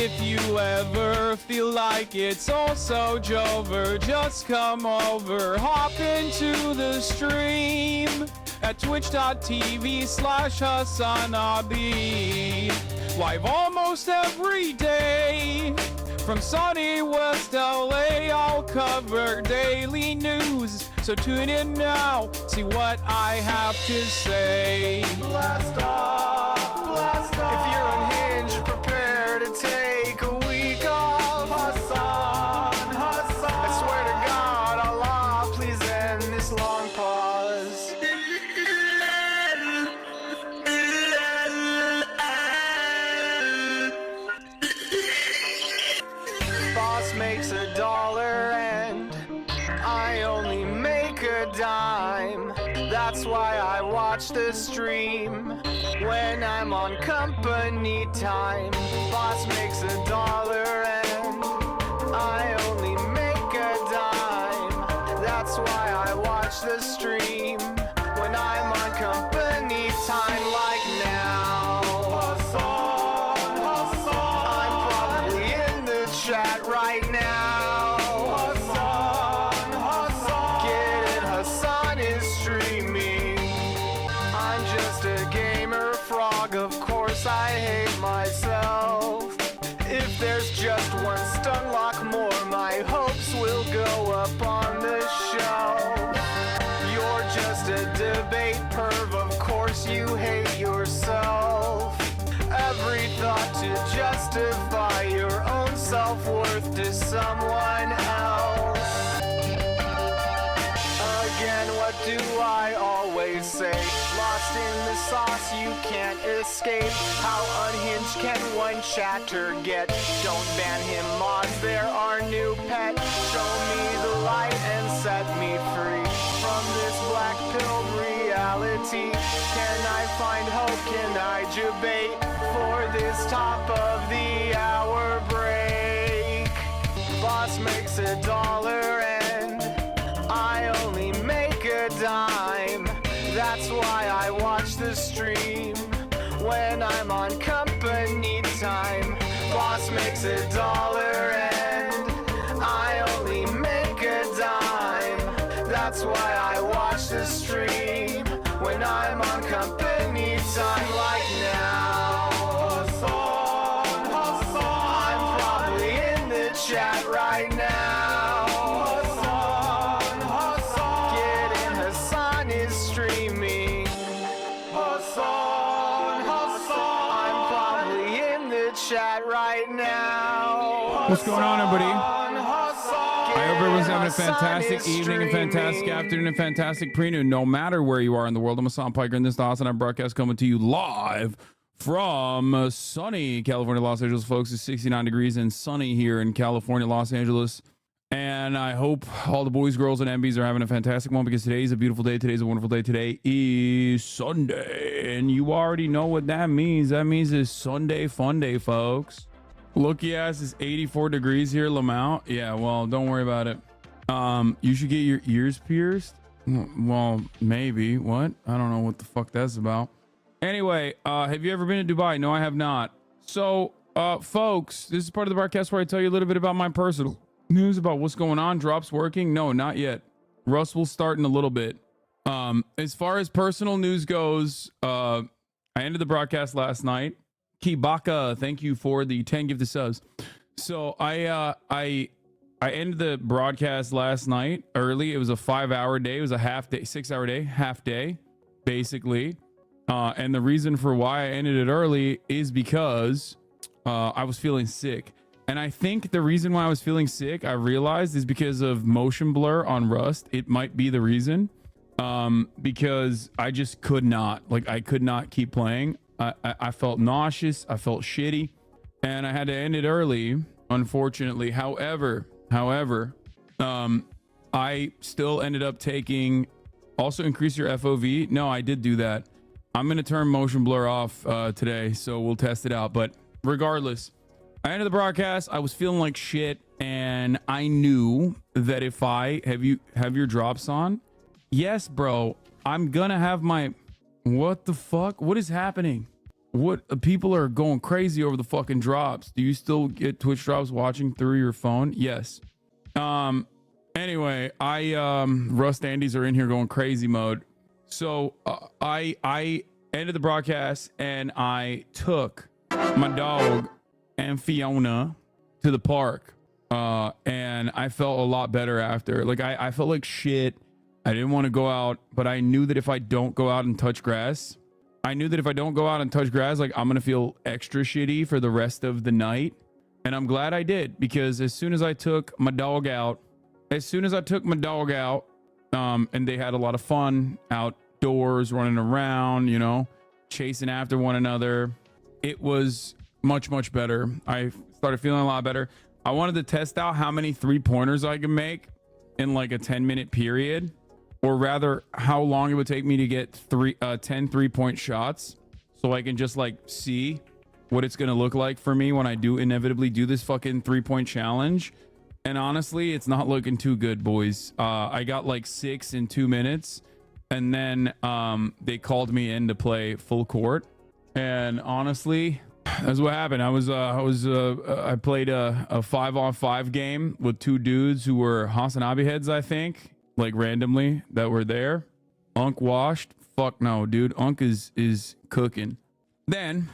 If you ever feel like it's also Jover, just come over, hop into the stream at twitch.tv/HassanAbi. Live almost every day from sunny West LA. I'll cover daily news, so tune in now, see what I have to say. Blast off, blast off. If you're unhinged, prepare to take a week off. Hassan, Hassan. I swear to God, Allah, please end this long pause. Boss makes $1 and I only make a dime. That's why I watch the stream when I'm on company time. Boss makes $1 and I only make a dime. That's why I watch the stream when I'm on company time, like now. Hassan, Hassan. I'm probably in the chat right now. Hassan, Hassan. Get it, Hassan is streaming. I'm just a gamer frog, of course I hate myself. If there's just one stun lock more, my hopes will go up on the shelf. You're just a debate perv, of course you hate yourself. Every thought to justify your own self-worth to someone else. Again, what do I always say? Lost in the sauce, you can't escape. How unhinged can one chatter get? Don't ban him, mods, there are new pet. Show me the light and set me free from this black pill reality. Can I find hope? Can I debate for this top of the hour break? Boss makes $1 and I only make a dime. That's why I watch the stream when I'm on company time. Boss makes $1 and I only make a dime. That's why I watch the stream when I'm on company time, like now. Hassan, Hassan. I'm probably in the chat right now. Hassan, Hassan. Get in, Hassan is streaming. Hassan, Hassan. I'm probably in the chat right now. What's going on, everybody? Hassan, Hassan. I hope everyone's having a Hassan fantastic is evening, a fantastic streaming. afternoon, a fantastic pre-noon, no matter where you are in the world. I'm Hassan Piker, and this is the Hassan broadcast coming to you live from sunny California, Los Angeles, folks. It's 69 degrees and sunny here in California, Los Angeles. And I hope all the boys, girls, and MBs are having a fantastic one, because today is a beautiful day. Today's a wonderful day. Today is Sunday, and you already know what that means. That means it's Sunday fun day, folks. Looky ass is 84 degrees here, Lamount. Yeah, well, don't worry about it. You should get your ears pierced. Well, maybe. What? I don't know what the fuck that's about. Anyway, have you ever been to Dubai? No, I have not. So, folks, this is part of the broadcast where I tell you a little bit about my personal news about what's going on. Drops working? No, not yet. Russ will start in a little bit. As far as personal news goes, I ended the broadcast last night. Kibaka, thank you for the 10 gifted subs. So I ended the broadcast last night early. It was a 5-hour day. It was a half day, 6-hour day, half day, basically. And the reason for why I ended it early is because I was feeling sick. And I think the reason why I was feeling sick, I realized, is because of motion blur on Rust. It might be the reason. Because I just could not, I could not keep playing. I felt nauseous. I felt shitty. And I had to end it early, unfortunately. However, I still ended up taking, also increase your FOV. No, I did do that. I'm going to turn motion blur off today, so we'll test it out. But regardless, I ended the broadcast. I was feeling like shit, and I knew that if I have your drops on. Yes, bro, I'm gonna have my, what the fuck? What is happening? what people are going crazy over the fucking drops. Do you still get Twitch drops watching through your phone? Yes. Anyway, Rust Andes are in here going crazy mode. So I ended the broadcast and I took my dog and Fiona to the park. And I felt a lot better after. Like I felt like shit. I didn't want to go out, but I knew that if I don't go out and touch grass, like I'm gonna feel extra shitty for the rest of the night. And I'm glad I did, because as soon as I took my dog out, and they had a lot of fun outdoors, running around, you know, chasing after one another, it was much, much better. I started feeling a lot better. I wanted to test out how many 3-pointers I can make in like a 10-minute period, or rather how long it would take me to get 10 3-point shots, so I can just like see what it's going to look like for me when I do inevitably do this fucking 3-point challenge. And honestly, it's not looking too good, boys. I got like 6 in 2 minutes, and then they called me in to play full court. And honestly, that's what happened. I played a 5-on-5 game with 2 dudes who were Hasanabe heads, I think, like randomly, that were there. Unk washed. Fuck no, dude. Unk is cooking. Then,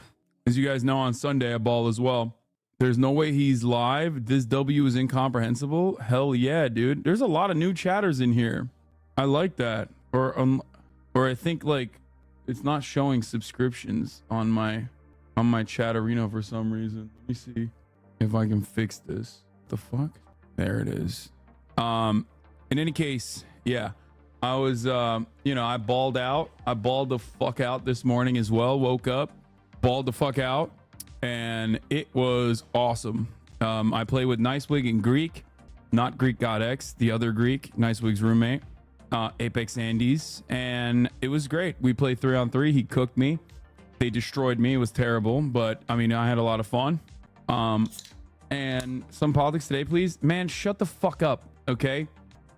as you guys know, on Sunday I ball as well. There's no way he's live. This W is incomprehensible. Hell yeah, dude. There's a lot of new chatters in here. I like that. Or I think like it's not showing subscriptions on my Chatterino for some reason. Let me see if I can fix this. The fuck? There it is. In any case, yeah. I was I balled out. I balled the fuck out this morning as well. Woke up, balled the fuck out, and it was awesome. I played with Nicewig and Greek, not Greek God X, the other Greek, Nicewig's roommate, Apex Andes, and it was great. We played 3-on-3. He cooked me. They destroyed me. It was terrible, but I mean, I had a lot of fun. And some politics today, please. Man, shut the fuck up, okay?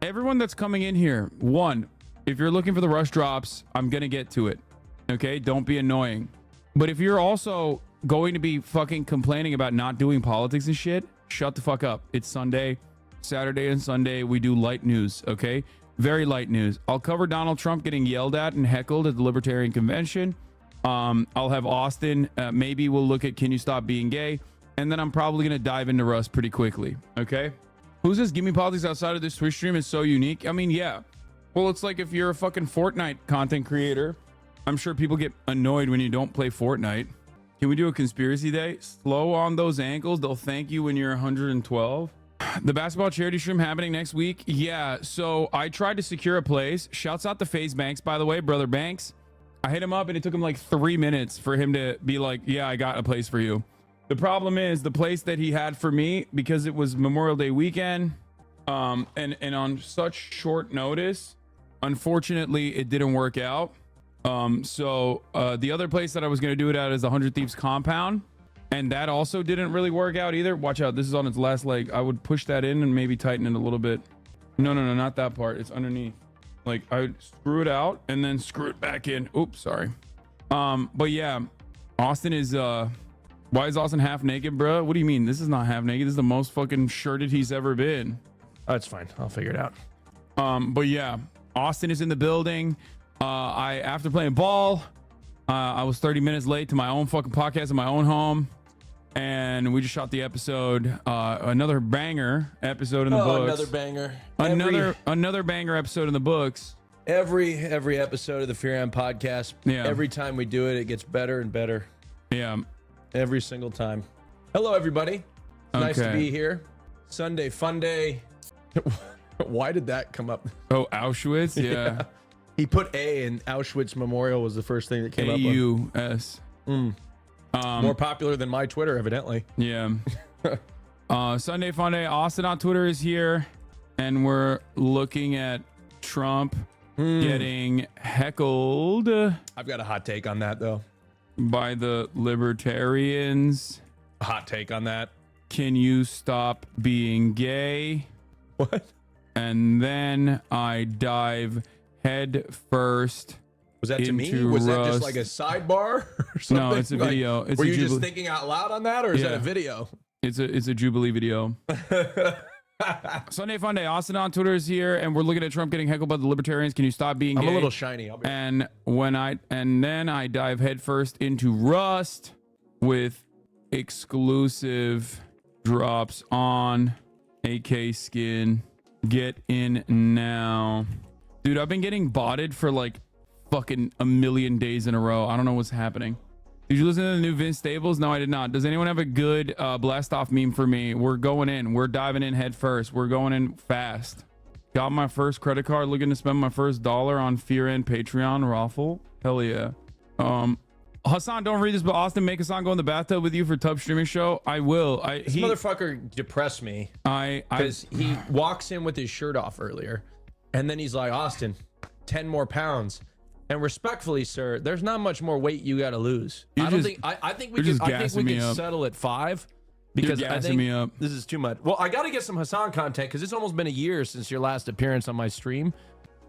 Everyone that's coming in here, one, if you're looking for the rush drops, I'm gonna get to it, okay? Don't be annoying. But if you're also going to be fucking complaining about not doing politics and shit, shut the fuck up. It's Sunday. Saturday and Sunday, we do light news, okay? Very light news. I'll cover Donald Trump getting yelled at and heckled at the Libertarian Convention. I'll have Austin. Maybe we'll look at Can You Stop Being Gay? And then I'm probably going to dive into Rust pretty quickly, okay? Who says Give Me Politics outside of this Twitch stream is so unique? I mean, yeah. Well, it's like if you're a fucking Fortnite content creator, I'm sure people get annoyed when you don't play Fortnite. Can we do a conspiracy day? Slow on those ankles. They'll thank you when you're 112. The basketball charity stream happening next week. Yeah, so I tried to secure a place. Shouts out to FaZe Banks, by the way, brother Banks. I hit him up and it took him like 3 minutes for him to be like, yeah, I got a place for you. The problem is the place that he had for me, because it was Memorial Day weekend, and on such short notice, unfortunately, it didn't work out. So the other place that I was going to do it at is the 100 Thieves compound, and that also didn't really work out either. Watch out, this is on its last leg. I would push that in and maybe tighten it a little bit. No, not that part. It's underneath. Like I would screw it out and then screw it back in. Oops, sorry. But yeah, Austin is why is Austin half naked, bro? What do you mean? This is not half naked. This is the most fucking shirted he's ever been. That's fine. I'll figure it out. But yeah, Austin is in the building. After playing ball, I was 30 minutes late to my own fucking podcast in my own home, and we just shot the episode. Another banger episode in the books. Another banger. Another banger episode in the books. Every episode of the Furion podcast. Yeah. Every time we do it, it gets better and better. Yeah. Every single time. Hello, everybody. It's nice to Okay. be here. Sunday fun day. Why did that come up? Oh, Auschwitz. Yeah. He put A in Auschwitz Memorial was the first thing that came up. AUS. More popular than my Twitter, evidently. Yeah. Sunday fun day. Austin on Twitter is here, and we're looking at Trump getting heckled I've got a hot take on that, though. by the libertarians. A hot take on that. Can you stop being gay? What? And then I dive head first Was that to me? into Was that just Rust. like a sidebar or something? No, it's a Like, video. It's were a you just Jubilee. thinking out loud on that, or is that Yeah. a video? It's a Jubilee video. Sunday Fun Day. Austin on Twitter is here, and we're looking at Trump getting heckled by the libertarians. Can you stop being I'm gay? a little shiny. I'll be And then I dive headfirst into Rust with exclusive drops on AK skin. Get in now. Dude, I've been getting botted for like fucking a million days in a row. I don't know what's happening. Did you listen to the new Vince Staples? No, I did not. Does anyone have a good blast off meme for me? We're going in. We're diving in head first. We're going in fast. Got my first credit card. Looking to spend my first $1 on Fear and Patreon raffle. Hell yeah. Hassan, don't read this, but Austin, make Hassan go in the bathtub with you for Tub Streaming Show. I will. This motherfucker depressed me because he walks in with his shirt off earlier, and then he's like, Austin, 10 more pounds. And respectfully, sir, there's not much more weight you got to lose. I think we can settle at 5 because I think me up. this is too much. Well, I got to get some Hassan content because it's almost been a year since your last appearance on my stream,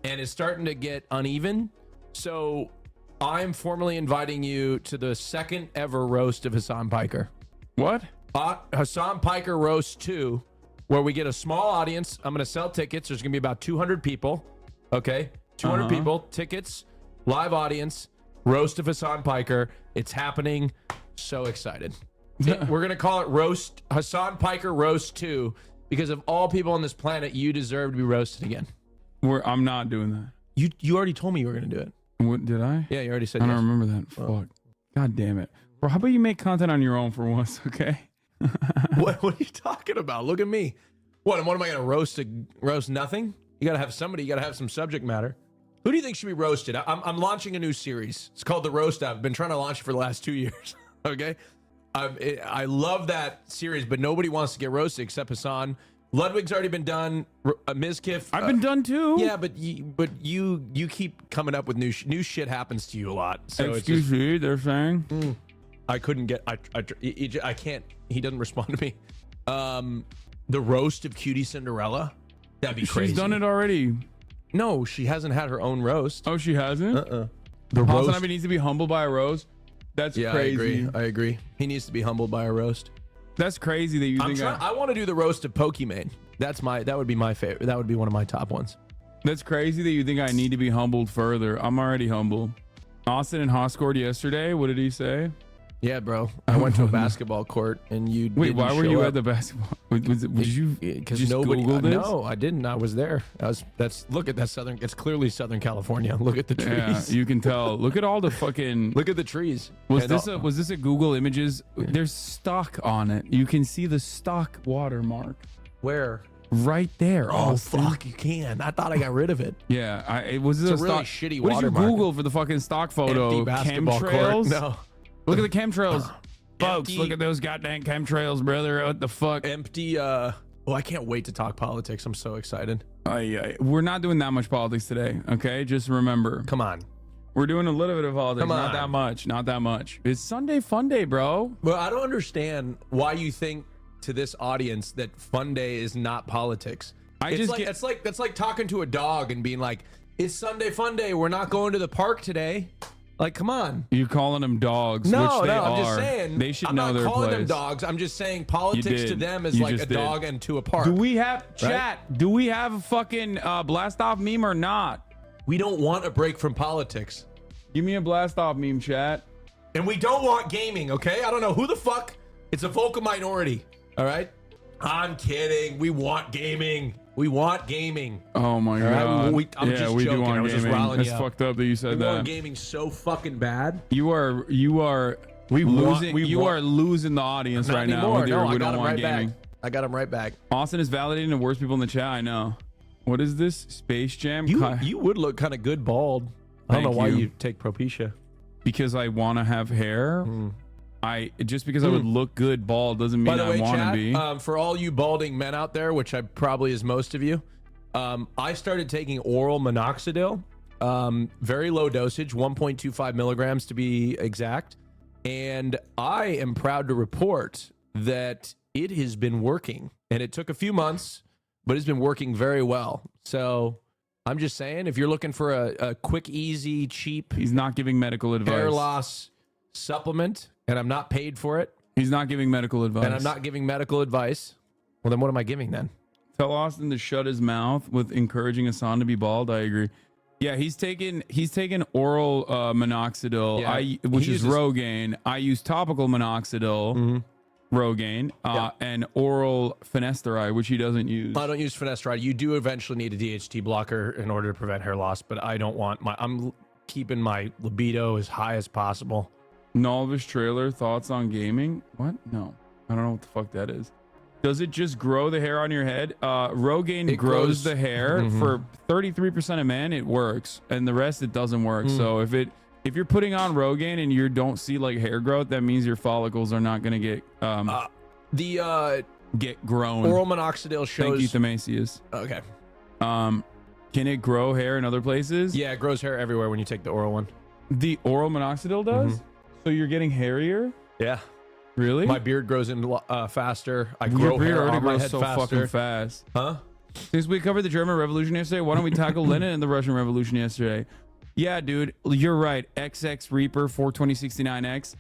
and it's starting to get uneven. So I'm formally inviting you to the second ever roast of Hassan Piker. What? Hassan Piker Roast 2, where we get a small audience. I'm going to sell tickets. There's going to be about 200 people. Okay? 200 people, tickets, live audience, roast of Hassan Piker. It's happening. So excited. We're going to call it Hassan Piker Roast 2 because of all people on this planet, you deserve to be roasted again. I'm not doing that. You already told me you were going to do it. What did I? Yeah, you already said I yes. don't remember that. Fuck. God damn it. Bro, how about you make content on your own for once, okay? What are you talking about? Look at me. What am I going to roast nothing? You got to have somebody. You got to have some subject matter. Who do you think should be roasted? I'm launching a new series. It's called The Roast. I've been trying to launch it for the last 2 years. Okay? I love that series, but nobody wants to get roasted except Hassan. Ludwig's already been done. Mizkif. I've been done too. Yeah, but you keep coming up with new shit happens to you a lot. So Excuse me, they're saying. I couldn't get. I can't. He doesn't respond to me. The roast of Cutie Cinderella. That'd be crazy. She's done it already. No, she hasn't had her own roast. Oh, she hasn't? The Austin roast. needs to be humbled by a roast. That's crazy. I agree. He needs to be humbled by a roast. That's crazy that you think I want to do the roast of Pokimane. That would be my favorite. That would be one of my top ones. That's crazy that you think I need to be humbled further. I'm already humble. Austin and Haas scored yesterday. What did he say? Yeah, bro. I went to a basketball court and you. Wait, why were you at the basketball? Did you? Because nobody. No, I didn't. I was there. Look at that southern. It's clearly Southern California. Look at the trees. Yeah, you can tell. Look at all the fucking. Look at the trees. Was this a Google Images? There's stock on it. You can see the stock watermark Where? right there. Oh Austin. fuck! You can. I thought I got rid of it. Yeah, it was It's a a really stock. shitty What did you watermark. Google for the fucking stock photo? Empty basketball Chemtrails? court. No. Look at the chemtrails. Folks, Empty- look at those goddamn chemtrails, brother. What the fuck? Empty. Oh, I can't wait to talk politics. I'm so excited. We're not doing that much politics today, okay? Just remember. Come on. We're doing a little bit of politics. Come Not on. that much. Not that much. It's Sunday Fun Day, bro. Well, I don't understand why you think to this audience that Fun Day is not politics. That's like talking to a dog and being like, "It's Sunday Fun Day. We're not going to the park today." Like, come on. You're calling them dogs, No, which they are. I'm just saying. They should I'm know not their calling place. them dogs. I'm just saying politics to did. them is You like a just did. dog and to a park. Do we have chat? Do we have a fucking blast off meme or not? We don't want a break from politics. Give me a blast off meme, chat. And we don't want gaming, okay? I don't know who the fuck. It's a vocal minority, all right? I'm kidding. We want gaming. We want gaming. Oh my right, god. I'm yeah, just we do joking. I want was just gaming. riling That's you up. fucked up that you said We want that. gaming so fucking bad. You are losing the audience Not right now. anymore. With your, No, we I got don't him want right gaming. back. I got him right back. Austin is validating the worst people in the chat. I know. What is this? Space Jam? You would look kind of good bald. I don't know Thank why you. you take Propecia. Because I want to have hair. Just because I would look good bald doesn't mean By the way, I want to chat, be. for all you balding men out there, which I probably is most of you, I started taking oral minoxidil, very low dosage, 1.25 milligrams to be exact. And I am proud to report that it has been working. And it took a few months, but it's been working very well. So I'm just saying, if you're looking for a quick, easy, cheap He's not giving medical advice. hair loss supplement, and I'm not paid for it, He's not giving medical advice. and I'm not giving medical advice, well, then what am I giving then? Tell Austin to shut his mouth with encouraging Hassan to be bald. I agree. Yeah, he's taken oral minoxidil, Yeah, which he is uses- Rogaine. I use topical minoxidil, Rogaine, and oral finasteride, which he doesn't use. I don't use finasteride. You do eventually need a DHT blocker in order to prevent hair loss, but I don't want I'm keeping my libido as high as possible. Nolvish trailer thoughts on gaming? What? No, I don't know what the fuck that is. Does it just grow the hair on your head? Rogaine It grows grows- the hair for 33% of men. It works, and the rest it doesn't work. So if you're putting on Rogaine and you don't see like hair growth, that means your follicles are not gonna get get grown. Oral minoxidil Thank you, shows. Themasius. Okay. Can it grow hair in other places? Yeah, it grows hair everywhere when you take the oral one. The oral minoxidil does. So you're getting hairier. Yeah. Really? My beard grows in faster. I Your grow beard hair already on my grows head so faster. fucking fast. Huh? Since we covered the German Revolution yesterday, why don't we tackle Lenin and the Russian Revolution yesterday? Yeah, dude, you're right. XX Reaper 42069X.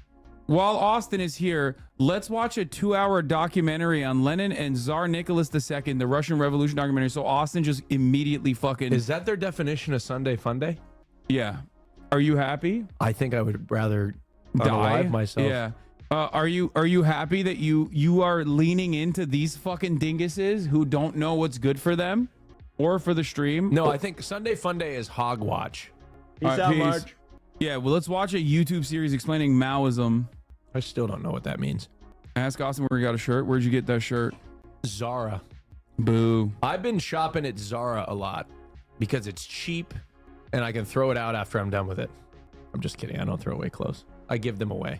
While Austin is here, let's watch a 2-hour documentary on Lenin and Tsar Nicholas II, the Russian Revolution documentary. So Austin just immediately fucking Is that their definition of Sunday Fun Day? yeah. Are you happy? I think I would rather Die unalive myself. Yeah. Are you happy that you are leaning into these fucking dinguses who don't know what's good for them or for the stream? No, I think Sunday Fun Day is Hogwatch. All right, peace. Yeah, well, let's watch a YouTube series explaining Maoism. I still don't know what that means. Ask Austin where he got a shirt. Where'd you get that shirt? Zara. Boo. I've been shopping at Zara a lot because it's cheap and I can throw it out after I'm done with it. I'm just kidding. I don't throw away clothes. I give them away.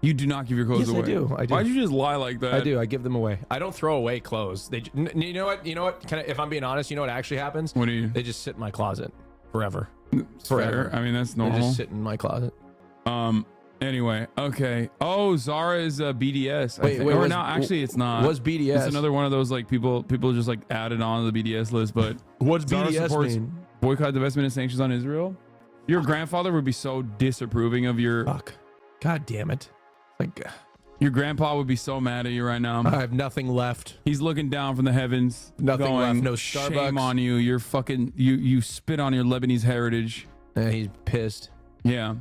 You do not give your clothes Yes, I away. do. I do. Why'd you just lie like that? I do. I give them away. I don't throw away clothes. You know what? You know what? If I'm being honest, you know what actually happens? What do you? They just sit in my closet forever. It's fair. I mean, that's They normal. just sit in my closet. Anyway, okay. Oh, Zara is BDS. Wait, or was- no, actually, it's not. What's BDS? It's another one of those like people just like added on to the BDS list, but What's Zara BDS supports mean? boycott, divestment, and sanctions on Israel. Your grandfather would be so disapproving of your. Fuck. God damn it. Like, Your grandpa would be so mad at you right now. I have nothing left. He's looking down from the heavens. Nothing going, left, no Shame Starbucks." on you. You're fucking. You spit on your Lebanese heritage. He's pissed. Yeah.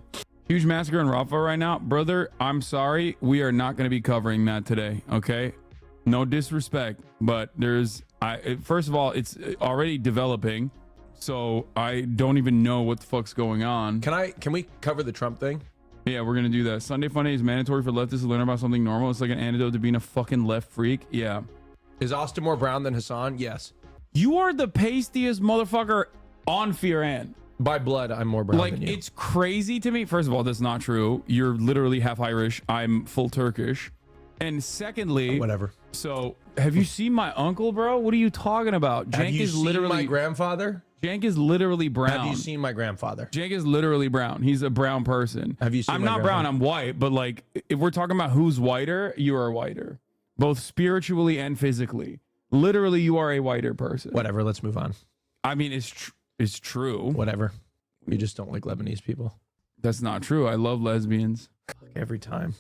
Huge massacre in Rafah right now, brother. I'm sorry, we are not going to be covering that today. Okay, no disrespect, but first of all, it's already developing, so I don't even know what the fuck's going on. Can we cover the Trump thing? Yeah, we're gonna do that. Sunday Funday is mandatory for leftists to learn about something normal. It's like an antidote to being a fucking left freak. Yeah, Is Austin more brown than Hassan? Yes. you are the pastiest motherfucker on Fear and. By blood, I'm more brown Like, than you. it's crazy to me. First of all, that's not true. You're literally half Irish. I'm full Turkish. And secondly, Whatever. so have you seen my uncle, bro? What are you talking about? Have Jank you is seen literally my grandfather? Jank is literally brown. Have you seen my grandfather? Jank is literally brown. He's a brown person. Have you seen I'm my not brown. grandfather? I'm white. But like, if we're talking about who's whiter, you are whiter, both spiritually and physically. Literally, you are a whiter person. Whatever. Let's move on. I mean, it's true. Whatever. We just don't like Lebanese people. That's not true. I love lesbians. Every time.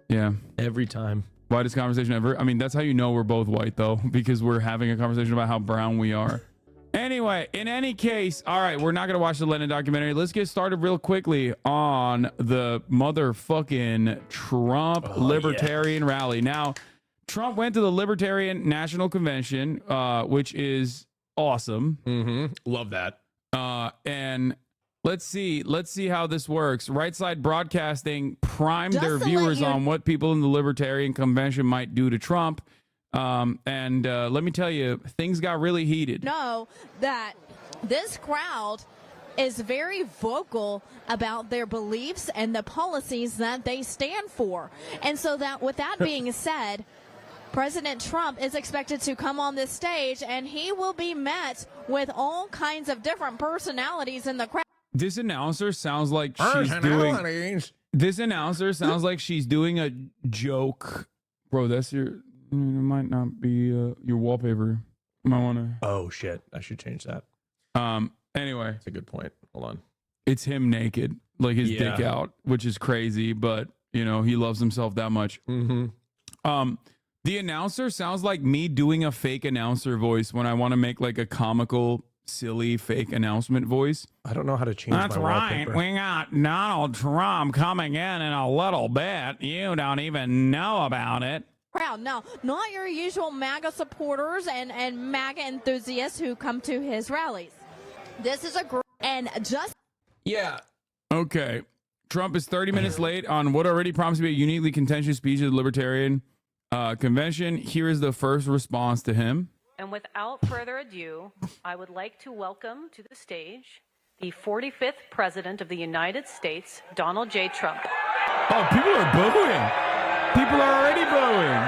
Yeah. Every time. Whitest conversation ever. I mean, that's how you know we're both white, though, because we're having a conversation about how brown we are. Anyway, in any case, all right, we're not going to watch the Lenin documentary. Let's get started real quickly on the motherfucking Trump Libertarian rally. Now, Trump went to the Libertarian National Convention, which is awesome. Mm-hmm. Love that. And let's see how this works. Right Side Broadcasting primed their Just to let viewers you- on what people in the Libertarian Convention might do to Trump. And let me tell you, things got really heated. know that this crowd is very vocal about their beliefs and the policies that they stand for. And so that with that being said, President Trump is expected to come on this stage and he will be met with all kinds of different personalities in the crowd. This announcer sounds like she's doing a joke. Bro, that's it might not be your wallpaper. You might want to Oh, shit. I should change that. Anyway, That's a good point. Hold on. it's him naked, like his Yeah. dick out, which is crazy, but you know, he loves himself that much. Mm-hmm. The announcer sounds like me doing a fake announcer voice when I want to make like a comical, silly fake announcement voice. I don't know how to change my wallpaper. We got Donald Trump coming in a little bit. You don't even know about it. Crowd. No, not your usual MAGA supporters and MAGA enthusiasts who come to his rallies. This is a group, and just Yeah. Okay. Trump is 30 minutes late on what already promised to be a uniquely contentious speech at the Libertarian convention. Here is the first response to him. And without further ado, I would like to welcome to the stage the 45th President of the United States, Donald J. Trump. Oh, people are booing. People are already booing.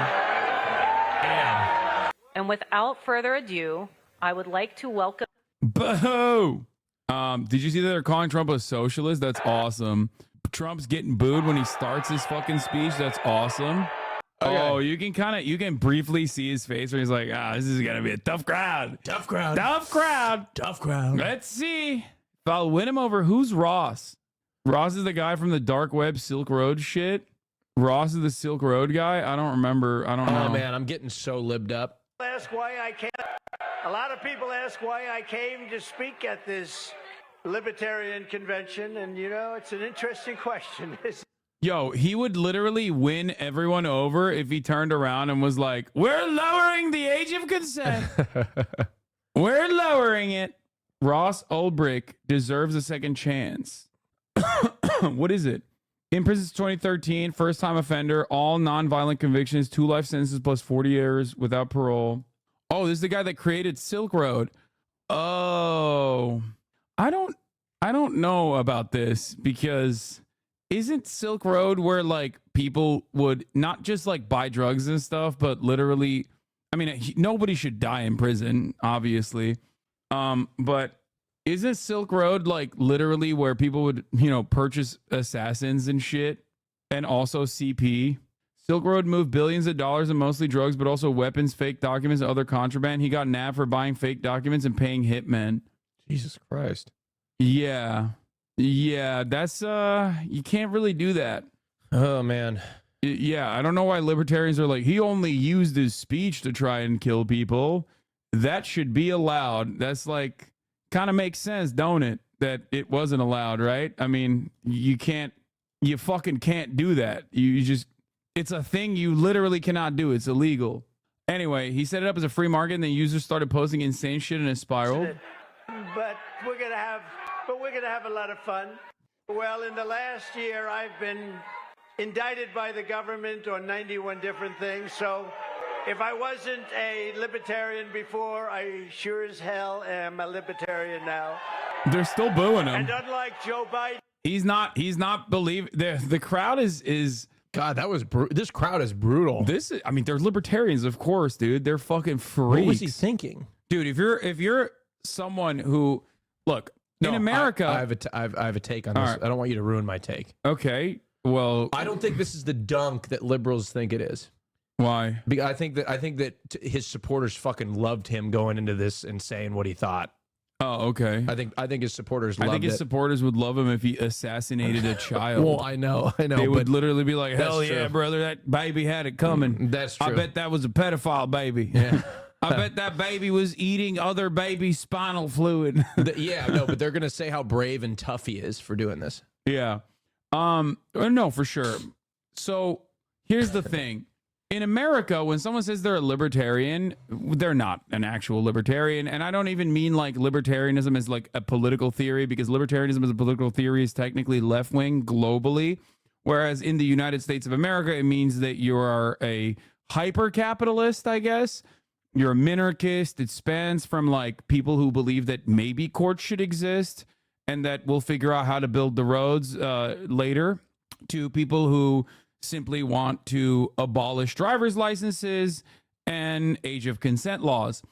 And without further ado, I would like to welcome Boo! Did you see that they're calling Trump a socialist? That's awesome. Trump's getting booed when he starts his fucking speech. That's awesome. Okay. Oh, you can briefly see his face where he's like, this is gonna be a tough crowd. Tough crowd. Tough crowd. Tough crowd. Let's see if I'll win him over. Who's Ross? Ross is the guy from the dark web Silk Road shit. Ross is the Silk Road guy. I don't remember. I don't know. Oh, man. I'm getting so libbed up. Ask why I came. A lot of people ask why I came to speak at this libertarian convention, and you know, it's an interesting question. Yo, he would literally win everyone over if he turned around and was like, "We're lowering the age of consent. We're lowering it." Ross Ulbricht deserves a second chance. What is it? In prison since 2013, first-time offender, all non-violent convictions, 2 life sentences plus 40 years without parole. Oh, this is the guy that created Silk Road. Oh, I don't know about this because isn't Silk Road where like people would not just like buy drugs and stuff, but literally, I mean, nobody should die in prison, obviously. But isn't Silk Road like literally where people would, you know, purchase assassins and shit and also CP? Silk Road moved billions of dollars in mostly drugs, but also weapons, fake documents, and other contraband. He got nabbed for buying fake documents and paying hitmen. Jesus Christ. Yeah. Yeah, that's you can't really do that. Oh, man. Yeah, I don't know why libertarians are like, he only used his speech to try and kill people. That should be allowed. That's like kind of makes sense, don't it? That it wasn't allowed, right? I mean, you fucking can't do that. You just, it's a thing you literally cannot do. It's illegal. Anyway, he set it up as a free market and then users started posting insane shit in a spiral. But we're gonna have a lot of fun. Well, in the last year, I've been indicted by the government on 91 different things. So if I wasn't a libertarian before, I sure as hell am a libertarian now. They're still booing him. And unlike Joe Biden, He's not believing. The crowd is God, that was this crowd is brutal. I mean, they're libertarians, of course, dude. They're fucking freaks. What was he thinking? Dude, if you're someone who look in America, I have a take on this. right. I don't want you to ruin my take. okay, well, I don't think this is the dunk that liberals think it is. why? I think that his supporters fucking loved him going into this and saying what he thought. Oh, okay. I think his supporters I loved think his it. supporters would love him if he assassinated a child. Well, I know, they but would literally be like, "Hell That's yeah, true. brother! That baby had it coming." That's I true. bet that was a pedophile baby. Yeah. I bet that baby was eating other baby's spinal fluid. Yeah, no, but they're gonna say how brave and tough he is for doing this. Yeah. No, for sure. So here's the thing. In America, when someone says they're a libertarian, they're not an actual libertarian. And I don't even mean like libertarianism as like a political theory, because libertarianism as a political theory is technically left wing globally. Whereas in the United States of America, it means that you are a hyper capitalist, I guess. You're a minarchist. It spans from like people who believe that maybe courts should exist and that we'll figure out how to build the roads later, to people who simply want to abolish driver's licenses and age of consent laws.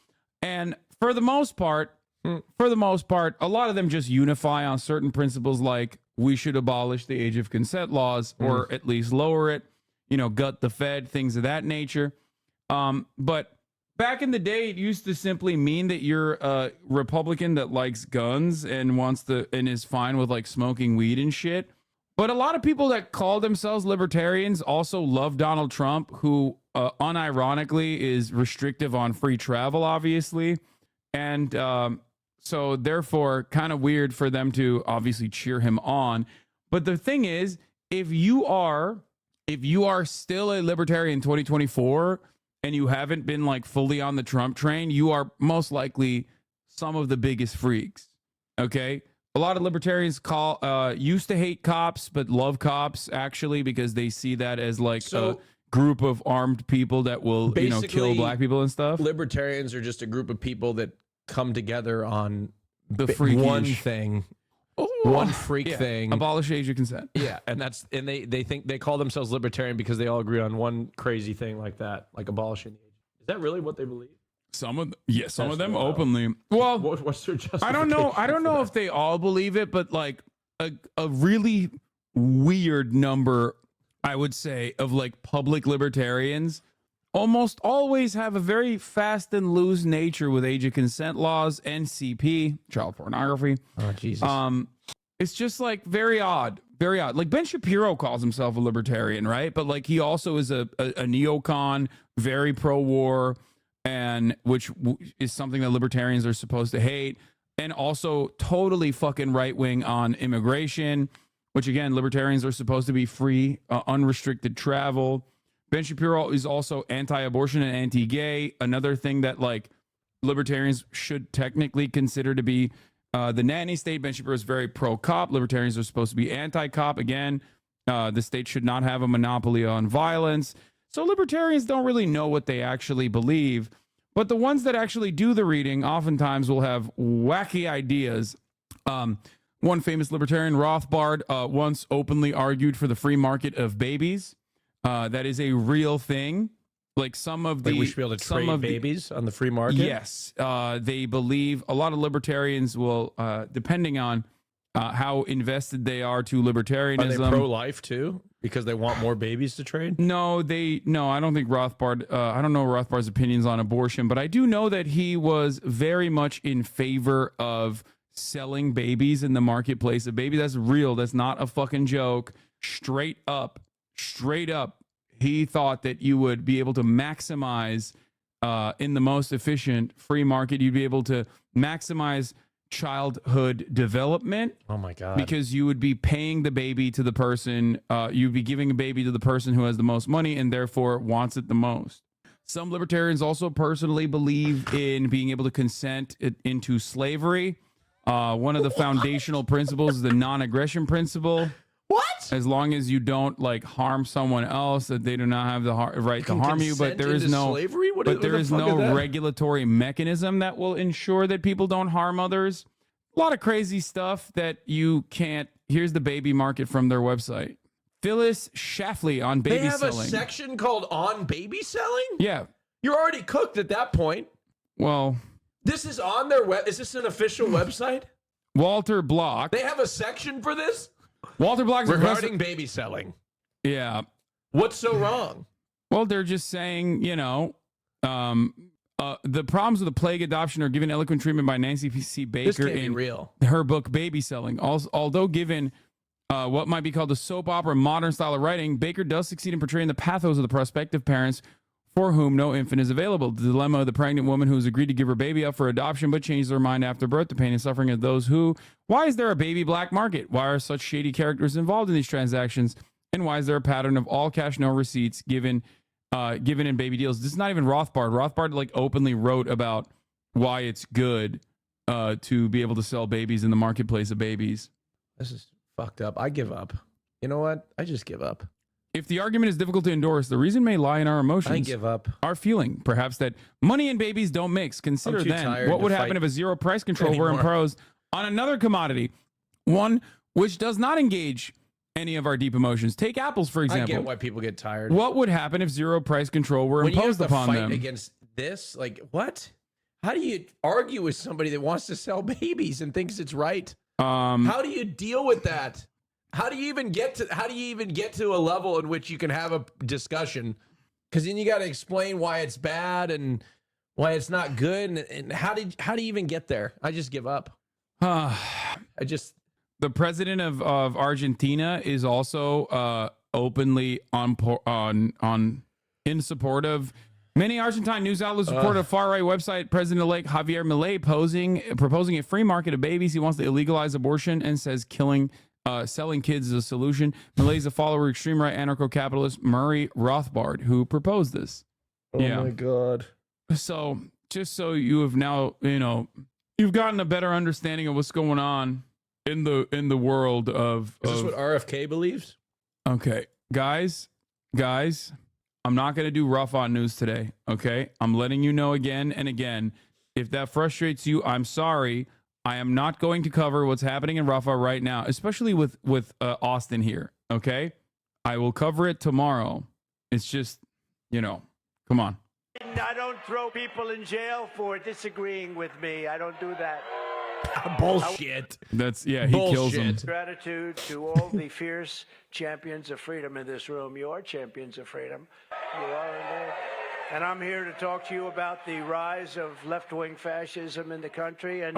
And for the most part, a lot of them just unify on certain principles like we should abolish the age of consent laws or at least lower it, you know, gut the Fed, things of that nature. But back in the day, it used to simply mean that you're a Republican that likes guns and and is fine with like smoking weed and shit. But a lot of people that call themselves libertarians also love Donald Trump, who unironically is restrictive on free travel, obviously. And so therefore, kind of weird for them to obviously cheer him on. But the thing is, if you are still a libertarian in 2024 and you haven't been like fully on the Trump train, you are most likely some of the biggest freaks. Okay? A lot of libertarians used to hate cops, but love cops actually because they see that as like a group of armed people that will, kill black people and stuff. Libertarians are just a group of people that come together on The freakish. one thing, one freak thing. Abolish age of consent. Yeah, and they think they call themselves libertarian because they all agree on one crazy thing like that, like abolishing the age. Is that really what they believe? Some of That's them wild. openly. Well, What's their justification? I don't know if they all believe it, but like a really weird number, I would say, of like public libertarians almost always have a very fast and loose nature with age of consent laws, NCP, child pornography. Oh Jesus. It's just like very odd. Very odd. Like Ben Shapiro calls himself a libertarian, right? But like he also is a neocon, very pro-war, and which is something that libertarians are supposed to hate, and also totally fucking right-wing on immigration, which again, libertarians are supposed to be free, unrestricted travel. Ben Shapiro is also anti-abortion and anti-gay, another thing that like libertarians should technically consider to be the nanny state. Ben Shapiro is very pro-cop. Libertarians are supposed to be anti-cop. Again, the state should not have a monopoly on violence. So libertarians don't really know what they actually believe. But the ones that actually do the reading oftentimes will have wacky ideas. One famous libertarian, Rothbard, once openly argued for the free market of babies. That is a real thing. Like some of the we should be able to trade babies on the free market. Yes, they believe a lot of libertarians will, depending on how invested they are to libertarianism. Are they pro-life too? Because they want more babies to trade? No, I don't think Rothbard, I don't know Rothbard's opinions on abortion, but I do know that he was very much in favor of selling babies in the marketplace. A baby that's real, that's not a fucking joke. Straight up, he thought that you would be able to maximize in the most efficient free market. You'd be able to maximize childhood development. Oh my God. Because you would be paying the baby to the person, you'd be giving a baby to the person who has the most money and therefore wants it the most. Some libertarians also personally believe in being able to consent into slavery. One of the foundational principles is the non-aggression principle. What? As long as you don't like harm someone else, that they do not have the right to harm you. But there is no slavery. There is no regulatory mechanism that will ensure that people don't harm others. A lot of crazy stuff that you can't. Here's the baby market from their website. Phyllis Schlafly on baby selling. They have a section called on baby selling? Yeah. You're already cooked at that point. Well, this is on their web. Is this an official website? Walter Block. They have a section for this? Walter Block regarding baby selling. Yeah. What's so wrong? Well, they're just saying, the problems with the plague adoption are given eloquent treatment by Nancy C. Baker in her book Baby Selling. Although given what might be called a soap opera modern style of writing, Baker does succeed in portraying the pathos of the prospective parents for whom no infant is available. The dilemma of the pregnant woman who has agreed to give her baby up for adoption but changes her mind after birth, the pain and suffering of those who... Why is there a baby black market? Why are such shady characters involved in these transactions? And why is there a pattern of all cash, no receipts given in baby deals? This is not even Rothbard. Rothbard like openly wrote about why it's good to be able to sell babies in the marketplace of babies. This is fucked up. I give up. You know what? I just give up. If the argument is difficult to endorse, the reason may lie in our emotions. I give up. Our feeling, perhaps, that money and babies don't mix. Consider then what would happen if a zero price control were imposed on another commodity, one which does not engage any of our deep emotions. Take apples, for example. I get why people get tired. What would happen if zero price control were imposed upon them? When you have to fight against this, like, what? How do you argue with somebody that wants to sell babies and thinks it's right? How do you deal with that? How do you even get to a level in which you can have a discussion? Because then you got to explain why it's bad and why it's not good, and how do you even get there? I just give up. The president of Argentina is also openly in support of. Many Argentine news outlets report a far-right website, President-elect Javier Milei proposing a free market of babies. He wants to illegalize abortion and says selling kids is a solution. Milei is a follower of extreme right anarcho-capitalist Murray Rothbard, who proposed this. Oh my God. So just so you have now, you've gotten a better understanding of what's going on in the world of. Is this what RFK believes? Okay, guys, I'm not going to do rough on news today, okay? I'm letting you know again and again. If that frustrates you, I'm sorry. I am not going to cover what's happening in Rafah right now, especially with Austin here, okay? I will cover it tomorrow. It's just, come on. I don't throw people in jail for disagreeing with me. I don't do that. Bullshit. That's, he kills them. Gratitude to all the fierce champions of freedom in this room. You are champions of freedom. You are indeed. And I'm here to talk to you about the rise of left-wing fascism in the country and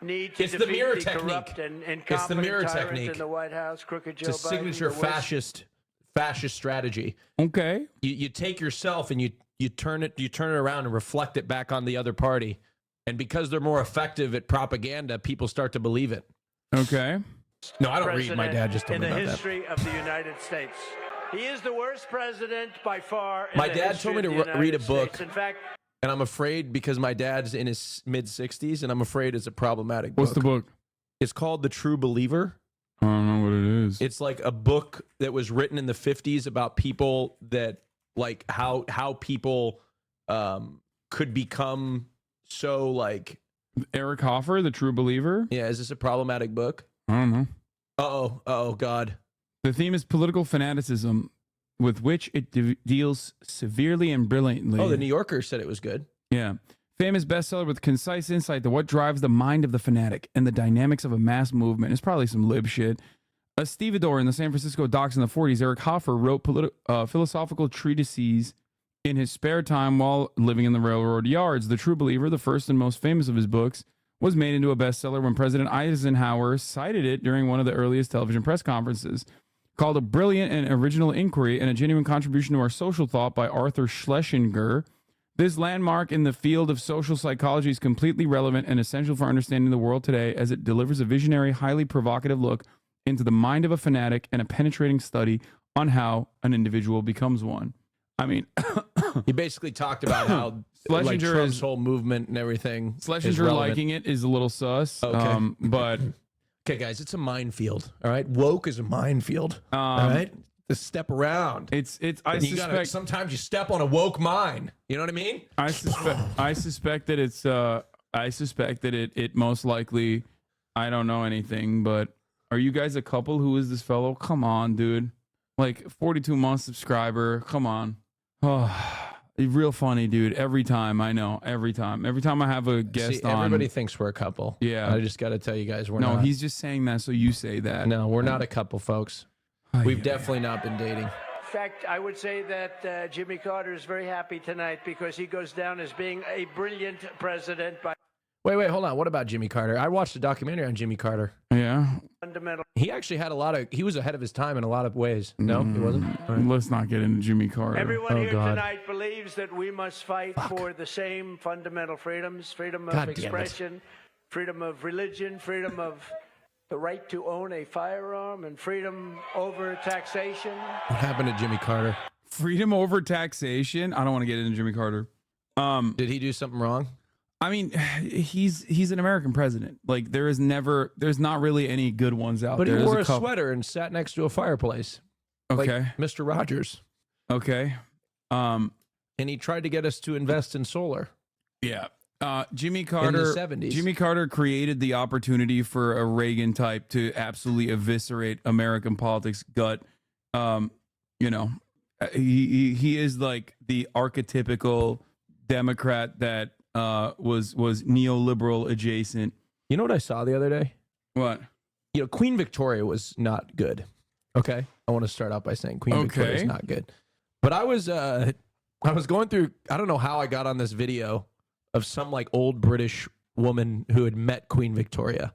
need to defeat the corrupt and incompetent tyrant in the White House, crooked Joe Biden. It's a signature fascist strategy. Okay. You take yourself and you turn it around and reflect it back on the other party. And because they're more effective at propaganda, people start to believe it. Okay. No, I don't read. My dad just told me about that. In the history of the United States. He is the worst president by far. My dad told me to read a book. In fact, and I'm afraid because my dad's in his mid-60s, and I'm afraid it's a problematic book. What's the book? It's called The True Believer. I don't know what it is. It's like a book that was written in the 50s about people that, like, how people could become so, like... Eric Hoffer, The True Believer? Yeah, is this a problematic book? I don't know. Uh-oh, God. The theme is political fanaticism, with which it deals severely and brilliantly. Oh, the New Yorker said it was good. Yeah. Famous bestseller with concise insight to what drives the mind of the fanatic and the dynamics of a mass movement. It's probably some lib shit. A stevedore in the San Francisco docks in the 40s, Eric Hoffer wrote philosophical treatises in his spare time while living in the railroad yards. The True Believer, the first and most famous of his books, was made into a bestseller when President Eisenhower cited it during one of the earliest television press conferences. Called a brilliant and original inquiry and a genuine contribution to our social thought by Arthur Schlesinger, this landmark in the field of social psychology is completely relevant and essential for understanding the world today, as it delivers a visionary, highly provocative look into the mind of a fanatic and a penetrating study on how an individual becomes one. I mean, he basically talked about how like Trump's whole movement and everything. Schlesinger liking it is a little sus. Okay. But okay, guys, it's a minefield. All right, woke is a minefield. All right, just step around. I suspect sometimes you step on a woke mine. You know what I mean? I suspect that it's. I suspect that it most likely. I don't know anything, but are you guys a couple? Who is this fellow? Come on, dude. Like 42-month subscriber. Come on. Oh, real funny, dude. Every time, I know. Every time I have a guest on. Everybody thinks we're a couple. Yeah. I just got to tell you guys we're not. No, he's just saying that so you say that. No, we're not a couple, folks. We've definitely not been dating. in fact, I would say that Jimmy Carter is very happy tonight because he goes down as being a brilliant president by Wait, hold on. What about Jimmy Carter? I watched a documentary on Jimmy Carter. Yeah. fundamental. He actually had he was ahead of his time in a lot of ways. No, he wasn't? All right. Let's not get into Jimmy Carter. Everyone Oh, here God. tonight believes that we must fight for the same fundamental freedoms: freedom of God damn it. expression, freedom of religion, freedom of the right to own a firearm, and freedom over taxation. What happened to Jimmy Carter? Freedom over taxation. I don't want to get into Jimmy Carter. Did he do something wrong? I mean, he's an American president. Like there's not really any good ones out But there. he There's wore a couple. swetter and sat next to a fireplace. Okay. Like Mr. Rogers. Okay. And he tried to get us to invest in solar. Yeah. Jimmy Carter. 70s. Jimmy Carter created the opportunity for a Reagan type to absolutely eviscerate American politics gut. He is like the archetypical Democrat that was neoliberal adjacent. You know what I saw the other day? What? You know, Queen Victoria was not good. Okay. I want to start out by saying Queen Victoria is not good. But I was I was going through, I don't know how I got on this video of some like old British woman who had met Queen Victoria.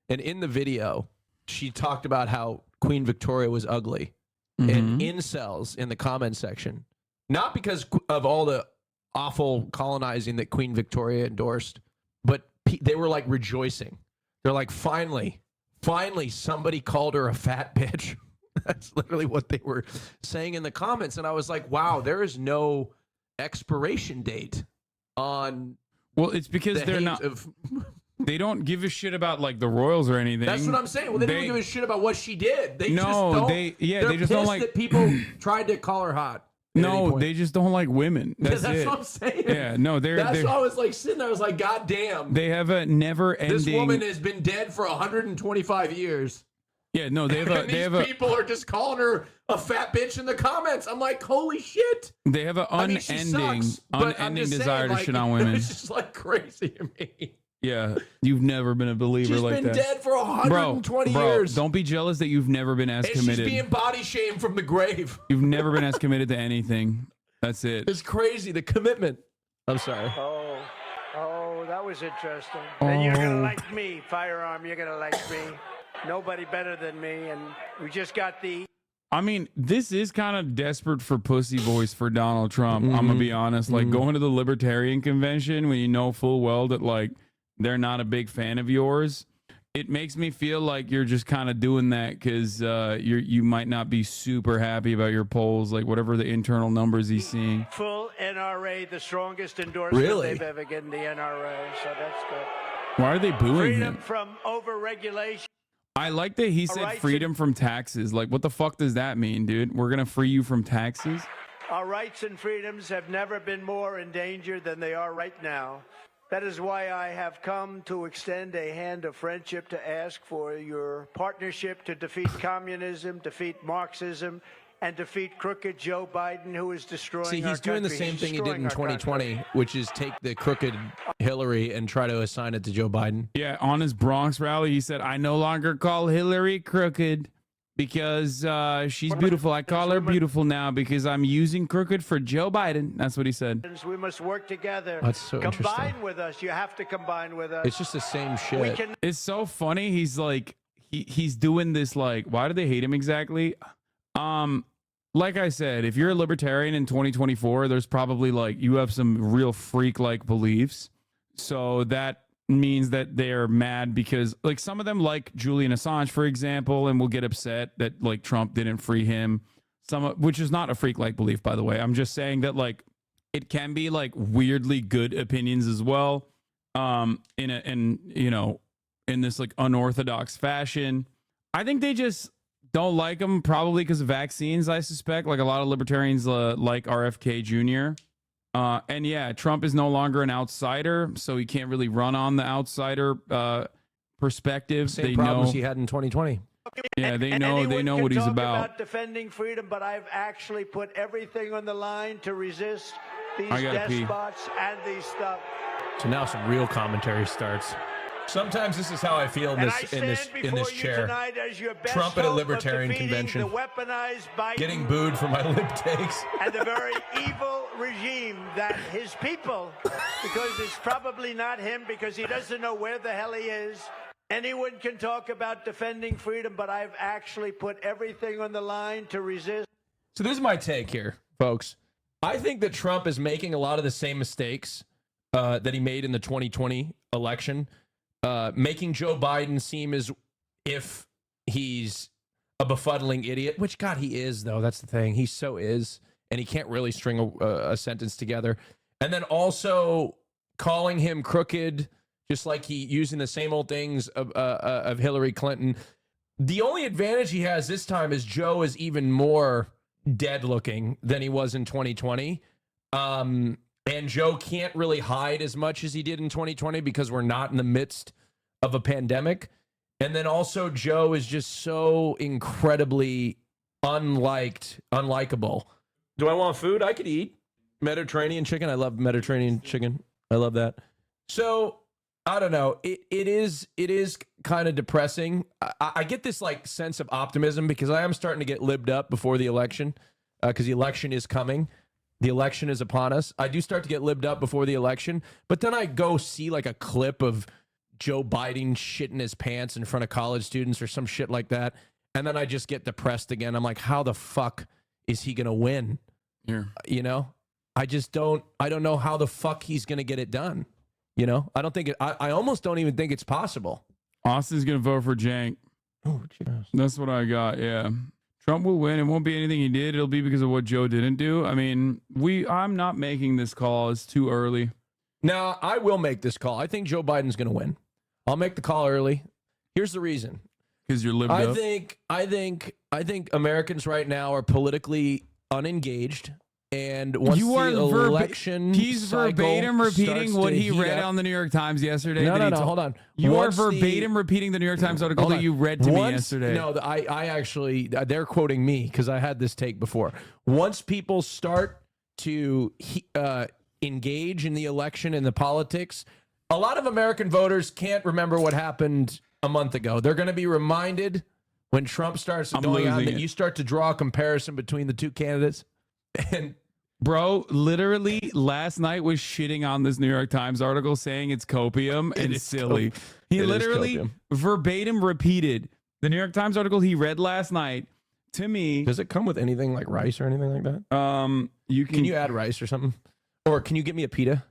And in the video, she talked about how Queen Victoria was ugly. And incels in the comment section, not because of all the awful colonizing that Queen Victoria endorsed, but they were like rejoicing. They're like, finally somebody called her a fat bitch. That's literally what they were saying in the comments. And I was like, wow, there is no expiration date on. Well, it's because they're not. They don't give a shit about like the royals or anything. That's what I'm saying. Well, they don't give a shit about what she did. They just don't like that people tried to call her hot. No, they just don't like women. That's what I'm saying. Yeah, no, that's why I was like sitting there. I was like, God damn. They have a never-ending. This woman has been dead for 125 years. Yeah, no, they have a. These people are just calling her a fat bitch in the comments. I'm like, holy shit. They have an unending desire to shit on women. It's just like crazy to me. Yeah, you've never been a believer like that. She's been dead for 120 years. Don't be jealous that you've never been as committed. She's being body shamed from the grave. You've never been as committed to anything. That's it. It's crazy, the commitment. I'm sorry. Oh, that was interesting. And you're going to like me, Firearm. You're going to like me. Nobody better than me. And we just got the... I mean, this is kind of desperate for pussy voice for Donald Trump. I'm going to be honest. Like, going to the Libertarian Convention when you know full well that, like, they're not a big fan of yours, it makes me feel like you're just kind of doing that because you might not be super happy about your polls, like whatever the internal numbers he's seeing. Full NRA, the strongest endorsement they've ever given the NRA, so that's good. Why are they booing Freedom him? from over-regulation. I like that he said freedom from taxes. Like, what the fuck does that mean, dude? We're going to free you from taxes? Our rights and freedoms have never been more in danger than they are right now. That is why I have come to extend a hand of friendship to ask for your partnership to defeat communism, defeat Marxism, and defeat crooked Joe Biden, who is destroying our country. See, he's doing the same thing he did in 2020, which is take the crooked Hillary and try to assign it to Joe Biden. Yeah, on his Bronx rally, he said, I no longer call Hillary crooked because she's beautiful. I call her beautiful now because I'm using crooked for Joe Biden. That's what he said. We must work together. That's so interesting. Combine with us. You have to combine with us. It's just the same shit. It's so funny. He's like, he's doing this like, why do they hate him exactly? Like I said, if you're a libertarian in 2024, there's probably like, you have some real freak-like beliefs. So that means that they're mad because like some of them like Julian Assange, for example, and will get upset that like Trump didn't free him. Which is not a freak-like belief, by the way. I'm just saying that like it can be like weirdly good opinions as well. In this like unorthodox fashion. I think they just don't like him probably because of vaccines, I suspect. Like a lot of libertarians like RFK Jr. And yeah, Trump is no longer an outsider, so he can't really run on the outsider perspective. Same problems he had in 2020. Yeah, they know what he's about. Defending freedom, but I've actually put everything on the line to resist these despots and these stuff. So now some real commentary starts. Sometimes this is how I feel in this chair. Trump at a libertarian convention, getting booed for my lip takes, and the very evil regime that his people, because it's probably not him, because he doesn't know where the hell he is. Anyone can talk about defending freedom, but I've actually put everything on the line to resist. So this is my take here, folks. I think that Trump is making a lot of the same mistakes that he made in the 2020 election. Making Joe Biden seem as if he's a befuddling idiot, which, God, he is, though. That's the thing. He so is, and he can't really string a sentence together. And then also calling him crooked, just like he using the same old things of Hillary Clinton. The only advantage he has this time is Joe is even more dead-looking than he was in 2020. And Joe can't really hide as much as he did in 2020 because we're not in the midst of a pandemic. And then also Joe is just so incredibly unlikable. Do I want food? I could eat Mediterranean chicken. I love Mediterranean chicken. I love that. So I don't know. It is kind of depressing. I get this like sense of optimism because I am starting to get libbed up before the election because the election is coming. the election is upon us. I do start to get libbed up before the election, but then I go see like a clip of Joe Biden shitting his pants in front of college students or some shit like that. And then I just get depressed again. I'm like, how the fuck is he going to win? Yeah. You know, I don't know how the fuck he's going to get it done. You know, I don't think I almost don't even think it's possible. Austin's going to vote for Jank. Oh, jeez. That's what I got. Yeah. Trump will win. It won't be anything he did. It'll be because of what Joe didn't do. I mean, I'm not making this call. It's too early. Now, I will make this call. I think Joe Biden's going to win. I'll make the call early. Here's the reason. Because you're lived I up. think Americans right now are politically unengaged, and once You are the election, he's cycle verbatim repeating starts what to he heat read up- on the New York Times yesterday. No, that no, he no. told- Hold on. You are Once the- verbatim repeating the New York Times article Hold that on. you read to me Once- yesterday. No, I actually, they're quoting me because I had this take before. Once people start to engage in the election and the politics, a lot of American voters can't remember what happened a month ago. They're going to be reminded when Trump starts going on losing that it. you start to draw a comparison between the two candidates. And Bro, literally last night was shitting on this New York Times article saying it's copium and is silly. He It is literally copium. verbatim repeated the New York Times article he read last night to me. does it come with anything like rice or anything like that? You Can you add rice or something? Or can you get me a pita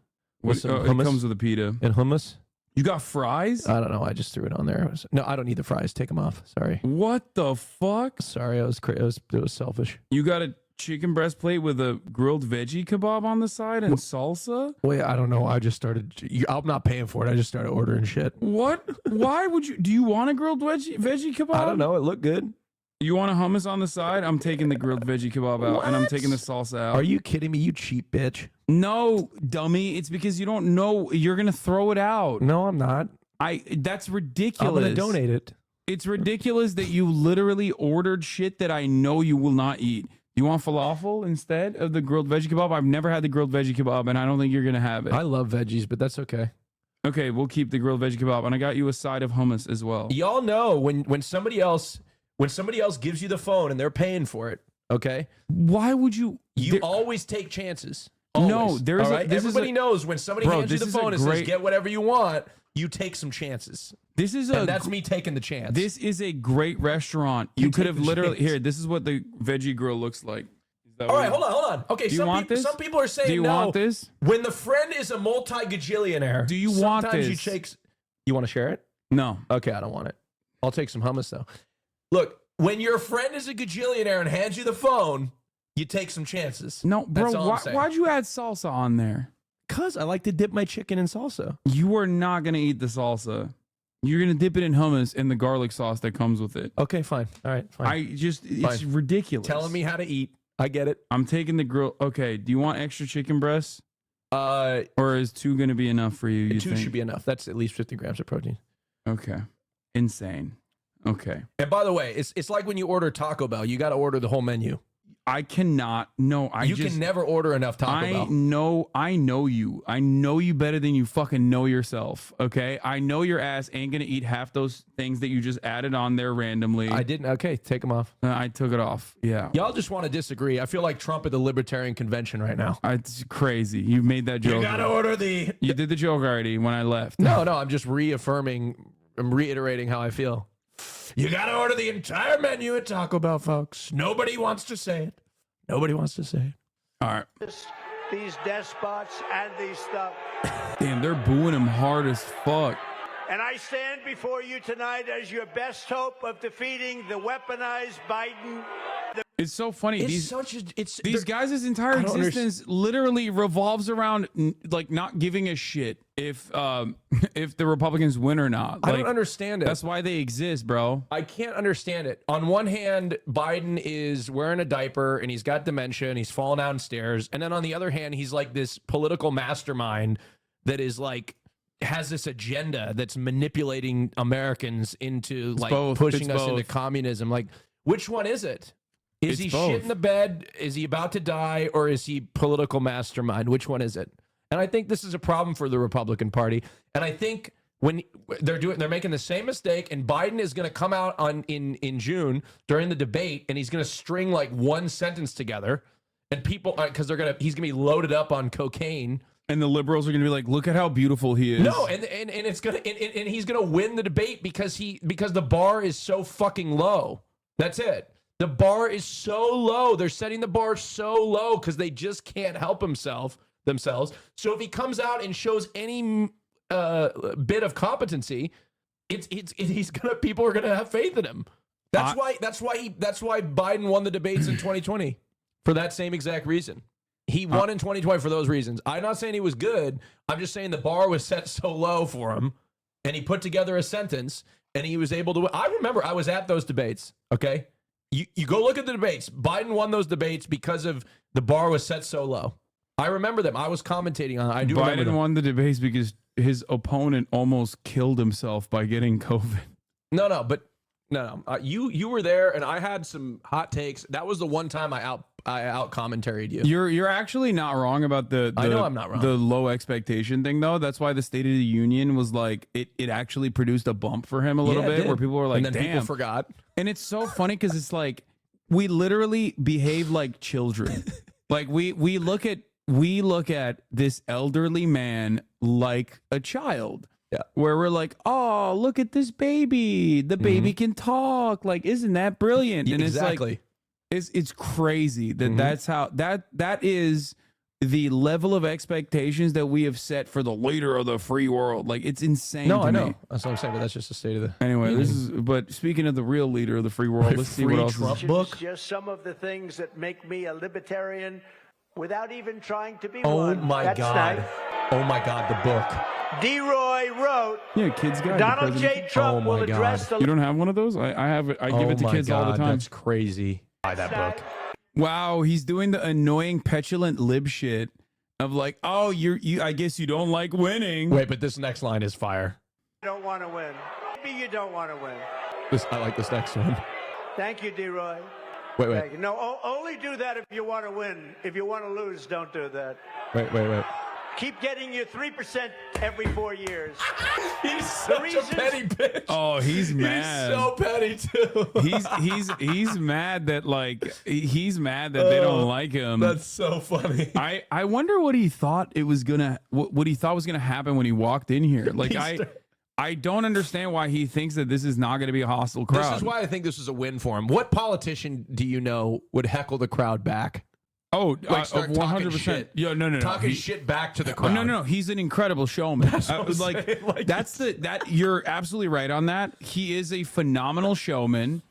with some it hummus comes with a pita. and hummus? You got fries? I don't know. I just threw it on there. No, I don't need the fries. Take them off. Sorry. What the fuck? Sorry. It was selfish. You got a chicken breast plate with a grilled veggie kebab on the side and salsa? Wait, I don't know. I just started. I'm not paying for it. I just started ordering shit. What? Why would you? Do you want a grilled veggie kebab? I don't know. It looked good. You want a hummus on the side? I'm taking the grilled veggie kebab out, and I'm What? taking the salsa out. Are you kidding me? You cheap bitch. No, dummy. It's because you don't know. You're gonna throw it out. No, I'm not. That's I'm ridiculous. gonna donate it. It's ridiculous that you literally ordered shit that I know you will not eat. You want falafel instead of the grilled veggie kebab? I've never had the grilled veggie kebab, and I don't think you're gonna have it. I love veggies, but that's okay. Okay, we'll keep the grilled veggie kebab, and I got you a side of hummus as well. Y'all know when somebody else gives you the phone and they're paying for it. Okay. Why would you? You there- always take chances. No, Always. there's All a- right? this is Everybody a- knows when somebody Bro, hands you this the is a phone and says great- get whatever you want, you take some chances. This is And that's me taking the chance. This is a great restaurant. You could take have the literally chance. here. This is what the veggie grill looks like. Is that All what right, you- hold on. Okay, Do you some, want this? some people are saying Do you no. want this? When the friend is a multi-gajillionaire, Do you want sometimes this? you takes. You want to share it? No. Okay, I don't want it. I'll take some hummus though. Look, when your friend is a gajillionaire and hands you the phone, you take some chances. No, bro. That's all I'm saying. Why'd you add salsa on there? Because I like to dip my chicken in salsa. You are not gonna eat the salsa. You're gonna dip it in hummus and the garlic sauce that comes with it. Okay, fine. All right, fine. It's ridiculous. Telling me how to eat. I get it. I'm taking the grill. Okay. Do you want extra chicken breasts, Uh, or is 2 gonna be enough for you? You two think? should be enough. That's at least 50 grams of protein. Okay. Insane. Okay. And by the way, it's like when you order Taco Bell, you got to order the whole menu. I cannot. No, You can never order enough Taco Bell. I know you. I know you better than you fucking know yourself. Okay. I know your ass ain't gonna eat half those things that you just added on there randomly. I didn't. Okay, take them off. I took it off. Yeah. Y'all just want to disagree. I feel like Trump at the Libertarian Convention right now. It's crazy. You made that joke. order the. You did the joke already when I left. No, I'm just I'm reiterating how I feel. You gotta order the entire menu at Taco Bell, folks. Nobody wants to say it. Nobody wants to say it. All right. These despots and these stuff. Damn, they're booing him hard as fuck. And I stand before you tonight as your best hope of defeating the weaponized Biden. It's so funny. These they're- guys' entire I don't existence literally revolves around like not giving a shit if the Republicans win or not. I Like, don't understand it. That's why they exist, bro. I can't understand it. On one hand, Biden is wearing a diaper and he's got dementia and he's falling downstairs. And then on the other hand, he's like this political mastermind that is like has this agenda that's manipulating Americans into like both. pushing It's us into both. communism. Like, which one is it? Is It's he both. shit in the bed? Is he about to die? Or is he political mastermind? Which one is it? And I think this is a problem for the Republican Party. And I think when they're making the same mistake, and Biden is going to come out in June during the debate, and he's going to string like one sentence together, and people because he's gonna be loaded up on cocaine. And the liberals are going to be like, look at how beautiful he is. No, and it's gonna and he's gonna win the debate because the bar is so fucking low. That's it. The bar is so low. They're setting the bar so low because they just can't help themselves. So if he comes out and shows any bit of competency, people are gonna have faith in him. That's why Biden won the debates in 2020 for that same exact reason. He won in 2020 for those reasons. I'm not saying he was good. I'm just saying the bar was set so low for him, and he put together a sentence, and he was able to. I remember I was at those debates. Okay, you go look at the debates. Biden won those debates because of the bar was set so low. I remember them. I was commentating on it. I do remember them. Biden won the debates because his opponent almost killed himself by getting COVID. No. You were there, and I had some hot takes. That was the one time I out commentaried you. You're actually not wrong about the I know I'm not wrong. The low expectation thing though. That's why the State of the Union was like it actually produced a bump for him a little bit where people were like, and then damn. people forgot. And it's so funny because it's like we literally behave like children. Like we look at this elderly man like a child. Yeah. Where we're like, oh, look at this baby. The baby can talk. Like, isn't that brilliant? And Exactly. It's crazy that that's how that is the level of expectations that we have set for the leader of the free world. Like, it's insane. No, to I know. me. That's what I'm saying, but that's just the state of the. Anyway, but speaking of the real leader of the free world, let's see what else is. Book. Just some of the things that make me a libertarian without even trying to be Oh one. my That's God! nice. Oh my God! The book. D-Roy wrote, Yeah, kids guide. to Donald president. J. Trump Oh will my address God. the You don't have one of those? I have it. I give it to kids all the time. That's crazy. Buy that book. Wow, he's doing the annoying, petulant lib shit of like, oh, you. I guess you don't like winning. Wait, but this next line is fire. You don't want to win. Maybe you don't want to win. I like this next one. Thank you, D-Roy. Wait. Thank you. No, only do that if you want to win. If you want to lose, don't do that. Wait. Keep getting your 3% every 4 years. He's such a petty bitch. Oh, he's mad. He's so petty too. he's mad that he's mad that they don't like him. That's so funny. I wonder what he thought it was gonna what he thought was gonna happen when he walked in here. Like I don't understand why he thinks that this is not going to be a hostile crowd. This is why I think this is a win for him. What politician do you know would heckle the crowd back? Oh, Like start 100%. shit. Yeah, no. Talking He- shit back to the crowd. No. He's an incredible showman. what I'm saying, like, That you're absolutely right on that. He is a phenomenal showman,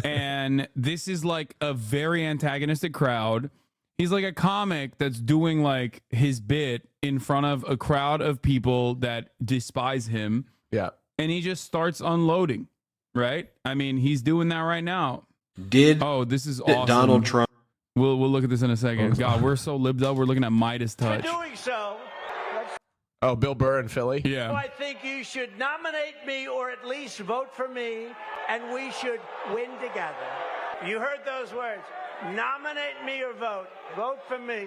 and this is like a very antagonistic crowd. He's like a comic that's doing like his bit in front of a crowd of people that despise him, Yeah. and he just starts unloading. Right? I mean, he's doing that right now. Oh, this is awesome. Donald Trump. We'll look at this in a second. God, we're so libbed up. We're looking at Midas For touch. doing so, Oh, Bill Burr in Philly. Yeah. I think you should nominate me or at least vote for me, and we should win together. You heard those words. Nominate me or vote. Vote for me,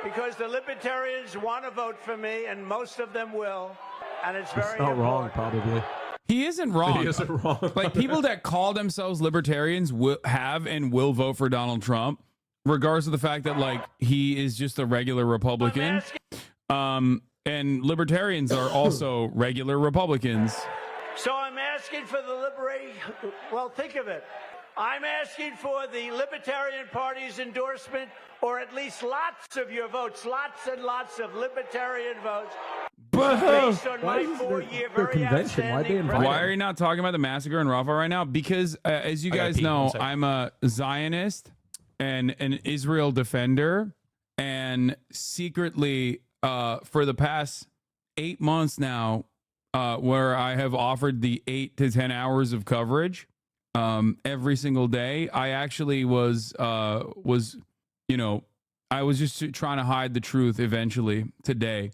because the libertarians want to vote for me, and most of them will, and it's very important. probably. He isn't wrong. He isn't wrong. Like people that call themselves libertarians will have and will vote for Donald Trump, regardless of the fact that like he is just a regular Republican. And libertarians are also regular Republicans. So I'm asking for the well, think of it. I'm asking for the Libertarian Party's endorsement, or at least lots of your votes, lots and lots of Libertarian votes. Based on my 4-year very outstanding Why are you not talking about the massacre in Rafah right now? Because as you I gotta guys pee. know, 1 second. I'm a Zionist and an Israel defender, and secretly for the past 8 months now, where I have offered the 8 to 10 hours of coverage every single day, I actually was I was just trying to hide the truth eventually today.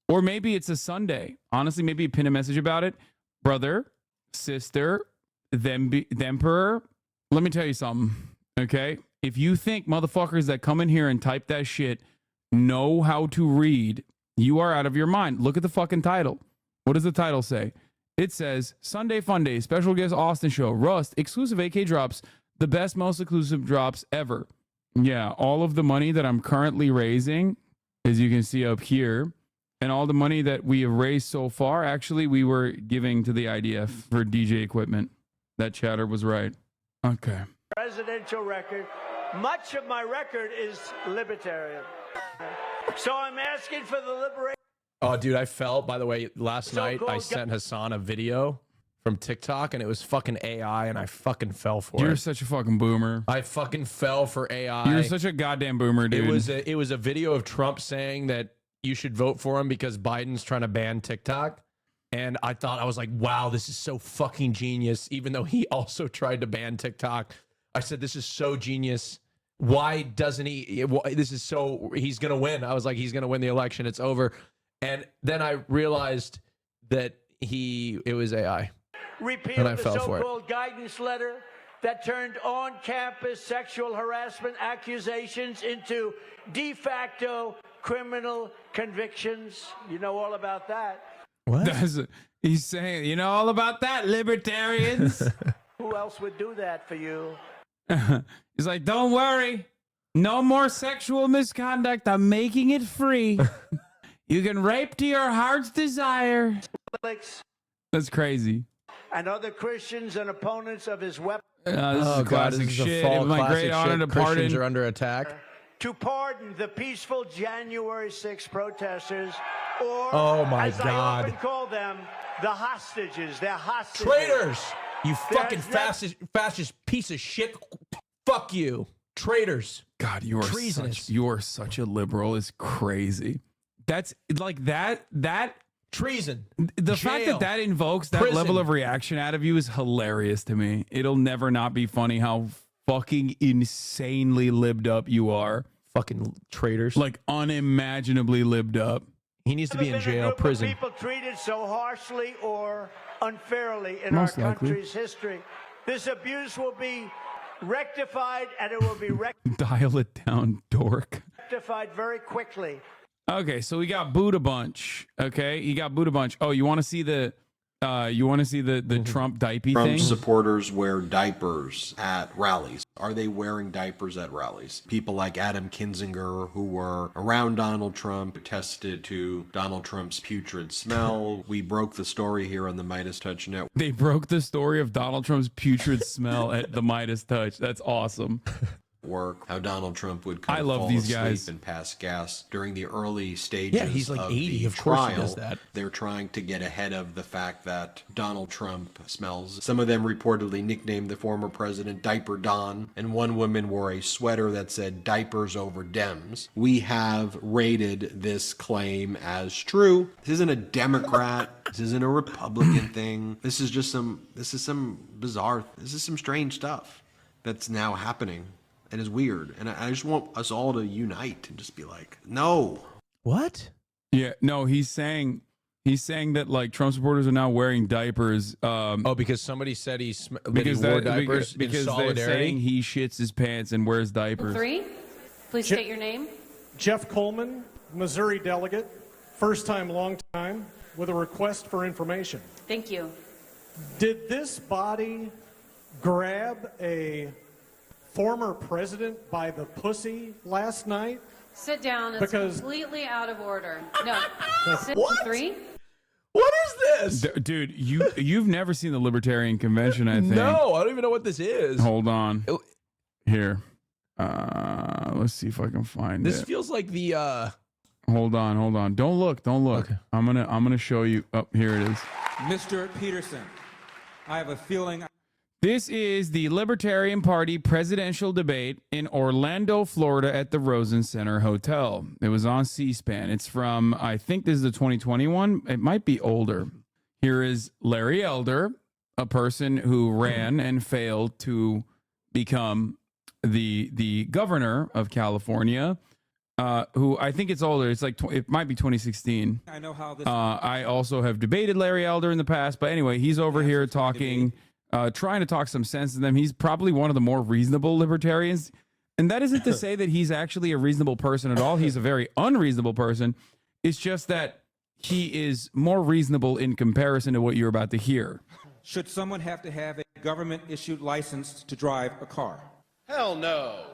Or maybe it's a Sunday. Honestly, maybe pin a message about it. Brother, sister, the emperor. Let me tell you something, okay? If you think motherfuckers that come in here and type that shit know how to read, you are out of your mind. Look at the fucking title. What does the title say? It says, Sunday Fun Day, special guest Austin show, Rust, exclusive AK drops, the best, most exclusive drops ever. Yeah, all of the money that I'm currently raising, as you can see up here, and all the money that we have raised so far, actually, we were giving to the IDF for DJ equipment. That chatter was right. Okay. Presidential record. Much of my record is libertarian. So I'm asking for the liberation. Oh, dude, I fell. By the way, last night I So-called sent Hassan a video from TikTok, and it was fucking AI, and I fucking fell for You're it. such a fucking boomer. I fucking fell for AI. You're such a goddamn boomer, dude. It was a video of Trump saying that you should vote for him because Biden's trying to ban TikTok. And I was like, wow, this is so fucking genius. Even though he also tried to ban TikTok, I said, this is so genius. Why doesn't he? This is so, he's going to win. I was like, he's going to win the election. It's over. And then I realized that it was AI. Repeal And I the fell for it. so-called guidance letter that turned on-campus sexual harassment accusations into de facto criminal convictions. You know all about that. What? He's saying, you know all about that, libertarians. Who else would do that for you? He's like, don't worry. No more sexual misconduct. I'm making it free. You can rape to your heart's desire. Alex That's crazy. and other Christians and opponents of his weapon This is Oh, God, classic this is a shit. fall It was my classic great honor shit. to Christians pardon. are under attack. to pardon the peaceful January 6 protesters, or Oh, my as God. I often call them, the hostages. They're hostages. Traitors! You fucking There's fascist piece of shit. Fuck you. Traitors. God, you are Treasonous. such a liberal. It's crazy. That's like that Treason. the fact Jail. that invokes that Prison. level of reaction out of you is hilarious to me. It'll never not be funny how fucking insanely libbed up you are. Fucking traitors. Like unimaginably libbed up. He needs to Never be in been a jail, group of prison. People treated so harshly or unfairly in Most our likely. country's history. This abuse will be rectified, and it will be Dial it down, dork. rectified very quickly. Okay, so we got booed a bunch. Okay, you got booed a bunch. Oh, you want to see the Trump diaper Trump thing? supporters wear diapers at rallies. Are they wearing diapers at rallies? People like Adam Kinzinger, who were around Donald Trump, attested to Donald Trump's putrid smell. We broke the story here on the Midas Touch Network. They broke the story of Donald Trump's putrid smell at the Midas Touch. That's awesome. How Donald Trump would kind I of love fall these asleep guys. and pass gas during the early stages. Yeah, he's like of 80. the Of course he trial. does that. They're trying to get ahead of the fact that Donald Trump smells. Some of them reportedly nicknamed the former president Diaper Don, and one woman wore a sweater that said "Diapers over Dems." We have rated this claim as true. This isn't a Democrat. This isn't a Republican thing. This is some strange stuff that's now happening. And it's weird. And I just want us all to unite and just be like, no. What? Yeah, no, he's saying that like Trump supporters are now wearing diapers. Oh, because somebody said he Because wore that- diapers because in they're solidarity. saying he shits his pants and wears diapers. 3, please state your name. Jeff Coleman, Missouri delegate, first time, long time, with a request for information. Thank you. Did this body grab a former president by the pussy last night? Sit down. It's Because- completely out of order. No. Sit What? 3. What is this? Dude, you've never seen the Libertarian Convention, I think. No, I don't even know what this is. Hold on. Oh. Here. Let's see if I can find This it. feels like the Hold on. Don't look. Okay. I'm gonna show you. Oh, here it is. Mr. Peterson, I have a feeling. This is the Libertarian Party presidential debate in Orlando, Florida at the Rosen Center Hotel. It was on C-SPAN. It's from, I think this is the 2021. It might be older. Here is Larry Elder, a person who ran and failed to become the governor of California, who I think it's older. It's like, it might be 2016. I know how this. I also have debated Larry Elder in the past, but anyway, he's over here talking, trying to talk some sense to them. He's probably one of the more reasonable libertarians. And that isn't to say that he's actually a reasonable person at all. He's a very unreasonable person. It's just that he is more reasonable in comparison to what you're about to hear. Should someone have to have a government issued license to drive a car? Hell no.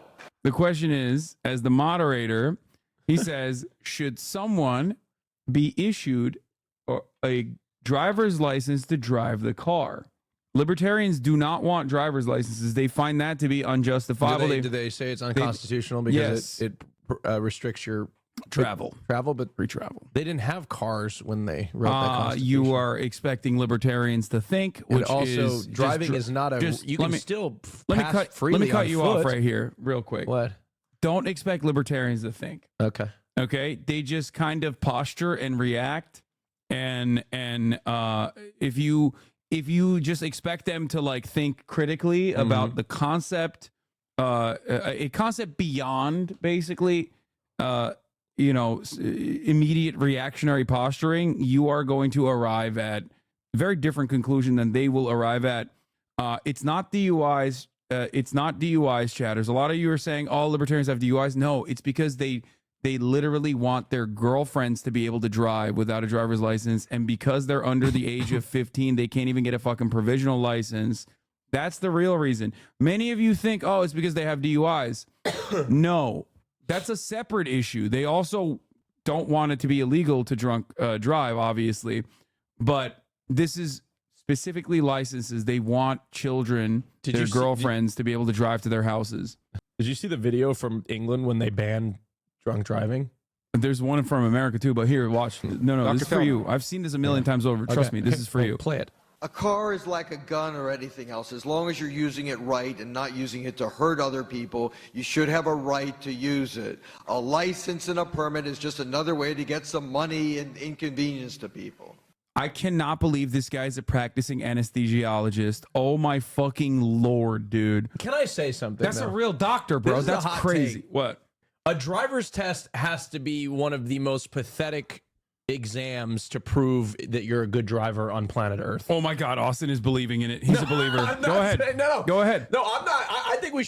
The question is, as the moderator, he says, should someone be issued a driver's license to drive the car? Libertarians do not want driver's licenses. They find that to be unjustifiable. Do they say it's unconstitutional because it restricts your travel, but free travel. They didn't have cars when they wrote that Constitution. You are expecting libertarians to think, which and also is driving is not a. You can still pass freely. Let me cut on you foot. off right here, real quick. What? Don't expect libertarians to think. Okay. Okay. They just kind of posture and react, and if you just expect them to like think critically about the concept, a concept beyond basically, immediate reactionary posturing, you are going to arrive at a very different conclusion than they will arrive at. It's not DUIs. It's not DUIs, chatters. A lot of you are saying all libertarians have DUIs. No, it's because they literally want their girlfriends to be able to drive without a driver's license. And because they're under the age of 15, they can't even get a fucking provisional license. That's the real reason. Many of you think, oh, it's because they have DUIs. No, that's a separate issue. They also don't want it to be illegal to drunk drive, obviously. But this is specifically licenses. They want children, their girlfriends, to be able to drive to their houses. Did you see the video from England when they banned drunk driving? There's one from America too, but here, watch. No, Dr. this is for you. I've seen this a million times over. Trust me, this is for you. Play it. A car is like a gun or anything else. As long as you're using it right and not using it to hurt other people, you should have a right to use it. A license and a permit is just another way to get some money and inconvenience to people. I cannot believe this guy's a practicing anesthesiologist. Oh my fucking Lord, dude. Can I say something? That's a real doctor, bro. This is a That's hot crazy. take. What? A driver's test has to be one of the most pathetic exams to prove that you're a good driver on planet Earth. Oh my God, Austin is believing in it. He's a believer. Go ahead. No. Go ahead. No, I'm not. I think you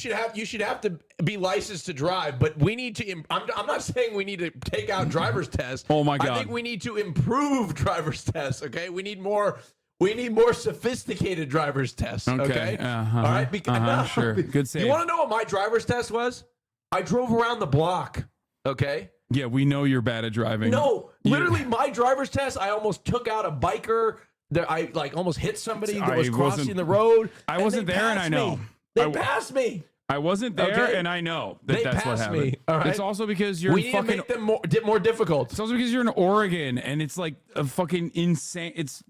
should have to be licensed to drive, but we need to, I'm not saying we need to take out driver's tests. Oh my God. I think we need to improve driver's tests, okay? We need more sophisticated driver's tests, okay? Uh-huh. All right? Sure. Good save. You want to know what my driver's test was? I drove around the block, okay? Yeah, we know you're bad at driving. No, literally, my driver's test, I almost took out a biker. I almost hit somebody that was crossing the road. I wasn't there, and I know. They passed me. I wasn't there, and I know that's what happened. Me. All right? It's also because you're we need fucking. To make them more difficult. It's also because you're in Oregon, and it's like a fucking insane. It's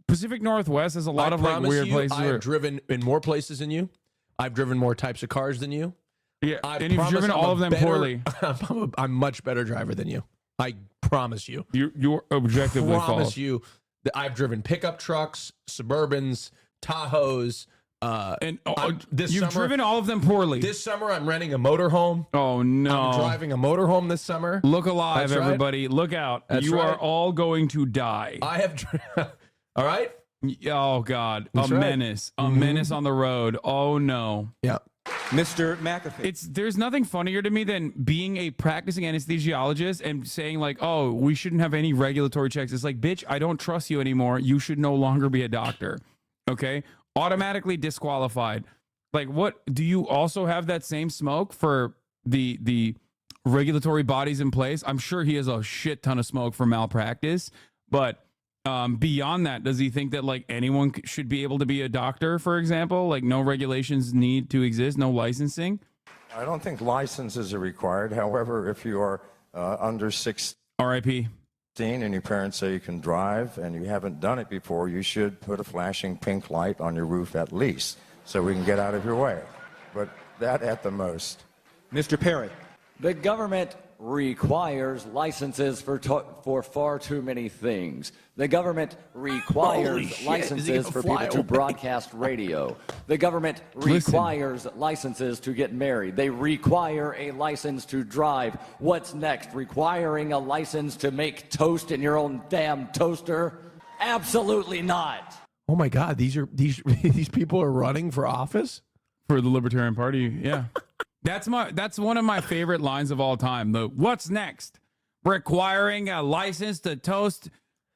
Pacific Northwest has a lot of like weird places. I have driven in more places than you. I've driven more types of cars than you. Yeah, and you've driven all of them poorly. I'm a much better driver than you. I promise you. You're objectively false. I promise you that I've driven pickup trucks, Suburbans, Tahoes. You've driven all of them poorly. This summer, I'm renting a motorhome. Oh, no. I'm driving a motorhome this summer. Look alive, That's everybody. Right. Look out. You are all going to die. I have... all right? Oh, God. That's a right. menace. A menace on the road. Oh, no. Yeah. Mr. McAfee. There's nothing funnier to me than being a practicing anesthesiologist and saying like, oh, we shouldn't have any regulatory checks. It's like, bitch, I don't trust you anymore. You should no longer be a doctor. Okay? Automatically disqualified. Like, what do you also have that same smoke for the regulatory bodies in place? I'm sure he has a shit ton of smoke for malpractice, but beyond that, does he think that like anyone should be able to be a doctor, for example? Like no regulations need to exist, no licensing? I don't think licenses are required. However, if you are under 16 RIP. And your parents say you can drive and you haven't done it before, you should put a flashing pink light on your roof at least so we can get out of your way. But that at the most. Mr. Perry. The government requires licenses for far too many things. The government requires licenses for people to broadcast radio. The government requires licenses to get married. They require a license to drive. What's next? Requiring a license to make toast in your own damn toaster? Absolutely not. Oh my God, these people are running for office? For the Libertarian Party, yeah. That's one of my favorite lines of all time. The what's next? Requiring a license to toast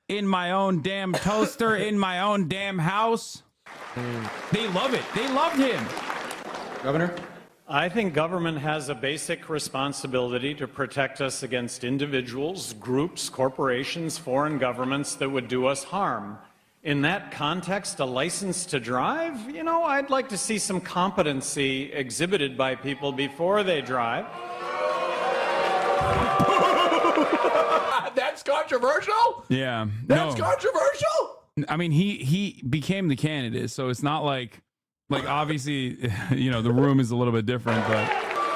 in my own damn toaster in my own damn house. They love it. They loved him. Governor? I think government has a basic responsibility to protect us against individuals, groups, corporations, foreign governments that would do us harm. In that context, a license to drive, you know, I'd like to see some competency exhibited by people before they drive. That's controversial? Yeah. That's controversial? I mean, he became the candidate, so it's not like obviously, you know, the room is a little bit different, but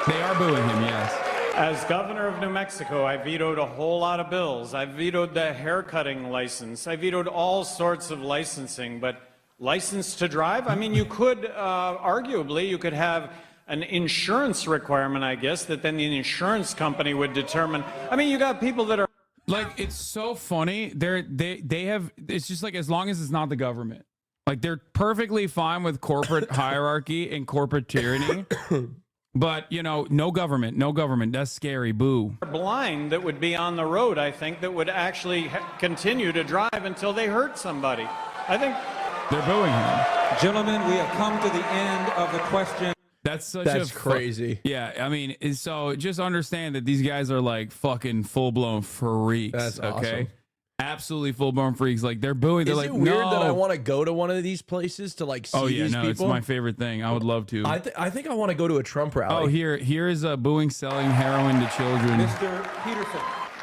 they are booing him, yes. As governor of New Mexico, I vetoed a whole lot of bills. I vetoed the haircutting license. I vetoed all sorts of licensing, but license to drive? I mean, you could, arguably, you could have an insurance requirement, I guess, that then the insurance company would determine. I mean, you got people that are... Like, it's so funny. They have, it's just like, as long as it's not the government. Like, they're perfectly fine with corporate hierarchy and corporate tyranny. But, you know, no government. That's scary. Boo. Blind that would be on the road, I think, that would actually continue to drive until they hurt somebody. I think they're booing him. Gentlemen, we have come to the end of the question. That's crazy. Yeah, I mean, so just understand that these guys are like fucking full-blown freaks. That's okay? awesome. Absolutely full-blown freaks. Like, they're booing. They're Is like, it weird no. that I want to go to one of these places to like see these people? It's my favorite thing. I would love to. I think I want to go to a Trump rally. Oh, here is a booing selling heroin to children. Mr. Peterson.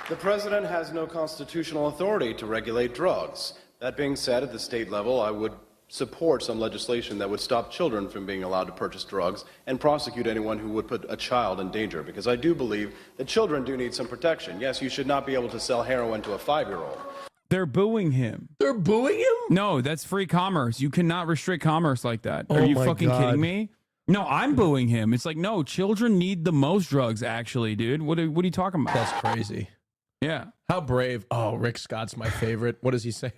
The president has no constitutional authority to regulate drugs. That being said, at the state level, I would support some legislation that would stop children from being allowed to purchase drugs and prosecute anyone who would put a child in danger, because I do believe that children do need some protection. Yes, you should not be able to sell heroin to a 5-year-old. They're booing him. They're booing him? No, that's free commerce. You cannot restrict commerce like that. Are Oh you my fucking God. kidding me? No, I'm booing him. It's like, no, children need the most drugs, actually, dude. What are you talking about? That's crazy. Yeah. How brave. Oh, Rick Scott's my favorite. What does he say?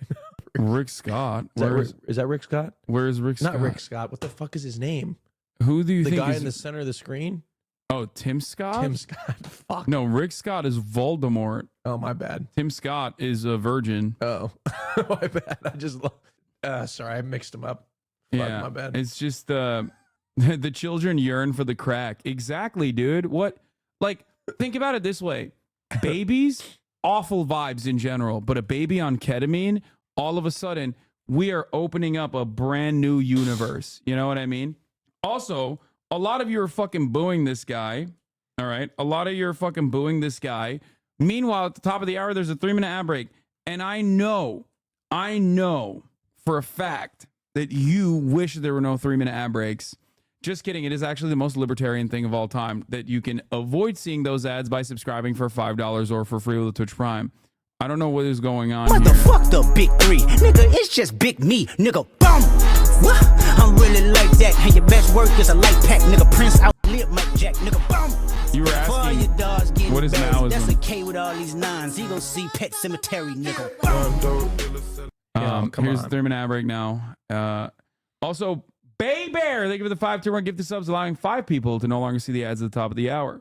Rick Scott. Is that Rick Scott? Where is Rick Scott? Not Rick Scott. What the fuck is his name? Who do you The think guy is in the center of the screen? Oh, Tim Scott? Tim Scott. Fuck. No, Rick Scott is Voldemort. Oh, my bad. Tim Scott is a virgin. Oh, my bad. I just, sorry, I mixed them up. Fuck, Yeah, my bad. it's just the children yearn for the crack. Exactly, dude. What? Like, think about it this way: babies, awful vibes in general, but a baby on ketamine, all of a sudden, we are opening up a brand new universe. You know what I mean? Also, a lot of you are fucking booing this guy. All right, a lot of you are fucking booing this guy. Meanwhile, at the top of the hour, there's a 3-minute ad break, and I know for a fact that you wish there were no 3-minute ad breaks. Just kidding. It is actually the most libertarian thing of all time that you can avoid seeing those ads by subscribing for $5 or for free with a Twitch Prime. I don't know what is going on here. Motherfuck the big three, nigga. It's just big me, nigga. Boom. What? I'm really like that. And your best work is a light pack, nigga. Prince outlive Mike Jack, nigga. Boom. You were asking, what is Maoism? That's a K with all these nines. He gon' see Pet Cemetery, nigga. Here's the 3-minute ad break now. Also, Bay Bear, they give it the 521 gift of subs, allowing 5 people to no longer see the ads at the top of the hour.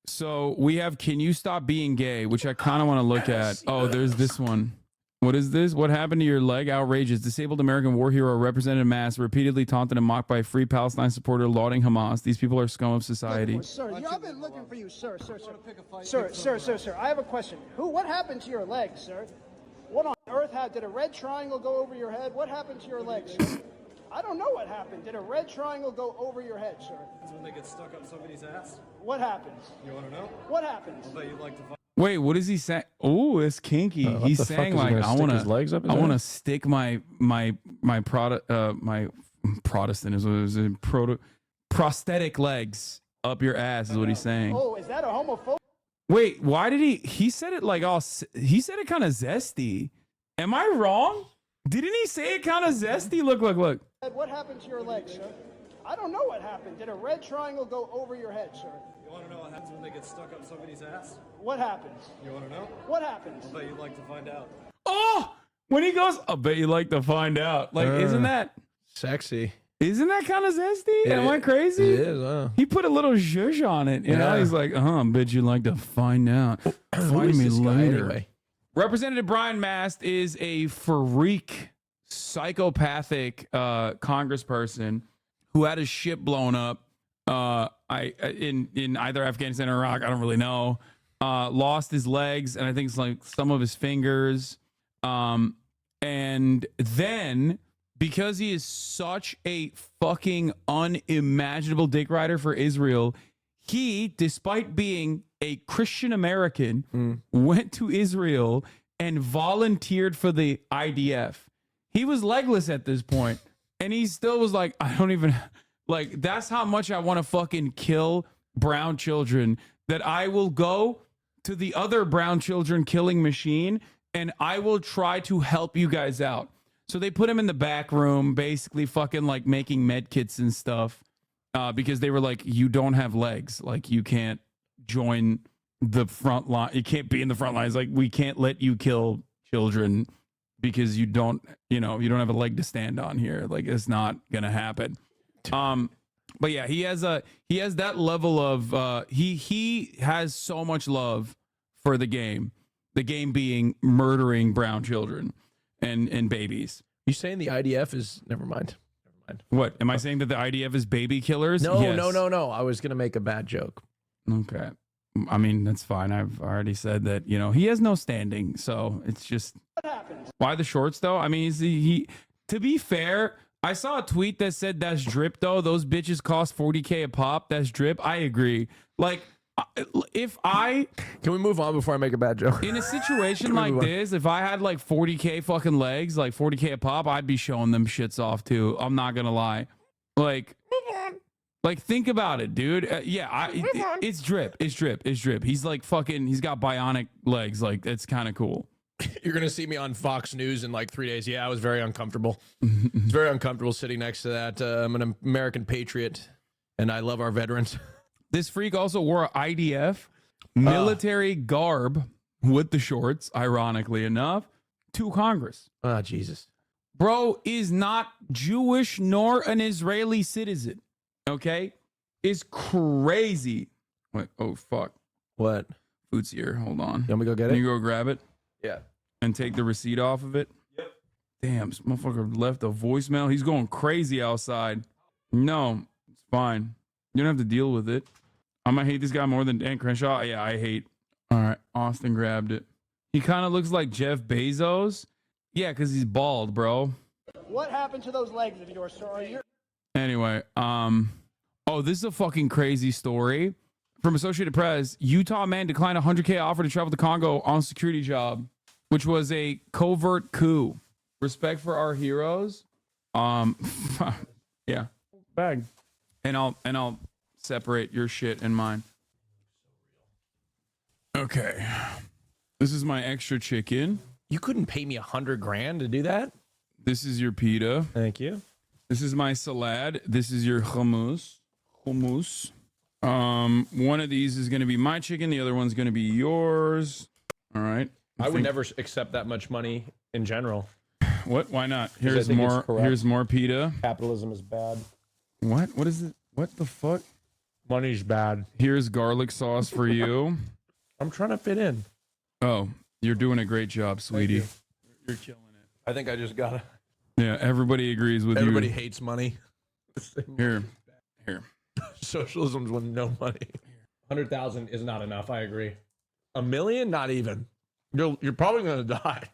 So we have Can You Stop Being Gay, which I kind of want to look at. Oh, there's this one. What is this? What happened to your leg? Outrageous. Disabled American war hero represented in mass, repeatedly taunted and mocked by a Free Palestine supporter lauding Hamas. These people are scum of society. Sir, I've been looking for you, sir. Sir. I have a question. What happened to your legs, sir? What on earth did a red triangle go over your head? What happened to your legs, sir? I don't know what happened. Did a red triangle go over your head, sir? It's when they get stuck up somebody's ass. What happens? You want to know? What happens? I'll bet you'd like to find. Wait, what is he saying? Oh, it's kinky. What He's the fuck, saying is he like, gonna stick his legs up his I want to ass? stick my Protestantism, prosthetic legs up your ass is what he's saying. Oh, is that a homophobic? Wait, why did he said it like all, he said it kind of zesty. Am I wrong? Didn't he say it kind of zesty? Look. What happened to your legs, sir? I don't know what happened. Did a red triangle go over your head, sir? You want to know what happens when they get stuck up somebody's ass? What happens? You want to know? What happens? I'll bet you'd like to find out. Oh, when he goes, I bet you'd like to find out. Like, isn't that sexy? Isn't that kind of zesty? Am I crazy? It is. He put a little zhuzh on it. You know, Yeah. he's like, I bet you'd like to find out. Who Find is me this guy later. anyway? Representative Brian Mast is a freak, psychopathic congressperson who had his ship blown up In either Afghanistan or Iraq, I don't really know. Lost his legs and I think it's like some of his fingers. And then because he is such a fucking unimaginable dick rider for Israel, he, despite being a Christian American, went to Israel and volunteered for the IDF. He was legless at this point, and he still was like, I don't even, like, that's how much I want to fucking kill brown children, that I will go to the other brown children killing machine, and I will try to help you guys out. So they put him in the back room, basically fucking like making med kits and stuff, because they were like, you don't have legs. Like, you can't join the front line. You can't be in the front lines. Like, we can't let you kill children because you don't have a leg to stand on here. Like, it's not going to happen. But yeah, he has that level of, he has so much love for the game being murdering brown children and babies. You saying the IDF is, never mind. What am I saying, that the IDF is baby killers? No, Yes. no. I was gonna make a bad joke. Okay. I mean, that's fine. I've already said that, he has no standing. So it's just, why the shorts though? I mean, he to be fair, I saw a tweet that said that's drip though. Those bitches cost $40K a pop. That's drip. I agree. Like, if I can we move on before I make a bad joke? In a situation like this, if I had like 40K fucking legs, like 40K a pop, I'd be showing them shits off too. I'm not gonna lie. Like think about it, dude. It's drip. It's drip. It's drip. He's like fucking. He's got bionic legs. Like, it's kind of cool. You're gonna see me on Fox News in like 3 days. Yeah, I was very uncomfortable. It's very uncomfortable sitting next to that. I'm an American patriot, and I love our veterans. This freak also wore IDF military garb with the shorts, ironically enough, to Congress. Oh, Jesus. Bro is not Jewish nor an Israeli citizen. Okay? It's crazy. Wait, oh, fuck. What? Food's here. Hold on. You want me to go get Can it? you go grab it? Yeah. And take the receipt off of it? Yep. Damn, this motherfucker left a voicemail. He's going crazy outside. No, it's fine. You don't have to deal with it. I might hate this guy more than Dan Crenshaw. Yeah, I hate. All right, Austin grabbed it. He kind of looks like Jeff Bezos. Yeah, because he's bald, bro. What happened to those legs of yours, sir? Are you? Anyway, this is a fucking crazy story from Associated Press. Utah man declined a $100K offer to travel to Congo on a security job, which was a covert coup. Respect for our heroes. Yeah, bag, and I'll separate your shit and mine. Okay, this is my extra chicken. You couldn't pay me $100,000 to do that. This is your pita. Thank you. This is my salad. This is your hummus. One of these is going to be my chicken. The other one's going to be yours. All right. I would never accept that much money in general. What? Why not? I Here's think it's more. correct. Here's more pita. Capitalism is bad. What? What is it? What the fuck? Money's bad. Here's garlic sauce for you. I'm trying to fit in. Oh, you're doing a great job, sweetie. You're killing it. I think I just got to. Yeah, everybody agrees with Everybody you. hates money. Here. Socialism's with no money. 100,000 is not enough. I agree. $1 million, not even. You're probably gonna die,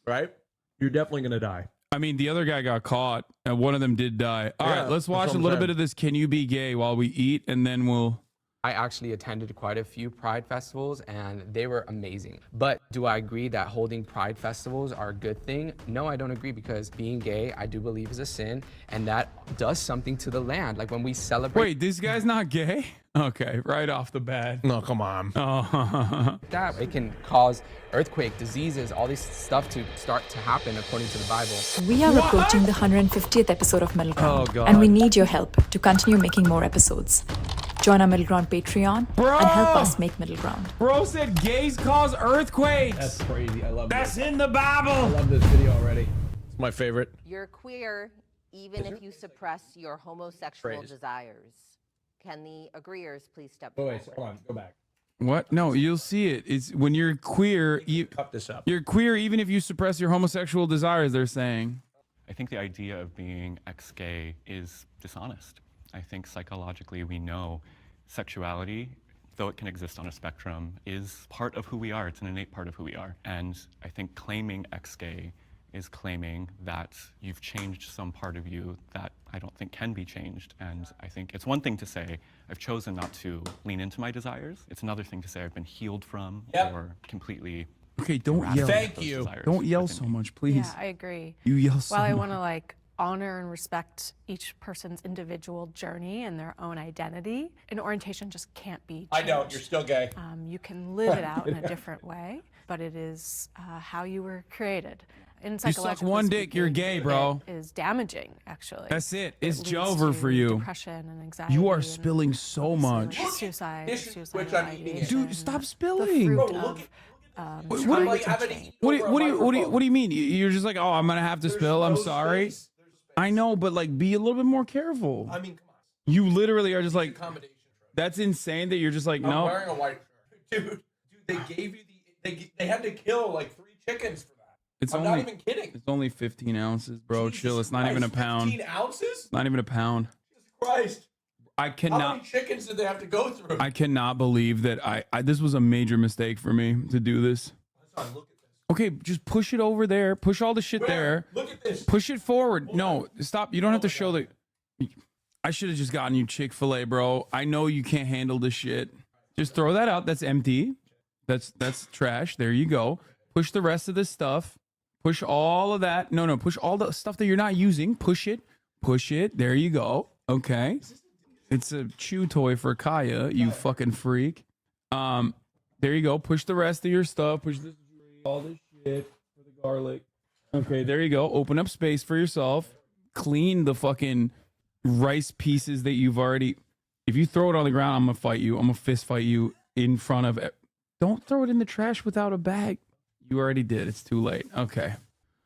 right? You're definitely gonna die. I mean, the other guy got caught, and one of them did die. All Yeah, right, let's that's watch what a I'm little saying. bit of this. Can you be gay while we eat, and then we'll. I actually attended quite a few Pride festivals and they were amazing. But do I agree that holding Pride festivals are a good thing? No, I don't agree, because being gay, I do believe, is a sin, and that does something to the land. Like when we celebrate. Wait, this guy's not gay? Okay, right off the bat. No, come on. Oh. That it can cause earthquake, diseases, all this stuff to start to happen according to the Bible. We are approaching the 150th episode of Middle Ground, Oh, God. and we need your help to continue making more episodes. Join our Middle Ground Patreon and help us make Middle Ground. Bro said gays cause earthquakes. That's crazy. I love That's this. in the Bible. I love this video already. It's my favorite. You're queer even if you suppress your homosexual Phrase. desires. Can the agreeers please step Oh, forward? wait, hold on. Go back. What? No, you'll see it. It's when you're queer. Cut this up. You're queer even if you suppress your homosexual desires. They're saying. I think the idea of being ex-gay is dishonest. I think psychologically we know sexuality, though it can exist on a spectrum, is part of who we are. It's an innate part of who we are. And I think claiming ex-gay is claiming that you've changed some part of you that I don't think can be changed. And I think it's one thing to say, I've chosen not to lean into my desires. It's another thing to say I've been healed from or completely. Okay, don't yell. Don't yell so much, please. Yeah, I agree. You yell so While I much. want to like honor and respect each person's individual journey and their own identity, an orientation just can't be changed. I know, you're still gay. You can live it out in a different way, but it is how you were created. And You suck psychologically one dick, you're gay, bro. It is damaging, actually. That's it. It's leads Jover to for you. Depression and anxiety. You are and spilling so much. Suicide, which I'm eating it. Dude, stop the spilling. fruit of What trying do to change. what do you mean? You're just like, oh, I'm gonna have to spill. I'm sorry. I know, but like, be a little bit more careful. I mean, come on. You literally are just like, that's insane that you're just like, I'm no. wearing a white shirt. Dude, they gave you they had to kill like 3 chickens for that. It's I'm only, not even kidding. It's only 15 ounces, bro. Chill. It's not even a pound. 15 ounces? Not even a pound. Christ. I How cannot. many chickens did they have to go through? I cannot believe that I this was a major mistake for me to do this. Okay, just push it over there. Push all the shit there. Look at this. Push it forward. No, stop. You don't have to show the. I should have just gotten you Chick-fil-A, bro. I know you can't handle this shit. Just throw that out. That's empty. That's trash. There you go. Push the rest of this stuff. Push all of that. No, push all the stuff that you're not using. Push it. Push it. There you go. Okay. It's a chew toy for Kaya, you fucking freak. There you go. Push the rest of your stuff. Push this, all this shit for the garlic. Okay, there you go. Open up space for yourself. Clean the fucking rice pieces that you've already. If you throw it on the ground, I'm gonna fight you. I'm gonna fist fight you in front of. Don't throw it in the trash without a bag. You already did. It's too late. Okay.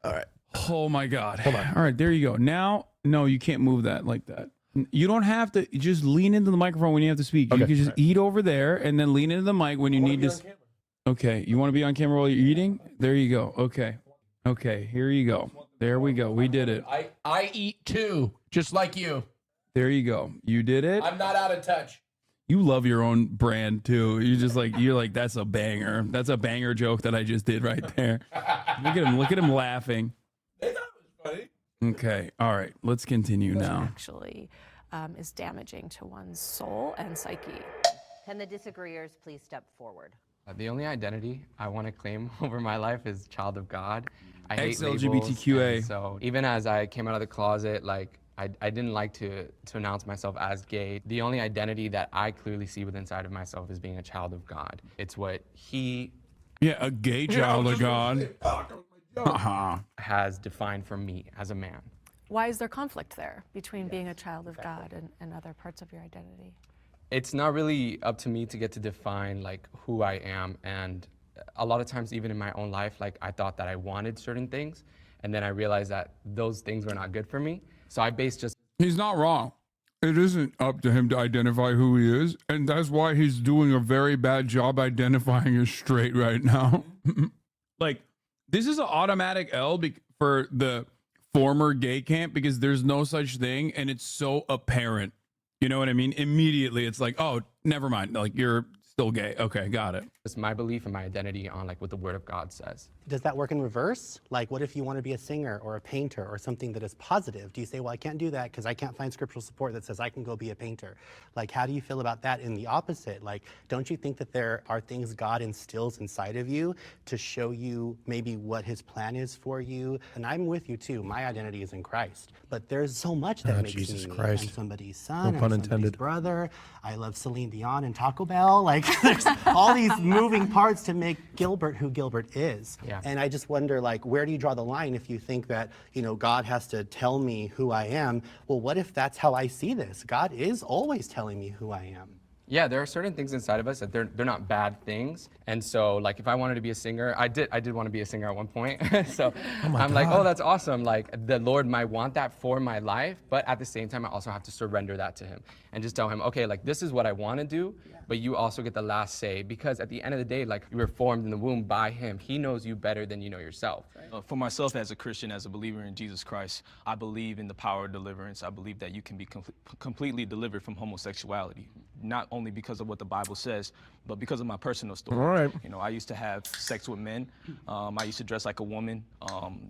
All right. Oh my God. Hold on. All right, there you go. Now, no, you can't move that like that. You don't have to just lean into the microphone when you have to speak. You Okay. can just eat over there and then lean into the mic when you need to. Okay. You want to be on camera while you're eating? There you go. Okay. Okay. Here you go. There we go. We did it. I eat too, just like you. There you go. You did it. I'm not out of touch. You love your own brand too. You're like, that's a banger. That's a banger joke that I just did right there. Look at him. Look at him laughing. They thought it was funny. Okay. All right. Let's continue now. Actually, is damaging to one's soul and psyche. Can the disagreeers please step forward? The only identity I want to claim over my life is child of God. I hate Ex-LGBTQA. labels, and so even as I came out of the closet, like I didn't like to announce myself as gay. The only identity that I clearly see within inside of myself is being a child of God. It's what He Yeah, a gay child of God. has defined for me as a man. Why is there conflict there between being a child of God and other parts of your identity? It's not really up to me to get to define like who I am, and a lot of times even in my own life, like I thought that I wanted certain things, and then I realized that those things were not good for me. So I based just. He's not wrong. It isn't up to him to identify who he is, and that's why he's doing a very bad job identifying as straight right now. Like, this is an automatic L for the former gay camp because there's no such thing, and it's so apparent. You know what I mean? Immediately, it's like, oh, never mind. Like, you're still gay. Okay, got it. It's my belief and my identity on like what the Word of God says. Does that work in reverse? Like, what if you want to be a singer or a painter or something that is positive? Do you say, well, I can't do that because I can't find scriptural support that says I can go be a painter? Like, how do you feel about that in the opposite? Like, don't you think that there are things God instills inside of you to show you maybe what his plan is for you? And I'm with you too. My identity is in Christ. But there's so much that makes Jesus me. Christ. I'm somebody's son, No pun I'm somebody's intended. brother. I love Celine Dion and Taco Bell. Like, there's all these moving parts to make Gilbert who Gilbert is. Yeah. And I just wonder, like, where do you draw the line if you think that, you know, God has to tell me who I am? Well, what if that's how I see this? God is always telling me who I am. Yeah, there are certain things inside of us that they're not bad things. And so like if I wanted to be a singer, I did want to be a singer at one point. So I'm like, oh, that's awesome. Like the Lord might want that for my life, but at the same time I also have to surrender that to him and just tell him, okay, like this is what I want to do, but you also get the last say, because at the end of the day, like you were formed in the womb by him. He knows you better than you know yourself. For myself as a Christian, as a believer in Jesus Christ, I believe in the power of deliverance. I believe that you can be completely delivered from homosexuality, not only because of what the Bible says, but because of my personal story. All right. You know, I used to have sex with men. I used to dress like a woman.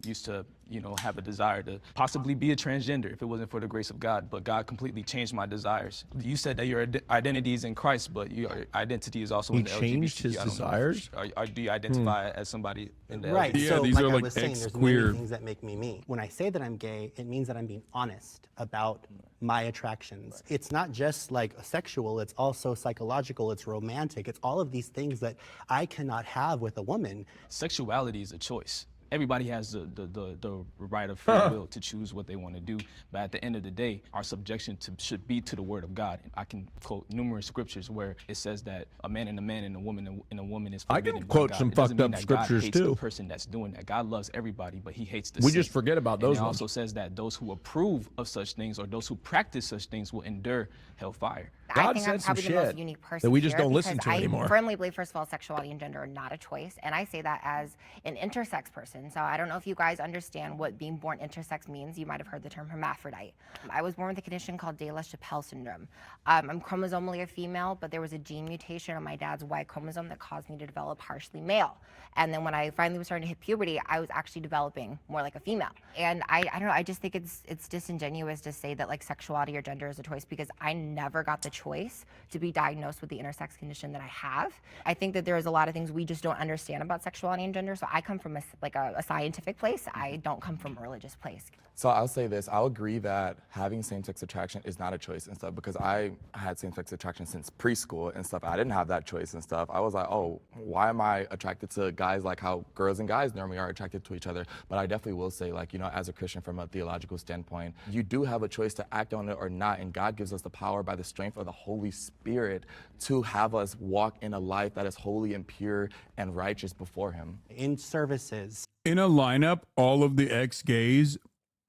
Used to, you know, have a desire to possibly be a transgender if it wasn't for the grace of God. But God completely changed my desires. You said that your identity is in Christ, but your identity is also in the LGBT. He changed his desires? Do you identify as somebody in the Right. LGBT? So these like are I like was saying, there's ex-queer. many things that make me me. When I say that I'm gay, it means that I'm being honest about my attractions. It's not just like sexual, it's also psychological, it's romantic, it's all of these things that I cannot have with a woman. Sexuality is a choice. Everybody has the right of free will to choose what they want to do. But at the end of the day, our subjection should be to the word of God. I can quote numerous scriptures where it says that a man and a woman and a woman is forbidden. I can by quote God. some It doesn't fucked mean up that God scriptures hates too. the person that's doing that. God loves everybody, but he hates the We sin. just forget about those And it ones. also says that those who approve of such things or those who practice such things will endure hellfire. God I think said I'm some probably the most shit unique person that we just here don't listen because to anymore. I firmly believe, first of all, sexuality and gender are not a choice, and I say that as an intersex person. So I don't know if you guys understand what being born intersex means. You might have heard the term hermaphrodite. I was born with a condition called De La Chapelle syndrome. I'm chromosomally a female, but there was a gene mutation on my dad's Y chromosome that caused me to develop harshly male. And then when I finally was starting to hit puberty, I was actually developing more like a female. And I don't know, I just think it's disingenuous to say that like sexuality or gender is a choice, because I never got the choice to be diagnosed with the intersex condition that I have. I think that there's a lot of things we just don't understand about sexuality and gender. So I come from a scientific place. I don't come from a religious place. So I'll say this, I'll agree that having same-sex attraction is not a choice and stuff, because I had same-sex attraction since preschool and stuff. I didn't have that choice and stuff. I was like, oh, why am I attracted to guys like how girls and guys normally are attracted to each other? But I definitely will say, like, you know, as a Christian from a theological standpoint, you do have a choice to act on it or not, and God gives us the power by the strength of the Holy Spirit to have us walk in a life that is holy and pure and righteous before Him. In services. In a lineup, all of the ex-gays,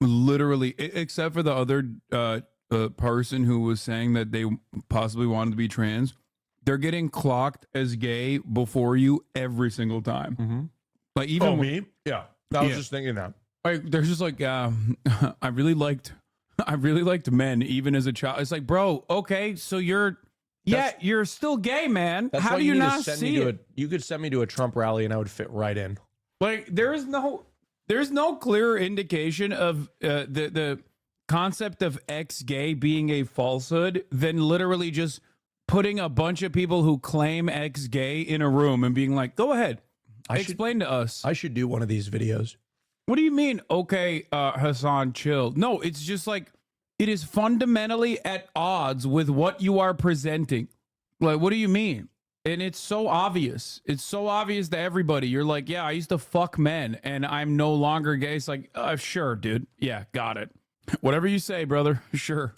literally, except for the other person who was saying that they possibly wanted to be trans, they're getting clocked as gay before you every single time. Like even me? Yeah. I was just thinking that. Like there's just like I really liked men even as a child. It's like, bro, okay, so you're still gay, man. That's How why do you not see it? You could send me to a Trump rally and I would fit right in. Like there's no clear indication of the concept of ex-gay being a falsehood than literally just putting a bunch of people who claim ex-gay in a room and being like, go ahead, explain to us. I should do one of these videos. What do you mean? Okay, Hassan, chill. No, it's just like, it is fundamentally at odds with what you are presenting. Like, what do you mean? And it's so obvious. It's so obvious to everybody. You're like, yeah, I used to fuck men and I'm no longer gay. It's like, sure, dude. Yeah, got it. Whatever you say, brother. Sure.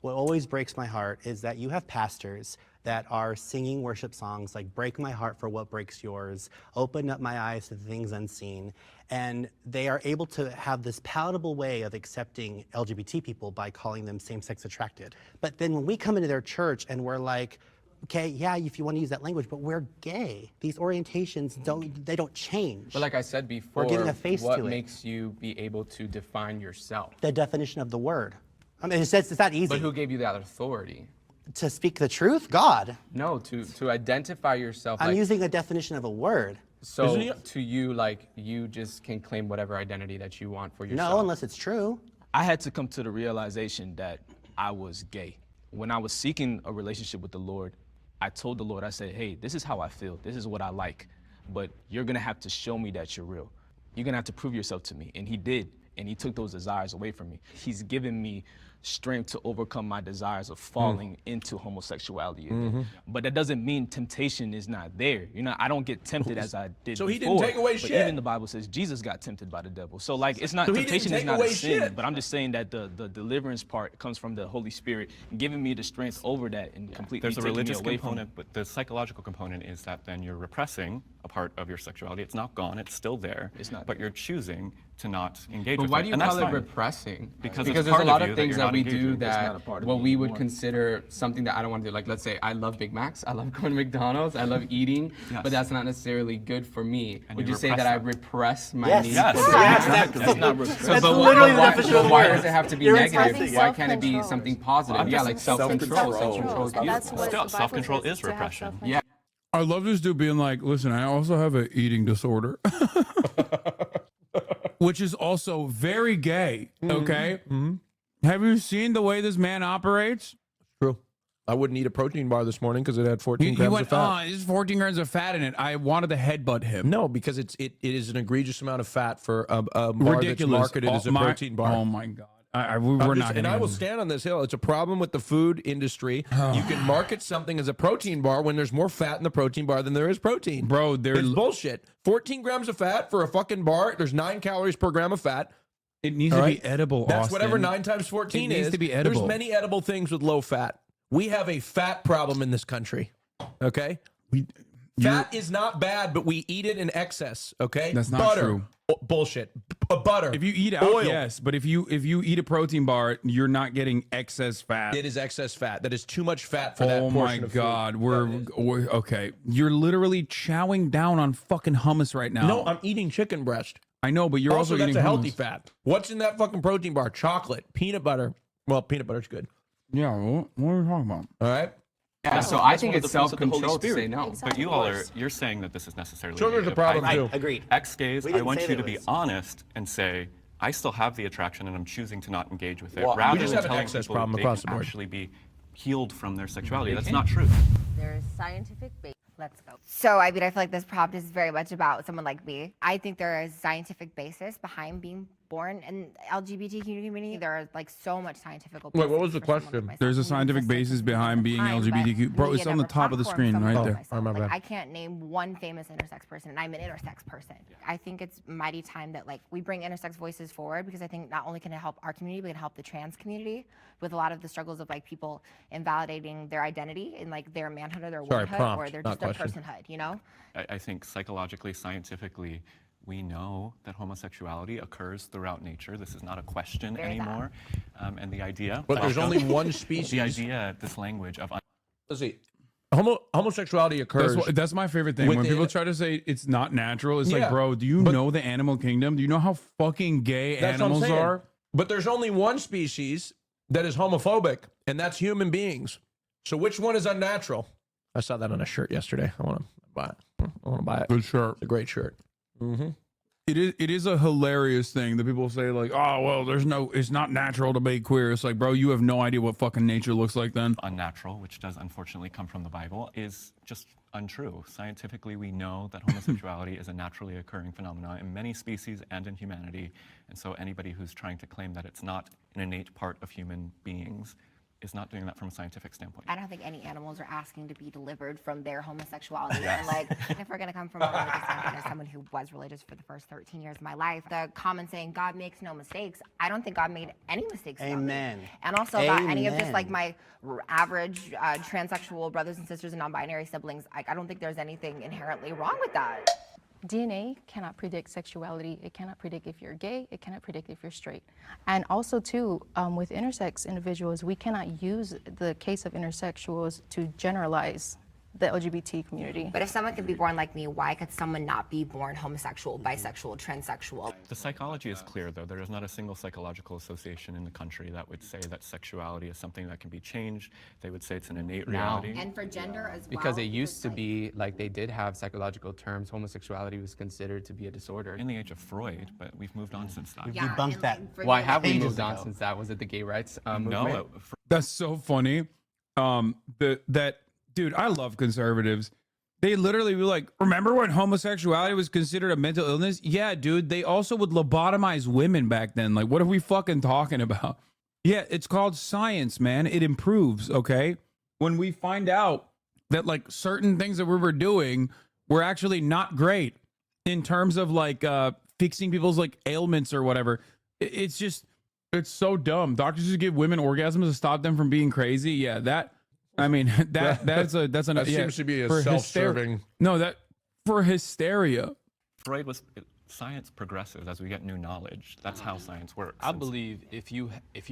What always breaks my heart is that you have pastors that are singing worship songs like "Break My Heart for What Breaks Yours," "Open Up My Eyes to the Things Unseen," and they are able to have this palatable way of accepting LGBT people by calling them same-sex attracted. But then when we come into their church and we're like, okay, yeah, if you want to use that language, but we're gay. These orientations don't change. But like I said before, We're giving a face what to it. makes you be able to define yourself? The definition of the word. I mean, it's not easy. But who gave you that authority? To speak the truth? God. No, to identify yourself. I'm like, using a definition of a word. So to you, like, you just can claim whatever identity that you want for yourself. No, unless it's true. I had to come to the realization that I was gay. When I was seeking a relationship with the Lord, I told the Lord, I said, hey, this is how I feel. This is what I like. But you're going to have to show me that you're real. You're going to have to prove yourself to me. And He did. and he took those desires away from me. He's given me strength to overcome my desires of falling into homosexuality again. But that doesn't mean temptation is not there. You know, I don't get tempted as I did So before. he didn't take away but shit. even the Bible says Jesus got tempted by the devil. So like, it's not, So he didn't temptation is take not away a sin, shit. but I'm just saying that the deliverance part comes from the Holy Spirit giving me the strength over that and completely There's a taking me religious away from component, but the psychological component is that then you're repressing a part of your sexuality. It's not gone, it's still there. It's not but you're choosing to not engage But with why it. do you And call that's it fine. repressing? Because there's it's a part lot of of you things that, that we you're not do engaging. It's that not a part of what who we you would are. consider something that I don't want to do. Like, let's say I love Big Macs, I love going to McDonald's, I love eating, but that's not necessarily good for me. And Would you you say repress that I that. repress my Yes. needs? Yes. for Yes. Big Macs? That's not repress. So, That's but literally why, the definition of why words. does it have to be You're negative? expressing Why can't it be self-control. something positive? Yeah, like self-control. Self-control is beautiful. Still, self-control is repression. Yeah. I love this dude being like, listen, I also have an eating disorder, which is also very gay. Okay. Have you seen the way this man operates? True. I wouldn't eat a protein bar this morning because it had 14 He grams went, of fat. there's 14 grams of fat in it. I wanted to headbutt him. No, because it is an egregious amount of fat for a bar that's Ridiculous. marketed as a protein bar. Oh my God. We're not. And I will stand on this hill. It's a problem with the food industry. You can market something as a protein bar when there's more fat in the protein bar than there is protein. Bro, it's bullshit. 14 grams of fat for a fucking bar. There's 9 calories per gram of fat. It needs All to right? be edible. That's Austin. whatever 9 times 14 It is. needs to be edible. There's many edible things with low fat. We have a fat problem in this country. Okay? Fat is not bad, but we eat it in excess. Okay? That's not butter. true. Bullshit. Butter. If you eat out, oil. yes, but if you eat a protein bar, you're not getting excess fat. It is excess fat. That is too much fat for that Oh portion my of food. God, we're okay. You're literally chowing down on fucking hummus right now. No, I'm eating chicken breast. I know, but you're also, that's eating a healthy hummus. fat. What's in that fucking protein bar? Chocolate, peanut butter. Well, peanut butter's good. Yeah, what are we talking about? All right. Yeah, so I think it's self-control to say no. But you all you're saying that this is necessarily Sugar's a negative. problem, I- too. Agreed. Ex-gays, We I didn't want say you there to be was. honest and say, I still have the attraction and I'm choosing to not engage with it. Well, we rather just than have an telling excess people problem they across can the board. actually be healed from their sexuality. They That's can. not true. There is scientific basis. Let's go. So, I mean, I feel like this prompt is very much about someone like me. I think there is scientific basis behind being born in LGBTQ community. There are like so much scientific basis. Wait, what was the for someone like question? myself There's a who scientific basis behind being time, but LGBTQ. Bro, media it's on the never top of the platforms screen someone right like there. myself. I remember Like, that. I can't name one famous intersex person, and I'm an intersex person. I think it's mighty time that like we bring intersex voices forward, because I think not only can it help our community, but it can help the trans community with a lot of the struggles of like people invalidating their identity and like their manhood or their womanhood prompt, or their not just their question. personhood, you know? I think psychologically, scientifically, we know that homosexuality occurs throughout nature. This is not a question Very valid. anymore. And the idea. But there's only one The species. idea, this language of. Let's see. Homosexuality occurs. That's my favorite thing. When within- people try to say it's not natural, it's Yeah, like, bro, do you but- know the animal kingdom? Do you know how fucking gay That's what I'm animals saying. are? But there's only one species that is homophobic, and that's human beings. So which one is unnatural? I saw that on a shirt yesterday. I want to buy it. I want to buy it. Good shirt. It's a great shirt. Mm-hmm. It is a hilarious thing that people say like, oh well, it's not natural to be queer. It's like, bro, you have no idea what fucking nature looks like then. Unnatural, which does unfortunately come from the Bible, is just untrue. Scientifically, we know that homosexuality is a naturally occurring phenomenon in many species and in humanity. And so anybody who's trying to claim that it's not an innate part of human beings is not doing that from a scientific standpoint. I don't think any animals are asking to be delivered from their homosexuality. And like, if we're gonna come from a religious standpoint, as someone who was religious for the first 13 years of my life, the common saying, God makes no mistakes, I don't think God made any mistakes about me. Amen. And also about any of just Amen. like my average transsexual brothers and sisters and non-binary siblings, I don't think there's anything inherently wrong with that. DNA cannot predict sexuality. It cannot predict if you're gay. It cannot predict if you're straight. And also, too, with intersex individuals, we cannot use the case of intersexuals to generalize the LGBT community. But if someone could be born like me, why could someone not be born homosexual, bisexual, transsexual? The psychology is clear, though. There is not a single psychological association in the country that would say that sexuality is something that can be changed. They would say it's an innate reality. And for gender as well. Because it used to be like they did have psychological terms. Homosexuality was considered to be a disorder. In the age of Freud, but we've moved on since that. We've debunked that. Why have we ages moved on ago. since that? Was it the gay rights movement? No, That's so funny. Dude, I love conservatives They literally be like, remember when homosexuality was considered a mental illness? Yeah, dude. They also would lobotomize women back then. Like, what are we fucking talking about? Yeah, it's called science, man. It improves, okay? When we find out that like certain things that we were doing were actually not great in terms of like fixing people's like ailments or whatever. It's just, it's so dumb. Doctors just give women orgasms to stop them from being crazy. Yeah, that, I mean, that's an that yeah, seems to be a for self-serving. No, that for hysteria. Freud was science progresses as we get new knowledge. That's how science works. I believe if you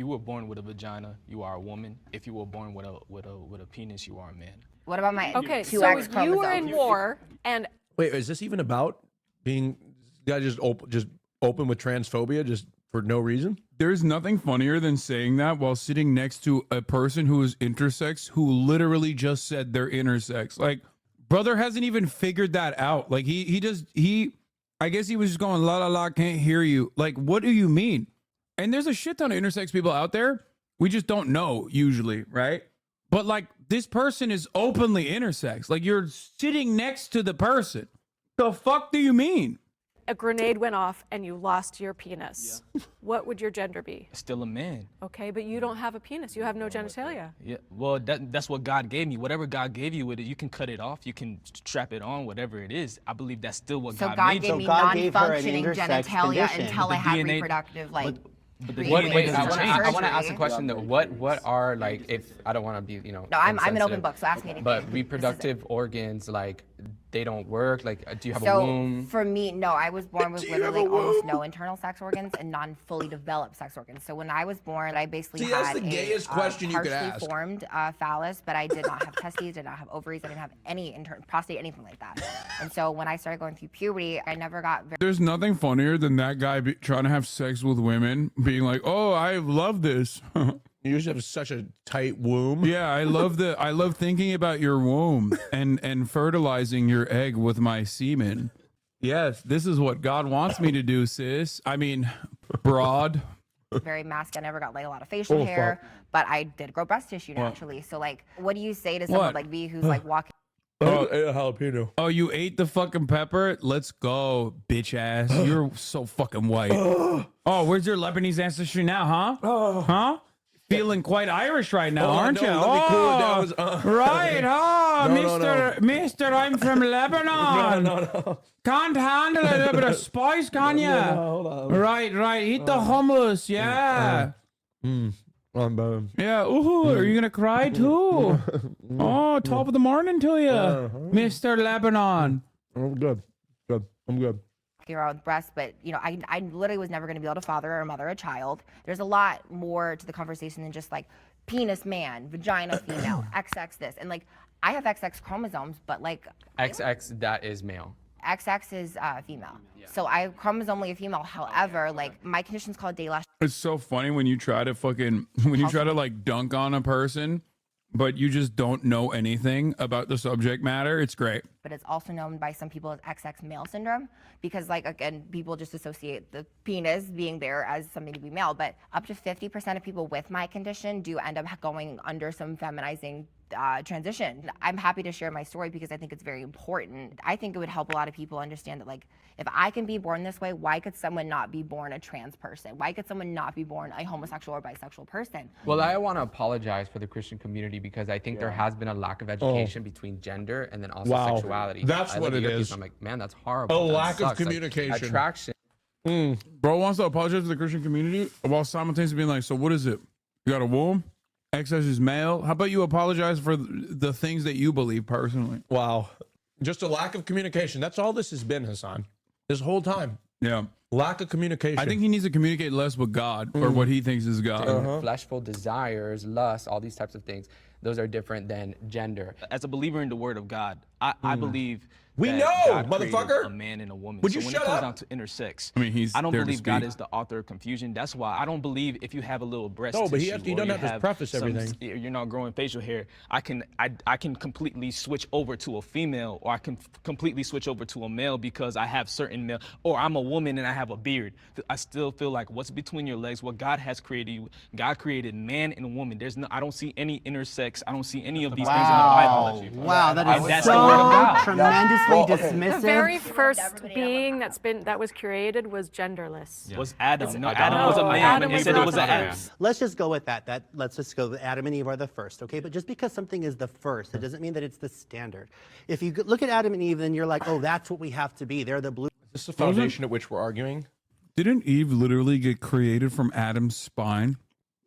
were born with a vagina, you are a woman. If you were born with a penis, you are a man. What about my Okay, two so X chromosomes? you were in war, and Wait, is this even about being guy just open with transphobia just for no reason? There's nothing funnier than saying that while sitting next to a person who is intersex who literally just said they're intersex. Like, brother hasn't even figured that out. Like I guess he was just going la la la, can't hear you. Like, what do you mean? And there's a shit ton of intersex people out there. We just don't know usually, right? But like, this person is openly intersex. Like, you're sitting next to the person. The fuck do you mean? a grenade went off and you lost your penis. What would your gender be? Still a man. Okay, but you don't have a penis. You have no genitalia. Yeah, well, that's what God gave me. Whatever God gave you with it, you can cut it off, you can strap it on, whatever it is. I believe that's still what So God God made gave you. me God gave her an non-functioning intersex genitalia condition. until But I had DNA reproductive, like, But the What, DNA wait, doesn't I change. want to ask a question though. What are, like, if I don't want to be, you know. No, I'm an open insensitive, book, so ask me anything. But reproductive organs, like, they don't work. Like, do you have a So womb? for me, no, I was born with literally almost no internal sex organs and non-fully developed sex organs. So when I was born, I basically See, that's had the gayest question you could partially ask. formed phallus, but I did not have testes, did not have ovaries, I didn't have any prostate, anything like that. And so when I started going through puberty, I never got very. There's nothing funnier than that guy trying to have sex with women, being like, "Oh, I love this." You usually have such a tight womb. Yeah, I love thinking about your womb and fertilizing your egg with my semen. Yes, this is what God wants me to do, sis. I mean, broad. Very masculine. I never got like a lot of facial hair, but I did grow breast tissue naturally. So like, what do you say to someone What? like me who's like walking? Oh, ate a jalapeno. Oh, you ate the fucking pepper? Let's go, bitch ass. You're so fucking white. Oh, where's your Lebanese ancestry now, huh? Huh? Feeling quite Irish right now, Oh, aren't no, you? let me cool it down. Right. Oh, No, Mister, I'm from Lebanon. No. Can't handle a little bit of spice, can you? hold on. Right. Eat the hummus, yeah. I'm bad. Yeah, ooh, are you gonna cry too? Oh, top of the morning to you, Mr. Lebanon. I'm good. I'm good. Around with breasts, but you know, I literally was never going to be able to father or mother a child. There's a lot more to the conversation than just like penis man, vagina female, XX this, and like I have XX chromosomes, but like XX, that is male. XX is female, so I'm chromosomally a female. However, like my condition's called Daylash. It's so funny when you try to like dunk on a person, but you just don't know anything about the subject matter. It's great. But it's also known by some people as XX male syndrome because, like, again, people just associate the penis being there as something to be male. But up to 50% of people with my condition do end up going under some feminizing transition. I'm happy to share my story because I think it's very important. I think it would help a lot of people understand that, like, if I can be born this way, why could someone not be born a trans person? Why could someone not be born a homosexual or bisexual person? Well, I want to apologize for the Christian community because I think there has been a lack of education between gender and then also Wow. sexuality. That's I what look it at is. people, I'm like, man, that's horrible. A That lack of sucks. Like, communication. attraction. Bro wants to apologize to the Christian community while simultaneously being like, so what is it? You got a womb? XX is male? How about you apologize for the things that you believe personally? Wow. Just a lack of communication. That's all this has been, Hassan. This whole time. Yeah. Lack of communication. I think he needs to communicate less with God or what he thinks is God. Fleshful desires, lust, all these types of things, those are different than gender. As a believer in the Word of God, I believe We that know, God created motherfucker. a man and a woman. Would so you when shut it comes up? down to intersex, I mean, he's I don't there to believe God speak. is the author of confusion. That's why I don't believe if you have a little breast No, but he tissue has- he or doesn't you have to preface some- everything. you're not growing facial hair, I can completely switch over to a female, or I can completely switch over to a male because I have certain male, or I'm a woman and I have a beard. I still feel like what's between your legs, what God has created you. God created man and woman. I don't see any intersex. I don't see any of these things in the Bible. Wow, that And is that's the word of God. so tremendously The dismissive. very first being that was created was genderless. Was Adam. No, Adam. Adam was a No, man. Adam It was said it not was the an Adam. first. Let's just go with that. Let's just go. Adam and Eve are the first, okay? But just because something is the first, it doesn't mean that it's the standard. If you look at Adam and Eve, then you're like, oh, that's what we have to be. They're the blue. Is this the foundation at which we're arguing? Didn't Eve literally get created from Adam's spine?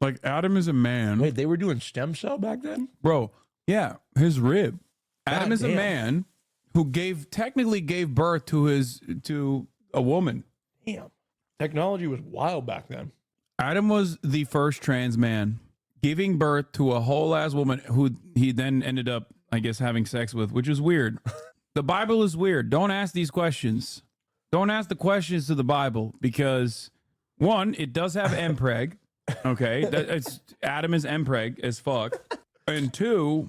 Like Adam is a man. Wait, they were doing stem cell back then? Bro, yeah, his rib. Adam God is a damn. man who technically gave birth to a woman. Damn. Technology was wild back then. Adam was the first trans man giving birth to a whole ass woman who he then ended up, I guess, having sex with, which is weird. The Bible is weird. Don't ask these questions. Don't ask the questions to the Bible because, one, it does have empreg. Okay, Adam is empreg as fuck, and two,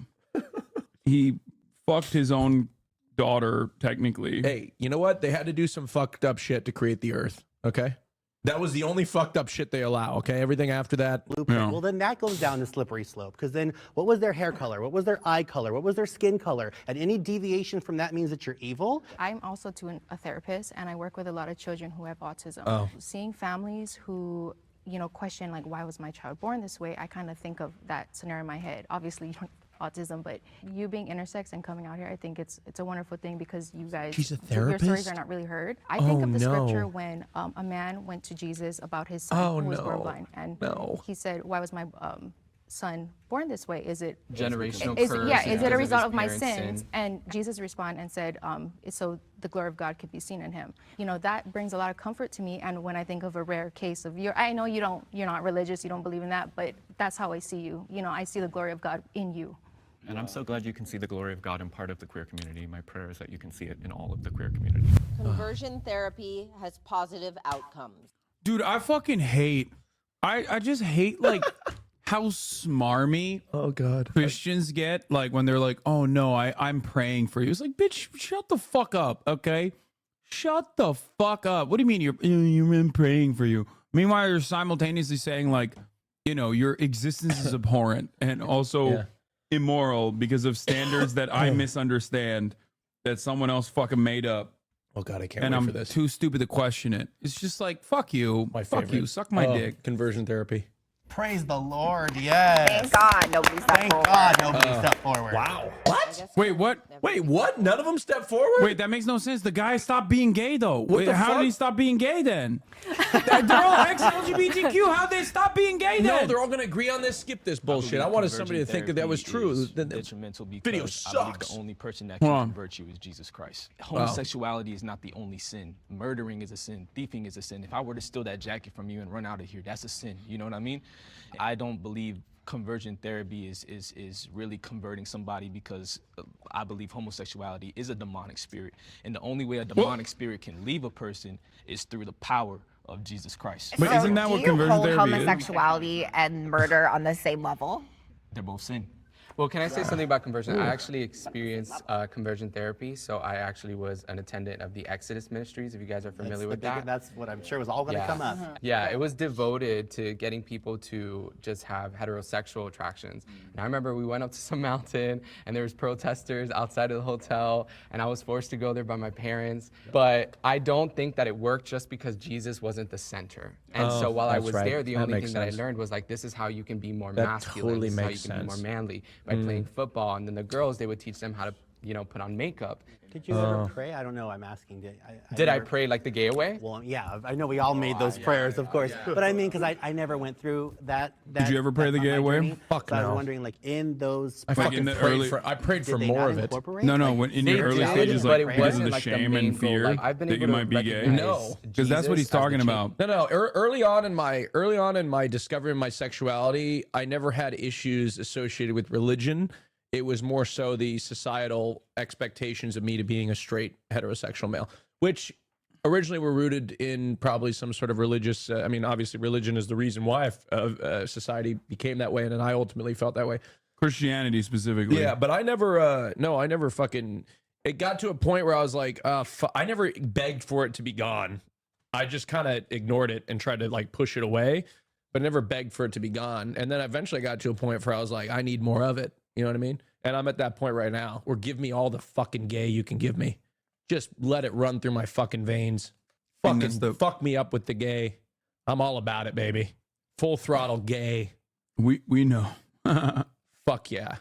he fucked his own daughter technically. Hey, you know what? They had to do some fucked up shit to create the earth, okay? That was the only fucked up shit they allow, okay? Everything after that. Blueprint. Well, then that goes down the slippery slope because then what was their hair color? What was their eye color? What was their skin color? And any deviation from that means that you're evil. I'm also a therapist, and I work with a lot of children who have autism. Oh. Seeing families who, question like, why was my child born this way? I kind of think of that scenario in my head. Obviously, you don't have autism, but you being intersex and coming out here, I think it's a wonderful thing because you guys, She's a your stories therapist? are not really heard. I think of the no. scripture when a man went to Jesus about his son Oh, who was born no. blind, and No. he said, why was my son born this way? Is it Generational is, curse yeah, because is it a of result his of my parents' sins? sin. And Jesus responded and said, it's so the glory of God could be seen in him. That brings a lot of comfort to me. And when I think of a rare case of I know you're not religious, you don't believe in that, but that's how I see you. I see the glory of God in you. And I'm so glad you can see the glory of God in part of the queer community. My prayer is that you can see it in all of the queer community. Conversion therapy has positive outcomes. Dude, I fucking hate. I just hate like how smarmy Christians get, like when they're like, oh no, I'm praying for you. It's like, bitch, shut the fuck up, okay? Shut the fuck up. What do you mean you're praying for you? Meanwhile, you're simultaneously saying like, your existence is abhorrent and also immoral because of standards that I misunderstand that someone else fucking made up. Oh God, I can't And wait I'm for this. too stupid to question it. It's just like, fuck you. My Fuck favorite. you. Suck my Oh, dick. Conversion therapy. Praise the Lord, yes. Thank God nobody stepped Thank forward. God nobody stepped forward. Wow. What? Wait, what? Wait, what? None of them stepped forward? Wait, that makes no sense. The guy stopped being gay, though. What the How fuck? did he stop being gay then? They're all ex-LGBTQ. How'd they stop being gay then? No, they're all going to agree on this. Skip this bullshit. I wanted somebody to think that was true. The Detrimental because video I believe sucks. the only person that Hold can on. convert you is Jesus Christ. Homosexuality is not the only sin. Murdering is a sin. Thieving is a sin. If I were to steal that jacket from you and run out of here, that's a sin. You know what I mean? I don't believe conversion therapy is really converting somebody because I believe homosexuality is a demonic spirit. And the only way a demonic spirit can leave a person is through the power of Jesus Christ. But isn't that what conversion hold therapy is? homosexuality and murder on the same level? They're both sin. Well, can I say something about conversion? I actually experienced conversion therapy. So I actually was an attendant of the Exodus Ministries, if you guys are familiar with that. That's what I'm sure was all going to come up. Yeah, it was devoted to getting people to just have heterosexual attractions. And I remember we went up to some mountain and there was protesters outside of the hotel and I was forced to go there by my parents. But I don't think that it worked just because Jesus wasn't the center. And so while I was there, the only thing that I learned was like, this is how you can be more masculine. totally This is how makes you can be more sense. manly by playing football. And then the girls, they would teach them how to, put on makeup. Did you ever pray? I don't know. I'm asking. Did I never- pray like the gay away? Well, yeah. I know we all made those prayers, of course. But I mean, because I never went through that. Did you ever pray the on gay my away? journey. Fuck so I no. was wondering, like, in those. I Like fucking in the prayed early- for. I prayed did for they more not of it. incorporate? No, Like, when in They your early did, stages, but like it because of wasn't the like the shame main and goal. fear Like, I've been that able you to might be gay. recognize No, because that's what he's Jesus as the talking king. about. No. Early on in my discovering my sexuality, I never had issues associated with religion. It was more so the societal expectations of me to being a straight heterosexual male, which originally were rooted in probably some sort of religious. I mean, obviously, religion is the reason why society became that way, and then I ultimately felt that way. Christianity specifically. Yeah, but I never. No, I never fucking. It got to a point where I was like, I never begged for it to be gone. I just kind of ignored it and tried to like push it away, but never begged for it to be gone. And then eventually got to a point where I was like, I need more of it. You know what I mean? And I'm at that point right now where give me all the fucking gay you can give me. Just let it run through my fucking veins. Fucking fuck me up with the gay. I'm all about it, baby. Full throttle gay. We know. Fuck yeah.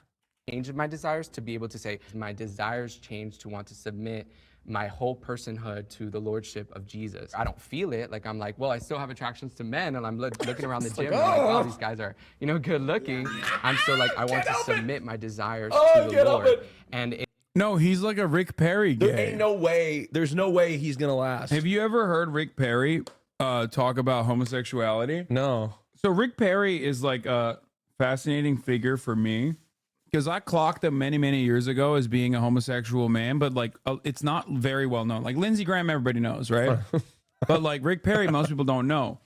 Change of my desires to be able to say my desires change to want to submit my whole personhood to the lordship of Jesus. I don't feel it. Like I'm like, well, I still have attractions to men, and I'm looking around the gym and I'm like, oh, these guys are, you know, good looking. I'm still like, I want to submit my desires to the Lord. And no, he's like a Rick Perry gay. There ain't no way. There's no way he's gonna last. Have you ever heard Rick Perry talk about homosexuality? No. So Rick Perry is like a fascinating figure for me because I clocked him many, many years ago as being a homosexual man, but like it's not very well known. Like Lindsey Graham, everybody knows, right? But like Rick Perry, most people don't know.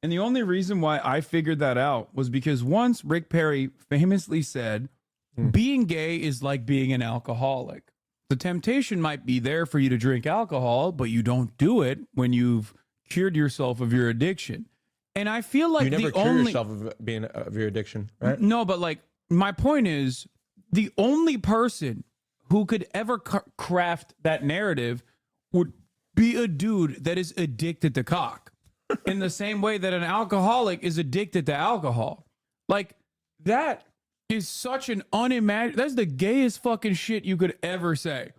And the only reason why I figured that out was because once Rick Perry famously said, being gay is like being an alcoholic. The temptation might be there for you to drink alcohol, but you don't do it when you've cured yourself of your addiction. And I feel like you never cure yourself of being of your addiction, right? No, but like my point is, the only person who could ever craft that narrative would be a dude that is addicted to cock, in the same way that an alcoholic is addicted to alcohol. Like that is such an unimaginable. That's the gayest fucking shit you could ever say.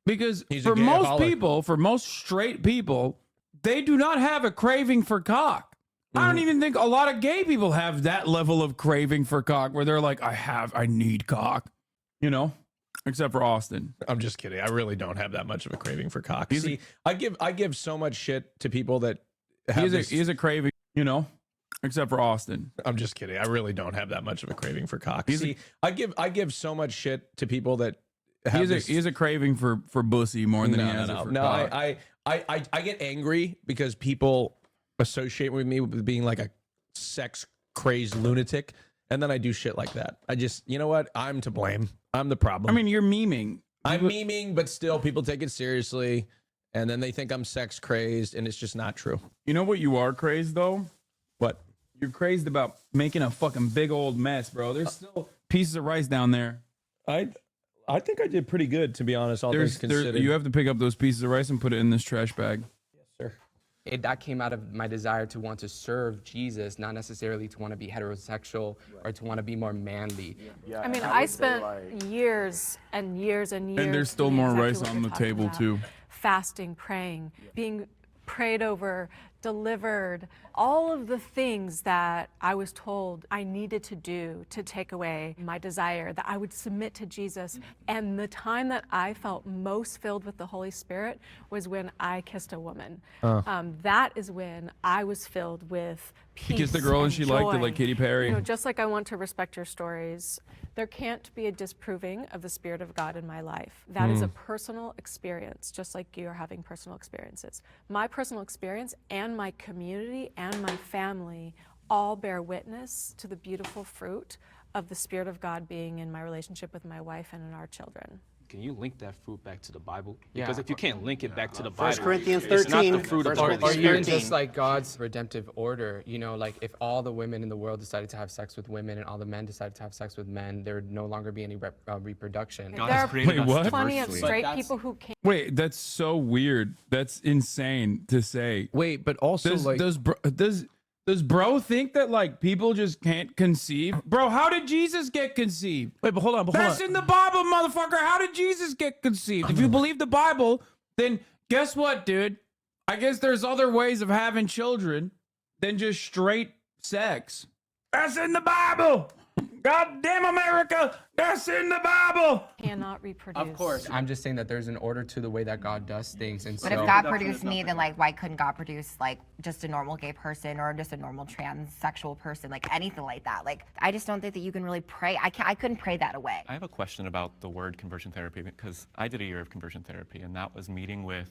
Because for most people, for most straight people, they do not have a craving for cock. I don't even think a lot of gay people have that level of craving for cock where they're like, I need cock, you know, except for Austin. I'm just kidding. I really don't have that much of a craving for cock. See, I give so much shit to people that have he has a craving, you know, except for Austin. I'm just kidding. I really don't have that much of a craving for cock. See, I give so much shit to people that have he has a craving for bussy more than he has it for cock. I get angry because people associate with me with being like a sex crazed lunatic, and then I do shit like that. I just, you know what? I'm to blame. I'm the problem. I mean, you're memeing. I'm memeing, but still people take it seriously, and then they think I'm sex crazed, and it's just not true. You know what you are crazed though? What? You're crazed about making a fucking big old mess, bro. There's still pieces of rice down there. I think I did pretty good, to be honest, all things considered. You have to pick up those pieces of rice and put it in this trash bag. Yes, sir. That came out of my desire to want to serve Jesus, not necessarily to want to be heterosexual or to want to be more manly. I mean, I spent years and years and years. And there's still more rice on the table too. Fasting, praying, being prayed over, delivered, all of the things that I was told I needed to do to take away my desire, that I would submit to Jesus. And the time that I felt most filled with the Holy Spirit was when I kissed a woman. That is when I was filled with peace. You kissed the girl and she liked it, like Katy Perry. You know, just like I want to respect your stories, there can't be a disproving of the Spirit of God in my life. That is a personal experience, just like you're having personal experiences. My personal experience and my community and my family all bear witness to the beautiful fruit of the Spirit of God being in my relationship with my wife and in our children. Can you link that fruit back to the Bible? Because Yeah. if you can't link it back to the 1 Bible, Corinthians it's not 13. the fruit of the Holy Or Spirit. even just like God's redemptive order, you know, like if all the women in the world decided to have sex with women and all the men decided to have sex with men, there would no longer be any reproduction. There are plenty of straight people who can't. Wait, that's so weird. That's insane to say. Wait, but also does bro think that like people just can't conceive? Bro, how did Jesus get conceived? Wait, but hold on. That's in the Bible, motherfucker. How did Jesus get conceived? If you believe the Bible, then guess what, dude? I guess there's other ways of having children than just straight sex. That's in the Bible. Goddamn America, that's in the Bible. Cannot reproduce. Of course. I'm just saying that there's an order to the way that God does things. And But so if God produced me, then like why couldn't God produce like just a normal gay person or just a normal transsexual person, like anything like that? Like I just don't think that you can really pray. I couldn't pray that away. I have a question about the word conversion therapy because I did a year of conversion therapy, and that was meeting with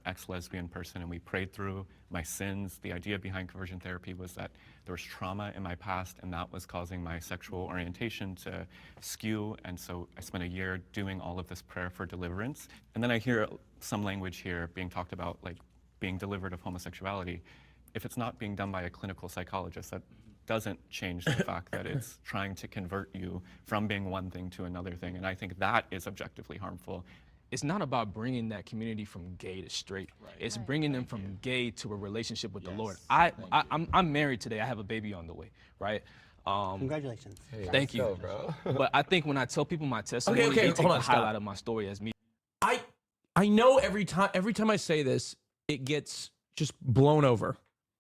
ex-lesbian person, and we prayed through my sins. The idea behind conversion therapy was that there was trauma in my past, and that was causing my sexual orientation to skew. And so I spent a year doing all of this prayer for deliverance. And then I hear some language here being talked about, like being delivered of homosexuality. If it's not being done by a clinical psychologist, that doesn't change the fact that it's trying to convert you from being one thing to another thing. And I think that is objectively harmful. It's not about bringing that community from gay to straight. Right. It's bringing them from gay to a relationship with the Lord. I'm married today. I have a baby on the way, right? Congratulations. Hey, thank you, bro. But I think when I tell people my testimony, they take the highlight of my story as me. I know every time I say this, it gets just blown over.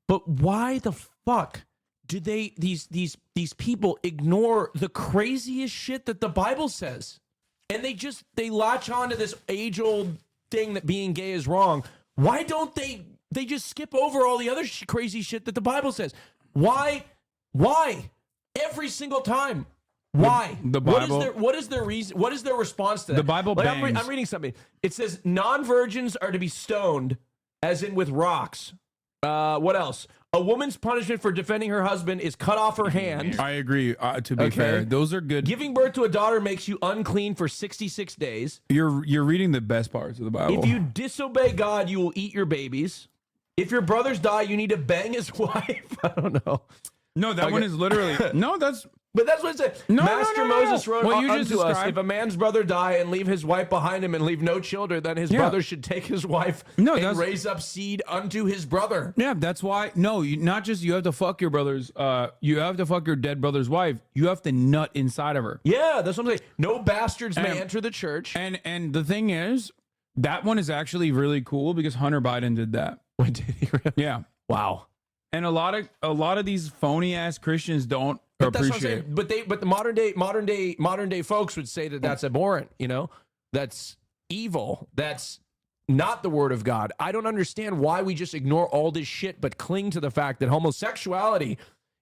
But why the fuck do these people ignore the craziest shit that the Bible says? And they latch on to this age-old thing that being gay is wrong. Why don't they just skip over all the other crazy shit that the Bible says? Why? Every single time. Why? The Bible. What is their reason? What is their response to that? The Bible Like, bangs. I'm reading something. It says non-virgins are to be stoned, as in with rocks. What else? A woman's punishment for defending her husband is cut off her hand. I agree. To be fair, those are good. Giving birth to a daughter makes you unclean for 66 days. You're reading the best parts of the Bible. If you disobey God, you will eat your babies. If your brothers die, you need to bang his wife. I don't know. No, that one is literally no. But that's what it said. No, Master Moses wrote Well, you just unto us, described- if a man's brother die and leave his wife behind him and leave no children, then his brother should take his wife and raise up seed unto his brother. Yeah, that's why. No, not just you have to fuck your brother's. You have to fuck your dead brother's wife. You have to nut inside of her. Yeah, that's what I'm saying. No bastards may enter the church. And the thing is, that one is actually really cool because Hunter Biden did that. What did he really? Yeah. Wow. And a lot of these phony ass Christians don't But that's what I'm appreciate. saying. But the modern day folks would say that that's abhorrent. You know, that's evil. That's not the word of God. I don't understand why we just ignore all this shit, but cling to the fact that homosexuality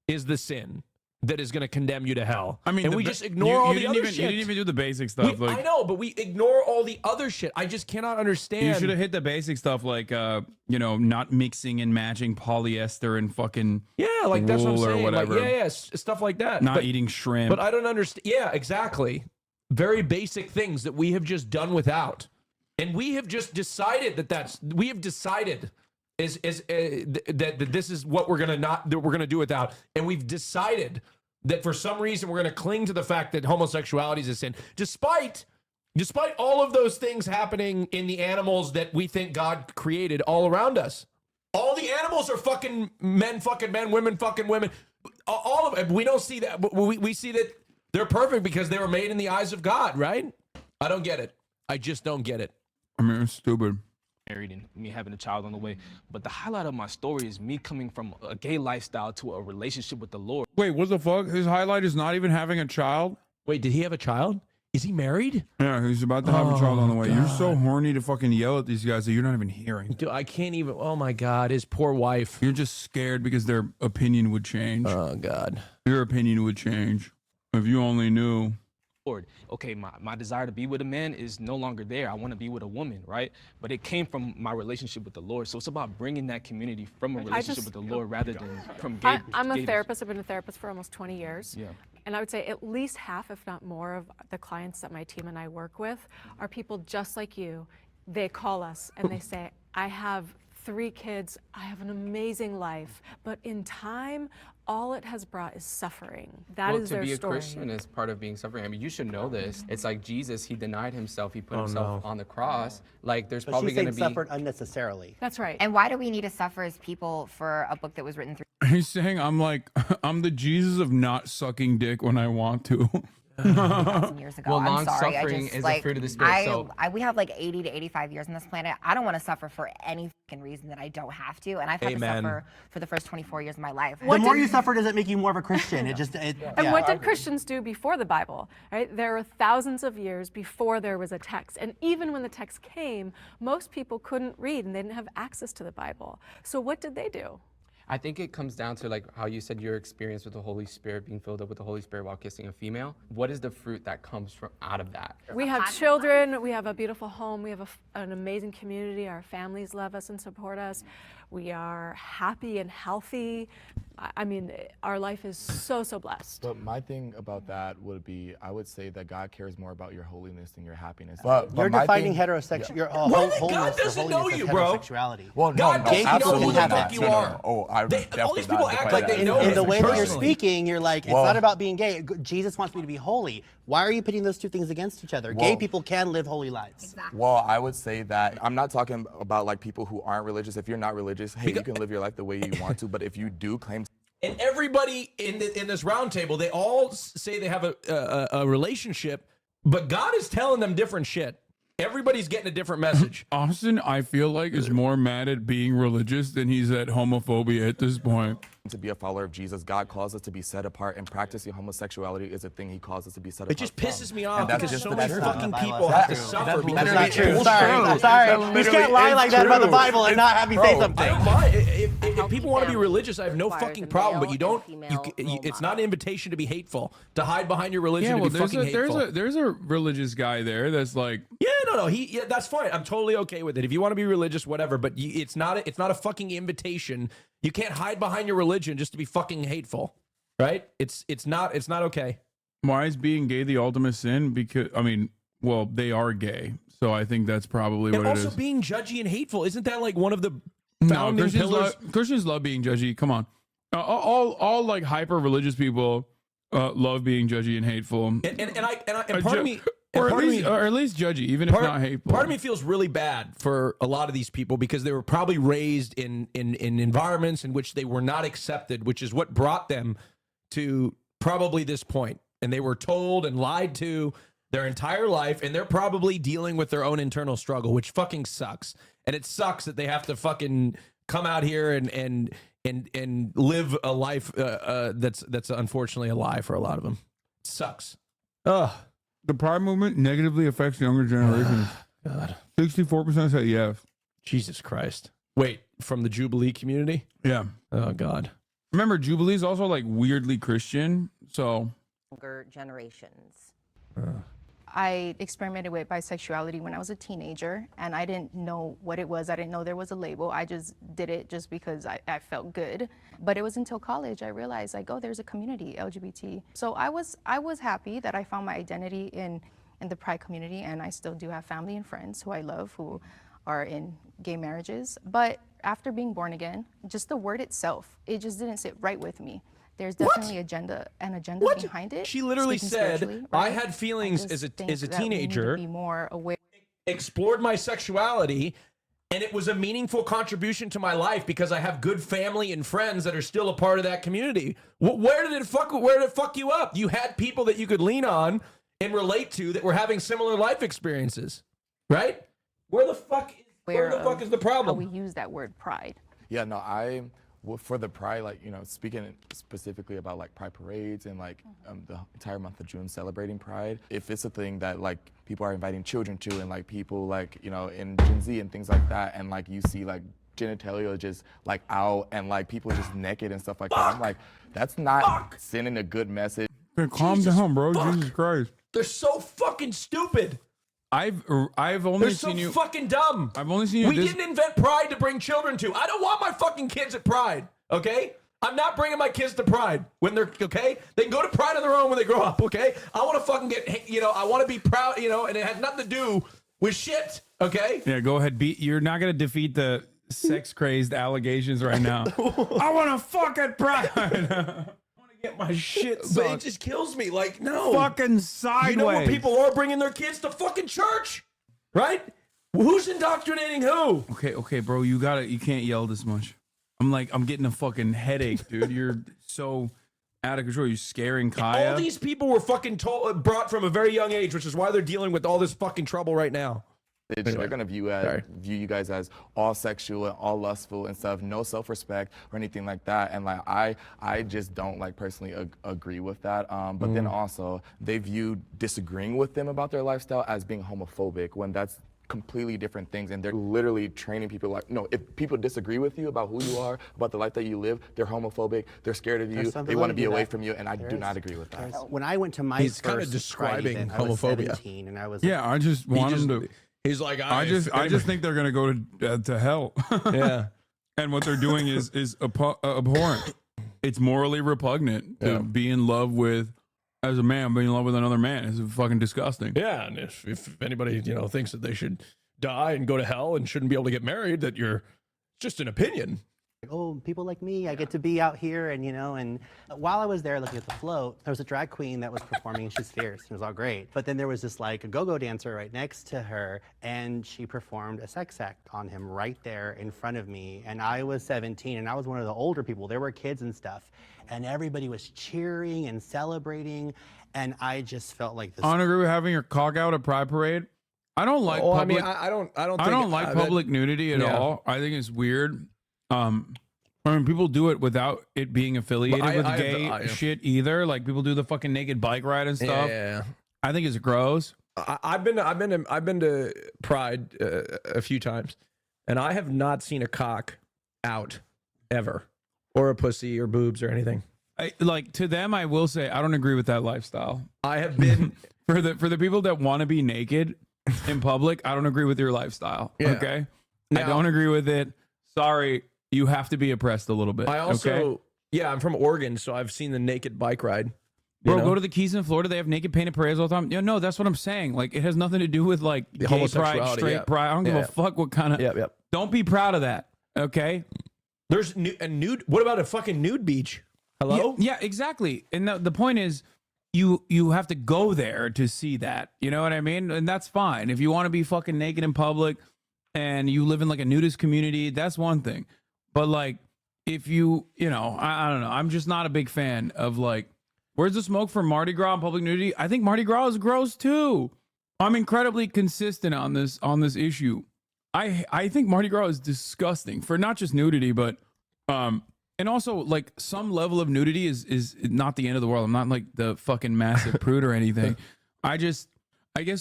is the sin that is going to condemn you to hell. I mean, and we just ignore all the other shit. You didn't even do the basic stuff. I know, but we ignore all the other shit. I just cannot understand. You should have hit the basic stuff like, not mixing and matching polyester and fucking like that's what I'm wool saying. or whatever. Like, stuff like that. Not eating shrimp. But I don't understand. Yeah, exactly. Very basic things that we have just done without, and we have just decided that we have decided that this is what we're gonna do without, and we've decided that for some reason we're gonna cling to the fact that homosexuality is a sin, despite all of those things happening in the animals that we think God created all around us. All the animals are fucking men, women fucking women. All of it. We don't see that. But we see that they're perfect because they were made in the eyes of God, right? I don't get it. I just don't get it. I mean, it's stupid. Married and me having a child on the way. But the highlight of my story is me coming from a gay lifestyle to a relationship with the Lord. Wait, what the fuck? His highlight is not even having a child? Wait, did he have a child? Is he married? Yeah, he's about to have a child on the way. God. You're so horny to fucking yell at these guys that you're not even hearing. Dude, I can't even. Oh my God, his poor wife. You're just scared because their opinion would change. Oh God. Your opinion would change. If you only knew. Lord, okay, my desire to be with a man is no longer there. I want to be with a woman, right? But it came from my relationship with the Lord. So it's about bringing that community from a relationship with the Lord rather than from gay. I'm a therapist. I've been a therapist for almost 20 years. Yeah. And I would say at least half, if not more, of the clients that my team and I work with are people just like you. They call us and they say, I have 3 kids, I have an amazing life, but in time, all it has brought is suffering. That is their story. To be a Christian is part of being suffering. I mean, you should know this. It's like Jesus, he denied himself, he put himself on the cross. Like, there's So probably she's going to saying be... suffered unnecessarily. That's right. And why do we need to suffer as people for a book that was written 3? He's saying I'm the Jesus of not sucking dick when I want to. 2,000 years ago. Well, I'm long sorry. suffering I just, is a like, fruit of the Spirit, we have like 80 to 85 years on this planet. I don't want to suffer for any fucking reason that I don't have to. And I've had to suffer for the first 24 years of my life. The more you suffer doesn't make you more of a Christian. And what did Christians do before the Bible? Right? There were thousands of years before there was a text. And even when the text came, most people couldn't read and they didn't have access to the Bible. So what did they do? I think it comes down to like how you said your experience with the Holy Spirit, being filled up with the Holy Spirit while kissing a female. What is the fruit that comes from out of that? We have children, we have a beautiful home, we have an amazing community, our families love us and support us. We are happy and healthy. I mean, our life is so blessed. But my thing about that would be, I would say that God cares more about your holiness than your happiness. You're defining heterosexual. Your God holiness doesn't know as you, bro. Heterosexuality. Well, God gay doesn't people know can who have the that. fuck you are. Oh, I would All these definitely people not act define like that. they know In the us way that you're personally. speaking, you're like, it's not about being gay. Jesus wants me to be holy. Why are you putting those two things against each other? Gay Well- people can live holy lives. Well, I would say that I'm not talking about like people who aren't religious. If you're not religious, hey, you can live your life the way you want to. But if you do claim, And everybody in this round table, they all say they have a relationship, but God is telling them different shit. Everybody's getting a different message. Austin, I feel like, is more mad at being religious than he's at homophobia at this point. to be a follower of Jesus, God calls us to be set apart, and practicing homosexuality is a thing He calls us to be set apart. It just pisses me off And that's because just so the many truth. fucking That's people not have to true. suffer That's because not it's true. true. Sorry. You can't lie like that about the Bible and not have me say something. I don't mind. If people want to be religious, I have no fucking problem. But you don't. It's not an invitation to be hateful. To hide behind your religion. Yeah, well, to be fucking hateful. there's a religious guy there that's like, Yeah, no, that's fine. I'm totally okay with it. If you want to be religious, whatever. But it's not a fucking invitation. You can't hide behind your religion just to be fucking hateful, right? It's not okay. why is being gay the ultimate sin? Because well, they are gay, so I think that's probably And what it also is. being judgy and hateful, isn't that like one of the No, founding pillars? Christians love being judgy. Come on, all like hyper religious people love being judgy and hateful. And part of me. Or at least judgy, even if not hateful. Part of me feels really bad for a lot of these people because they were probably raised in environments in which they were not accepted, which is what brought them to probably this point. And they were told and lied to their entire life, and they're probably dealing with their own internal struggle, which fucking sucks. And it sucks that they have to fucking come out here and live a life that's unfortunately a lie for a lot of them. It sucks. Ugh. The Pride movement negatively affects younger generations. God. 64% say yes. Jesus Christ. Wait, from the Jubilee community? Yeah. Oh, God. Remember, Jubilee's also like weirdly Christian, so. Younger generations. I experimented with bisexuality when I was a teenager, and I didn't know what it was. I didn't know there was a label. I just did it just because I felt good. But it was until college I realized, like, oh, there's a community, LGBT. So I was happy that I found my identity in the Pride community, and I still do have family and friends who I love who are in gay marriages. But after being born again, just the word itself, it just didn't sit right with me. There's definitely an agenda behind it. She literally speaking said, spiritually, I right? had feelings just as a think that we need to teenager, be more aware. explored my sexuality, and it was a meaningful contribution to my life because I have good family and friends that are still a part of that community. Where did it fuck you up? You had people that you could lean on and relate to that were having similar life experiences, right? Where the fuck is the problem? How we use that word pride. Yeah, no, for the Pride, like, speaking specifically about like Pride parades and like the entire month of June celebrating Pride, if it's a thing that like people are inviting children to and like people like, in Gen Z and things like that, and like you see like genitalia just like out and like people just naked and stuff like that, I'm like, that's not sending a good message. Man, calm down, bro. Jesus Christ. They're so fucking stupid. I've only They're seen so you fucking dumb. I've only seen you We this. didn't invent Pride to bring children to. I don't want my fucking kids at Pride, okay? I'm not bringing my kids to Pride when they're, okay? They can go to Pride on their own when they grow up, okay? I want to fucking get, I want to be proud, and it has nothing to do with shit, okay? Yeah, go ahead. You're not gonna defeat the sex-crazed allegations right now. I want to fuck at Pride. Get my shit But sucked. it It just kills me. Like, no. Fucking sideways. You know where people are bringing their kids to fucking church, right? Who's indoctrinating who? Okay, bro. You can't yell this much. I'm getting a fucking headache, dude. You're so out of control. You're scaring Kaya. All these people were fucking brought from a very young age, which is why they're dealing with all this fucking trouble right now. They're gonna view you guys as all sexual and all lustful and stuff, no self-respect or anything like that. And like I just don't like personally agree with that. But then also they view disagreeing with them about their lifestyle as being homophobic when that's completely different things. And they're literally training people like, no, if people disagree with you about who you are, about the life that you live, they're homophobic, they're scared of you, they want to be away from you, and I do not agree with that. When I went to my He's first kind of describing event, I was homophobia. 17, and I was I just want him to. He's like, I just think they're gonna go to hell. Yeah. And what they're doing is abhorrent. It's morally repugnant to be in love with, as a man, being in love with another man is fucking disgusting. Yeah, and if anybody thinks that they should die and go to hell and shouldn't be able to get married, that you're just an opinion. oh, people like me, I get to be out here, and and while I was there looking at the float, there was a drag queen that was performing, and she's fierce, it was all great. But then there was this like a go-go dancer right next to her, and she performed a sex act on him right there in front of me, and I was 17, and I was one of the older people. There were kids and stuff, and everybody was cheering and celebrating, and I just felt like this. I don't agree with having your cock out at Pride Parade. I don't like. Well, public, I don't like public nudity at all. I think it's weird. I mean, people do it without it being affiliated with gay shit either. Like people do the fucking naked bike ride and stuff. Yeah. I think it's gross. I've been to Pride a few times, and I have not seen a cock out ever, or a pussy or boobs or anything. Like to them, I will say I don't agree with that lifestyle. I have been for the people that want to be naked in public. I don't agree with your lifestyle. Yeah. Okay, Now, I don't agree with it. Sorry, you have to be oppressed a little bit. I also, okay? yeah, I'm from Oregon, so I've seen the naked bike ride. Bro, go to the Keys in Florida. They have naked painted parades all the time. Yeah, no, that's what I'm saying. Like, it has nothing to do with like The gay homosexuality, pride, straight pride. I don't give a fuck what kind of. Don't be proud of that. Okay. There's a nude. What about a fucking nude beach? Hello? Yeah, exactly. And the point is, you have to go there to see that. You know what I mean? And that's fine. If you want to be fucking naked in public and you live in like a nudist community, that's one thing. But like, if I don't know. I'm just not a big fan of like, where's the smoke for Mardi Gras and public nudity? I think Mardi Gras is gross too. I'm incredibly consistent on this issue. I think Mardi Gras is disgusting for not just nudity, but and also like some level of nudity is not the end of the world. I'm not like the fucking massive prude or anything. I guess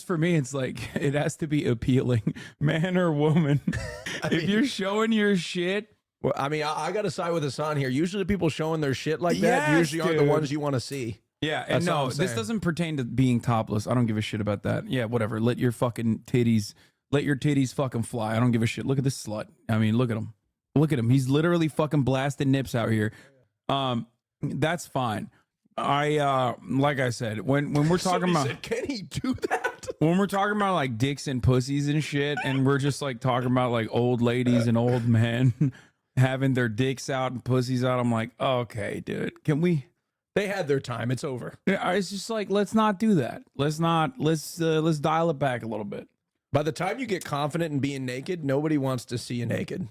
for me it's like it has to be appealing, man or woman. If you're showing your shit. Well, I mean, I got to side with Hassan here. Usually, the people showing their shit like that usually aren't the ones you want to see. Yeah, and no, this doesn't pertain to being topless. I don't give a shit about that. Yeah, whatever. Let your titties fucking fly. I don't give a shit. Look at this slut. I mean, look at him. Look at him. He's literally fucking blasting nips out here. That's fine. Like I said, when we're talking about, can he do that? When we're talking about like dicks and pussies and shit, and we're just like talking about like old ladies and old men having their dicks out and pussies out, I'm like, okay, dude, can we? They had their time. It's over. Yeah, it's just like, let's not do that. Let's dial it back a little bit. By the time you get confident in being naked, nobody wants to see you naked.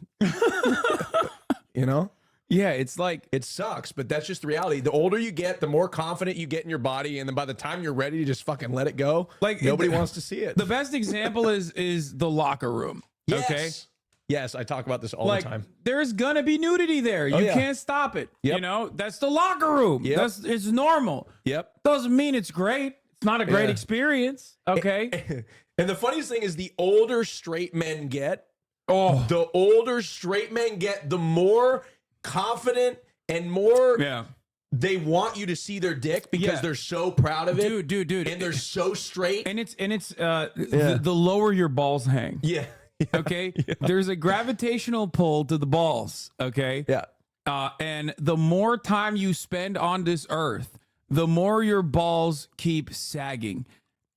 You know? Yeah, it's like, it sucks, but that's just the reality. The older you get, the more confident you get in your body, and then by the time you're ready to just fucking let it go, like nobody wants to see it. The best example is the locker room. Yes. Okay. Yes, I talk about this all the time. There's gonna be nudity there. You can't stop it. Yep. You know, that's the locker room. Yep. It's normal. Yep. Doesn't mean it's great. It's not a great experience. Okay. And the funniest thing is the older straight men get, the more confident and more Yeah. they want you to see their dick because they're so proud of it. Dude. And they're so straight. And it's the lower your balls hang. Yeah. Okay. There's a gravitational pull to the balls. Okay. Yeah. And the more time you spend on this earth, the more your balls keep sagging.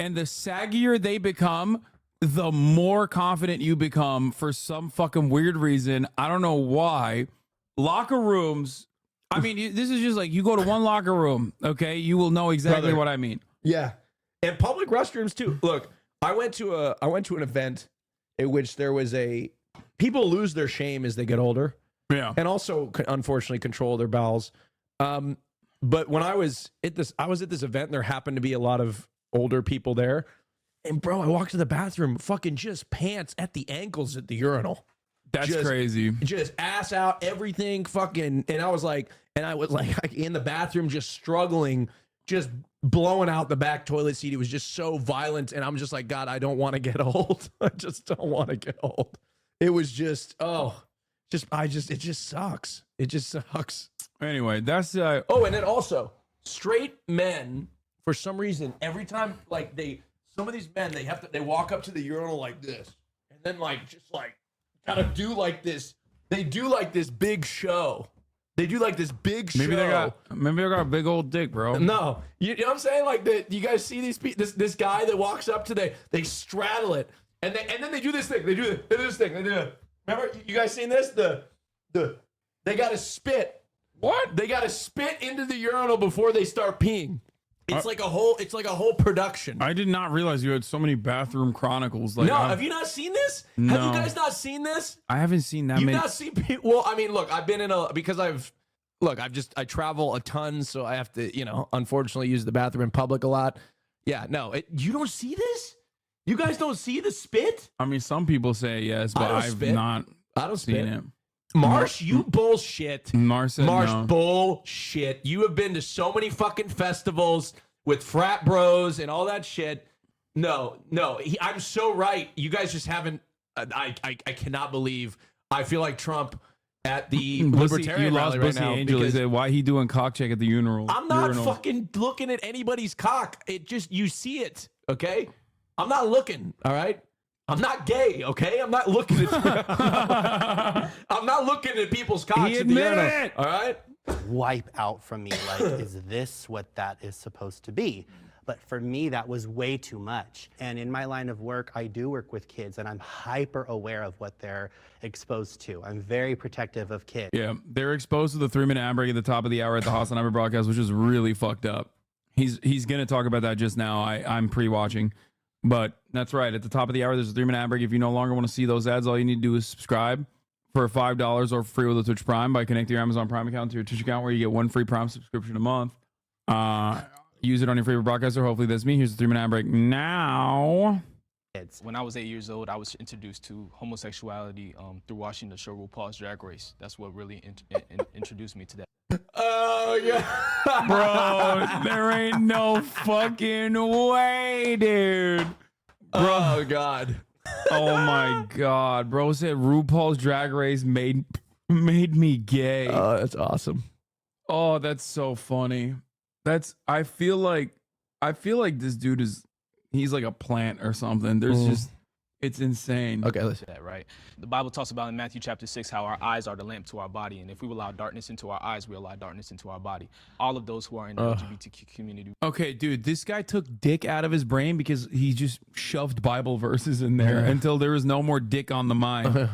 And the saggier they become, the more confident you become for some fucking weird reason. I don't know why. Locker rooms, I mean, this is just like you go to one locker room, okay? You will know exactly what I mean. Yeah. And public restrooms too. Look, I went to an event in which there was people lose their shame as they get older. Yeah. And also unfortunately control their bowels. But when I was at this event, and there happened to be a lot of older people there. And bro, I walked to the bathroom, fucking just pants at the ankles at the urinal. That's crazy. Just ass out, everything fucking. And I was like in the bathroom, just struggling, just blowing out the back toilet seat. It was just so violent. And I'm just like, God, I don't want to get old. I just don't want to get old. It was just, it just sucks. It just sucks. Anyway, that's, oh, and then also straight men, for some reason, every time, like some of these men, they walk up to the urinal like this. And then kind of do like this. They do like this big show. They do like this big show. Maybe they got a big old dick, bro. No, you know what I'm saying? Like you guys see this guy that walks up to they straddle it, and then they do this thing. They do this thing. They do it. Remember, you guys seen this? They got to spit. What? They got to spit into the urinal before they start peeing. It's like a whole production. I did not realize you had so many bathroom chronicles. No, have you not seen this? No. Have you guys not seen this? I haven't seen that You've many. not seen people. Well, I mean, look, I've been in I travel a ton, so I have to, unfortunately use the bathroom in public a lot. Yeah, no, you don't see this? You guys don't see the spit? I mean, some people say yes, but I've not seen it. Marsh, you bullshit. Marsh said no. Bullshit. You have been to so many fucking festivals with frat bros and all that shit. No, I'm so right. You guys just haven't. I cannot believe. I feel like Trump at the Libertarian rally right now. Angel. He said, why he doing cock check at the urinal? I'm not fucking looking at anybody's cock. It just, you see it, okay? I'm not looking, all right? I'm not gay, okay? I'm not looking at I'm not looking at people's cocks at the urinal, all right? Wipe out from me, like, is this what that is supposed to be? But for me, that was way too much. And in my line of work, I do work with kids, and I'm hyper aware of what they're exposed to. I'm very protective of kids. Yeah, they're exposed to the 3-minute ad break at the top of the hour at the Hassan Ahmed broadcast, which is really fucked up. He's going to talk about that just now. I'm pre-watching. But that's right. At the top of the hour, there's a 3-minute ad break. If you no longer want to see those ads, all you need to do is subscribe for $5 or free with a Twitch Prime by connecting your Amazon Prime account to your Twitch account, where you get one free Prime subscription a month. Use it on your favorite broadcaster. Hopefully that's me. Here's the 3-minute ad break now. When I was 8 years old, I was introduced to homosexuality through watching the show RuPaul's Drag Race. That's what really introduced me to that. Oh, yeah. Bro, there ain't no fucking way, dude. Bro. Oh, God. Oh, my God. Bro said RuPaul's Drag Race made me gay. Oh, that's awesome. Oh, that's so funny. I feel like this dude he's like a plant or something. There's just, it's insane. Okay, listen. That, right? The Bible talks about in Matthew chapter 6 how our eyes are the lamp to our body, and if we allow darkness into our eyes, we allow darkness into our body. All of those who are in the LGBTQ community. Okay, dude, this guy took dick out of his brain because he just shoved Bible verses in there until there was no more dick on the mind.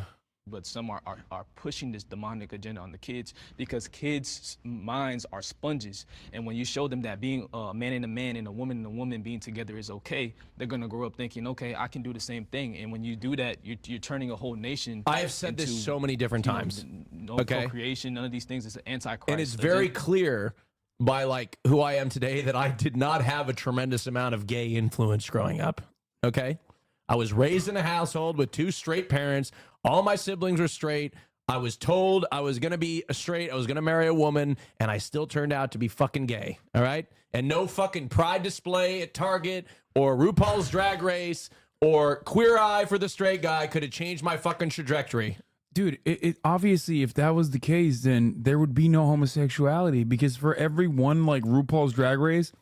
But some are pushing this demonic agenda on the kids because kids' minds are sponges. And when you show them that being a man and a man and a woman being together is okay, they're going to grow up thinking, okay, I can do the same thing. And when you do that, you're turning a whole nation. I have said this so many different times. No procreation, none of these things. It's an antichrist. And it's very clear by like who I am today that I did not have a tremendous amount of gay influence growing up. Okay? I was raised in a household with 2 straight parents. All my siblings were straight. I was told I was going to be straight. I was going to marry a woman, and I still turned out to be fucking gay. All right? And no fucking pride display at Target or RuPaul's Drag Race or Queer Eye for the straight guy could have changed my fucking trajectory. Dude, it obviously, if that was the case, then there would be no homosexuality, because for every one like RuPaul's Drag Race,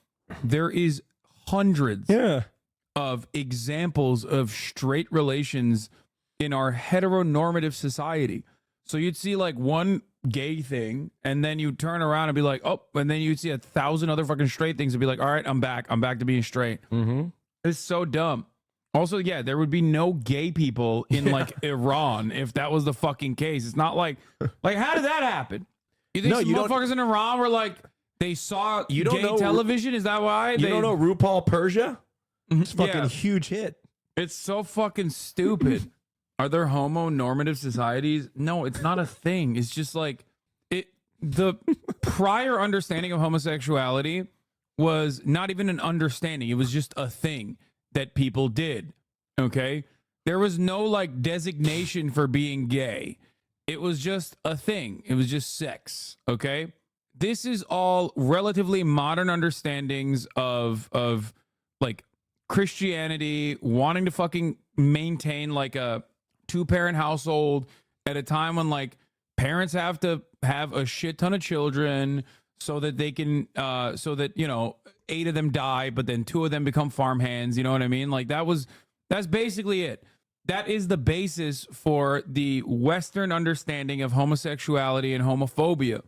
there is hundreds of examples of straight relations in our heteronormative society. So you'd see like one gay thing, and then you turn around and be like, oh, and then you'd see 1,000 other fucking straight things and be like, all right, I'm back to being straight. It's so dumb. Also, yeah, there would be no gay people in like Iran if that was the fucking case. It's not like how did that happen? You think some motherfuckers in Iran were like, they saw gay television? Is that why? You don't know RuPaul Persia? It's a fucking huge hit. It's so fucking stupid. Are there homonormative societies? No, it's not a thing. It's just like the prior understanding of homosexuality was not even an understanding. It was just a thing that people did. Okay? There was no like designation for being gay. It was just a thing. It was just sex. Okay? This is all relatively modern understandings of like Christianity, wanting to fucking maintain like a 2-parent household at a time when like parents have to have a shit ton of children so that they can so that, you know, 8 of them die, but then 2 of them become farmhands. You know what I mean? Like that's basically it. That is the basis for the Western understanding of homosexuality and homophobia.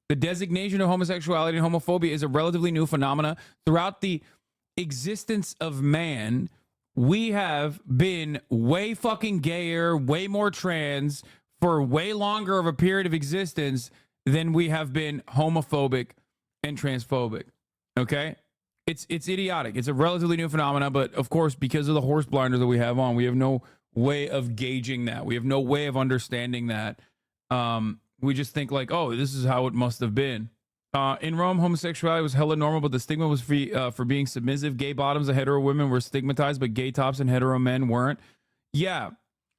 The designation of homosexuality and homophobia is a relatively new phenomena. Throughout the existence of man, we have been way fucking gayer, way more trans for way longer of a period of existence than we have been homophobic and transphobic. Okay? It's idiotic. It's a relatively new phenomena, but of course, because of the horse blinders that we have on, we have no way of gauging that. We have no way of understanding that. We just think like, oh, this is how it must have been. In Rome, homosexuality was hella normal, but the stigma was for being submissive. Gay bottoms of hetero women were stigmatized, but gay tops and hetero men weren't. Yeah,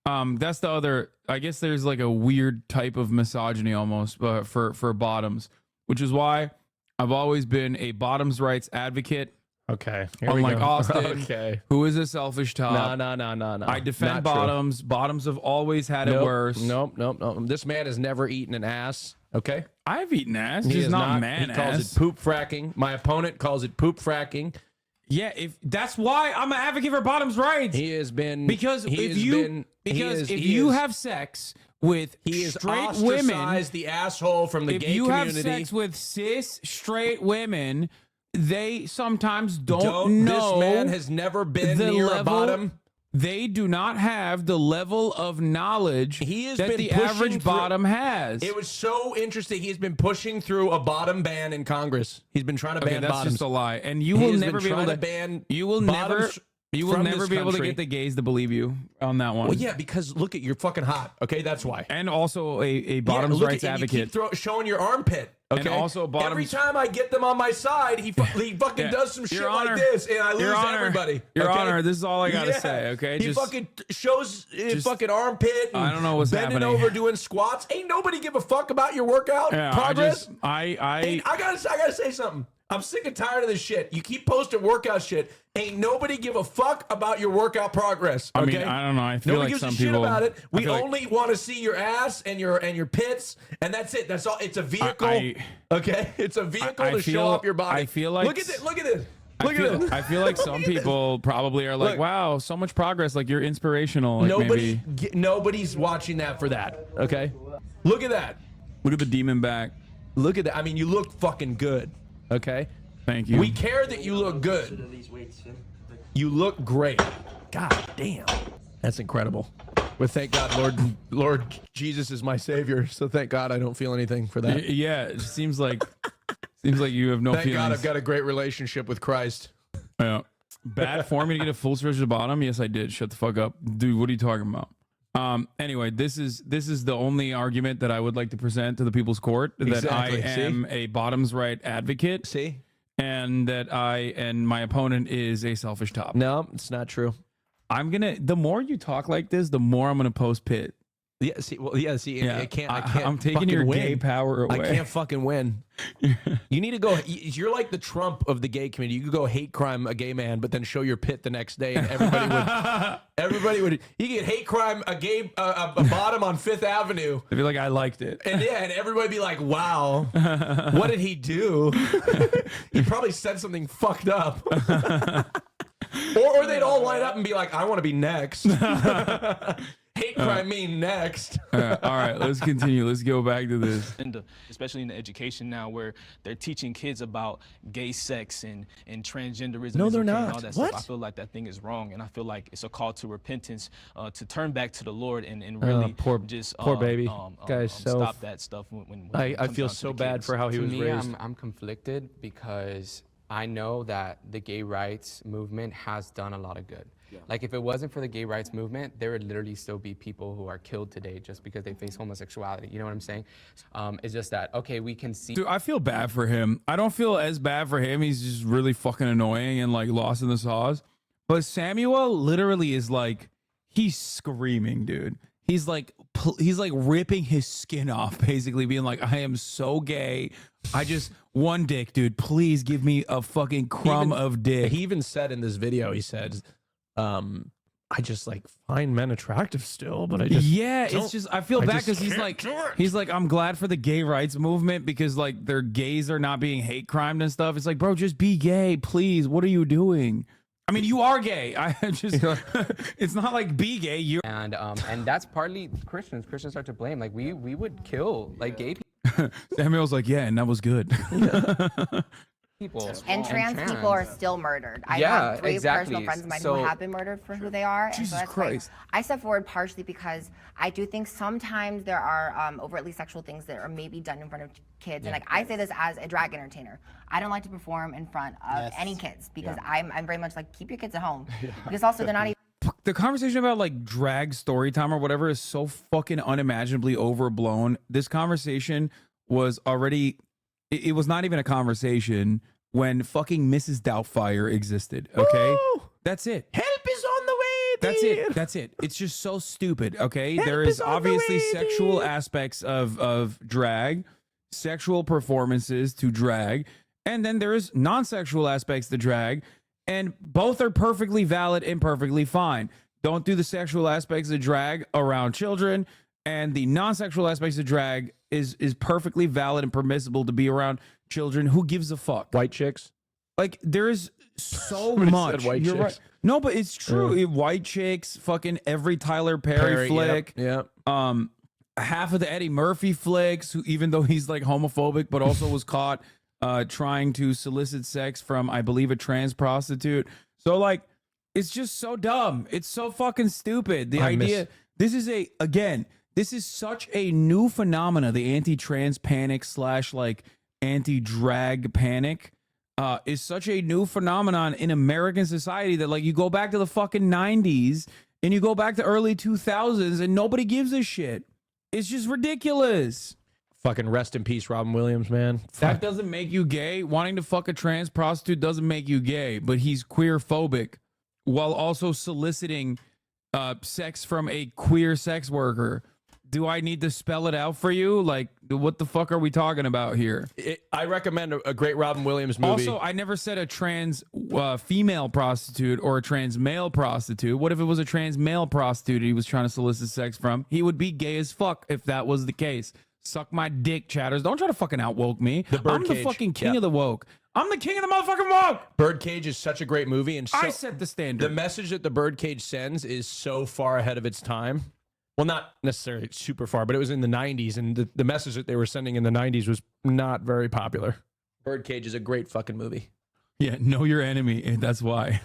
that's the other. I guess there's like a weird type of misogyny almost for bottoms, which is why I've always been a bottoms rights advocate. Okay. Unlike Austin, Okay. who is a selfish top. No. I defend Not true. bottoms. Bottoms have always had it worse. Nope. This man has never eaten an ass. Okay. I've eaten ass, He just is not man He ass. calls it poop fracking. My opponent calls it poop fracking. Yeah, if that's why I'm an advocate for bottoms rights. He has been Because if you have sex with he is straight women, ostracized the asshole from the if gay you community. have sex with cis straight women, they sometimes don't know. This man has never been the near a level- bottom. They do not have the level of knowledge He has that been the pushing average through- bottom has. It was so interesting. He's been pushing through a bottom ban in Congress. He's been trying to Okay, ban that's bottoms. just a lie, and you He will has never been be able trying to ban. You will never. bottoms You will from never this be able to country. get the gays to believe you on that one. Well, yeah, because look at you're fucking hot. Okay, that's why. And also a bottoms look rights at, and advocate. You keep showing your armpit. Okay. And also bottoms. Every time I get them on my side, he fucking Yeah. does some shit Your Honor. like this, and I lose Your Honor. everybody. Your okay? Honor, this is all I gotta say, okay? He Just- fucking shows his just- fucking armpit. And I don't know what's bending happening. over doing squats. Ain't nobody give a fuck about your workout Yeah, progress. I gotta say something. I'm sick and tired of this shit. You keep posting workout shit. Ain't nobody give a fuck about your workout progress. I Okay? mean, I don't know. I feel Nobody like gives some a shit people. about it. I We feel like- only want to see your ass and your pits, and that's it. That's all. It's a vehicle. Okay, it's a vehicle I to show feel- off your body. I feel like look at this. Look at this. I Look feel, at this. I feel like some people probably are like, Look. wow, so much progress. Like, you're inspirational. Like, maybe. Nobody's watching that for that. Okay, look at that. Look at the demon back. Look at that. I mean, you look fucking good. Okay. Thank you. We care that you look good. You look great. God damn. That's incredible. Well, thank God, Lord Jesus is my savior. So thank God I don't feel anything for that. Yeah, it seems like you have no Thank feelings. God I've got a great relationship with Christ. Yeah. Bad for me to get a full stretch to the bottom? Yes, I did. Shut the fuck up. Dude, what are you talking about? Anyway, this is the only argument that I would like to present to the people's court, that Exactly. I am a bottoms right advocate. See? And that my opponent is a selfish top. No, it's not true. The more you talk like this, the more I'm gonna post Pitt. Yeah, see, Yeah, I can't I'm taking fucking your win. gay power away. I can't fucking win. You need to go. You're like the Trump of the gay community. You could go hate crime a gay man, but then show your pit the next day, and everybody would. You get hate crime a gay a bottom on Fifth Avenue. They'd be like, I liked it. And yeah, and everybody be like, wow, what did he do? He probably said something fucked up. Or they'd all light up and be like, I want to be next. Hate crime me next. All right, let's continue. Let's go back to this. Especially in the education now, where they're teaching kids about gay sex and transgenderism. No, they're and not. all that What? Stuff. I feel like that thing is wrong, and I feel like it's a call to repentance, to turn back to the Lord and really poor baby. Guys, stop that stuff. When I it comes feel down to so the bad kids. for how he To was me, raised. I'm conflicted because I know that the gay rights movement has done a lot of good. Like if it wasn't for the gay rights movement, there would literally still be people who are killed today just because they face homosexuality. You know what I'm saying? It's just that, okay, we can see. Dude, I feel bad for him. I don't feel as bad for him. He's just really fucking annoying and like lost in the sauce. But Samuel literally is like, he's screaming, dude. He's like ripping his skin off, basically being like, I am so gay. I just one dick, dude. Please give me a fucking crumb of dick. He even said in this video, he said, I just like find men attractive still, but I just it's just I feel bad because he's like I'm glad for the gay rights movement because like their gays are not being hate crimed and stuff. It's like, bro, just be gay, please. What are you doing? I mean, you are gay. I just it's not like be gay. You and that's partly Christians. Christians are to blame. Like we would kill like gay people. Samuel's like, yeah, and that was good. People and trans people are still murdered. I have 3 personal friends of mine who have been murdered for who they are. Jesus and so that's Christ. Why I step forward partially because I do think sometimes there are overtly sexual things that are maybe done in front of kids. And like I say this as a drag entertainer. I don't like to perform in front of any kids because I'm very much like, keep your kids at home. Because also they're not even. The conversation about like drag story time or whatever is so fucking unimaginably overblown. This conversation was already, it was not even a conversation when fucking Mrs. Doubtfire existed. Okay, that's it. Help is on the way. That's it. That's it. It's just so stupid. Okay, there is obviously sexual aspects of drag, sexual performances to drag, and then there is non-sexual aspects to drag, and both are perfectly valid and perfectly fine. Don't do the sexual aspects of drag around children, and the non-sexual aspects of drag is perfectly valid and permissible to be around children. Who gives a fuck? White chicks. Like there is so Somebody much. said white You're chicks. right. No, but it's true. White chicks, fucking every Tyler Perry flick. Yep. Half of the Eddie Murphy flicks, who even though he's like homophobic, but also was caught trying to solicit sex from, I believe, a trans prostitute. So like, it's just so dumb. It's so fucking stupid. The idea. This is such a new phenomena. The anti-trans panic / like anti-drag panic is such a new phenomenon in American society that like you go back to the fucking 90s and you go back to early 2000s and nobody gives a shit. It's just ridiculous. Fucking rest in peace, Robin Williams, man. That doesn't make you gay. Wanting to fuck a trans prostitute doesn't make you gay, but he's queer phobic while also soliciting sex from a queer sex worker. Do I need to spell it out for you? Like, what the fuck are we talking about here? I recommend a great Robin Williams movie. Also, I never said a trans female prostitute or a trans male prostitute. What if it was a trans male prostitute he was trying to solicit sex from? He would be gay as fuck if that was the case. Suck my dick, chatters. Don't try to fucking outwoke me. I'm the fucking king of the woke. I'm the king of the motherfucking woke. Birdcage is such a great movie. And I set the standard. The message that the Birdcage sends is so far ahead of its time. Well, not necessarily super far, but it was in the 90s, and the message that they were sending in the 90s was not very popular. Birdcage is a great fucking movie. Yeah, know your enemy. That's why.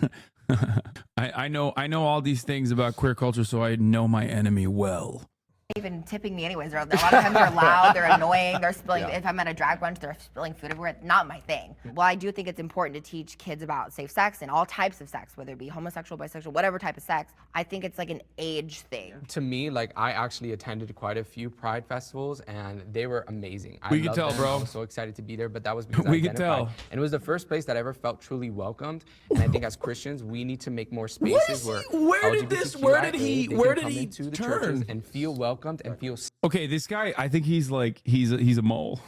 I know all these things about queer culture, so I know my enemy well. Even tipping me anyways. A lot of times they're loud, they're annoying, they're spilling. If I'm at a drag brunch, they're spilling food everywhere. Not my thing. Well, I do think it's important to teach kids about safe sex and all types of sex, whether it be homosexual, bisexual, whatever type of sex. I think it's like an age thing. To me, like I actually attended quite a few Pride festivals, and they were amazing. We I could tell, them. bro. I was so excited to be there, but that was because We I could identified. tell. And it was the first place that I ever felt truly welcomed. And I think as Christians, we need to make more spaces where where did LGBTQIA, he to the turn? churches and feel welcomed and feel. Okay, this guy, I think he's a mole.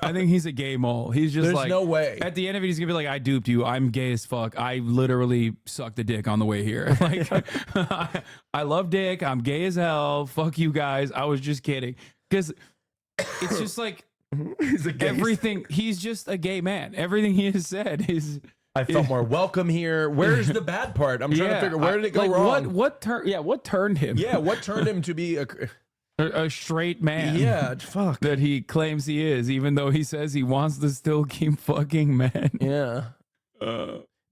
I think he's a gay mole. He's just There's like, no way. At the end of it, he's gonna be like, I duped you. I'm gay as fuck. I literally sucked a dick on the way here. Like, I love dick. I'm gay as hell. Fuck you guys. I was just kidding. Because it's just like everything. He's just a gay man. Everything he has said is. I felt more welcome here. Where's the bad part? I'm trying to figure where did it go wrong? What turned him? Yeah, what turned him to be a straight man? Yeah, fuck. That he claims he is, even though he says he wants to still keep fucking men. Yeah.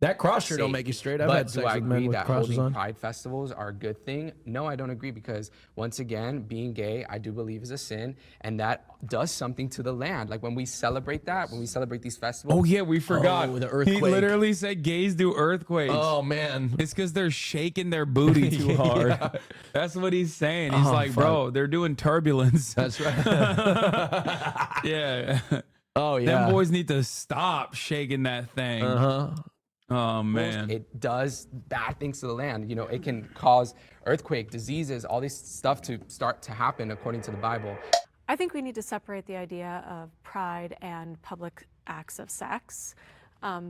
That cross shirt don't make you straight. I've had But sex do I with men agree with that crosses holding on. pride festivals are a good thing? No, I don't agree, because once again, being gay, I do believe is a sin, and that does something to the land. Like when we celebrate that, when we celebrate these festivals. Oh yeah, we forgot. Oh, the He earthquake. literally said gays do earthquakes. Oh man, it's because they're shaking their booty too hard. Yeah. That's what he's saying. He's Oh, like, bro, they're doing turbulence. That's right. Yeah. Oh yeah. Them boys need to stop shaking that thing. Oh man. It does bad things to the land. You know, it can cause earthquake, diseases, all this stuff to start to happen according to the Bible. I think we need to separate the idea of pride and public acts of sex.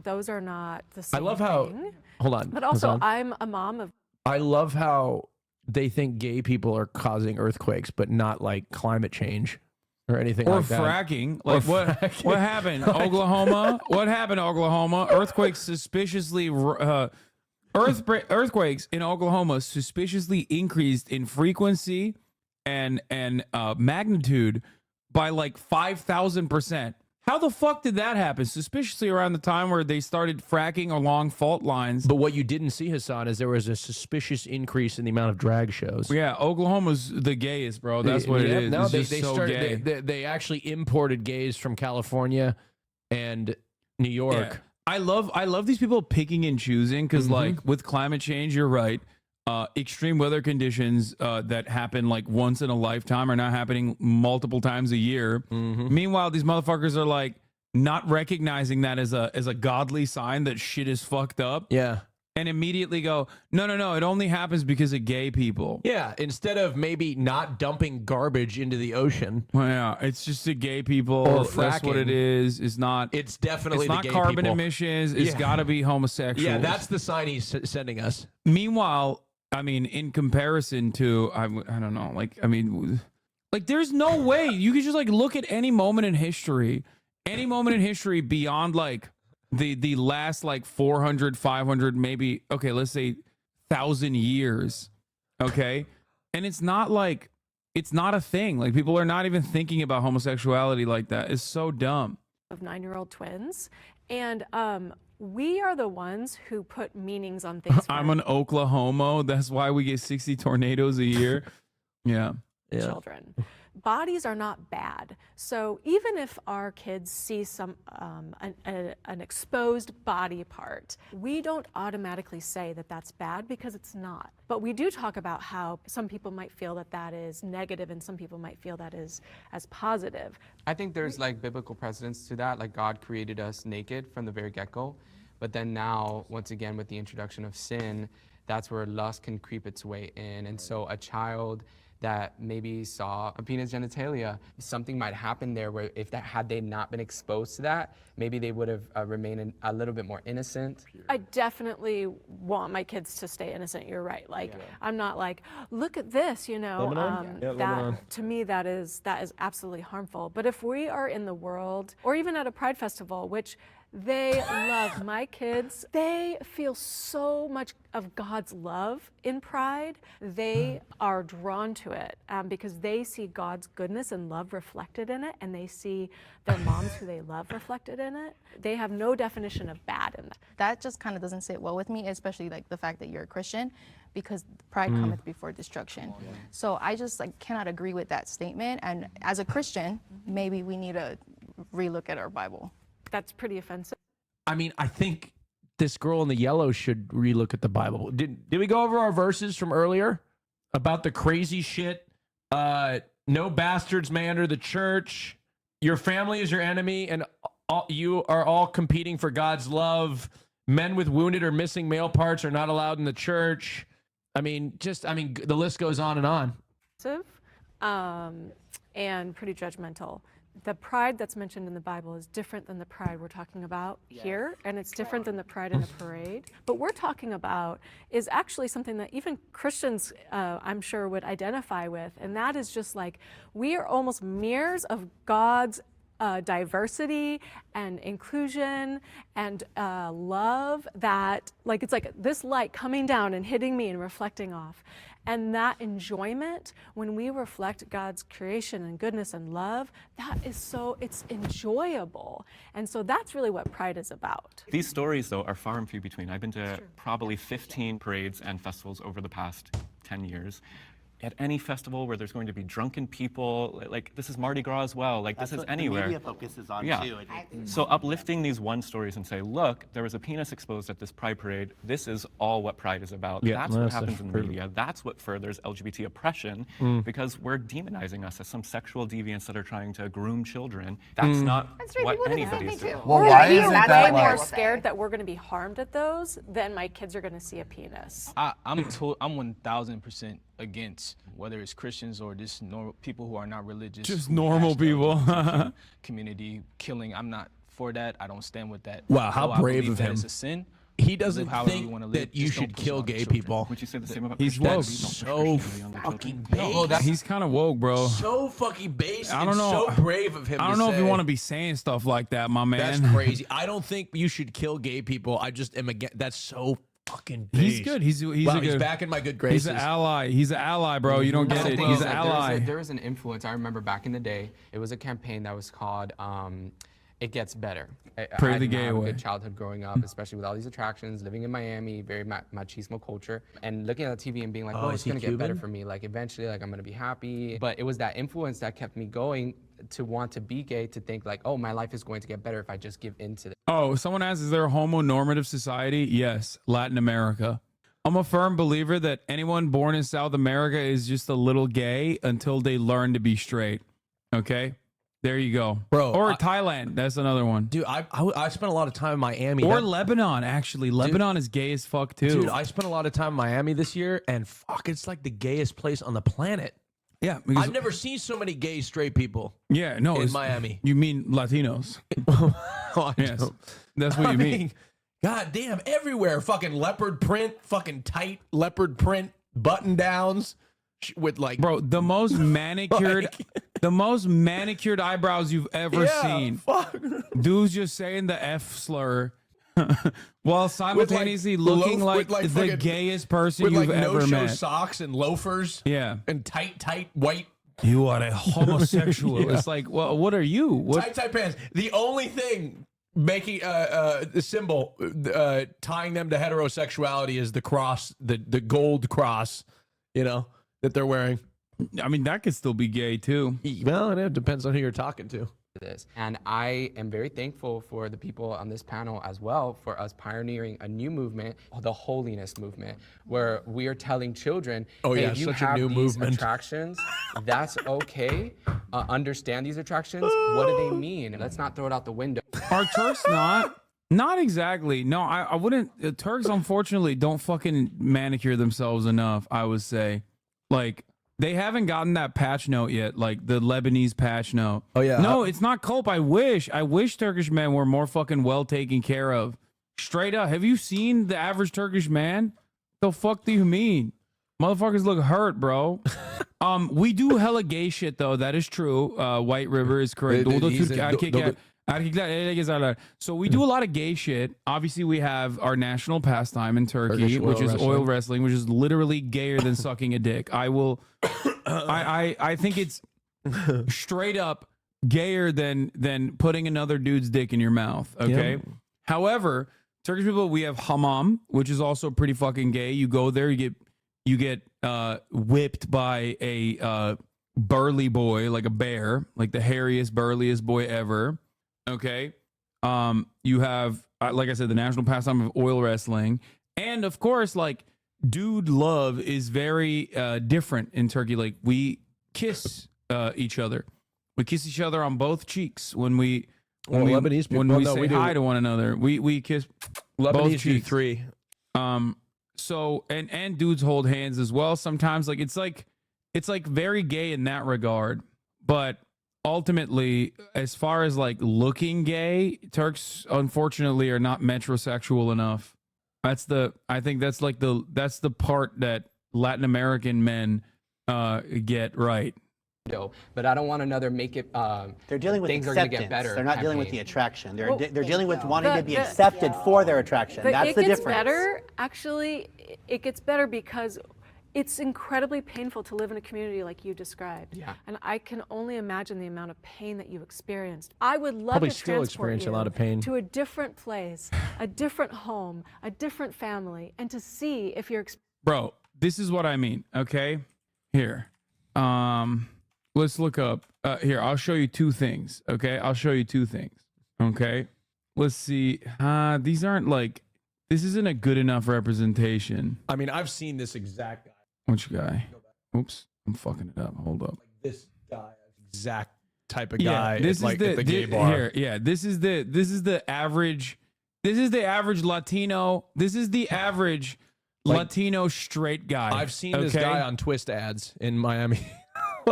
Those are not the I same love how. thing. Hold on. But also, hold on. I'm a mom of I love how they think gay people are causing earthquakes, but not like climate change or anything Or like that. fracking. Or Like what? fracking. What happened? Oklahoma. What happened? Oklahoma. Earthquakes suspiciously. Earthquakes in Oklahoma suspiciously increased in frequency and magnitude by like 5,000%. How the fuck did that happen? Suspiciously around the time where they started fracking along fault lines. But what you didn't see, Hassan, is there was a suspicious increase in the amount of drag shows. Yeah, Oklahoma's the gayest, bro. That's what it is. No, It's they, just they so started. gay. They actually imported gays from California and New York. Yeah. I love these people picking and choosing because like with climate change, you're right. Extreme weather conditions that happen like once in a lifetime are now happening multiple times a year. Meanwhile, these motherfuckers are like not recognizing that as a godly sign that shit is fucked up. Yeah. And immediately go, no, it only happens because of gay people. Yeah, instead of maybe not dumping garbage into the ocean. Well, yeah, it's just the gay people. Or That's what fracking. it is. It's not. It's definitely It's the not gay carbon people. emissions. It's Yeah. got to be homosexuals. Yeah, that's the sign he's sending us. Meanwhile, I mean, in comparison to, I don't know, like, I mean, like, there's no way you could just like look at any moment in history beyond like the last like 400, 500, maybe, okay, let's say 1,000 years. Okay. And it's not like, it's not a thing. Like people are not even thinking about homosexuality like that. It's so dumb. of 9-year-old twins, and we are the ones who put meanings on things. I'm an Oklahoma. That's why we get 60 tornadoes a year. Yeah. Children. Bodies are not bad. So even if our kids see some an exposed body part, we don't automatically say that that's bad because it's not. But we do talk about how some people might feel that that is negative and some people might feel that is as positive. I think there's like biblical precedents to that. Like God created us naked from the very get-go. But then now, once again, with the introduction of sin, that's where lust can creep its way in. And so a child that maybe saw a penis genitalia, something might happen there where if that had they not been exposed to that, maybe they would have remained a little bit more innocent. I definitely want my kids to stay innocent. You're right. Like I'm not like, look at this, you know. Lebanon? Yeah, that Lebanon. to me that is absolutely harmful. But if we are in the world, or even at a Pride festival, which they love, my kids, they feel so much of God's love in Pride. They are drawn to it because they see God's goodness and love reflected in it, and they see their moms who they love reflected in it. They have no definition of bad in that. That just kind of doesn't sit well with me, especially like the fact that you're a Christian, because pride cometh before destruction. So I just like cannot agree with that statement. And as a Christian, maybe we need to relook at our Bible. That's pretty offensive. I mean, I think this girl in the yellow should relook at the Bible. Did we go over our verses from earlier about the crazy shit? No bastards may enter the church. Your family is your enemy, and you are all competing for God's love. Men with wounded or missing male parts are not allowed in the church. I mean, the list goes on and on. And pretty judgmental. The pride that's mentioned in the Bible is different than the pride we're talking about here, and it's different than the pride in a parade. But we're talking about is actually something that even Christians, I'm sure, would identify with, and that is just like we are almost mirrors of God's diversity and inclusion and love, that like it's like this light coming down and hitting me and reflecting off. And that enjoyment, when we reflect God's creation and goodness and love, it's enjoyable. And so that's really what Pride is about. These stories, though, are far and few between. I've been to probably 15 parades and festivals over the past 10 years. At any festival where there's going to be drunken people, like this is Mardi Gras as well, like this is anywhere. The media focuses on too. So uplifting these one stories and say, look, there was a penis exposed at this Pride parade. This is all what Pride is about. Yeah, that's what happens in the media. That's what furthers LGBT oppression because we're demonizing us as some sexual deviants that are trying to groom children. That's not what anybody is doing. Well, why is it that way? I'm more scared that we're going to be harmed at those than my kids are going to see a penis. I'm 1,000% against whether it's Christians or just normal people who are not religious. Just normal people. Community killing. I'm not for that. I don't stand with that. Wow, how Although I brave believe of that him. It's a sin. He doesn't Live however think we wanna live. that you Just don't should push it kill on the gay children. people. Would you say the same about He's Christians? woke. So fucking base. He's kind of woke, bro. So fucking base. I don't know. So brave of him. I don't know if you want to be saying stuff like that, my man. That's crazy. I don't think you should kill gay people. I just am against. That's so fucking base. He's good. He's wow, a good, he's back in my good graces. He's an ally. He's an ally, bro. You don't get it. He's an ally. There was an influence. I remember back in the day, it was a campaign that was called It Gets Better. Pray I the did not gay have a away. good childhood growing up, especially with all these attractions, living in Miami, very machismo culture, and looking at the TV and being like, Oh, oh, is it's he going to get better Cuban? for me. Like, eventually, like, I'm going to be happy. But it was that influence that kept me going to want to be gay, to think like, oh, my life is going to get better if I just give in to this. Oh, someone asks, is there a homonormative society? Yes, Latin America. I'm a firm believer that anyone born in South America is just a little gay until they learn to be straight. Okay? There you go. Bro, Or Thailand. That's another one. Dude, I spent a lot of time in Miami. Or Lebanon, actually. Lebanon is gay as fuck, too. Dude, I spent a lot of time in Miami this year, and fuck, it's like the gayest place on the planet. Yeah. Because, I've never seen so many gay straight people. yeah, no. in it's- Miami. You mean Latinos. Oh, I Yes. don't. That's what I you mean. mean, God damn, everywhere. Fucking leopard print, fucking tight leopard print button downs with like. Bro, the most manicured, the most manicured eyebrows you've ever Yeah, seen. fuck. Dude's just saying the F slur while simultaneously loaf- looking like with, like, the fucking- gayest person with you've like ever no-show met. socks and loafers. Yeah. And tight white. You are a homosexual. Yeah. It's like, well, what are you? What? Tight pants. The only thing making the symbol tying them to heterosexuality is the cross, the gold cross, you know, that they're wearing. I mean, that could still be gay too. Well, it depends on who you're talking to. This. And I am very thankful for the people on this panel as well for us pioneering a new movement, the holiness movement, where we are telling children, Oh, hey, yeah, if you such a have new these movement. attractions, that's okay. Understand these attractions. What do they mean? Let's not throw it out the window. Are Turks not exactly. No, I wouldn't. Turks, unfortunately, don't fucking manicure themselves enough, I would say. Like, they haven't gotten that patch note yet, like the Lebanese patch note. Oh, yeah. No, it's not cope. I wish Turkish men were more fucking well taken care of. Straight up. Have you seen the average Turkish man? The fuck do you mean? Motherfuckers look hurt, bro. We do hella gay shit, though. That is true. White River is correct. So we do a lot of gay shit. Obviously, we have our national pastime in Turkey, Turkish which is wrestling. oil wrestling, which is literally gayer than sucking a dick. I think it's straight up gayer than putting another dude's dick in your mouth. Okay. Yeah. However, Turkish people, we have hammam, which is also pretty fucking gay. You go there, you get whipped by a burly boy, like a bear, like the hairiest, burliest boy ever. Okay. You have, like I said, the national pastime of oil wrestling. And of course, like, dude love is very different in Turkey. Like, we kiss each other. We kiss each other on both cheeks when we Lebanese people. when we No, say we do. hi to one another. We kiss both Lebanese do cheeks. 3. So and dudes hold hands as well. Sometimes it's like very gay in that regard. But ultimately, as far as like looking gay, Turks unfortunately are not metrosexual enough. I think that's the part that Latin American men get right. But I don't want another make it. They're dealing with things are gonna acceptance. get better. They're not dealing with the campaign. attraction. They're Well, they're dealing with wanting to be the- accepted for their attraction. But That's it the gets difference. better. Actually, it gets better because It's incredibly painful to live in a community like you described. Yeah. And I can only imagine the amount of pain that you experienced. I would love Probably to still transport experience you a lot of pain. to a different place, a different home, a different family, and to see if you're Bro, this is what I mean, okay? Here. Let's look up. Here, I'll show you two things, okay? I'll show you two things, okay? Let's see. These aren't like, this isn't a good enough representation. I mean, I've seen this exact guy. Which guy? Oops, I'm fucking it up. Hold up. This guy, exact type of guy. This at, like, is at the gay bar. Here, yeah, this is the average. This is the average Latino. This is the average Latino straight guy. I've seen this guy on Twist ads in Miami.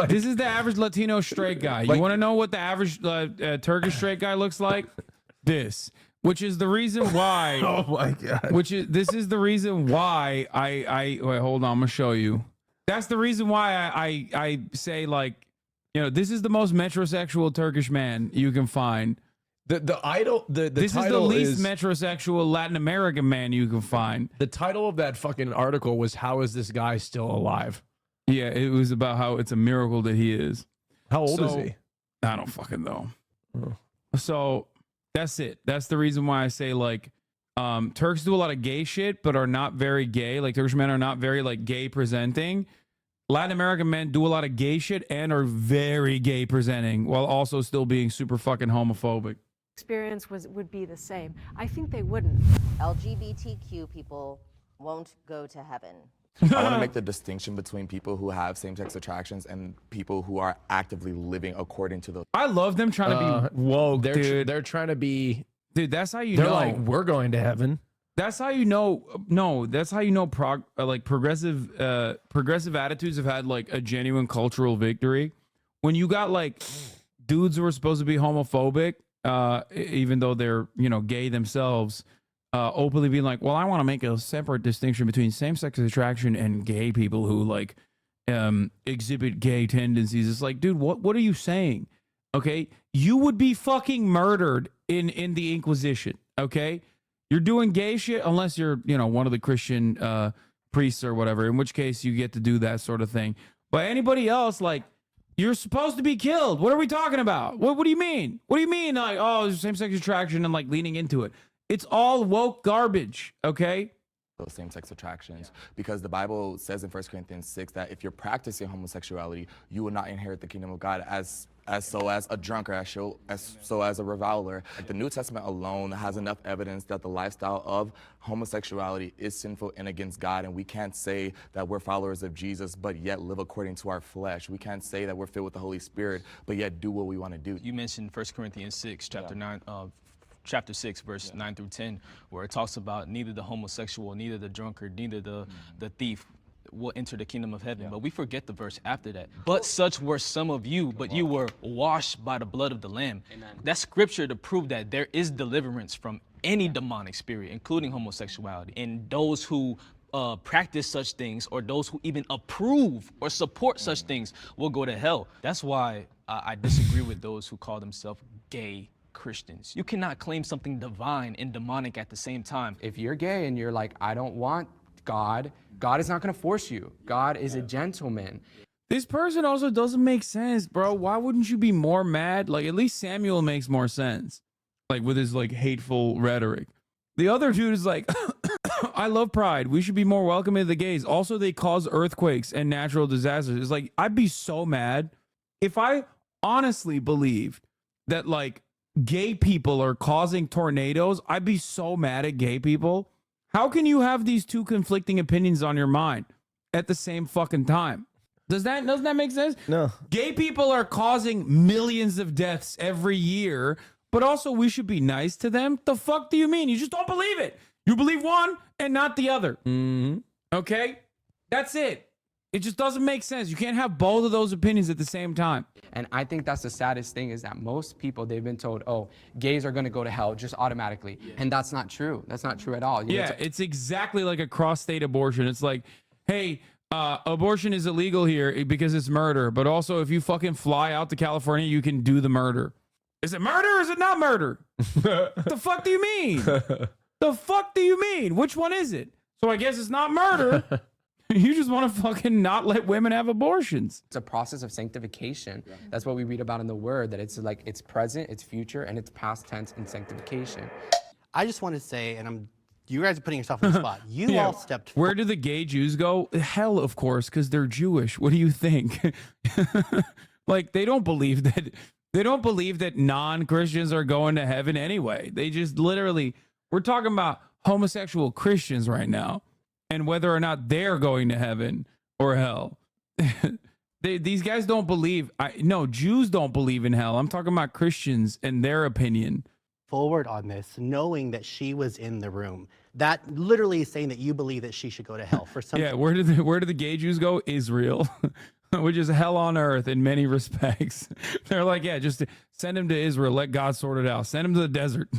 This is the average Latino straight guy. You want to know what the average Turkish straight guy looks like? This, which is the reason why. Oh my god. This is the reason why I wait. Hold on, I'm gonna show you. That's the reason why I say, like, you know, this is the most metrosexual Turkish man you can find. The idol. This is the least metrosexual Latin American man you can find. The title of that fucking article was "How is this guy still alive?" Yeah, it was about how it's a miracle that he is. How old is he? I don't fucking know. Oh. So that's it. That's the reason why I say, like, Turks do a lot of gay shit, but are not very gay. Like, Turkish men are not very, like, gay presenting. Latin American men do a lot of gay shit and are very gay presenting while also still being super fucking homophobic. experience would be the same. I think they wouldn't. LGBTQ people won't go to heaven. I want to make the distinction between people who have same-sex attractions and people who are actively living according to the. I love them trying to be woke, They're they're trying to be. Dude, that's how you They're know. like, we're going to heaven. That's how you know. No, that's how you know. Progressive attitudes have had like a genuine cultural victory. When you got like dudes who are supposed to be homophobic, even though they're, you know, gay themselves, openly being like, well, I want to make a separate distinction between same-sex attraction and gay people who like exhibit gay tendencies. It's like, dude, what are you saying? Okay, you would be fucking murdered in the Inquisition. Okay, you're doing gay shit unless you're, you know, one of the Christian priests or whatever, in which case you get to do that sort of thing. But anybody else, like, you're supposed to be killed. What are we talking about? What do you mean? What do you mean? Like, oh, same-sex attraction and like leaning into it. It's all woke garbage, okay? Those same-sex attractions, because the Bible says in 1 Corinthians 6 that if you're practicing homosexuality, you will not inherit the kingdom of God as a drunkard, as a reviler. Like, the New Testament alone has enough evidence that the lifestyle of homosexuality is sinful and against God, and we can't say that we're followers of Jesus but yet live according to our flesh. We can't say that we're filled with the Holy Spirit but yet do what we want to do. You mentioned 1 Corinthians 6, chapter 6, verse 9 through 10, where it talks about neither the homosexual, neither the drunkard, neither the thief will enter the kingdom of heaven. But we forget the verse after that. But such were some of you, but you were washed by the blood of the Lamb. That's scripture to prove that there is deliverance from any demonic spirit, including homosexuality. And those who practice such things, or those who even approve or support such things, will go to hell. That's why I disagree with those who call themselves gay Christians. You cannot claim something divine and demonic at the same time. If you're gay and you're like, I don't want God, God is not going to force you. God is a gentleman. This person also doesn't make sense, bro. Why wouldn't you be more mad? Like, at least Samuel makes more sense, like with his like hateful rhetoric. The other dude is like, I love pride. We should be more welcoming to the gays. Also, they cause earthquakes and natural disasters. It's like, I'd be so mad if I honestly believed that like gay people are causing tornadoes. I'd be so mad at gay people. How can you have these two conflicting opinions on your mind at the same fucking time? Doesn't that make sense? No. Gay people are causing millions of deaths every year, but also we should be nice to them. The fuck do you mean? You just don't believe it. You believe one and not the other. Mm-hmm. Okay? That's it. It just doesn't make sense. You can't have both of those opinions at the same time. And I think that's the saddest thing, is that most people, they've been told, oh, gays are going to go to hell just automatically. Yeah. And that's not true. That's not true at all. It's exactly like a cross-state abortion. It's like, hey, abortion is illegal here because it's murder. But also, if you fucking fly out to California, you can do the murder. Is it murder or is it not murder? The fuck do you mean? The fuck do you mean? Which one is it? So I guess it's not murder. You just want to fucking not let women have abortions. It's a process of sanctification. That's what we read about in the Word, that it's like it's present, it's future, and it's past tense in sanctification. I just want to say, and you guys are putting yourself on the spot. You all stepped. Where do the gay Jews go? Hell, of course, because they're Jewish. What do you think? Like they don't believe that non-Christians are going to heaven anyway. They just literally, we're talking about homosexual Christians right now and whether or not they're going to heaven or hell. These guys don't believe. No, Jews don't believe in hell. I'm talking about Christians and their opinion. Forward on this, knowing that she was in the room. That literally is saying that you believe that she should go to hell for some. Yeah, where do the gay Jews go? Israel, which is hell on earth in many respects. They're like, yeah, just send him to Israel. Let God sort it out. Send him to the desert.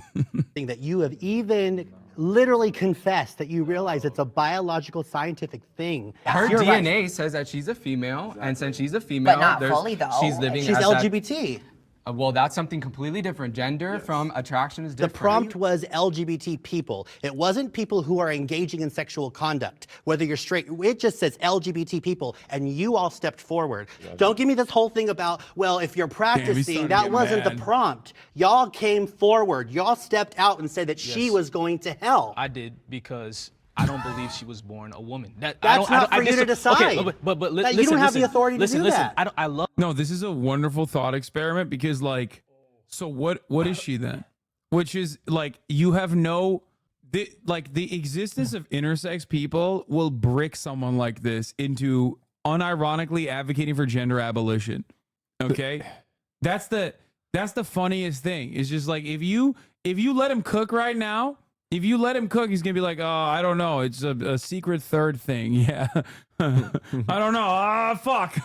That you have even literally confessed that you realize it's a biological scientific thing. Her You're DNA right. says that she's a female, and since she's a female, But not fully, though. she's living. She's as LGBT. Well, that's something completely different. Gender from attraction is The different. prompt was LGBT people. It wasn't people who are engaging in sexual conduct, whether you're straight. It just says LGBT people, and you all stepped forward. Don't give me this whole thing about, well, if you're practicing, that wasn't the prompt. Y'all came forward. Y'all stepped out and said that she was going to hell. I did because I don't believe she was born a woman. That's not for you to decide. Okay, but That you don't have the authority to do that. I love. No, this is a wonderful thought experiment because, like, so what is she then? Which is like you have no, the existence of intersex people will brick someone like this into unironically advocating for gender abolition. Okay, that's the funniest thing. It's just like if you let him cook right now. If you let him cook, he's gonna be like, "Oh, I don't know. It's a secret third thing." Yeah, I don't know. Ah, fuck.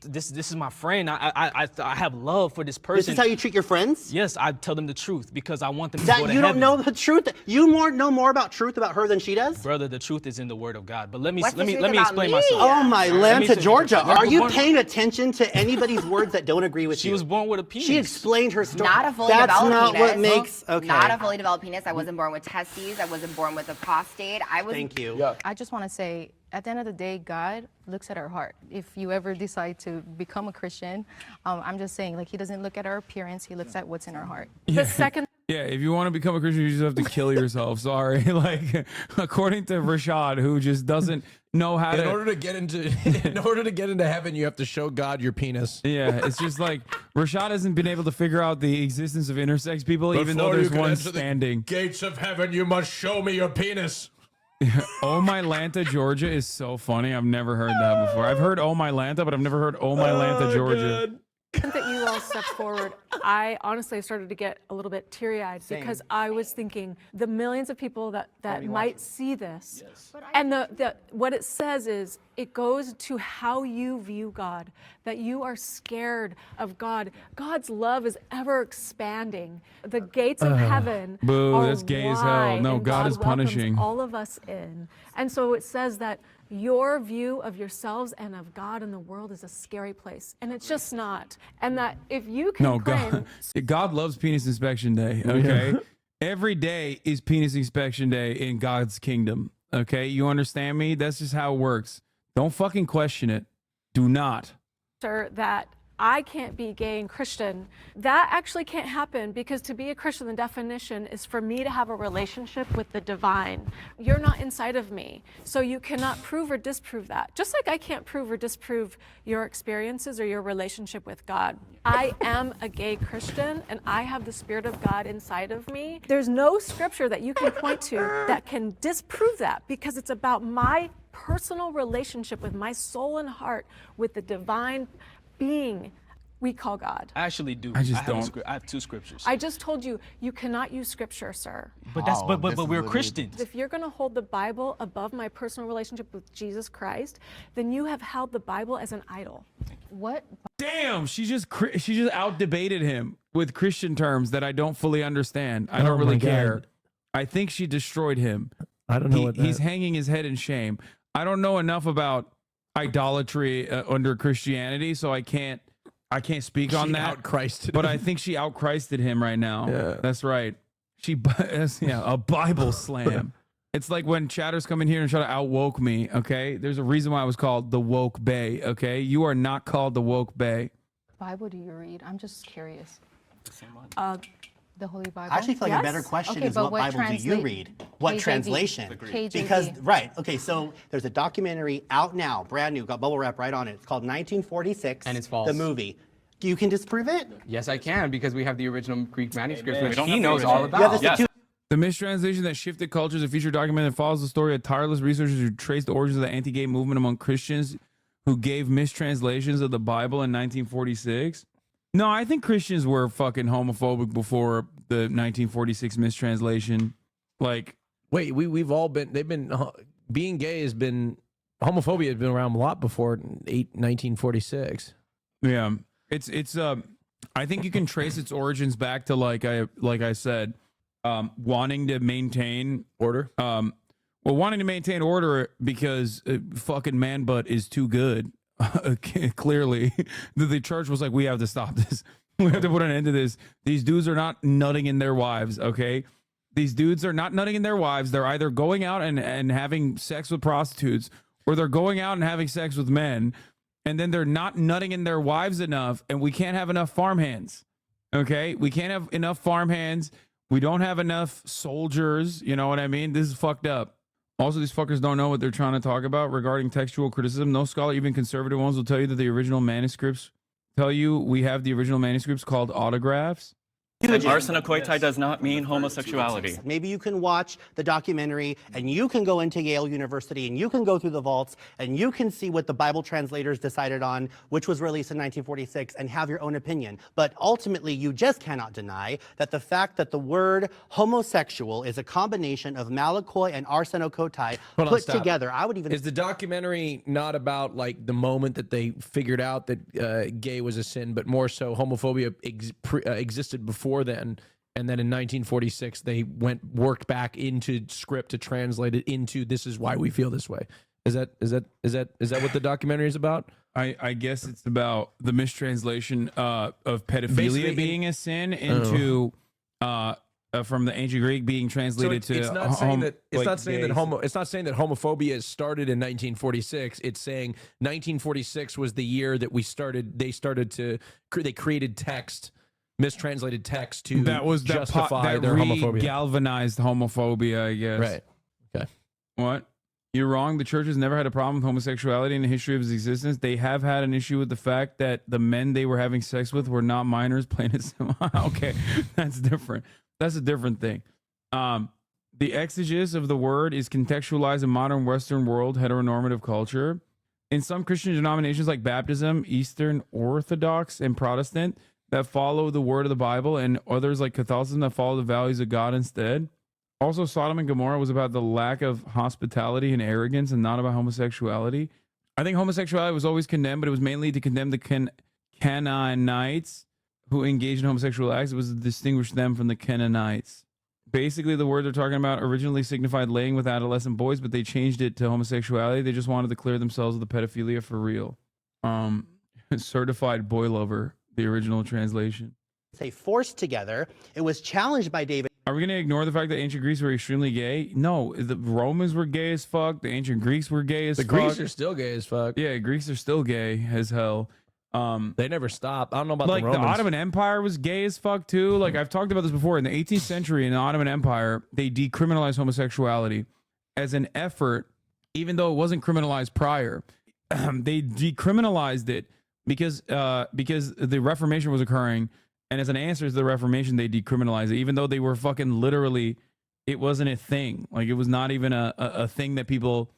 This is my friend. I have love for this person. This is how you treat your friends? Yes, I tell them the truth because I want them to go to heaven. You don't know the truth. You know more about truth about her than she does? Brother, the truth is in the Word of God. But let me What's the truth let me about explain me? myself. Oh my Atlanta, Georgia. Are you born- paying attention to anybody's words that don't agree with you? She was born with a penis. She explained her story. Not a fully That's developed not penis. what makes okay. Not a fully developed penis. I wasn't born with testes. I wasn't born with a prostate. I was. Thank you. I just want to say, at the end of the day, God looks at our heart. If you ever decide to become a Christian, I'm just saying, like, he doesn't look at our appearance. He looks at what's in our heart. The second. Yeah, if you want to become a Christian, you just have to kill yourself. Sorry, like according to Rashad, who just doesn't know how to. In order to get into heaven, you have to show God your penis. Yeah, it's just like Rashad hasn't been able to figure out the existence of intersex people, even though Before there's you can one enter the standing. gates of heaven, you must show me your penis. Oh My Lanta, Georgia is so funny. I've never heard that before. I've heard Oh My Lanta, but I've never heard Oh My Lanta, Georgia. That you all stepped forward, I honestly started to get a little bit teary-eyed because I was thinking the millions of people that might see this, and the what it says is it goes to how you view God, that you are scared of God. God's love is ever expanding. The gates of heaven Boo, are that's gay as hell. wide, No, and God is welcomes punishing. all of us in, and so it says that your view of yourselves and of God and the world is a scary place, and it's just not. And that if you can No, claim, God loves Penis Inspection Day. Okay, every day is Penis Inspection Day in God's kingdom. Okay, you understand me? That's just how it works. Don't fucking question it. Do not. sir, that I can't be gay and Christian, that actually can't happen, because to be a Christian, the definition is for me to have a relationship with the divine. You're not inside of me, so you cannot prove or disprove that. Just like I can't prove or disprove your experiences or your relationship with God. I am a gay Christian, and I have the Spirit of God inside of me. There's no scripture that you can point to that can disprove that, because it's about my personal relationship with my soul and heart with the divine being we call God. I actually do. I just have don't. I have two scriptures. I just told you, you cannot use scripture, sir. But that's but we're Christians. If you're going to hold the Bible above my personal relationship with Jesus Christ, then you have held the Bible as an idol. What? Damn, she just out debated him with Christian terms that I don't fully understand. I don't really care. I think she destroyed him. I don't know what that He's hanging his head in shame. I don't know enough about idolatry under Christianity, so I can't speak on that. Out-Christed but him. I think she out-Christed him right now. Yeah. That's right. A Bible slam. It's like when chatters come in here and try to outwoke me, okay? There's a reason why I was called the woke bae, okay? You are not called the woke bae. Bible do you read? I'm just curious. The same one. The Holy Bible. I actually feel like a better question Okay, is but what Bible do you read? What KJV. translation? KJV. Because, right, okay, so there's a documentary out now, brand new, got bubble wrap right on it. It's called 1946. And it's false. The movie. You can disprove it? Yes, I can, because we have the original Greek manuscript, which don't he have the knows original. all about. Yeah, The mistranslation that shifted cultures, a feature document that follows the story of tireless researchers who traced the origins of the anti-gay movement among Christians who gave mistranslations of the Bible in 1946. No, I think Christians were fucking homophobic before the 1946 mistranslation. Like, wait, we've all been. They've been being gay has been homophobia has been around a lot before 1946. Yeah, it's I think you can trace its origins back to like I said, wanting to maintain order. Well, wanting to maintain order because fucking man butt is too good. Clearly, the church was like, we have to stop this. We have to put an end to this. These dudes are not nutting in their wives, okay? These dudes are not nutting in their wives. They're either going out and having sex with prostitutes, or they're going out and having sex with men, and then they're not nutting in their wives enough, and we can't have enough farmhands, okay? We can't have enough farmhands. We don't have enough soldiers. You know what I mean? This is fucked up. Also, these fuckers don't know what they're trying to talk about regarding textual criticism. No scholar, even conservative ones, will tell you that the original manuscripts tell you we have the original manuscripts called autographs. Arsenokoitai does not mean homosexuality. Maybe you can watch the documentary and you can go into Yale University and you can go through the vaults and you can see what the Bible translators decided on, which was released in 1946, and have your own opinion. But ultimately, you just cannot deny that the fact that the word homosexual is a combination of malakoi and arsenokoitai put together. I would even... Is the documentary not about like the moment that they figured out that gay was a sin, but more so homophobia existed before then, and then in 1946 they worked back into script to translate it into "this is why we feel this way"? Is that what the documentary is about? I guess it's about the mistranslation of pedophilia being a sin into from the ancient Greek being translated to. It's not saying that homophobia started in 1946. It's saying 1946 was the year that they created text. Mistranslated text to justify their homophobia. Galvanized homophobia, I guess. Right. Okay. What? You're wrong. The church has never had a problem with homosexuality in the history of its existence. They have had an issue with the fact that the men they were having sex with were not minors, plain and simple. Okay, that's different. That's a different thing. The exegesis of the word is contextualized in modern Western world heteronormative culture. In some Christian denominations like Baptism, Eastern Orthodox, and Protestant, that follow the word of the Bible, and others like Catholicism that follow the values of God instead. Also, Sodom and Gomorrah was about the lack of hospitality and arrogance and not about homosexuality. I think homosexuality was always condemned, but it was mainly to condemn the Canaanites who engaged in homosexual acts. It was to distinguish them from the Canaanites. Basically, the word they're talking about originally signified laying with adolescent boys, but they changed it to homosexuality. They just wanted to clear themselves of the pedophilia for real. Certified boy lover. The original translation. Say forced together. It was challenged by David. Are we going to ignore the fact that ancient Greeks were extremely gay? No, the Romans were gay as fuck. The ancient Greeks were gay as fuck. The Greeks are still gay as fuck. Yeah, Greeks are still gay as hell. They never stopped. I don't know about like the Romans. The Ottoman Empire was gay as fuck too. Like I've talked about this before. In the 18th century, in the Ottoman Empire, they decriminalized homosexuality as an effort, even though it wasn't criminalized prior. They decriminalized it because the Reformation was occurring, and as an answer to the Reformation, they decriminalized it, even though they were fucking literally, it wasn't a thing. Like it was not even a thing that people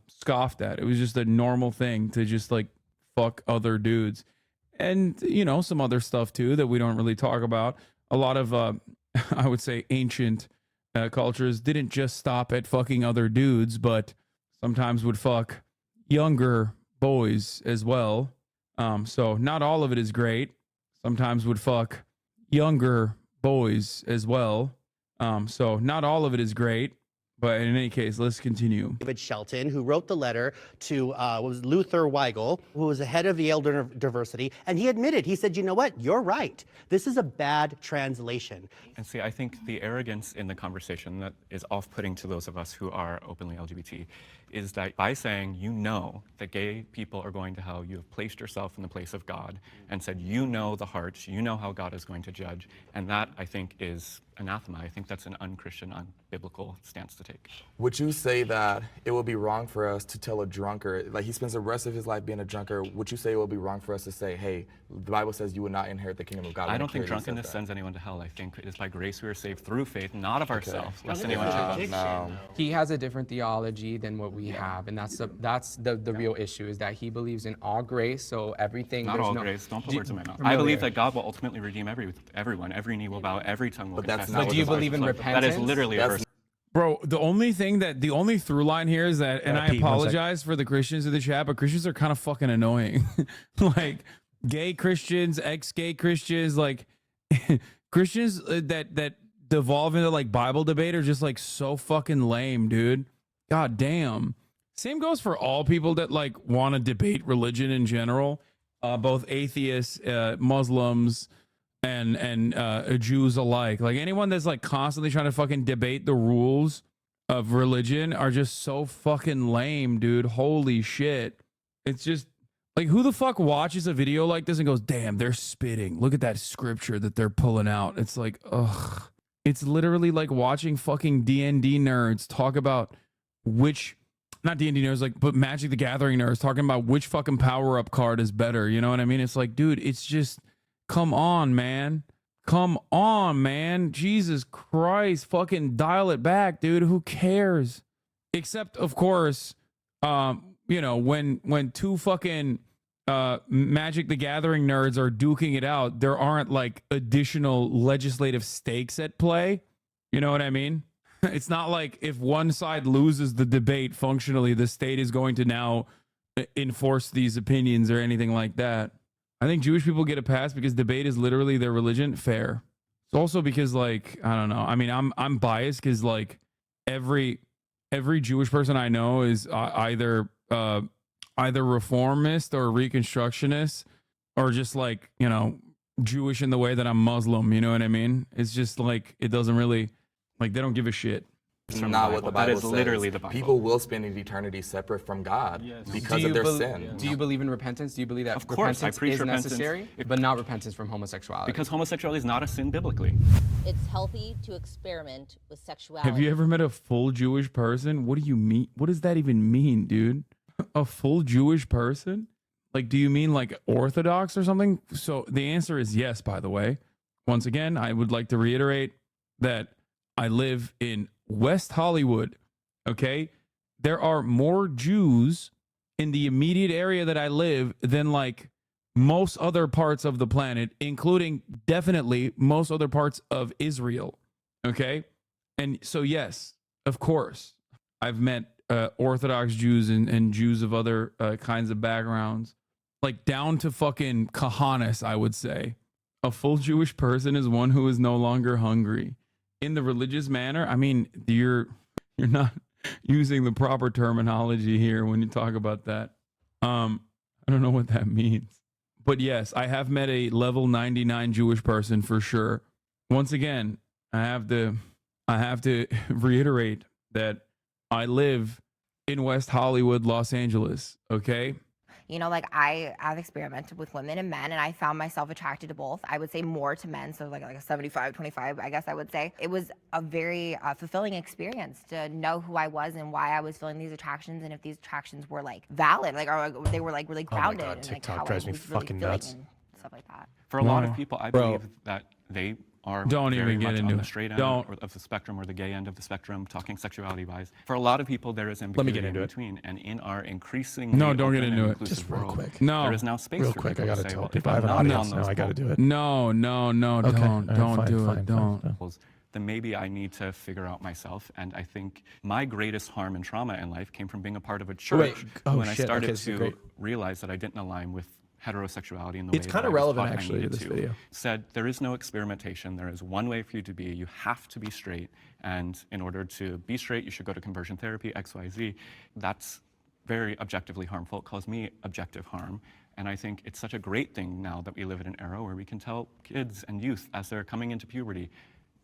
scoffed at. It was just a normal thing to just like fuck other dudes, and you know, some other stuff too that we don't really talk about. A lot of I would say ancient cultures didn't just stop at fucking other dudes, but sometimes would fuck younger boys as well. So not all of it is great. Sometimes would fuck younger boys as well. So not all of it is great, But in any case, let's continue. David Shelton, who wrote the letter to was Luther Weigel, who was the head of the Elder Diversity, and he admitted, he said, you know what, you're right. This is a bad translation. And see, I think the arrogance in the conversation that is off-putting to those of us who are openly LGBT is that by saying you know that gay people are going to hell, you have placed yourself in the place of God and said you know the hearts, you know how God is going to judge, and that, I think, is anathema. I think that's an unchristian, unbiblical stance to take. Would you say that it would be wrong for us to tell a drunkard, like he spends the rest of his life being a drunkard, would you say it would be wrong for us to say, hey, the Bible says you will not inherit the kingdom of God? I don't think drunkenness sends anyone to hell. I think it is by grace we are saved through faith, not of ourselves, lest anyone should boast. No. He has a different theology than what we have, and that's the real issue, is that he believes in all grace, so everything. Not all grace, don't put words in my mouth. I believe that God will ultimately redeem everyone, every knee will bow, every tongue will confess. But do you believe in repentance? That is literally a verse. Bro, the only through line here is that, and I apologize for the Christians in the chat, but Christians are kind of fucking annoying. Like gay Christians, ex-gay Christians, like Christians that devolve into like Bible debate are just like so fucking lame, dude. God damn. Same goes for all people that like want to debate religion in general, both atheists, Muslims, and Jews alike. Like anyone that's like constantly trying to fucking debate the rules of religion are just so fucking lame, dude. Holy shit. It's just like, who the fuck watches a video like this and goes, damn, they're spitting. Look at that scripture that they're pulling out. It's like, ugh. It's literally like watching fucking D&D nerds talk about not D&D nerds, like, but Magic the Gathering nerds talking about which fucking power-up card is better. You know what I mean? It's like, dude, it's just, come on, man. Come on, man. Jesus Christ. Fucking dial it back, dude. Who cares? Except, of course, you know, when two fucking Magic the Gathering nerds are duking it out, there aren't like additional legislative stakes at play. You know what I mean? It's not like if one side loses the debate functionally, the state is going to now enforce these opinions or anything like that. I think Jewish people get a pass because debate is literally their religion. Fair. It's also because, like, I don't know. I mean, I'm biased because like every Jewish person I know is either reformist or reconstructionist or just like, you know, Jewish in the way that I'm Muslim. You know what I mean? It's just like, it doesn't really, like, they don't give a shit. It's not what the Bible says. That is literally the Bible. People will spend an eternity separate from God because of their sin. Do you believe in repentance? Do you believe that of course, repentance is necessary, but not repentance from homosexuality? Because homosexuality is not a sin biblically. It's healthy to experiment with sexuality. Have you ever met a full Jewish person? What do you mean? What does that even mean, dude? A full Jewish person? Like, do you mean like Orthodox or something? So the answer is yes, by the way. Once again, I would like to reiterate that I live in West Hollywood, okay? There are more Jews in the immediate area that I live than like most other parts of the planet, including definitely most other parts of Israel, okay? And so, yes, of course, I've met Orthodox Jews and Jews of other kinds of backgrounds, like down to fucking Kahanis, I would say. A full Jewish person is one who is no longer hungry. In the religious manner, I mean, you're not using the proper terminology here when you talk about that. I don't know what that means. But yes, I have met a level 99 Jewish person for sure. Once again, I have to reiterate that I live in West Hollywood, Los Angeles, okay? You know, like I've experimented with women and men, and I found myself attracted to both. I would say more to men, so like a 75-25, I guess I would say. It was a very fulfilling experience to know who I was and why I was feeling these attractions, and if these attractions were like valid, like or they were like really grounded. Oh my God, and TikTok like how drives I me was really fucking feeling nuts. and stuff like that. For a lot of people, I believe that they are Don't very even get much into on the it. straight end Don't. of the spectrum or the gay end of the spectrum, talking sexuality-wise. For a lot of people, there is ambiguity in between, and in our increasingly No, don't get open into and it. inclusive Just real world, quick. No. there is now space Real for quick, I people gotta to say, tell well, people if I have I'm an not audience on those now, I gotta do it. No, Okay, don't fine, do fine, it. Don't. goals, then maybe I need to figure out myself. And I think my greatest harm and trauma in life came from being a part of a church Oh, when I shit. started Okay, this is to great. realize that I didn't align with heterosexuality in the It's way kind that of I was relevant taught I actually to needed this video. Said there is no experimentation. There is one way for you to be. You have to be straight. And in order to be straight, you should go to conversion therapy, XYZ. That's very objectively harmful. It caused me objective harm. And I think it's such a great thing now that we live in an era where we can tell kids and youth as they're coming into puberty,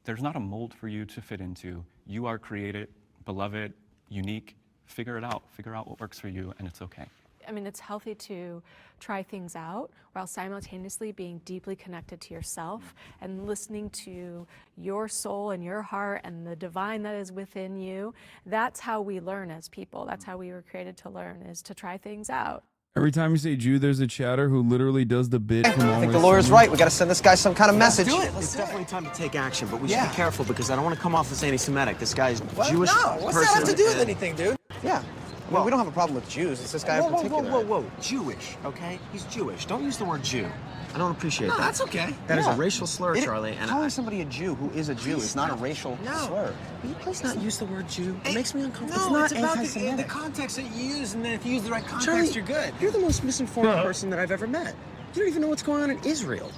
there's not a mold for you to fit into. You are created, beloved, unique. Figure it out. Figure out what works for you, and it's okay. I mean, it's healthy to try things out while simultaneously being deeply connected to yourself and listening to your soul and your heart and the divine that is within you. That's how we learn as people. That's how we were created to learn, is to try things out. Every time you say Jew, there's a chatter who literally does the bit. From I think the lawyer's right. We got to send this guy some kind of message. It's definitely time to take action, but we should be careful because I don't want to come off as anti-Semitic. This guy's Jewish No, what's that person. have to do with anything, dude? Yeah. Well, we don't have a problem with Jews. It's this guy in particular. Whoa. Jewish, okay? He's Jewish. Don't use the word Jew. I don't appreciate that. No, that's okay. That is Yeah. a racial slur, Charlie. And calling somebody a Jew who is a Jew is not a racial slur. Will you please not use the word Jew? It makes me uncomfortable. No, it's it's not about anti-Semitic. the context that you use, and then if you use the right context, Charlie, you're good. You're the most misinformed person that I've ever met. You don't even know what's going on in Israel.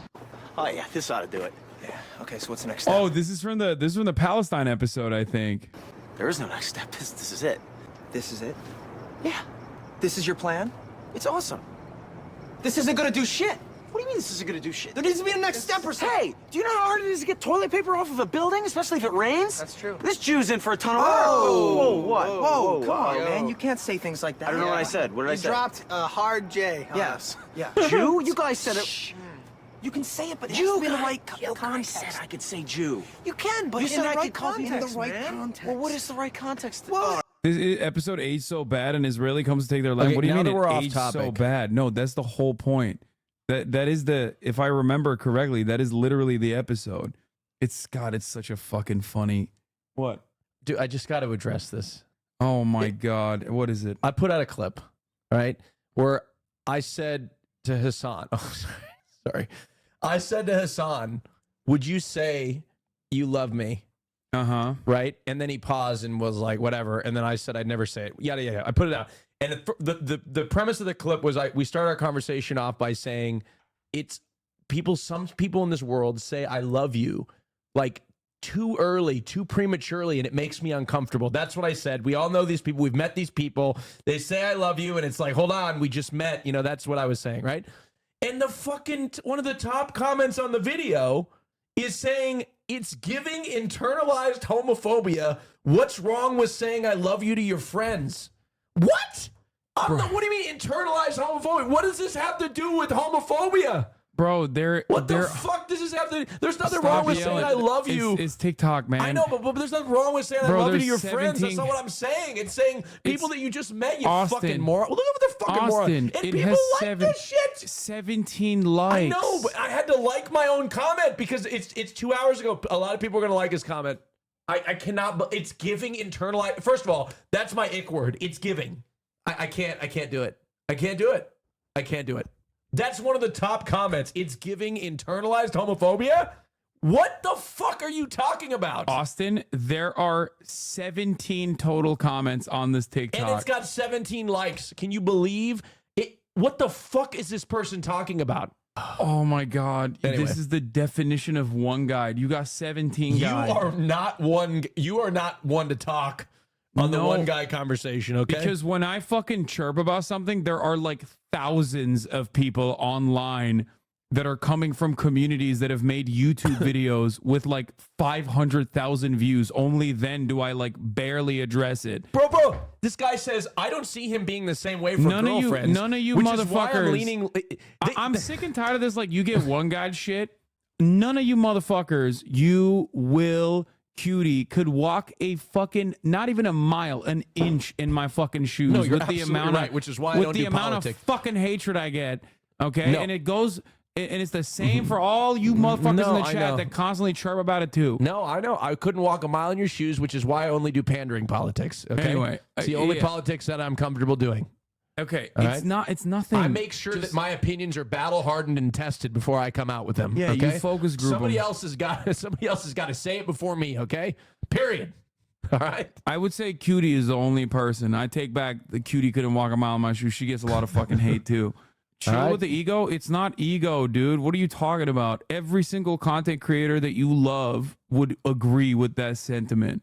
Oh yeah, this ought to do it. Yeah. Okay, so what's the next step? Oh, this is from the Palestine episode, I think. There is no next step. This is it. This is it? Yeah. This is your plan? It's awesome. This isn't gonna do shit. What do you mean this isn't gonna do shit? There needs to be a next step or something. Hey, do you know how hard it is to get toilet paper off of a building, especially if it rains? That's true. This Jew's in for a ton of work. Whoa, what? Whoa, come on, man. You can't say things like that. I don't know what I said. What did I say? You dropped a hard J on us. Yeah. Jew? You guys said it. Shh. You can say it, but it Jew has to be in the guy. right You context. guys said I could say Jew. You can, but You in said the I right could call people context, in the right man. context. Well, what is the right context? Episode 8 so bad, and Israeli comes to take their land. Okay, What do you now mean that we're it off aged so topic. bad? No, that's the whole point. That is the, if I remember correctly, that is literally the episode. It's such a fucking funny. What? Dude, I just got to address this. Oh my God. What is it? I put out a clip, right, where I said to Hassan, oh, sorry. I said to Hassan, would you say you love me? Uh-huh. Right? And then he paused and was like, whatever. And then I said, I'd never say it. Yada, yada. I put it out. And the premise of the clip was we started our conversation off by saying some people in this world say, I love you, like too early, too prematurely, and it makes me uncomfortable. That's what I said. We all know these people. We've met these people. They say, I love you. And it's like, hold on, we just met. You know, that's what I was saying, right? And the fucking, one of the top comments on the video is saying, it's giving internalized homophobia. What's wrong with saying I love you to your friends? What? What do you mean internalized homophobia? What does this have to do with homophobia? Bro, What the fuck does this have to do? There's nothing wrong with saying I love you. It's TikTok, man. I know, but there's nothing wrong with saying Bro, I love you to there's your friends. That's 17 not what I'm saying. It's saying people that you just met, you Austin. fucking moron. Look at the fucking moron. Austin, And it people has like this shit. 17 likes. I know, but I had to like my own comment because it's 2 hours ago. A lot of people are going to like his comment. I cannot, but it's giving internalized. First of all, that's my ick word. It's giving. I can't do it. I can't do it. I can't do it. That's one of the top comments. It's giving internalized homophobia. What the fuck are you talking about? Austin, there are 17 total comments on this TikTok. And it's got 17 likes. Can you believe it? What the fuck is this person talking about? Oh my God. Anyway. This is the definition of one guide. You got 17 guys. You are not one to talk on the one guy conversation, okay? Because when I fucking chirp about something, there are like thousands of people online that are coming from communities that have made YouTube videos with like 500,000 views. Only then do I like barely address it. Bro, this guy says, I don't see him being the same way for girlfriends. None of you which motherfuckers. Is why I'm leaning, I'm sick and tired of this. Like, you get one guide shit. None of you motherfuckers, you will cutie, could walk a fucking, not even a mile, an inch in my fucking shoes. No, you're with the absolutely amount right, of, which is why I with don't the do amount politics. of fucking hatred I get. Okay. No. And it goes, and it's the same for all you motherfuckers No, in the I chat know. that constantly chirp about it too. No, I know. I couldn't walk a mile in your shoes, which is why I only do pandering politics. Okay. Anyway, it's the only yeah. politics that I'm comfortable doing. Okay. All It's right? it's nothing. I make sure that my opinions are battle hardened and tested before I come out with them. Yeah, you okay? focus group Somebody them. else has got to say it before me. Okay. Period. All right. I would say Cutie is the only person. I take back the Cutie couldn't walk a mile in my shoes. She gets a lot of fucking hate too. Chill All right. with the ego. It's not ego, dude. What are you talking about? Every single content creator that you love would agree with that sentiment.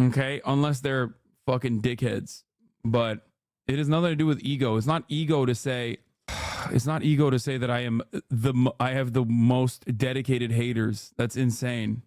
Okay? Unless they're fucking dickheads. But it has nothing to do with ego. It's not ego to say that I have the most dedicated haters. That's insane.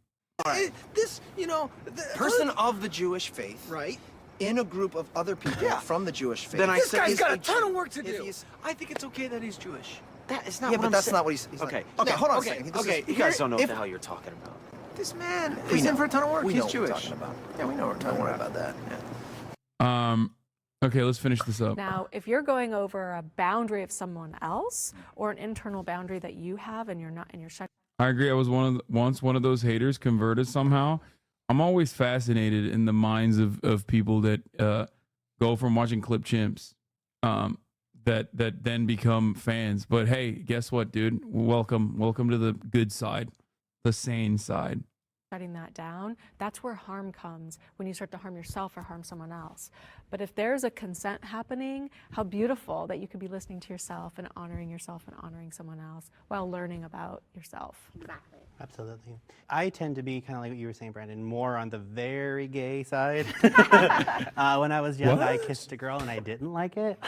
This, the person of the Jewish faith, right? In a group of other people from the Jewish faith. Then I This said guy's he's got a a ton Jew. of work to If do. he's- I think it's okay that he's Jewish. That is not Yeah, what but I'm that's saying. not what he's okay. Okay, hold on a okay. second. Okay, you guys don't know what the hell you're talking about. This man We is in know. for a ton of work. We He's know what we're Jewish. talking about. Yeah, we know what we're talking about that. Okay, let's finish this up. Now, if you're going over a boundary of someone else or an internal boundary that you have and you're shut. I agree. I was once one of those haters converted somehow. I'm always fascinated in the minds of people that go from watching Clip Chimps that then become fans. But hey, guess what, dude? Welcome to the good side, the sane side. Shutting that down, that's where harm comes, when you start to harm yourself or harm someone else. But if there's a consent happening, how beautiful that you could be listening to yourself and honoring someone else while learning about yourself. Exactly. Absolutely. I tend to be kind of like what you were saying, Brandon, more on the very gay side. When I was young, I kissed a girl and I didn't like it.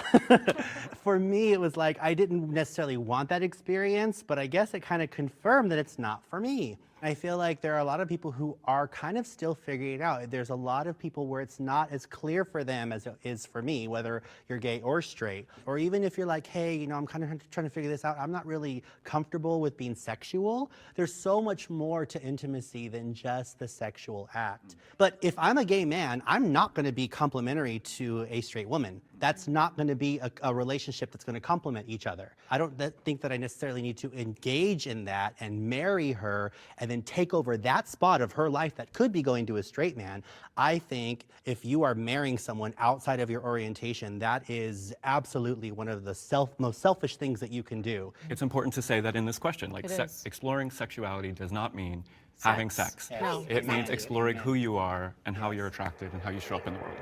For me, it was like I didn't necessarily want that experience, but I guess it kind of confirmed that it's not for me. I feel like there are a lot of people who are kind of still figuring it out. There's a lot of people where it's not as clear for them as it is for me, whether you're gay or straight. Or even if you're like, hey, I'm kind of trying to figure this out. I'm not really comfortable with being sexual. There's so much more to intimacy than just the sexual act. But if I'm a gay man, I'm not going to be complimentary to a straight woman. That's not going to be a relationship that's going to complement each other. I don't think that I necessarily need to engage in that and marry her and then take over that spot of her life that could be going to a straight man. I think if you are marrying someone outside of your orientation, that is absolutely one of the most selfish things that you can do. It's important to say that in this question, like It is. exploring sexuality does not mean having sex. No. It means exploring who you are and how you're attracted and how you show up in the world.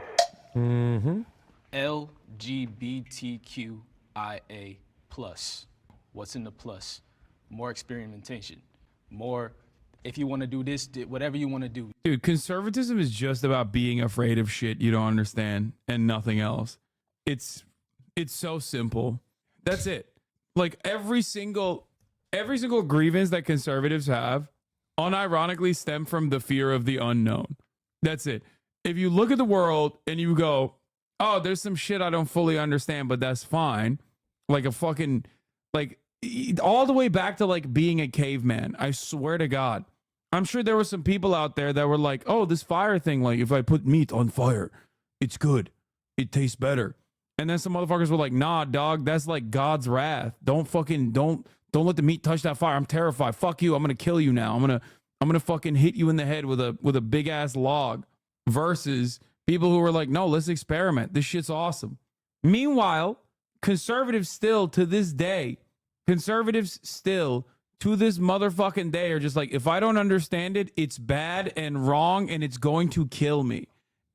Mm-hmm. LGBTQIA+. What's in the plus? More experimentation. More, if you want to do this, whatever you want to do. Dude, conservatism is just about being afraid of shit you don't understand and nothing else. It's so simple. That's it. Like every single grievance that conservatives have unironically stem from the fear of the unknown. That's it. If you look at the world and you go, oh, there's some shit I don't fully understand, but that's fine. Like a fucking, like all the way back to like being a caveman. I swear to God. I'm sure there were some people out there that were like, oh, this fire thing, like if I put meat on fire, it's good. It tastes better. And then some motherfuckers were like, nah, dog, that's like God's wrath. Don't let the meat touch that fire. I'm terrified. Fuck you. I'm going to kill you now. I'm going to fucking hit you in the head with a big ass log. Versus people who were like, no, let's experiment. This shit's awesome. Meanwhile, conservatives still to this motherfucking day are just like, if I don't understand it, it's bad and wrong and it's going to kill me.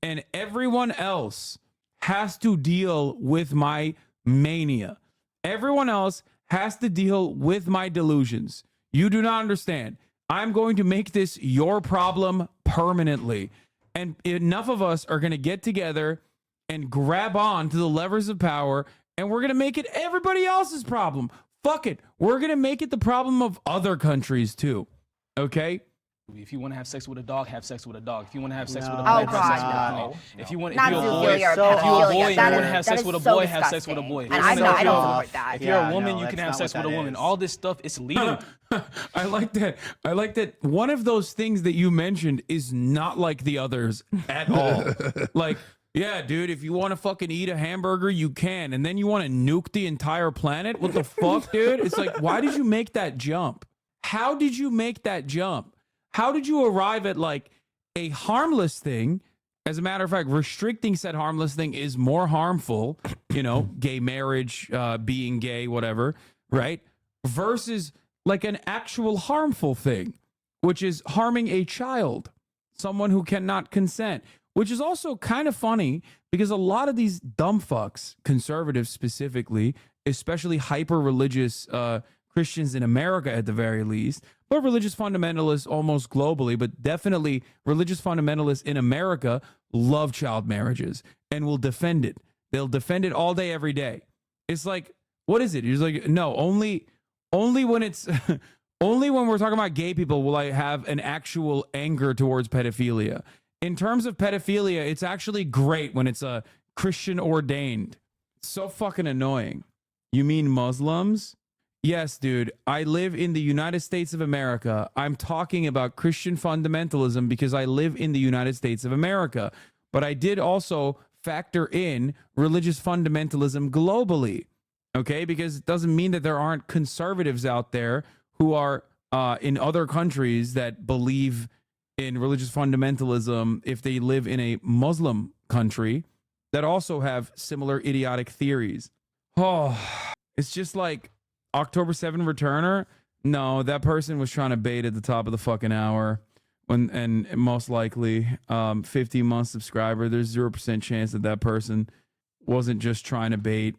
And everyone else has to deal with my mania. Everyone else has to deal with my delusions. You do not understand. I'm going to make this your problem permanently. And enough of us are going to get together and grab on to the levers of power, and we're going to make it everybody else's problem. Fuck it. We're going to make it the problem of other countries too. Okay? If you want to have sex with a dog, have sex with a dog. If you want to have sex with a Oh, boy, have God, sex with a no. boy. If you want, Not if you're a boy, zoophilia or if you're a boy pedophilia. and you That want to is- have that sex is with a so boy, have sex with a disgusting. boy. And If I you're don't a- support that. If you're a Yeah, woman, no, you can that's have not sex what with a that woman. is. All this stuff, it's legal. I like that one of those things that you mentioned is not like the others at all. Like, yeah, dude, if you want to fucking eat a hamburger, you can. And then you want to nuke the entire planet? What the fuck, dude? It's like, why did you make that jump? How did you make that jump? How did you arrive at like a harmless thing? As a matter of fact, restricting said harmless thing is more harmful, gay marriage, being gay, whatever, right? Versus like an actual harmful thing, which is harming a child, someone who cannot consent, which is also kind of funny because a lot of these dumb fucks, conservatives specifically, especially hyper-religious Christians in America at the very least, but religious fundamentalists almost globally, but definitely religious fundamentalists in America love child marriages and will defend it. They'll defend it all day, every day. It's like, what is it? You're like, no, only when it's only when we're talking about gay people will I have an actual anger towards pedophilia. In terms of pedophilia, it's actually great when it's a Christian ordained. It's so fucking annoying. You mean Muslims? Yes, dude. I live in the United States of America. I'm talking about Christian fundamentalism because I live in the United States of America. But I did also factor in religious fundamentalism globally. Okay? Because it doesn't mean that there aren't conservatives out there who are in other countries that believe in religious fundamentalism if they live in a Muslim country that also have similar idiotic theories. Oh, it's just like October 7 returner. No, that person was trying to bait at the top of the fucking hour. And most likely 50-month subscriber, there's 0% chance that that person wasn't just trying to bait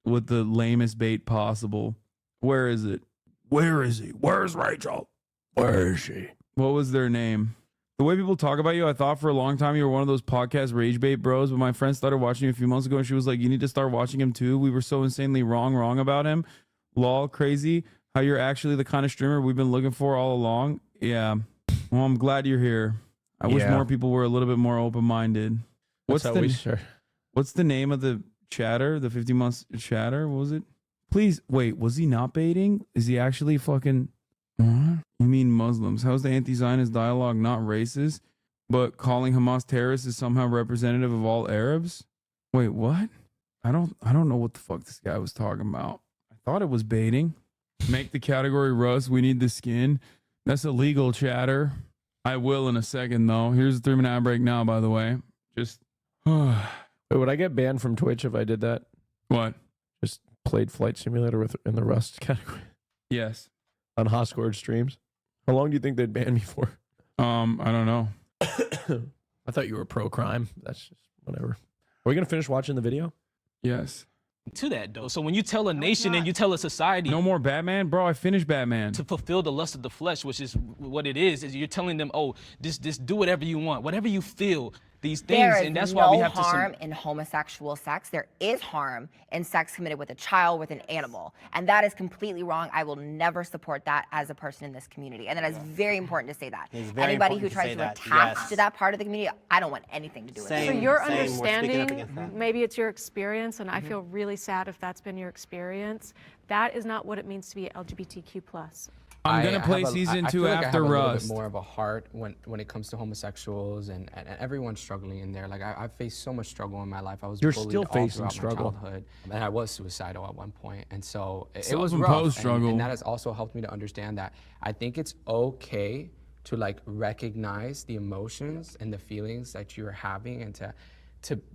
with the lamest bait possible. Where is it? Where is he? Where's Rachel? Where is she? What was their name? The way people talk about you, I thought for a long time you were one of those podcast rage bait bros, but my friend started watching you a few months ago and she was like, you need to start watching him too. We were so insanely wrong about him. Lol, crazy. How you're actually the kind of streamer we've been looking for all along. Yeah. Well, I'm glad you're here. I wish more people were a little bit more open-minded. What's the name of the chatter? The 50 months chatter? What was it? Please, wait, was he not baiting? Is he actually fucking... What? You mean Muslims? How's the anti-Zionist dialogue not racist, but calling Hamas terrorists is somehow representative of all Arabs? Wait, what? I don't know what the fuck this guy was talking about. I thought it was baiting. Make the category Russ. We need the skin. That's illegal, chatter. I will in a second, though. Here's a 3-minute ad break now, by the way. Just... Wait, would I get banned from Twitch if I did that? What? Just played Flight Simulator in the Rust category. Yes. On Hoscord streams. How long do you think they'd ban me for? I don't know. I thought you were pro-crime. That's just whatever. Are we going to finish watching the video? Yes. To that, though. So when you tell a nation and you tell a society... No more Batman? Bro, I finished Batman. To fulfill the lust of the flesh, which is what it is you're telling them, oh, just do whatever you want, whatever you feel, these things. There is and that's no why we have harm in homosexual sex. There is harm in sex committed with a child, with an animal. And that is completely wrong. I will never support that as a person in this community. And that is very important to say that. Anybody who tries to attach to that part of the community, I don't want anything to do with it. So your understanding, maybe it's your experience, and I feel really sad if that's been your experience. That is not what it means to be LGBTQ+. I'm going to play season 2 after Rust. I have a little bit more of a heart when it comes to homosexuals and everyone struggling in there. Like I've faced so much struggle in my life. I was bullied all throughout my childhood, and I was suicidal at one point. And so it was rough. And that has also helped me to understand that I think it's okay to like recognize the emotions and the feelings that you're having and to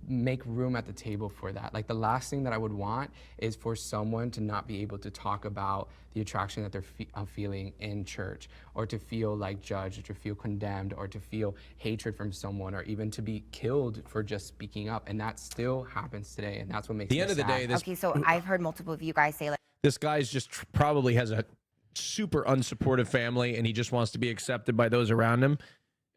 make room at the table for that. Like the last thing that I would want is for someone to not be able to talk about the attraction that they're feeling in church, or to feel like judged, or to feel condemned, or to feel hatred from someone, or even to be killed for just speaking up. And that still happens today, and that's what makes me sad. At the end of the day, Okay, so I've heard multiple of you guys say like, this guy's just probably has a super unsupportive family, and he just wants to be accepted by those around him.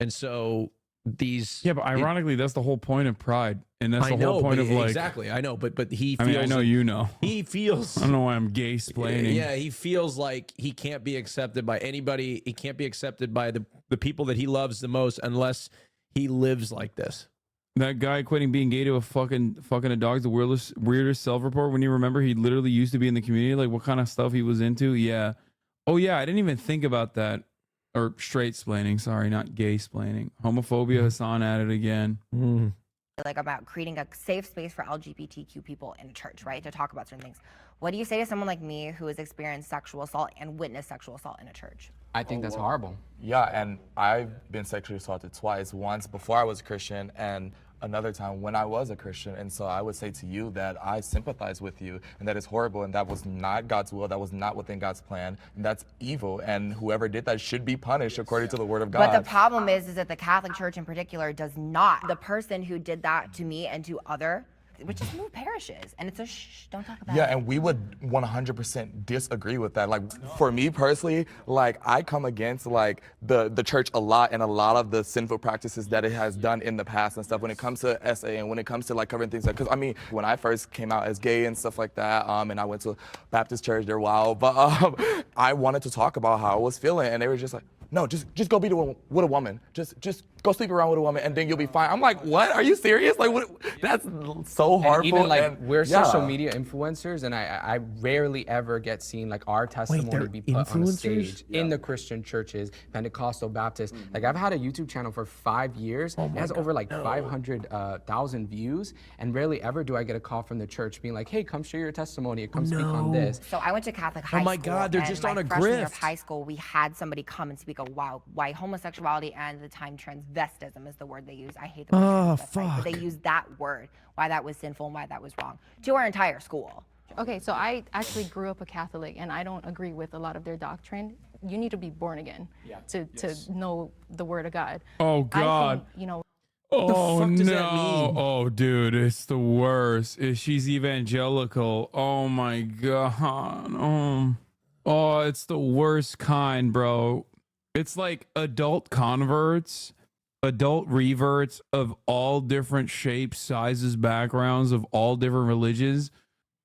And so these... Yeah, but ironically, that's the whole point of Pride. And that's the whole point of like... Exactly, I know, but he feels... I mean, I know you know. He feels... I don't know why I'm gay-splaining. Yeah, he feels like he can't be accepted by anybody. He can't be accepted by the people that he loves the most unless he lives like this. That guy quitting being gay to a fucking a dog's the weirdest self-report. When you remember he literally used to be in the community, like what kind of stuff he was into. Yeah. Oh yeah, I didn't even think about that. Or straight-splaining, sorry, not gay-splaining. Homophobia, Hassan at it again. like about creating a safe space for LGBTQ people in a church, right? To talk about certain things. What do you say to someone like me who has experienced sexual assault and witnessed sexual assault in a church? I think that's horrible. Yeah, and I've been sexually assaulted twice. Once before I was a Christian, and another time when I was a Christian. And so I would say to you that I sympathize with you, and that is horrible, and that was not God's will, that was not within God's plan, and that's evil, and whoever did that should be punished according to the word of God. But the problem is that the Catholic Church in particular does not. The person who did that to me and to other which just move parishes, and it's a shh, don't talk about Yeah, it. and we would 100% disagree with that. Like, for me personally, like, I come against, like, the church a lot and a lot of the sinful practices that it has done in the past and stuff when it comes to SA and when it comes to, like, covering things like, because, I mean, when I first came out as gay and stuff like that, and I went to Baptist church, they're wild, but I wanted to talk about how I was feeling, and they were just like, no, just go be with a woman. Just go sleep around with a woman, and then you'll be fine. I'm like, what? Are you serious? Like, what? That's so harmful. And even like and, we're yeah. social media influencers, and I rarely ever get seen like our testimony be put on a stage in the Christian churches, Pentecostal, Baptist. Like I've had a YouTube channel for 5 years. It has over like 500,000 views, and rarely ever do I get a call from the church being like, hey, come share your testimony, come speak on this. So I went to Catholic high school. my God, they're and just my on a freshman year of grift. high school, we had somebody come and speak of why homosexuality and at the time transvestism is the word they use. I hate the word transvestite, but they use that word, why that was sinful and why that was wrong, to our entire school. Okay, so I actually grew up a Catholic, and I don't agree with a lot of their doctrine. You need to be born again to know the Word of God. Oh, I God. think, you know, Oh, fuck does no. that mean? Oh, dude, it's the worst. She's evangelical. Oh, my God. Oh, it's the worst kind, bro. It's like adult converts, adult reverts of all different shapes, sizes, backgrounds, of all different religions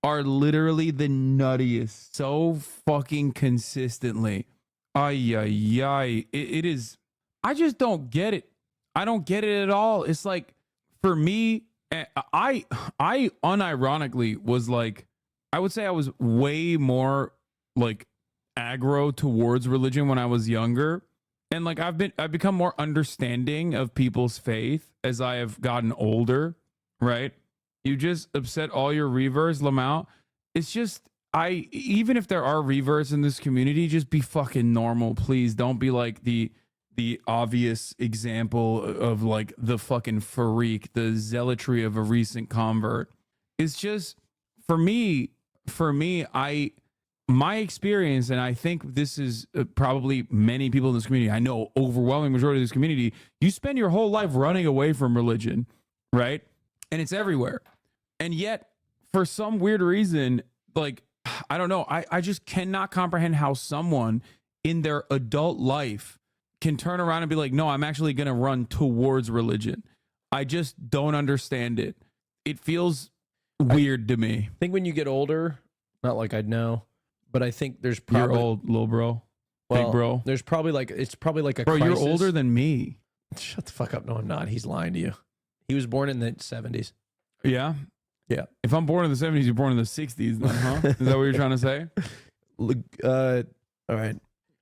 are literally the nuttiest so fucking consistently. Ay, ay, ay. It is. I just don't get it. I don't get it at all. It's like, for me, I unironically was like, I would say I was way more like aggro towards religion when I was younger. And like I've become more understanding of people's faith as I have gotten older, right? You just upset all your reverts, Lamau. It's just, even if there are reverts in this community, just be fucking normal, please. Don't be like the obvious example of like the fucking freak, the zealotry of a recent convert. It's just, for me, my experience, and I think this is probably many people in this community, I know overwhelming majority of this community, you spend your whole life running away from religion, right? And it's everywhere. And yet, for some weird reason, like, I don't know, I just cannot comprehend how someone in their adult life can turn around and be like, no, I'm actually going to run towards religion. I just don't understand it. It feels weird to me. I think when you get older, not like I'd know, but I think there's probably... You're old, little bro. Well, big bro. There's probably like, it's probably like a Bro, crisis. you're older than me. Shut the fuck up. No, I'm not. He's lying to you. He was born in the 70s. Yeah? Yeah. If I'm born in the 70s, you're born in the 60s, then, huh? Is that what you're trying to say? All right.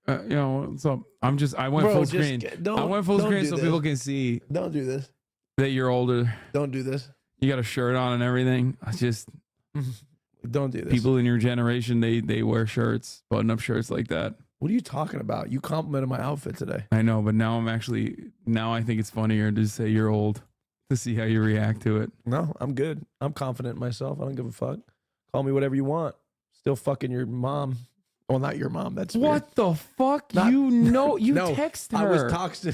You know, so I went Bro, full just screen. don't- I went full don't screen do so this. people can see Don't do this. that you're older. Don't do this. You got a shirt on and everything. I just Don't do this. people in your generation, they wear shirts, button-up shirts like that. What are you talking about? You complimented my outfit today. I know, but now I think it's funnier to say you're old to see how you react to it. No, I'm good. I'm confident in myself. I don't give a fuck. Call me whatever you want. Still fucking your mom. Well, not your mom. That's weird. What the fuck? Not- you No, text her. I was talking.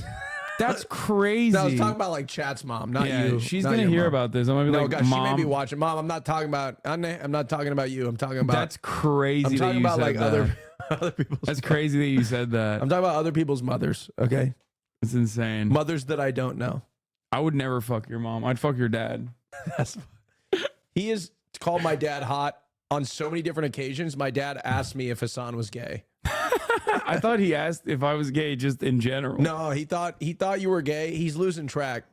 That's crazy. No, I was talking about like Chat's mom, not Yeah, you. she's not gonna your hear mom. about this. I'm gonna be No, like, gosh, she may Mom. be watching. Mom, I'm not talking about. I'm not talking about you. I'm talking about. That's crazy. I'm that talking you about said like that. other people's. That's crazy that you said that. I'm talking about other people's mothers. Okay, It's insane. mothers that I don't know. I would never fuck your mom. I'd fuck your dad. He has called my dad hot on so many different occasions. My dad asked me if Hassan was gay. I thought he asked if I was gay just in general. No, he thought you were gay. He's losing track.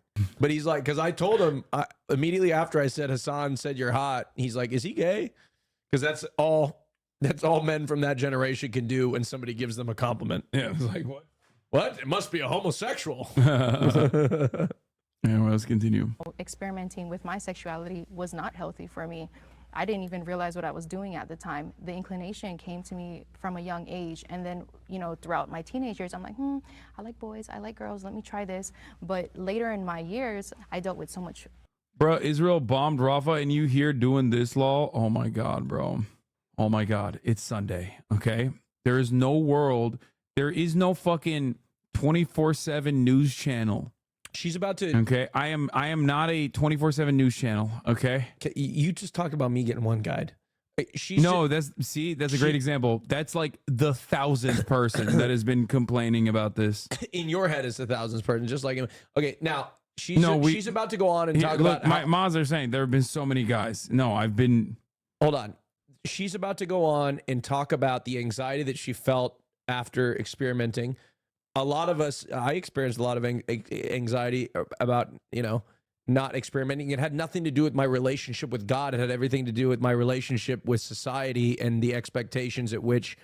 But he's like, because I told him immediately after I said Hassan said you're hot. He's like, is he gay? Because that's all men from that generation can do when somebody gives them a compliment. Yeah, it was like, what? What? It must be a homosexual. Anyway, let's continue. experimenting with my sexuality was not healthy for me. I didn't even realize what I was doing at the time. The inclination came to me from a young age. And then, throughout my teenage years, I'm like, I like boys, I like girls, let me try this. But later in my years, I dealt with so much. Bro, Israel bombed Rafah and you here doing this law? Oh my God, bro. Oh my God. It's Sunday, okay? There is no world. There is no fucking 24/7 news channel She's about to. Okay, I am not a 24/7 news channel. Okay, you just talked about me getting one guide. She's that's a great example. That's like the 1,000th person that has been complaining about this. In your head, it's the 1,000th person, just like him. Okay, now she's about to go on and talk about. My moms are saying there have been so many guys. No, I've been. Hold on. She's about to go on and talk about the anxiety that she felt after experimenting. A lot of us, I experienced a lot of anxiety about, not experimenting. It had nothing to do with my relationship with God. It had everything to do with my relationship with society and the expectations at which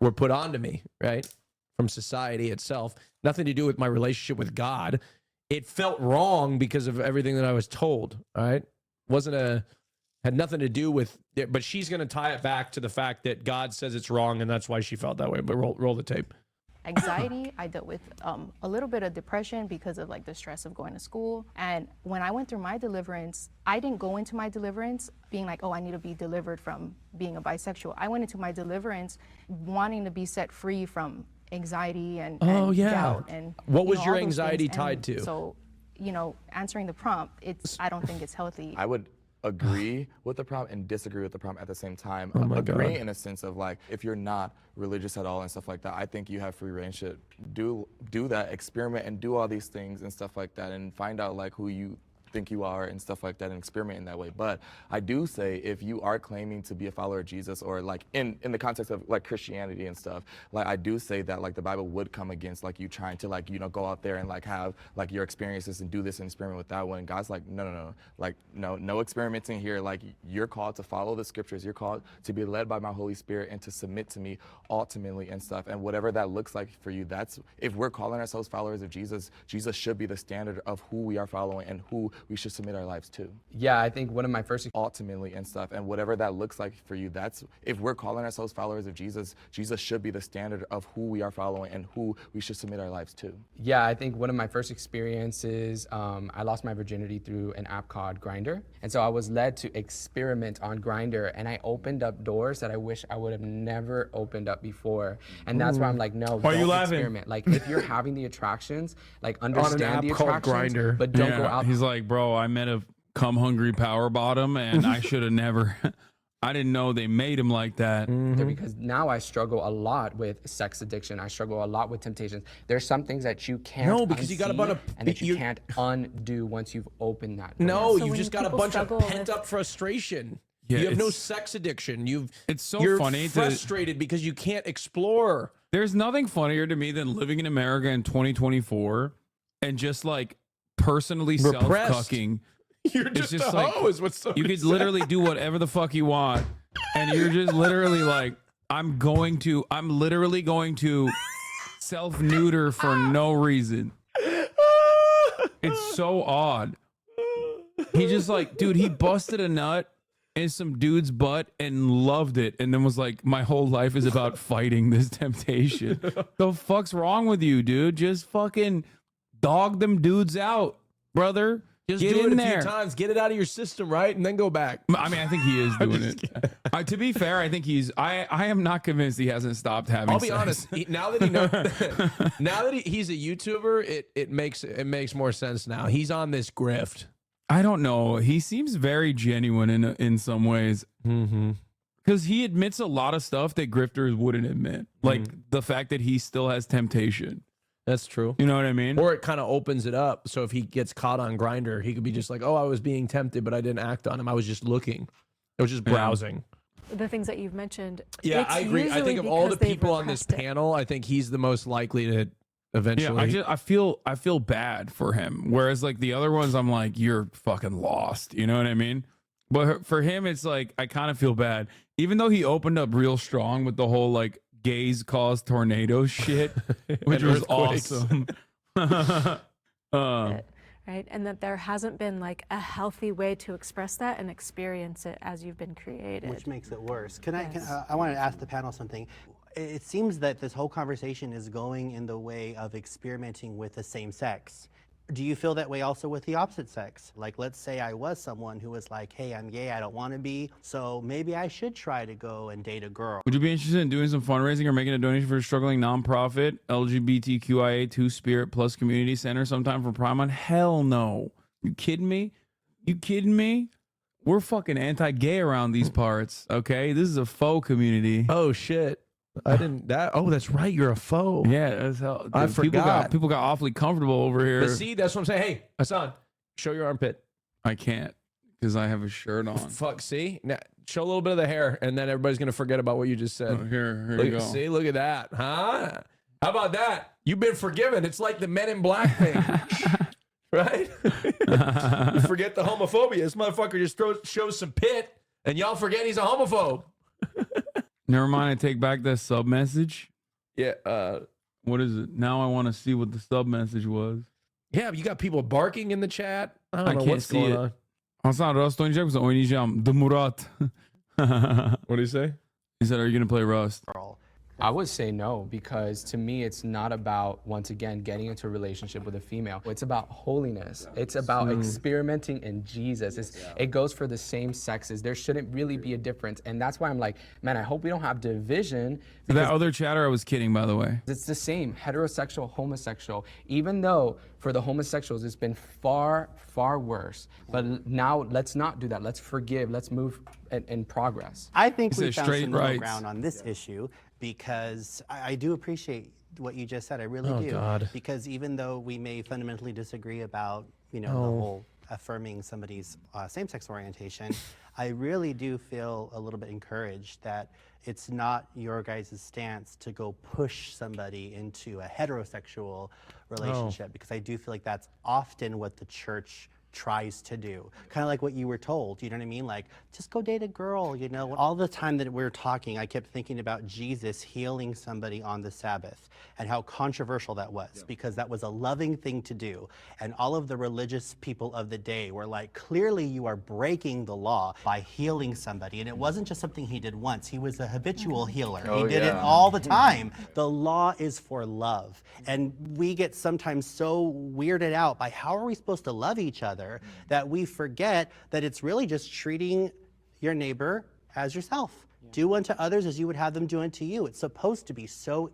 were put onto me, right? From society itself. Nothing to do with my relationship with God. It felt wrong because of everything that I was told, all right? Had nothing to do with it, but she's going to tie it back to the fact that God says it's wrong, and that's why she felt that way. But roll the tape. Anxiety, I dealt with a little bit of depression because of like the stress of going to school. And when I went through my deliverance, I didn't go into my deliverance being like, oh, I need to be delivered from being a bisexual. I went into my deliverance wanting to be set free from anxiety and doubt. And what was your all those anxiety things. tied to? So, answering the prompt, I don't think it's healthy. I would agree with the prompt and disagree with the prompt at the same time. Oh my Agree God. in a sense of like, if you're not religious at all and stuff like that, I think you have free range to do that, experiment and do all these things and stuff like that, and find out like who you think you are and stuff like that, and experiment in that way. But I do say, if you are claiming to be a follower of Jesus, or like in the context of like Christianity and stuff, like I do say that like the Bible would come against like you trying to like, go out there and like have like your experiences and do this and experiment with that one. And God's like, no, like no experimenting here. Like, you're called to follow the scriptures. You're called to be led by my Holy Spirit and to submit to me ultimately and stuff. And whatever that looks like for you, that's, if we're calling ourselves followers of Jesus, Jesus should be the standard of who we are following and who we should submit our lives to. Yeah, I think one of my first ultimately and stuff. And whatever that looks like for you, that's, if we're calling ourselves followers of Jesus, Jesus should be the standard of who we are following and who we should submit our lives to. Yeah, I think one of my first experiences, I lost my virginity through an app called Grindr. And so I was led to experiment on Grindr, and I opened up doors that I wish I would have never opened up before. And that's why I'm like, no, Why are you don't laughing? experiment. Like, if you're having the attractions, like understand app the called attractions, Grindr. but don't go out. He's like, bro, I met a cum hungry power bottom, and I should have never. I didn't know they made him like that. Because now I struggle a lot with sex addiction. I struggle a lot with temptations. There's some things that you can't No, because you got a unsee bunch of- and that you can't undo once you've opened that door. No, So you when just got a people bunch of struggle pent with- up frustration. Yeah, you have no it's- sex addiction. It's so you're funny to- frustrated because you can't explore. There's nothing funnier to me than living in America in 2024 and just like personally Repressed. self-cucking. You're It's just, just a like, hoe is what somebody you could said. literally do whatever the fuck you want, and you're just literally like, I'm literally going to self-neuter for no reason. It's so odd. He just like, dude, he busted a nut in some dude's butt and loved it, and then was like, my whole life is about fighting this temptation. The fuck's wrong with you, dude? Just fucking dog them dudes out, brother. Just Get do in it a there. few times, get it out of your system, right, and then go back. I mean, I think he is doing it. To be fair, I think he's. I am not convinced he hasn't stopped having. I'll be sex. honest. Now that he's a YouTuber, it makes more sense now. He's on this grift. I don't know. He seems very genuine in some ways. Because he admits a lot of stuff that grifters wouldn't admit, like the fact that he still has temptation. That's true. You know what I mean? Or it kind of opens it up. So if he gets caught on Grindr, he could be just like, "Oh, I was being tempted, but I didn't act on him. I was just looking. I was just browsing." The things that you've mentioned. Yeah, it's I agree. I think usually of all the because they've people on this repressed it. panel, I think he's the most likely to eventually. Yeah, I feel bad for him. Whereas like the other ones, I'm like, you're fucking lost. You know what I mean? But for him, it's like I kind of feel bad, even though he opened up real strong with the whole like gays cause tornadoes shit, which And was earthquakes. awesome. Right, and that there hasn't been like a healthy way to express that and experience it as you've been created. Which makes it worse. I Yes. wanted to ask the panel something. It seems that this whole conversation is going in the way of experimenting with the same sex. Do you feel that way also with the opposite sex? Like, let's say I was someone who was like, hey, I'm gay, I don't want to be, so maybe I should try to go and date a girl. Would you be interested in doing some fundraising or making a donation for a struggling nonprofit LGBTQIA 2 Spirit Plus Community Center sometime for Prime Month? Hell no. You kidding me? You kidding me? We're fucking anti-gay around these parts, okay? This is a faux community. Oh, shit. I didn't that. Oh, that's right. You're a foe. Yeah, that's how I forgot. People got awfully comfortable over here. But see, that's what I'm saying. Hey, Hassan, show your armpit. I can't because I have a shirt on. Fuck, see? Now, show a little bit of the hair, and then everybody's going to forget about what you just said. Oh, here look, you go. See, look at that. Huh? How about that? You've been forgiven. It's like the Men in Black thing. Right? You forget the homophobia. This motherfucker just shows some pit, and y'all forget he's a homophobe. Never mind. I take back that sub message. Yeah. What is it? Now I want to see what the sub message was. Yeah, you got people barking in the chat. I don't know can't what's see going it. on. Hasan Rust oynayacak mısın? Oynayacağım. The Murat. What do you say? He said, are you going to play Rust? I would say no, because to me, it's not about, once again, getting into a relationship with a female. It's about holiness. It's about experimenting in Jesus. It goes for the same sexes. There shouldn't really be a difference. And that's why I'm like, man, I hope we don't have division. That other chatter, I was kidding, by the way. It's the same, heterosexual, homosexual, even though for the homosexuals, it's been far, far worse. But now let's not do that. Let's forgive. Let's move in progress. I think He we says found straight some middle rights. ground on this issue because I do appreciate what you just said. I really Oh, do. God. Because even though we may fundamentally disagree about, you know, the whole affirming somebody's same-sex orientation, I really do feel a little bit encouraged that it's not your guys' stance to go push somebody into a heterosexual relationship, because I do feel like that's often what the church tries to do. Kind of like what you were told, you know what I mean? Like, just go date a girl, you know? All the time that we're talking, I kept thinking about Jesus healing somebody on the Sabbath and how controversial that was, because that was a loving thing to do. And all of the religious people of the day were like, clearly you are breaking the law by healing somebody. And it wasn't just something he did once, he was a habitual healer. He did it all the time. The law is for love. And we get sometimes so weirded out by how are we supposed to love each other that we forget that it's really just treating your neighbor as yourself. Do unto others as you would have them do unto you. It's supposed to be so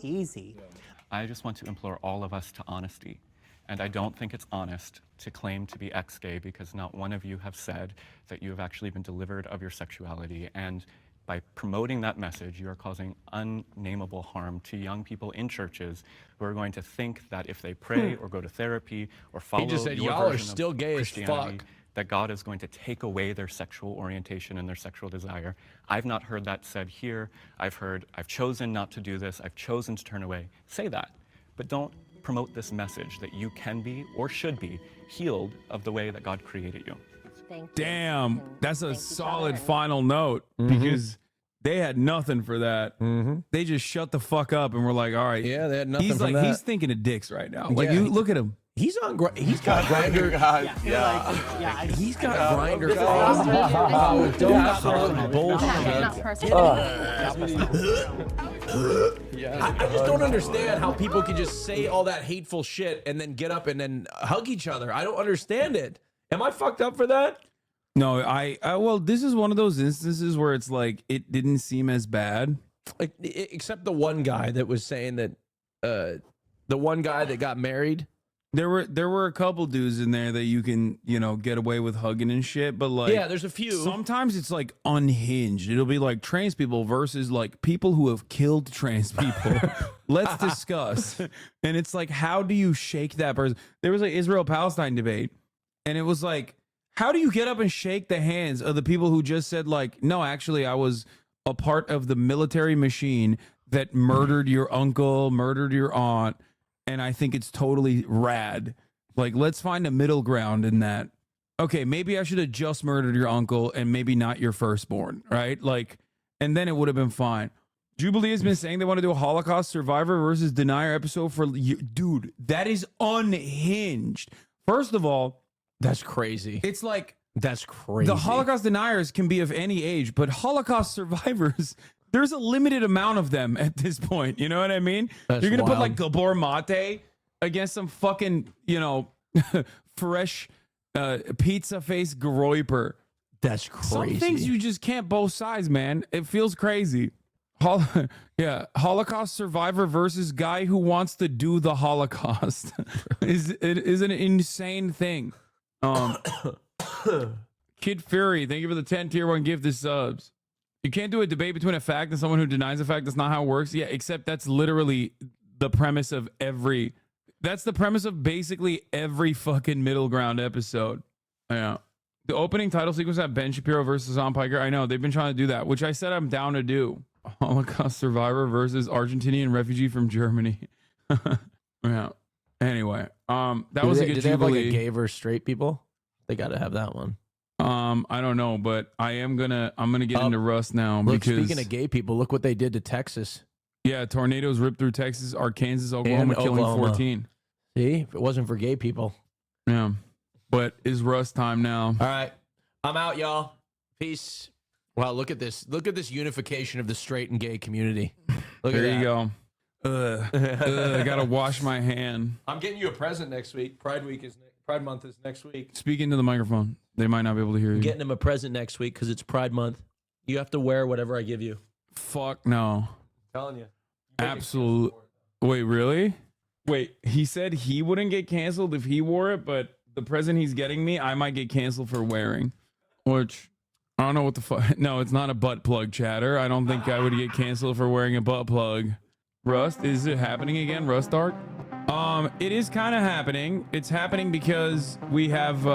easy. I just want to implore all of us to honesty. And I don't think it's honest to claim to be ex-gay because not one of you have said that you have actually been delivered of your sexuality. And by promoting that message, you are causing unnameable harm to young people in churches who are going to think that if they pray or go to therapy or follow just said, your "Y'all are version of still gay as Christianity, fuck." that God is going to take away their sexual orientation and their sexual desire. I've not heard that said here. I've heard, I've chosen not to do this. I've chosen to turn away. Say that, but don't promote this message that you can be or should be healed of the way that God created you. Thank you. Damn, that's a solid final note because they had nothing for that. They just shut the fuck up and were like, all right. Yeah, they had nothing He's from like, that. he's thinking of dicks right now. Like, Yeah. you look at him. He's on. He's got Grindr. He's got Grindr. I just don't understand how people can just say all that hateful shit and then get up and then hug each other. I don't understand it. Am I fucked up for that? No, well, this is one of those instances where it's like, it didn't seem as bad. Like, except the one guy that was saying that, the one guy that got married. There were a couple dudes in there that you can, you know, get away with hugging and shit, but like, Yeah, there's a few. Sometimes it's like unhinged. It'll be like trans people versus like people who have killed trans people. Let's discuss. And it's like, how do you shake that person? There was like Israel-Palestine debate, and it was like, how do you get up and shake the hands of the people who just said like, no, actually, I was a part of the military machine that murdered your uncle, murdered your aunt, and I think it's totally rad. Like, let's find a middle ground in that. Okay, maybe I should have just murdered your uncle and maybe not your firstborn, right? Like, and then it would have been fine. Jubilee has been saying they want to do a Holocaust survivor versus denier episode for dude. That is unhinged. First of all, that's crazy. It's like, that's crazy. The Holocaust deniers can be of any age, but Holocaust survivors, there's a limited amount of them at this point. You know what I mean? That's You're gonna put wild. like Gabor Mate against some fucking, you know, fresh pizza face Groiper. That's crazy. Some things you just can't both sides, man. It feels crazy. Yeah, Holocaust survivor versus guy who wants to do the Holocaust is an insane thing. Kid Fury, thank you for the 10 tier 1 gift of subs. You can't do a debate between a fact and someone who denies a fact. That's not how it works. Yeah, except that's literally the premise of every. That's the premise of basically every fucking middle ground episode. Yeah. The opening title sequence had Ben Shapiro versus Hassan Piker. I know they've been trying to do that, which I said I'm down to do. Holocaust survivor versus Argentinian refugee from Germany. Yeah. Anyway, that was a good Did they have like a jubilee. gay versus straight people? They got to have that one. I don't know, but I'm gonna get into Rust now Look, because speaking of gay people, look what they did to Texas. yeah, tornadoes ripped through Texas, Arkansas, Oklahoma, And killing Oklahoma. 14. See, if it wasn't for gay people. Yeah, but is Rust time now? All right, I'm out, y'all. Peace. Wow, look at this. Look at this unification of the straight and gay community. Look There at you go. I gotta wash my hand. I'm getting you a present next week. Pride Month is next week. Speak into the microphone. They might not be able to hear you. I'm getting him a present next week because it's Pride Month. You have to wear whatever I give you. Fuck no. Telling you. Absolute. Wait, really? Wait, he said he wouldn't get canceled if he wore it, but the present he's getting me, I might get canceled for wearing. Which, I don't know what the fuck. No, it's not a butt plug, chatter. I don't think I would get canceled for wearing a butt plug. Rust, is it happening again, Rust Dark? It is kind of happening. It's happening because we have,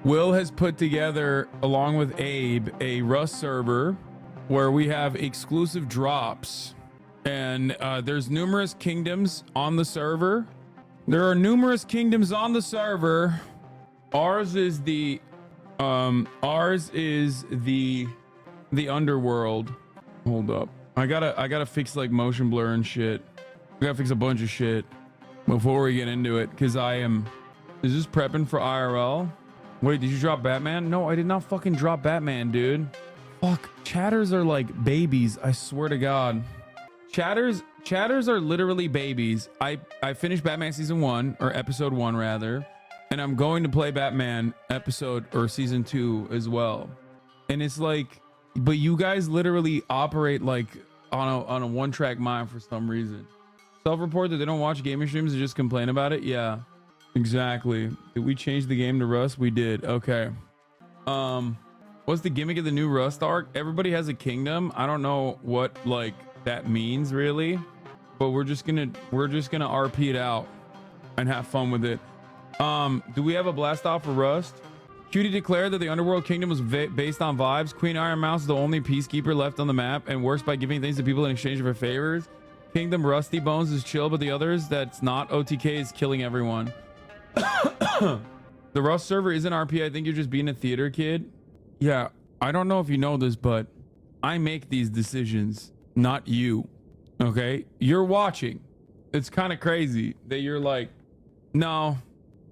Will has put together, along with Abe, a Rust server where we have exclusive drops. And there's numerous kingdoms on the server. There are numerous kingdoms on the server. Ours is the underworld. Hold up. I gotta fix like motion blur and shit. We gotta fix a bunch of shit before we get into it, because is this prepping for IRL? Wait, did you drop Batman? No, I did not fucking drop Batman, dude. Fuck, chatters are like babies, I swear to God. Chatters are literally babies. I finished Batman season 1, or episode 1 rather, and I'm going to play Batman episode or season 2 as well. And it's like, but you guys literally operate like on a one-track mind for some reason. Self-report that they don't watch gaming streams and just complain about it. Yeah, exactly. Did we change the game to Rust? We did. Okay. What's the gimmick of the new Rust arc? Everybody has a kingdom. I don't know what like that means really, but we're just gonna RP it out and have fun with it. Do we have a blast off for Rust? Cutie declared that the Underworld Kingdom was based on vibes. Queen Iron Mouse is the only peacekeeper left on the map and works by giving things to people in exchange for favors. Kingdom Rusty Bones is chill, but the others that's not OTK is killing everyone. The Rust server isn't RP. I think you're just being a theater kid. Yeah, I don't know if you know this, but I make these decisions, not you. Okay? You're watching. It's kind of crazy that you're like, no,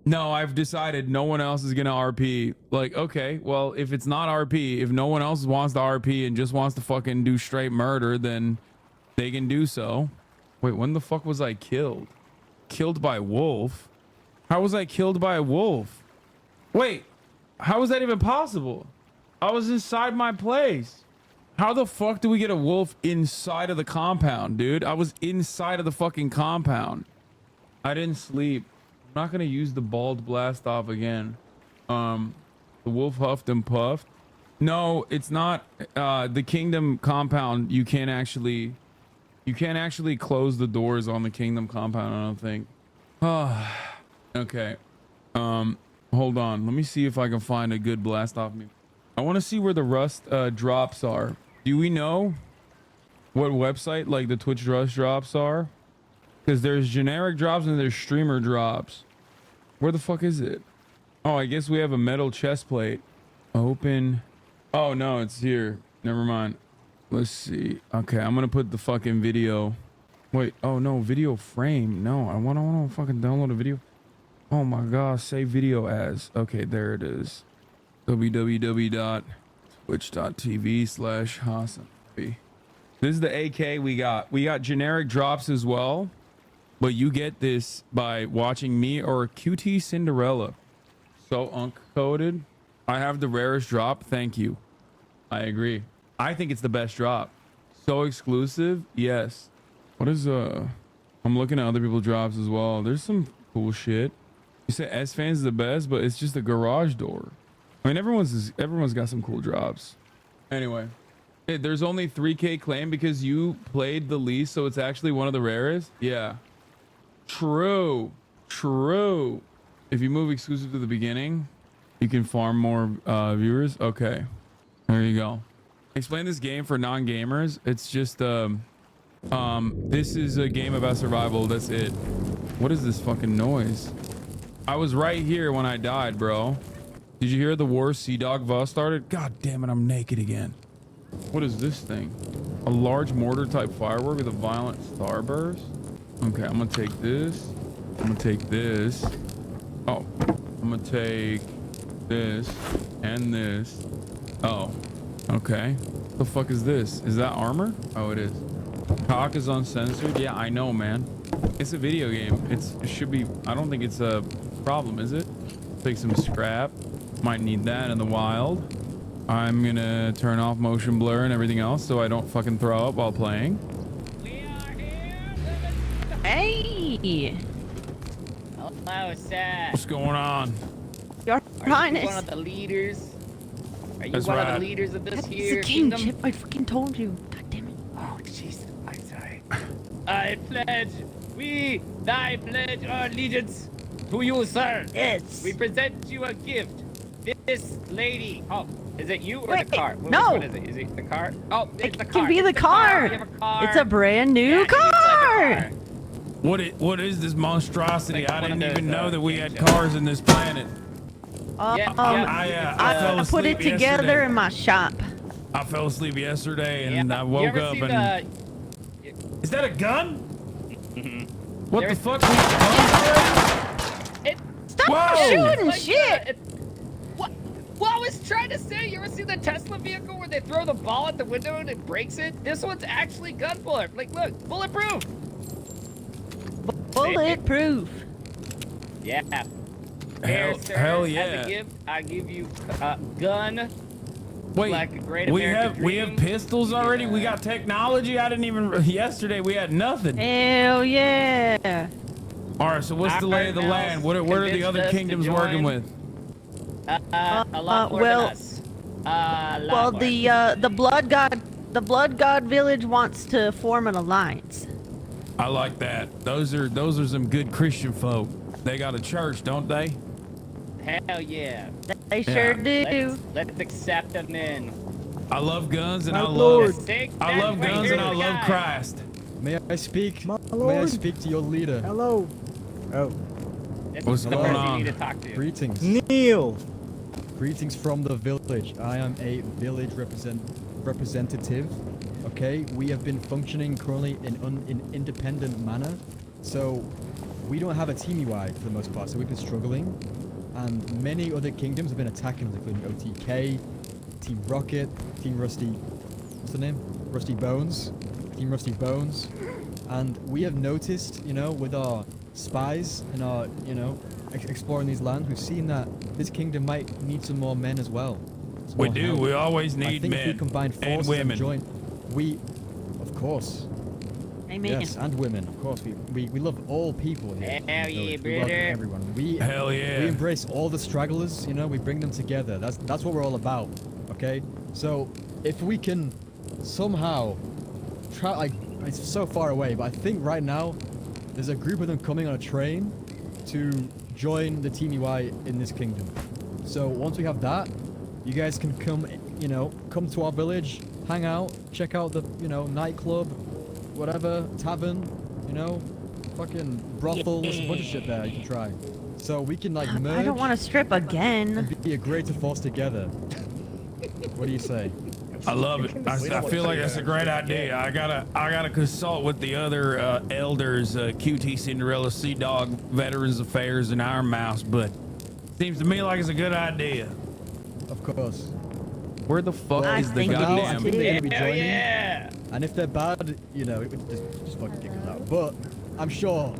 I've decided no one else is gonna RP. Like, okay, well, if it's not RP, if no one else wants to RP and just wants to fucking do straight murder, then they can do so. Wait, when the fuck was I killed? Killed by wolf? How was I killed by a wolf? Wait, how was that even possible? I was inside my place. How the fuck do we get a wolf inside of the compound, dude? I was inside of the fucking compound. I didn't sleep. I'm not gonna use the bald blast off again. The wolf huffed and puffed. No, it's not. The kingdom compound, you can't actually close the doors on the kingdom compound, I don't think. Okay. Hold on. Let me see if I can find a good blast off me. I want to see where the Rust drops are. Do we know what website like the Twitch Rust drops are? Because there's generic drops and there's streamer drops. Where the fuck is it? Oh, I guess we have a metal chest plate. Open. Oh no, it's here. Never mind. Let's see. Okay, I'm gonna put the fucking video. Wait, oh no, video frame. No, I wanna fucking download a video. Oh my gosh, save video as. Okay, there it is. www.twitch.tv/Hassan. This is the AK we got. We got generic drops as well. but you get this by watching me or QT Cinderella. So uncoded. I have the rarest drop. Thank you. I agree. I think it's the best drop. So exclusive. Yes. What is I'm looking at other people's drops as well. There's some cool shit. You say S fans is the best, but it's just a garage door. I mean, everyone's got some cool drops. Anyway, there's only 3K claim because you played the least, so it's actually one of the rarest. Yeah. True. True. If you move exclusive to the beginning, you can farm more viewers. Okay. There you go. Explain this game for non-gamers. It's just this is a game about survival. That's it. What is this fucking noise? I was right here when I died, bro. Did you hear the war Sea Dog Voss started? God damn it, I'm naked again. What is this thing? A large mortar type firework with a violent starburst? Okay, I'm gonna take this. I'm gonna take this. Oh, I'm gonna take this and this. Oh, okay. What the fuck is this? Is that armor? Oh, it is. Cock is uncensored. Yeah, I know, man. It's a video game. It should be. I don't think it's a problem, is it? Take some scrap. Might need that in the wild. I'm gonna turn off motion blur and everything else so I don't fucking throw up while playing. Hey! Hello, sir. What's going on? Your Highness. One of the leaders. Are you That's one right. of the leaders of this It's here a game, kingdom? Chip. I fucking told you. God damn it. Oh, jeez. I'm sorry. I pledge. We, thy pledge our allegiance to you, sir. Yes. We present you a gift. This lady. Oh, is it you or Wait, the car? no. What is it? Is it the car? Oh, it's the It car. can be It's the car. We have a car. It's a brand new Yeah, car. What is this monstrosity? Like I one of didn't even those, know that we had games, cars in this planet. Yeah, I fell I put it asleep together yesterday. in my shop. I fell asleep yesterday and I You woke ever up seen and. Is that a gun? What the There's- fuck? Stop Whoa! shooting Like shit. What I was trying to say, you ever see the Tesla vehicle where they throw the ball at the window and it breaks it? This one's actually gun bullet. Like, look, bulletproof. Bulletproof. Yeah. Here, sir, hell as yeah. a gift, I give you a gun. Wait, like a great we American have dream. pistols already. We got technology. I didn't even. Yesterday we had nothing. Hell yeah. All right, so what's the lay of the land? What are the convinced other us to kingdoms working join. with? A lot more well- than us. A lot Well, more. the blood god village wants to form an alliance. I like that. Those are some good Christian folk. They got a church, don't they? Hell yeah. They sure do. Let's accept them in. I love guns and My I lord. love Take I that love right guns here, and I the love guy. Christ. May I speak? May I lord. speak to your leader? Hello. Oh. This What's is the going person on? you need to talk to. Greetings. Kneel. Greetings from the village. I am a village representative. Okay, we have been functioning currently in independent manner, so we don't have a team UI for the most part. So we've been struggling, and many other kingdoms have been attacking us, including OTK, Team Rocket, Team Rusty. What's the name? Rusty Bones. Team Rusty Bones, and we have noticed, you know, with our spies and our, you know, exploring these lands, we've seen that this kingdom might need some more men as well. Some We more do. help. We always I need think if we men combine and forces women. join, we, of course. Amen. Yes, and women, of course. We love all people here. in the Hell village. yeah, We welcome brother. everyone. We Hell yeah. We embrace all the stragglers. You know, we bring them together. That's what we're all about. Okay. So if we can somehow try, like, it's so far away, but I think right now there's a group of them coming on a train to join the Team UI in this kingdom. So once we have that, you guys can come, you know, come to our village, hang out, check out the, you know, nightclub, whatever, tavern, you know, fucking brothel, there's a bunch of shit there you can try. So we can like merge. I don't want to strip again. And be a greater force together. What do you say? I love it. I feel like that's a great idea. I gotta consult with the other elders, QT Cinderella, Sea Dog, Veterans Affairs, and Iron Mouse. But seems to me like it's a good idea. Of course. Where the fuck I is the think For now, I goddamn? think they're gonna be Hell joining. yeah. And if they're bad, you know, it would just fucking kick them out. But I'm sure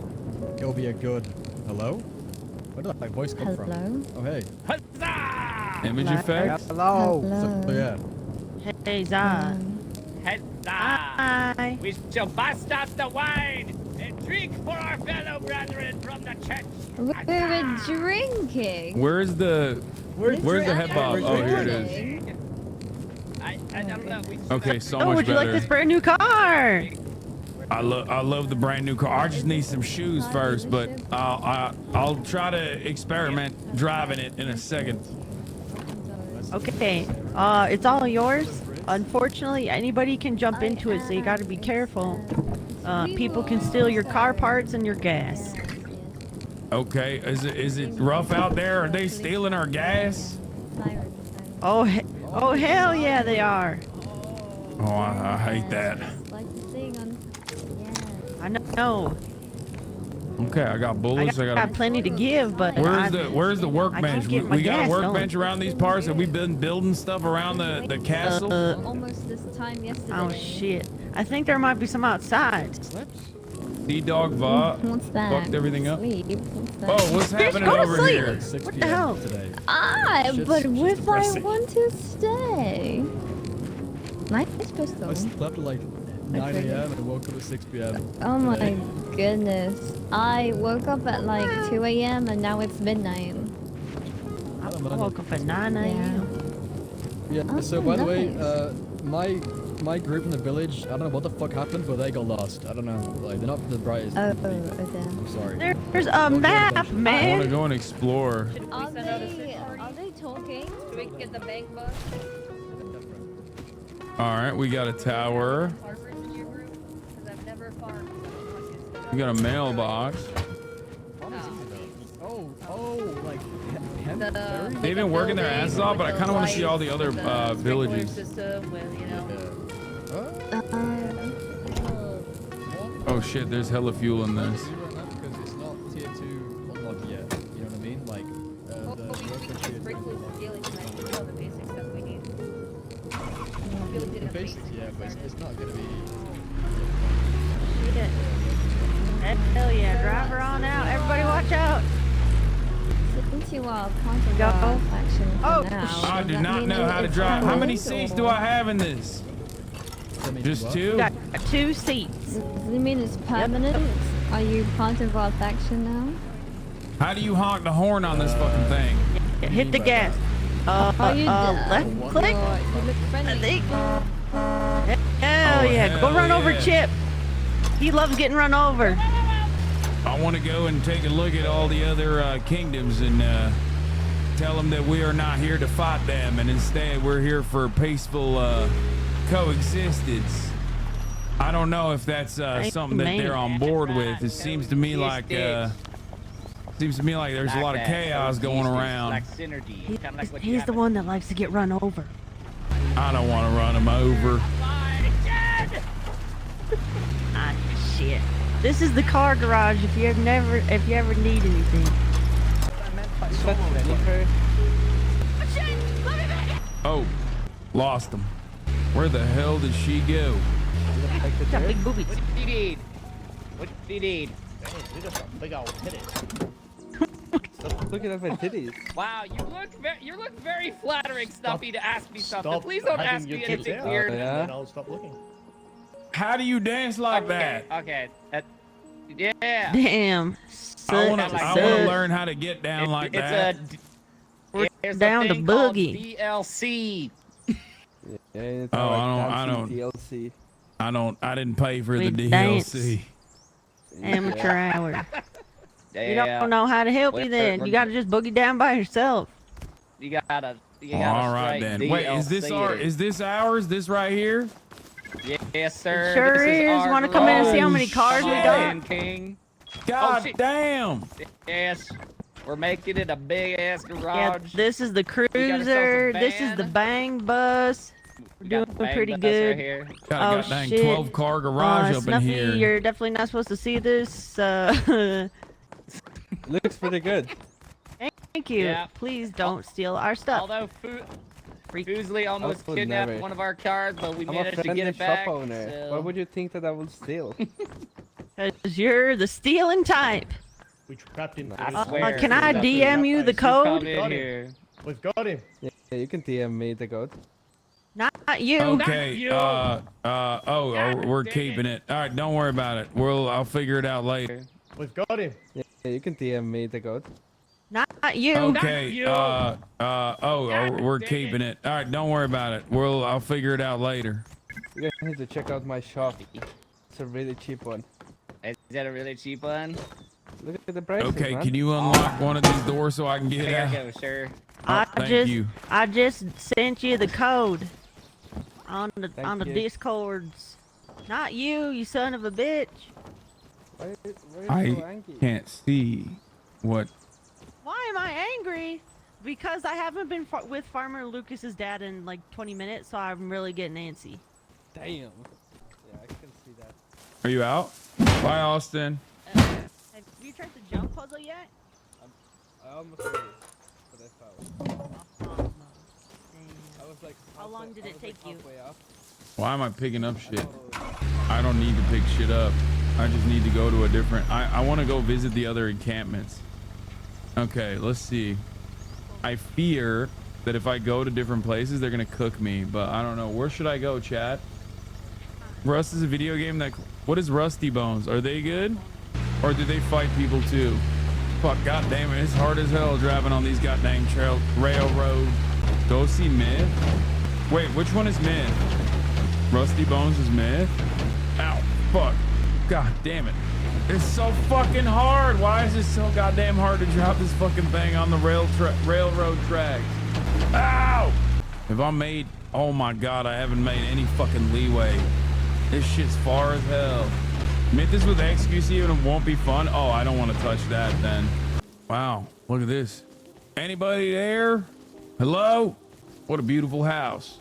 it'll be a good. Hello? Where did that voice come from? Oh hey. Image effects. Hello. So, yeah. Hey, Zah. Hi. We shall bust out the wine and drink for our fellow brethren from the church. We were drinking. Where's the head bob? Oh, here it is. I don't know. Okay, so Oh, much would you better. like this brand new car? I love the brand new car. I just need some shoes first, but I'll try to experiment driving it in a second. Okay. It's all yours. Unfortunately, anybody can jump into it, so you got to be careful. People can steal your car parts and your gas. Okay, is it rough out there? Are they stealing our gas? Oh hell yeah, they are. Oh, I hate that. I know. Okay, I got bullets. I got plenty to give, but where's the workbench? get my We got a gas workbench around these parts. Have we been building stuff around the castle? Almost this time yesterday. Oh shit! I think there might be some outside. D-Dog Va What's that? fucked everything up. Sleep. What's that? Oh, what's happening go to over sleep. here? What the hell? But if I want to stay, nice pistol. I slept at like 9 a.m. and woke up at 6 p.m. Oh my today. goodness! I woke up at like 2 a.m. and now it's midnight. I woke up at 9 a.m. Yeah. Oh, So by the way, nice. my group in the village, I don't know what the fuck happened, but they got lost. I don't know. Like they're not the brightest. Oh, people. okay. I'm sorry. There's a map, I want to man. go and explore. Are they talking? So we can get the bank bus. All right, we got a tower. Farmers in your group? Because I've never farmed. We got a mailbox. Like They've been working their asses off, but I kind of want to see all the other villages. System with, you know. Oh shit, there's hella fuel in this. Because it's not tier 2 unlocked yet. You know what I mean? Like the workbench tier 2 unlocked. The basic stuff we need. The basics, yeah, but it's not gonna be. Shit. Hell yeah! Drive her on out. Everybody, watch out. Since you are part of Go. our faction for Oh, now, I does do that not mean know how to it's drive. How many permanent, seats or- do I have in this? Just two? You got 2 seats. Does it mean it's permanent? Are you part of our faction now? How do you honk the horn on this fucking thing? Hit the gas. Are you left click. You look friendly. Hell yeah! Go hell run over yeah. Chip. He loves getting run over. I want to go and take a look at all the other kingdoms and tell them that we are not here to fight them, and instead we're here for peaceful coexistence. I don't know if that's something that they're on board with. It seems to me like there's a lot of chaos going around. He's the one that likes to get run over. I don't want to run him over. Ah, shit. This is the car garage if you ever need anything. Oh, lost him. Where the hell did she go? Got big boobies. What do you need? What do you need? We got some big old titties. Stop looking at my titties. Wow, you look very flattering, Snuffy, to ask me something. Please don't ask me anything out, weird. and then I'll stop looking. How do you dance like that? Okay. Yeah. Damn. I want to learn how to get down like that. There's down a to thing called boogie. DLC. Yeah, I don't. DLC. I didn't pay for We the dance. DLC. Amateur hour. You Yeah. don't know how to help you then. You gotta just boogie down by yourself. You gotta All right straight then. Wait, is this ours? This right here? Yes, sir. Sure This is. our Want to come in and see how garage. many cars we Come got? on, King. God shit. damn. Yes. We're making it a big ass Yeah, garage. this is the ourselves a cruiser. This is the van. bang bus. We We're got doing the bang pretty bus good. right here. Got a Oh, goddamn shit. 12-car garage up Snuffy, in here. you're definitely not supposed to see this. Looks pretty good. Thank you. Yeah. Please don't steal our stuff. Although Foosley almost I would kidnapped never. one of our cars, but we I'm a managed to friendly get it shop back. owner. so- Why would you think that I would steal? Because you're the stealing type. We trapped him. Can I DM you the code? We've got him. Yeah, you can DM me the code. Not you. Okay. We're keeping it. All right, don't worry about it. I'll figure it out later. We've got him. Yeah, you can DM me the code. Not you. Okay. We're keeping it. All right, don't worry about it. I'll figure it out later. You guys need to check out my shop. It's a really cheap one. Is that a really cheap one? Look at the prices. Okay, man. can you unlock one of these doors so I can get out? Go, sure. Thank you. I just sent you the code on the Discords. Not you, you son of a bitch. Why I you so angry? can't see what. Why am I angry? Because I haven't been with Farmer Lucas's dad in like 20 minutes, so I'm really getting antsy. Damn. Yeah, I can see that. Are you out? Bye, Austin. Have you tried the jump puzzle yet? I almost did it, but I failed. I was like, how long did it take you? Why am I picking up shit? I don't need to pick shit up. I just need to go to a different. I want to go visit the other encampments. Okay, let's see. I fear that if I go to different places, they're gonna cook me, but I don't know. Where should I go, chat? Rust is a video game that. What is Rusty Bones? Are they good? Or do they fight people too? Fuck, goddamn it, it's hard as hell driving on these goddamn railroad. Go see Myth. Wait, which one is Myth? Rusty Bones is Myth? Ow, fuck. God damn it. It's so fucking hard. Why is it so goddamn hard to drop this fucking thing on the railroad tracks? Ow! If I made, oh my God, I haven't made any fucking leeway. This shit's far as hell. Myth this with XQC and it won't be fun. Oh, I don't want to touch that then. Wow, look at this. Anybody there? Hello? What a beautiful house.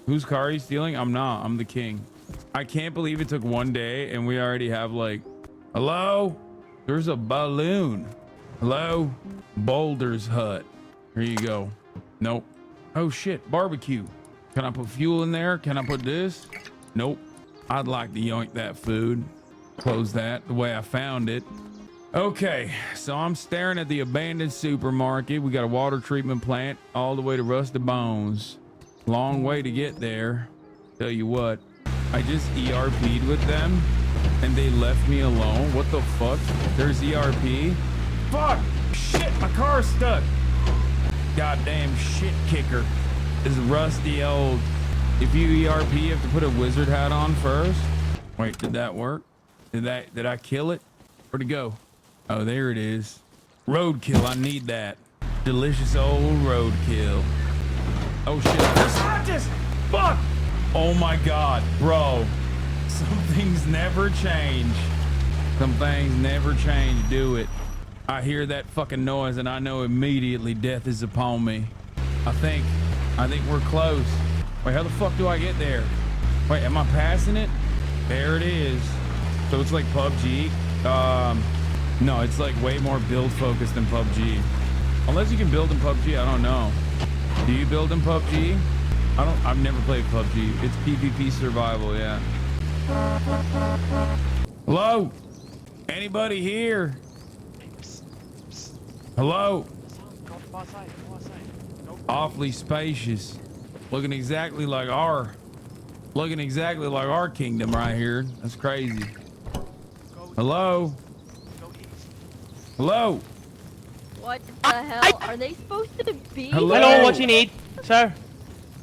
Whose car are you stealing? I'm not, I'm the king. I can't believe it took one day and we already have like, hello? There's a balloon. Hello? Boulder's Hut. Here you go. Nope. Oh shit, barbecue. Can I put fuel in there? Can I put this? Nope. I'd like to yoink that food. Close that the way I found it. Okay, so I'm staring at the abandoned supermarket. We got a water treatment plant all the way to Rusty Bones. Long way to get there. Tell you what, I just ERP'd with them and they left me alone. What the fuck? There's ERP. Fuck! Shit, my car's stuck. Goddamn shit kicker. This rusty old. If you ERP, you have to put a wizard hat on first. Wait, did that work? Did I kill it? Where'd it go? Oh, there it is. Roadkill, I need that. Delicious old roadkill. Oh shit, just fuck! Oh my God, bro. Some things never change. Some things never change, do it. I hear that fucking noise and I know immediately death is upon me. I think we're close. Wait, how the fuck do I get there? Wait, am I passing it? There it is. So it's like PUBG. No, it's like way more build focused than PUBG. Unless you can build in PUBG, I don't know. Do you build in PUBG? I've never played PUBG. It's PvP survival, yeah. Hello? Anybody here? Hello? Awfully spacious. Looking exactly like our kingdom right here. That's crazy. Hello? Hello? What the hell? Are they supposed to be? Hello? What you need, sir?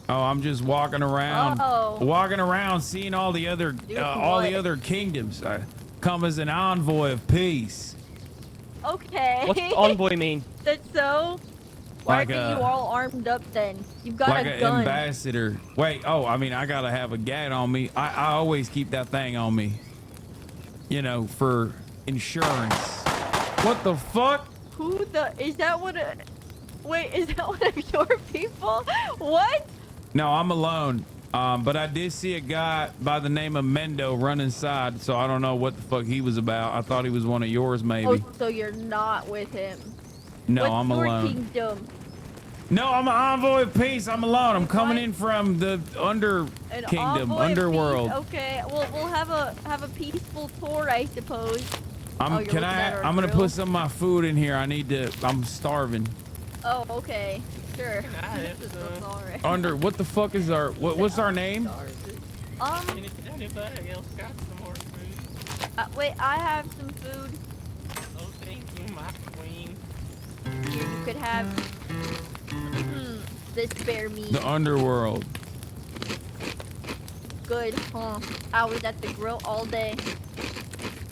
Oh, I'm just walking around, seeing all the other kingdoms. I come as an envoy of peace. Okay. What's envoy mean? That's so. Why Like aren't you all armed up then? You've got like a an gun. ambassador. Wait, I mean, I gotta have a gat on me. I always keep that thing on me. You know, for insurance. What the fuck? Is that one of your people? What? No, I'm alone. But I did see a guy by the name of Mendo run inside, so I don't know what the fuck he was about. I thought he was one of yours, maybe. Oh, so you're not with him. No, What's I'm your alone. kingdom? No, I'm an envoy of peace. I'm alone. I'm coming in from the under An kingdom, envoy of underworld. peace? Okay, well we'll have a peaceful tour, I suppose. I'm gonna put some of my food in here. I'm starving. Oh, okay, sure. All right. What the fuck is what's our name? Anybody else got some more food? Wait, I have some food. Oh, thank you, my queen. Here, you could have this bear meat. The underworld. Good, huh? I was at the grill all day.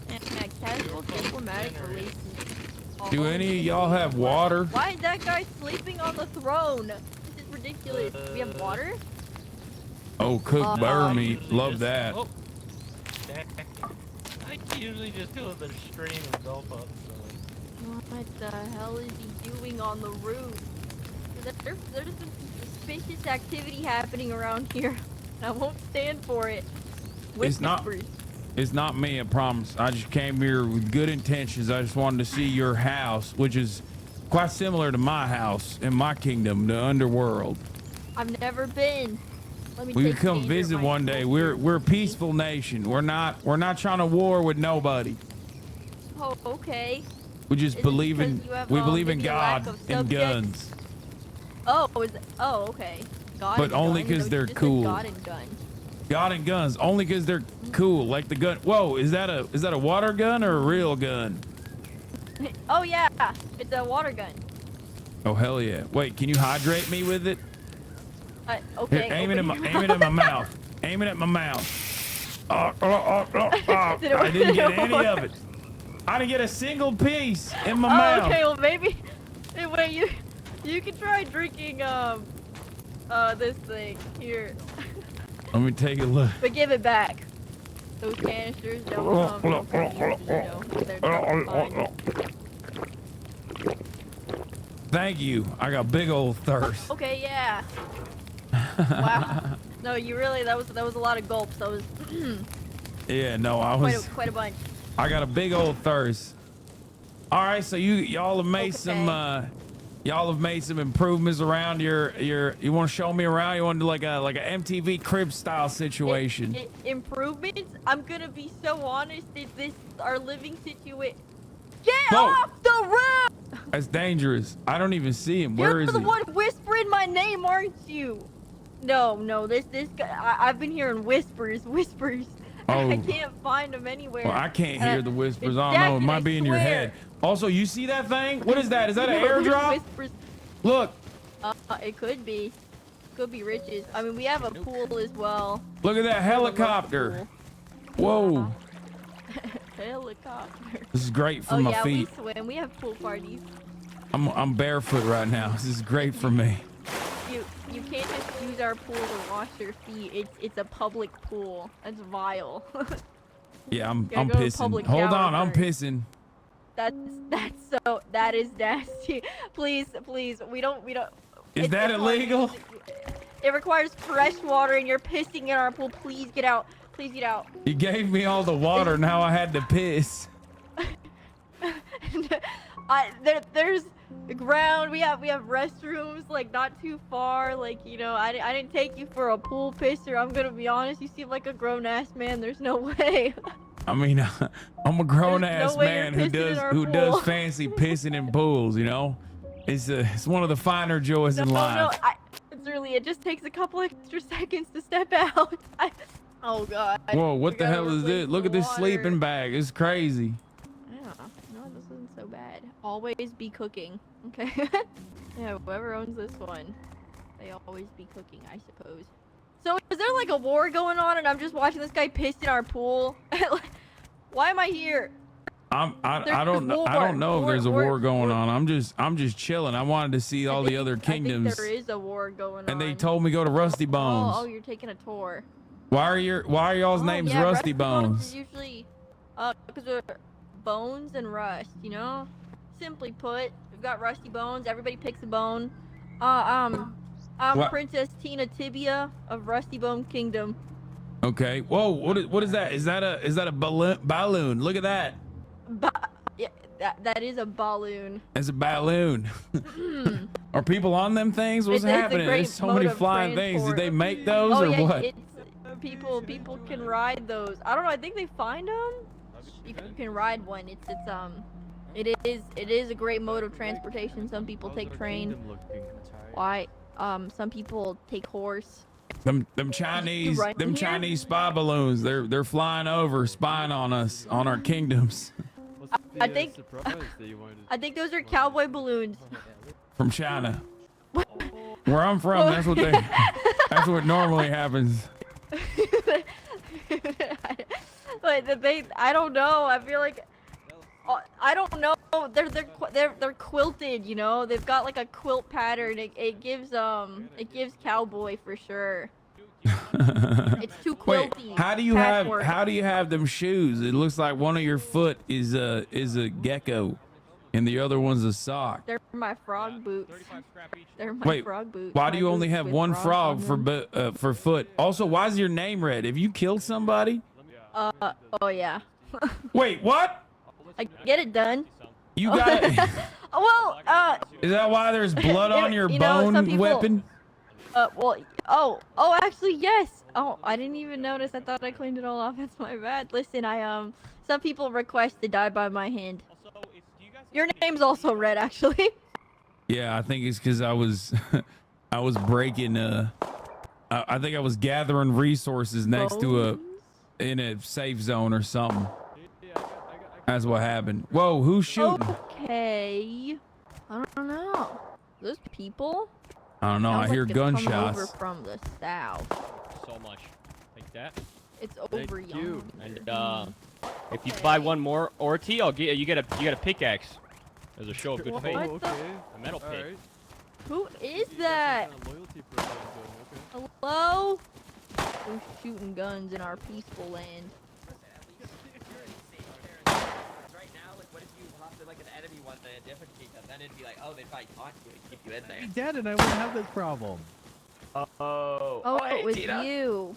And casual diplomatic relations. Do any of y'all have water? Why is that guy sleeping on the throne? This is ridiculous. We have water? Oh, cooked bear meat. Love that. Oh. I usually just go to the stream and gulp up. What the hell is he doing on the roof? There's some suspicious activity happening around here. I won't stand for it. It's not me, I promise. I just came here with good intentions. I just wanted to see your house, which is quite similar to my house in my kingdom, the underworld. I've never been. Let me We take could come danger, visit my one day. We're a peaceful nation. We're not trying to war with nobody. Oh, okay. We just Is it believe because in you have, in maybe a lack God of and subjects? guns. Oh, okay. God But and only gun. 'cause No, they're just a cool. God and gun. God and guns only because they're cool, like the gun. Whoa, is that a water gun or a real gun? Oh yeah, it's a water gun. Oh hell yeah! Wait, can you hydrate me with it? Okay. Here, aim it at my mouth. Aim it at my mouth. I didn't get any of it. I didn't get a single piece in my mouth. Okay, well maybe. Hey, wait, you can try drinking this thing here, Let me take a look. but give it back. Those canisters don't come from you, they're fine. Thank you. I got big old thirst. Okay, yeah. Wow. No, you really that was a lot of gulps. That was Yeah, no, I was. quite a bunch. I got a big old thirst. All right, so y'all have made some improvements around your. You want to show me around? You want to do like a MTV Crib style situation? Improvements? I'm gonna be so honest. This our living situation. Get Whoa. off the roof! That's dangerous. I don't even see him. Where You're is the he? one whispering my name, aren't you? No, this guy. I've been hearing whispers. Oh. I can't find him anywhere. Well, I can't hear the whispers. It's I don't know. It Jackson, might be in your swear. head. Also, you see that thing? What is that? Is that an No, there's airdrop? whispers. Look, It could be. Could be riches. I mean, we have a pool as well. look at that helicopter. Whoa. Helicopter. This is great for Oh my yeah, feet. we swim. We have pool parties. I'm barefoot right now. This is great for me. You can't just use our pool to wash your feet. It's a public pool. That's vile. Yeah, I'm Gotta go to pissing. public Hold shower on, I'm first. pissing. That is nasty. Please, we don't. Is that illegal? It requires fresh water, and you're pissing in our pool. Please get out. Please get out. You gave me all the water, now I had to piss. There's the ground. We have restrooms like not too far. Like I didn't take you for a pool pisser. I'm gonna be honest. You seem like a grown ass man. There's no way. I mean, I'm a grown ass no way man you're who pissing in our does pool. fancy pissing in pools. You know, it's one of the finer joys in life. It's really. It just takes a couple extra seconds to step out. Oh god. Whoa, what We the gotta hell is replace this? Look the at this water. sleeping bag. It's crazy. Yeah, no, this isn't so bad. Always be cooking, okay? Yeah, whoever owns this one, they always be cooking, I suppose. So is there like a war going on and I'm just watching this guy piss in our pool? Why am I here? I don't know if there's a war going on. I'm just chilling. I wanted to see all the other kingdoms. I think there is a war going on. And they told me go to Rusty Bones. Oh, you're taking a tour. Why are y'all's names yeah, Rusty is Bones? usually, because we're bones and rust, you know? Simply put, we've got rusty bones. Everybody picks a bone. I'm What? Princess Tina Tibia of Rusty Bone Kingdom. Okay. Whoa. What is that? Is that a balloon? Look at that. Yeah, that is a balloon. It's a balloon. Are people on them things? What's It's a happening? great There's so mode many of flying things. Did they make those Oh or yeah, what? it's people can ride those. I don't know. I think they find them. You can ride one. It is a great mode of transportation. Some people take train. Why? Some people take horse. Them Chinese right here? Chinese spy balloons. They're flying over, spying on us, on our kingdoms. I think those are cowboy balloons. From China. Where I'm from, that's what normally happens. But I don't know. I feel like I don't know. They're quilted, you know. They've got like a quilt pattern. It gives cowboy for sure. It's too quilty. Wait, how do you have them shoes? It looks like one of your foot is a gecko, and the other one's a sock. They're my frog boots. They're my frog boots. Why do My you only boots have with one frogs frog on them. for foot? Also, why is your name red? Have you killed somebody? Oh yeah. Wait, what? I get it done. You got it. Well, Is that why there's blood on your you know, some bone people- weapon? Actually, yes. Oh, I didn't even notice. I thought I cleaned it all off. That's my bad. Listen, some people request to die by my hand. Your name's also red, actually. Yeah, I think it's because I was breaking. I think I was gathering resources next to in a safe zone or something. That's what happened. Whoa, who's shooting? Okay. I don't know. Those people? I don't know. Sounds I hear like it's coming gunshots. over from the south. So much. Like that. It's over yonder. And if you buy one more Orty, you get a pickaxe. As a show of good faith. What the- A metal pick. Who is that? Hello? We're shooting guns in our peaceful land. Right now, like, what if you hopped in like an enemy one day, a different kingdom, then it'd be like, oh, they'd probably taunt you and keep you in there. Be dead, and I wouldn't have this problem. Oh, hey, it was Tina. you.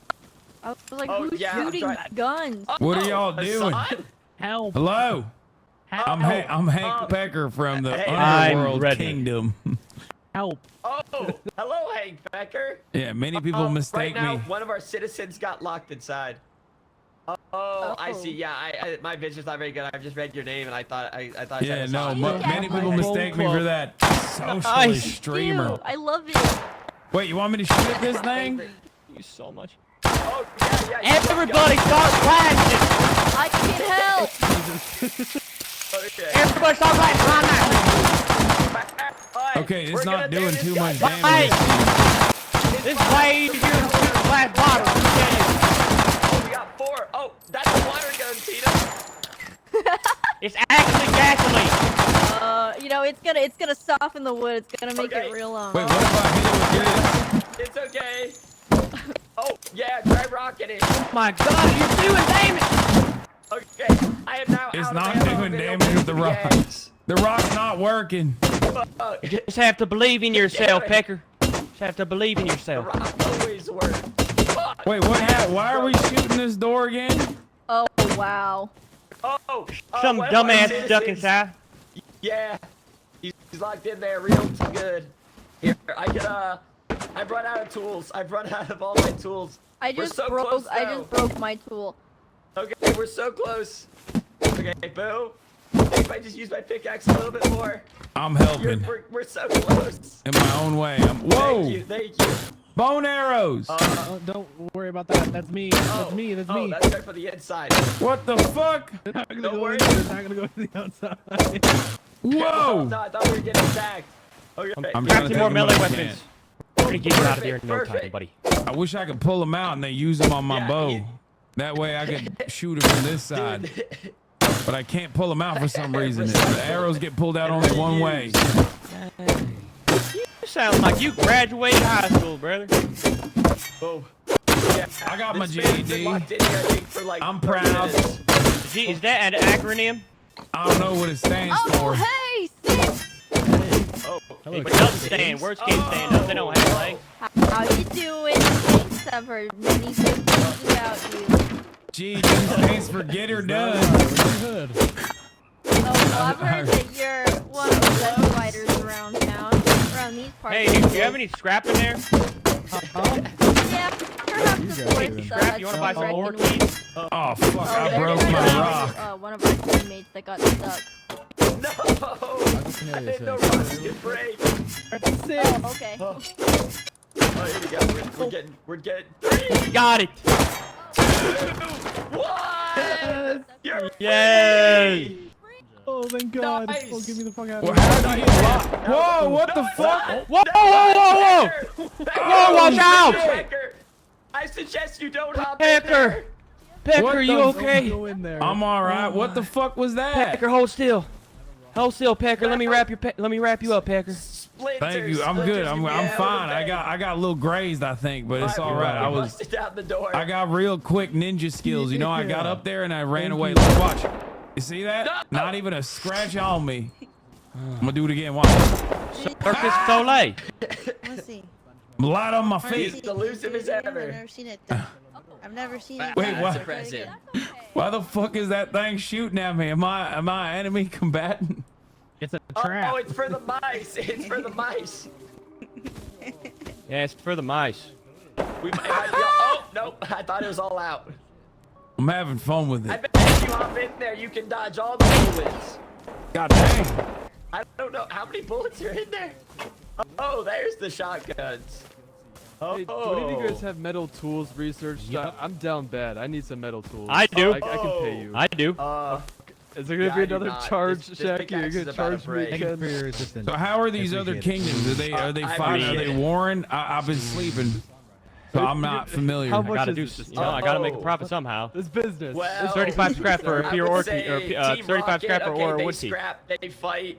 I was like, Oh, who's yeah, I'm shooting trying- guns? What are y'all doing? Help! Hello. I'm Hank Pecker from the Hey, Underworld Redneck. Kingdom. Help! Oh, hello, Hank Becker. Yeah, many people mistake right now, me. one of our citizens got locked inside. Oh, I see. Yeah, my vision's not very good. I've just read your name and I thought I thought. Yeah, I no, saw it. many people mistake me for that socialist streamer. Ew, I love it. Wait, you want me to shoot this thing? You so much. Oh, yeah. Everybody start blasting! I can help. Okay. Everybody start blasting! Okay, We're it's gonna not do doing this, too guys. much damage. This is way easier than shooting glass bottles. Oh, we got 4. Oh, that's a water gun, Tina. It's actually gasoline. You know, it's gonna soften the wood. It's gonna make it real Wait, what if I hit it with this? It's okay. Oh, yeah, try rocking it. Oh my god, you're doing damage! Okay, I am now It's out not of ammo doing and damage with the rock. yes. The rock's not working. You just have to believe in yourself, Pecker. Just have to believe in yourself. Always work. Wait, what happened? Why are we shooting this door again? Oh wow. Oh, Some one of my dumbass citizens- stuck inside. Yeah, he's locked in there real good. Here, I run out of tools. I've run out of all my tools. I We're just so broke. close, I though. just broke my tool. Okay, we're so close. Okay, boo. If I just use my pickaxe a little bit more. I'm helping We're so close. in my own way. Whoa! Thank you. Bone arrows! Don't worry about that. That's me. That's me. That's me. That's right for the inside. What the fuck? It's not gonna Don't go worry. in. It's not gonna go to the outside. Whoa! No, I thought we were getting attacked. Okay. I'm Grab trying to some more take melee them out. weapons. We're gonna get you out of there in no time, buddy. I wish I could pull them out and then use them on my bow. That way I could shoot them from this side. But I can't pull them out for some reason. The arrows get pulled out only one way. You sound like you graduated high school, brother. Oh. I got my This man's been GED. locked in here, I think, for like I'm 30 proud. minutes. Is that an acronym? I don't know what it stands for. Hey, sis. Oh, It doesn't stand. Words can't stand up. They don't have legs. How you doing? Thanks. I've heard many good things about you. GED stands for get her done. Oh, well, I've heard that you're one of the best fighters around town. these parts. Hey, do you have any scrap in there? Yeah, perhaps You the guys fourth, do. Scrap? You wanna buy some reckon more we- keys? Oh fuck! I there broke is my rock. one of our teammates that got stuck. No! I didn't know rocks could break. Oh, okay. Oh, here we go. We're getting. Got it. What? You're Yay! Oh, thank God. Nice. Oh, get me the fuck out Well, of here. how did you get locked? Whoa! What the fuck? Whoa! Whoa! Whoa! Watch out! Pecker, I suggest you don't hop in Pecker! there. Pecker, What you the okay? Go in there. I'm all right. What the fuck was that? Pecker, hold still. Hold still, Pecker. Let me wrap you up, Pecker. Splinters, Thank you. I'm good. I'm fine. I got a little grazed, I think, but it's all right. I was. busted out the door. I got real quick ninja skills. You know, I got up there and I ran away. Look, watch. You see that? Not even a scratch on me. I'm gonna do it again. Watch. Circus Soleil. Let's see. Light on my He's feet. elusive as I've ever. never seen it. I've never seen it. Wait, what? Impressive. Why the fuck is that thing shooting at me? Am I enemy combatant? It's a trap. Oh, it's for the mice. It's for the mice. Yeah, it's for the mice. We might have oh, nope. I thought it was all out. I'm having fun with I it. bet if you hop in there, you can dodge all the bullets. God dang. I don't know how many bullets are in there. Oh, there's the shotguns. Oh, Hey, what if you guys have metal tools researched? I'm down bad. I need some metal tools. I do. I can pay you. I do. Is there gonna yeah, be I do another not. charge, This Shaq? pickaxe You're is gonna about to charge me break. Thank you again? for your assistance. So how are these other Appreciate it. kingdoms? Are they I fighting? Are appreciate they it. warring? I've been sleeping, so I'm not familiar. How I much gotta is do. this? I gotta make a profit somehow. This business. Well, It's 35 scrap for a I pure would or say Team 35 Rocket, scrap or okay, they wood key. scrap, they fight.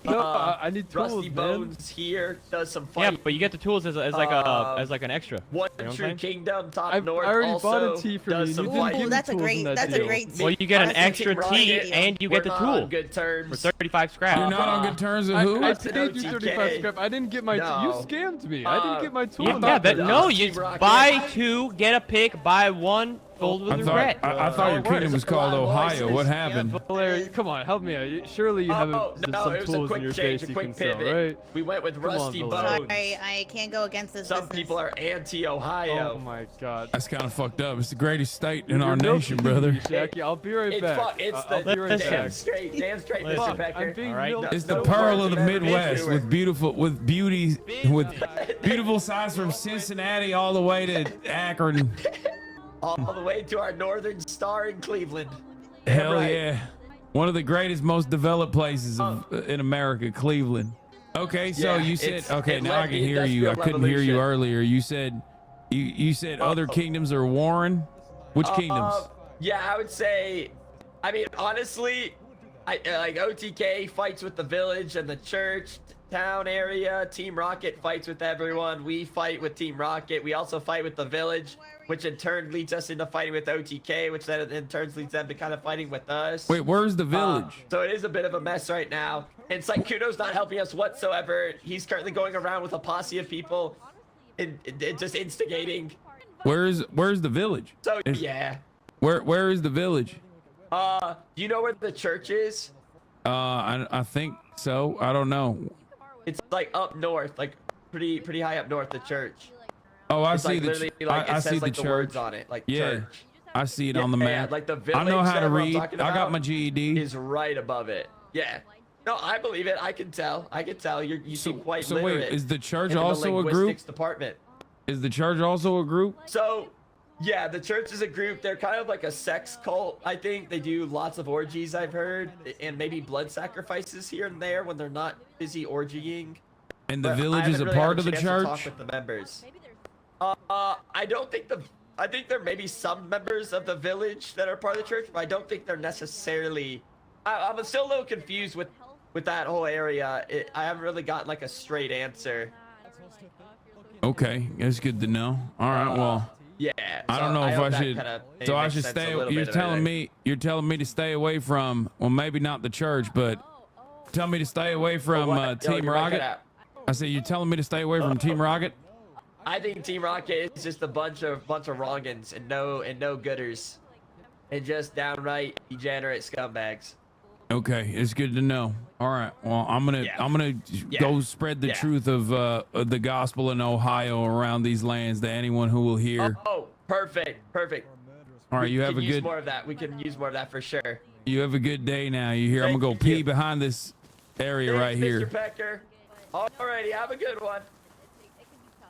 No, I need tools, Rusty man. Bones here does some Yeah, fight. but you get the tools as like an extra. One You know what I'm True saying? Kingdom, Top I North already also bought a tea for does you. some You didn't fight. give me That's a tools in great. that That's deal. a great. Well, you get an Honestly, extra Team tea Rocket, and you get the we're not tool on good for terms. 35 scrap. You're not on good terms with who? I That's an paid you OTK. 35 scrap. I didn't get my. You No. scammed me. I didn't get my tool. Yeah, in that, deal. no, you Team Rocket. buy two, get a pick, buy one, filled with I regret. thought your kingdom was called Ohio. What happened? Larry, come on, help me out. Surely you have Oh, no, some it was a tools in quick your change, face a you quick can sell, pivot. right? We went with Come on, Rusty Valera. Bones. Sorry, I can't go against this Some business. people are anti-Ohio. Oh my God. That's kind of fucked up. It's the greatest state in You're our milking nation, me, brother. Jackie, I'll be right It's back. It's I'll the be right damn back. straight, Listen. Mr. Becker. I'm being All right. milked. It's the No pearl words of the have ever been Midwest truer. with beautiful sides from Cincinnati all the way to Akron. All the way to our northern star in Cleveland. Hell right. yeah. One of the greatest, most developed places in America, Cleveland. Okay, so Yeah, you said, it's- okay, it now led I can the hear you. I Industrial couldn't hear you Revolution. earlier. You said other kingdoms are warring. Which kingdoms? Yeah, I would say, I mean, honestly, like OTK fights with the village and the church town area. Team Rocket fights with everyone. We fight with Team Rocket. We also fight with the village, which in turn leads us into fighting with OTK, which then in turn leads them to kind of fighting with us. Wait, where's the village? So it is a bit of a mess right now. And Saikuno's not helping us whatsoever. He's currently going around with a posse of people and just instigating. Where's the village? So yeah. Where is the village? Do you know where the church is? I think so. I don't know. It's like up north, like pretty high up north. The church. Oh, I It's see like the literally, ch- like, I it see says the like the church. words on it, like Yeah, church. I see it on the map. Like the I village. know how to that I'm read. talking I got about my GED. Is right above it. Yeah. No, I believe it. I can tell. You seem quite So literate. wait, is the church in also the a group? linguistics department. Is the church also a group? So, yeah, the church is a group. They're kind of like a sex cult, I think. They do lots of orgies, I've heard, and maybe blood sacrifices here and there when they're not busy orgying. And the But village I is haven't a really had part of the chance to talk church? with the members. I don't think I think there may be some members of the village that are part of the church, but I don't think they're necessarily. I'm still a little confused with that whole area. I haven't really gotten like a straight answer. Okay, that's good to know. All right, well, Yeah. I don't so know if hope I that should. kinda maybe So I makes should sense a stay. little You're bit of telling everything. me. You're telling me to stay away from. Well, maybe not the church, but tell me to stay away from what? Yo, Team you're breaking Rocket. up. I said you're telling me to stay away from Team Rocket. I think Team Rocket is just a bunch of wrongins and no gooders, and just downright degenerate scumbags. Okay, it's good to know. All right. Well, I'm gonna go spread the truth of the gospel in Ohio around these lands to anyone who will hear. Oh, perfect. All right, you have a use good. more of that. We can use more of that for sure. You have a good day now. You hear? I'm gonna go pee behind this area Thanks, right here. Mr. Pecker. Alrighty, have a good one.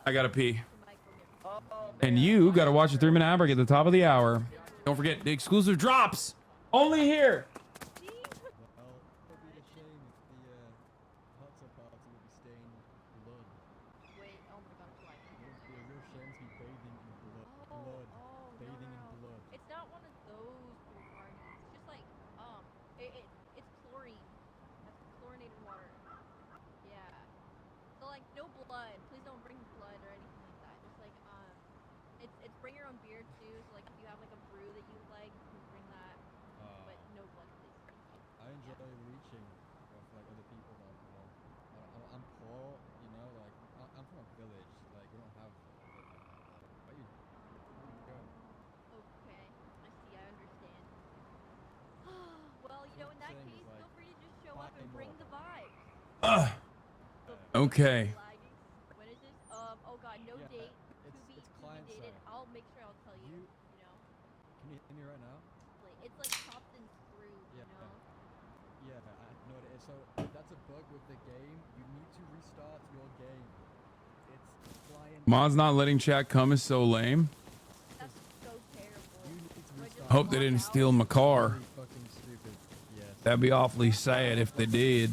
I gotta pee. And you gotta watch a 3-minute ad break at the top of the hour. Don't forget the exclusive drops only here. It's not one of those pool parties. It's just like, it's chlorine. That's chlorinated water. Yeah. So like, no blood. Please don't bring blood or anything like that. Just like, it's bring your own beer too. So like, if you have like a brew that you like, you can bring that. But no blood, please. I enjoy reaching with like other people that I'm poor, you know, like I'm from a village, like we don't have where you go. Okay, I see, I understand. Well, you know, in that case, feel free to just show up and bring the vibes. Okay. When is this? Oh god, no date. It's To client be dated. side. I'll make sure I'll tell you, you know. Can you hear me right now? It's like chopped and screwed, you know. Yeah, I know what it is. So that's a bug with the game. You need to restart your game. It's client. Mod's not letting chat come is so lame. That's so terrible. Hope they didn't steal my car. Fucking stupid. Yes. That'd be awfully sad if they did.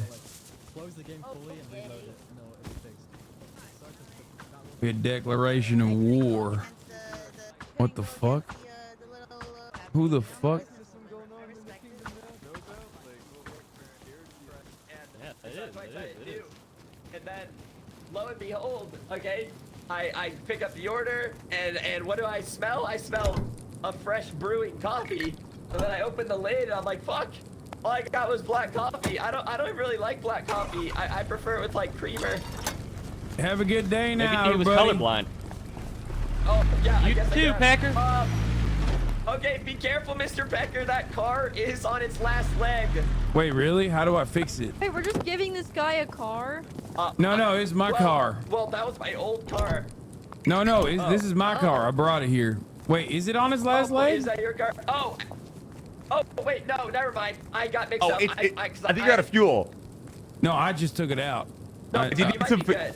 Close the game fully and reload it. No, it's fixed. Be a declaration of war. What the fuck? Who the fuck? And then, lo and behold, okay, I pick up the order, and what do I smell? I smell a fresh brewing coffee. So then I open the lid, and I'm like, fuck. All I got was black coffee. I don't really like black coffee. I prefer it with like creamer. Have a good day now, Maybe he was everybody. colorblind. Oh yeah, I You guess I too, got- Packer. Okay, be careful, Mr. Pecker. That car is on its last leg. Wait, really? How do I fix it? Hey, we're just giving this guy a car. No, it's my car. Well, that was my old car. No, this is my car. I brought it here. Wait, is it on his last leg? Is that your car? Oh, wait, no, never mind. I got mixed up. I think you're out of fuel. No, I just took it out. No, I- you might be good.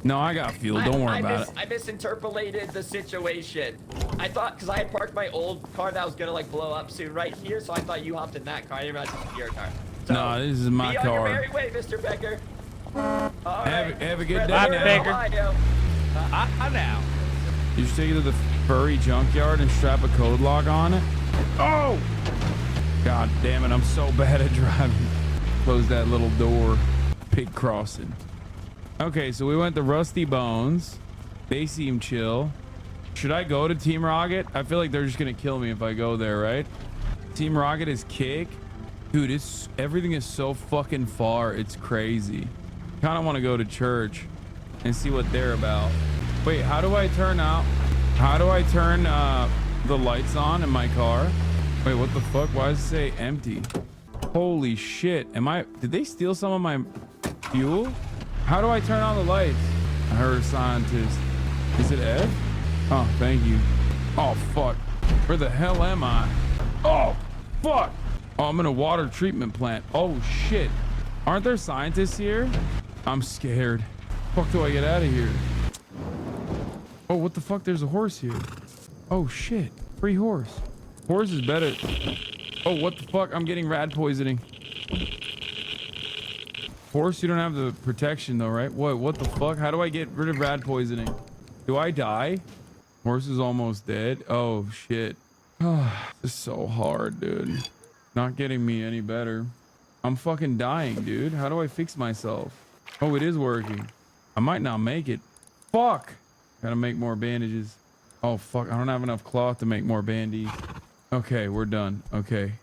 No, I got fuel. Don't worry about it. I misinterpolated the situation. I thought, because I had parked my old car that was gonna like blow up soon right here, so I thought you hopped in that car. I didn't realize it was your car. So, No, this is my be on your car. merry way, Mr. Pecker. All right. Have a good Spread day the word, now. Ohio. I now. You should take it to the furry junkyard and strap a code lock on it. Oh! God damn it, I'm so bad at driving. Close that little door. Pig crossing. Okay, so we went to Rusty Bones. They seem chill. Should I go to Team Rocket? I feel like they're just gonna kill me if I go there, right? Team Rocket is kick. Dude, everything is so fucking far. It's crazy. Kind of want to go to church and see what they're about. Wait, how do I turn the lights on in my car? Wait, what the fuck? Why does it say empty? Holy shit. Did they steal some of my fuel? How do I turn on the lights? I heard a scientist. Is it Ed? Oh, thank you. Oh, fuck. Where the hell am I? Oh, fuck. Oh, I'm in a water treatment plant. Oh, shit. Aren't there scientists here? I'm scared. Fuck do I get out of here? Oh, what the fuck? There's a horse here. Oh, shit. Free horse. Horse is better. Oh, what the fuck? I'm getting rat poisoning. Horse, you don't have the protection though, right? What the fuck? How do I get rid of rat poisoning? Do I die? Horse is almost dead. Oh, shit. This is so hard, dude. Not getting me any better. I'm fucking dying, dude. How do I fix myself? Oh, it is working. I might not make it. Fuck. Gotta make more bandages. Oh, fuck. I don't have enough cloth to make more bandies. Okay, we're done. Okay.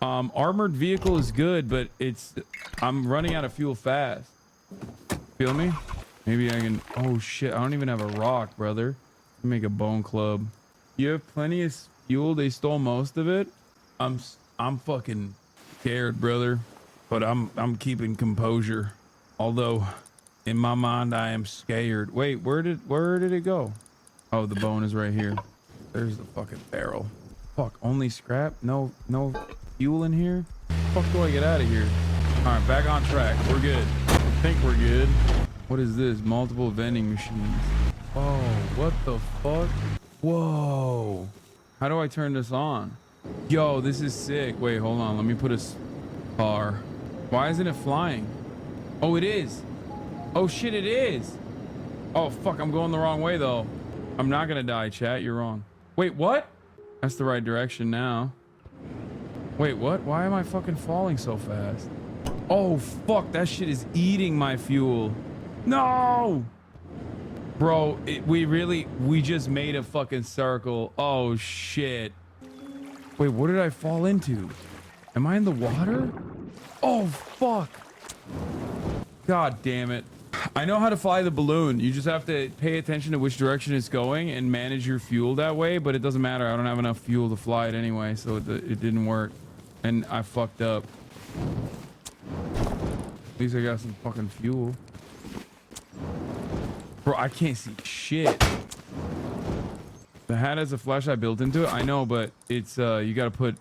Armored vehicle is good, but I'm running out of fuel fast. Feel me? Maybe I can. Oh shit, I don't even have a rock, brother. Make a bone club. You have plenty of fuel. They stole most of it. I'm fucking scared, brother. but I'm keeping composure. Although in my mind I am scared. Wait, where did it go? Oh, the bone is right here. There's the fucking barrel. Fuck, only scrap? No fuel in here? Fuck do I get out of here? All right, back on track. We're good. I think we're good. What is this? Multiple vending machines. Oh, what the fuck? Whoa. How do I turn this on? Yo, this is sick. Wait, hold on. Let me put a car. Why isn't it flying? Oh, it is. Oh shit, it is. Oh fuck, I'm going the wrong way though. I'm not gonna die, chat. You're wrong. Wait, what? That's the right direction now. Wait, what? Why am I fucking falling so fast? Oh fuck, that shit is eating my fuel. No! Bro, we just made a fucking circle. Oh shit. Wait, what did I fall into? Am I in the water? Oh fuck. God damn it. I know how to fly the balloon. You just have to pay attention to which direction it's going and manage your fuel that way, but it doesn't matter. I don't have enough fuel to fly it anyway, so it didn't work. And I fucked up. At least I got some fucking fuel. Bro, I can't see shit. The hat has a flashlight built into it. I know, but it's you gotta put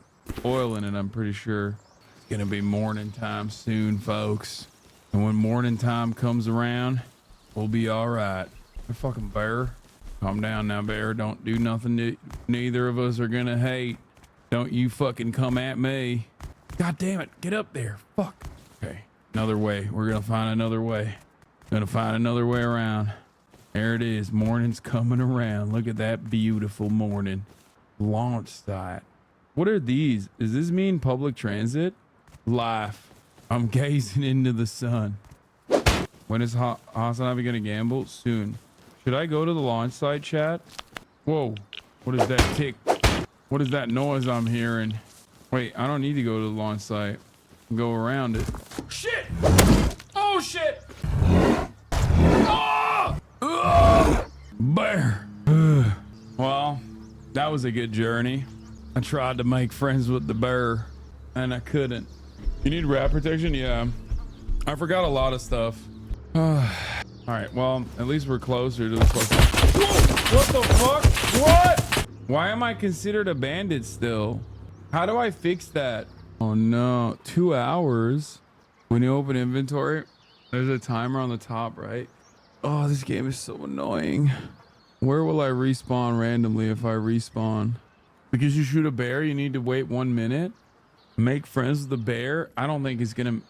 oil in it, I'm pretty sure. It's gonna be morning time soon, folks. And when morning time comes around, we'll be all right. A fucking bear. Calm down now, bear. Don't do nothing neither of us are gonna hate. Don't you fucking come at me. God damn it. Get up there. Fuck. Okay. Another way. We're gonna find another way. Gonna find another way around. There it is. Morning's coming around. Look at that beautiful morning. Launch site. What are these? Does this mean public transit? Life. I'm gazing into the sun. When is Hasanabi gonna gamble? Soon. Should I go to the launch site, chat? Whoa. What is that tick? What is that noise I'm hearing? Wait, I don't need to go to the launch site. Go around it. Shit! Oh shit! Oh! Ugh! Bear. Ugh. Well, that was a good journey. I tried to make friends with the bear, and I couldn't. You need rat protection? Yeah. I forgot a lot of stuff. All right, well, at least we're closer to the fucking... Whoa! What the fuck? What? Why am I considered a bandit still? How do I fix that? Oh no, 2 hours. When you open inventory, there's a timer on the top, right? Oh, this game is so annoying. Where will I respawn randomly if I respawn? Because you shoot a bear, you need to wait 1 minute? Make friends with the bear? I don't think it's gonna...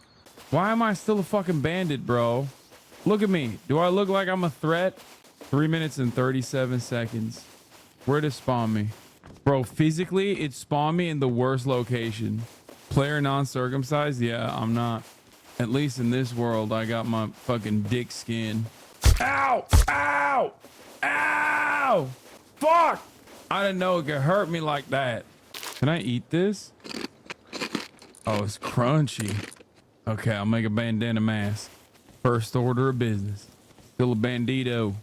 Why am I still a fucking bandit, bro? Look at me. Do I look like I'm a threat? 3 minutes and 37 seconds. Where'd it spawn me? Bro, physically, it spawned me in the worst location. Player non-circumcised? Yeah, I'm not. At least in this world, I got my fucking dick skin. Ow! Ow! Ow! Fuck! I didn't know it could hurt me like that. Can I eat this? Oh, it's crunchy. Okay, I'll make a bandana mask. First order of business. Still a bandito.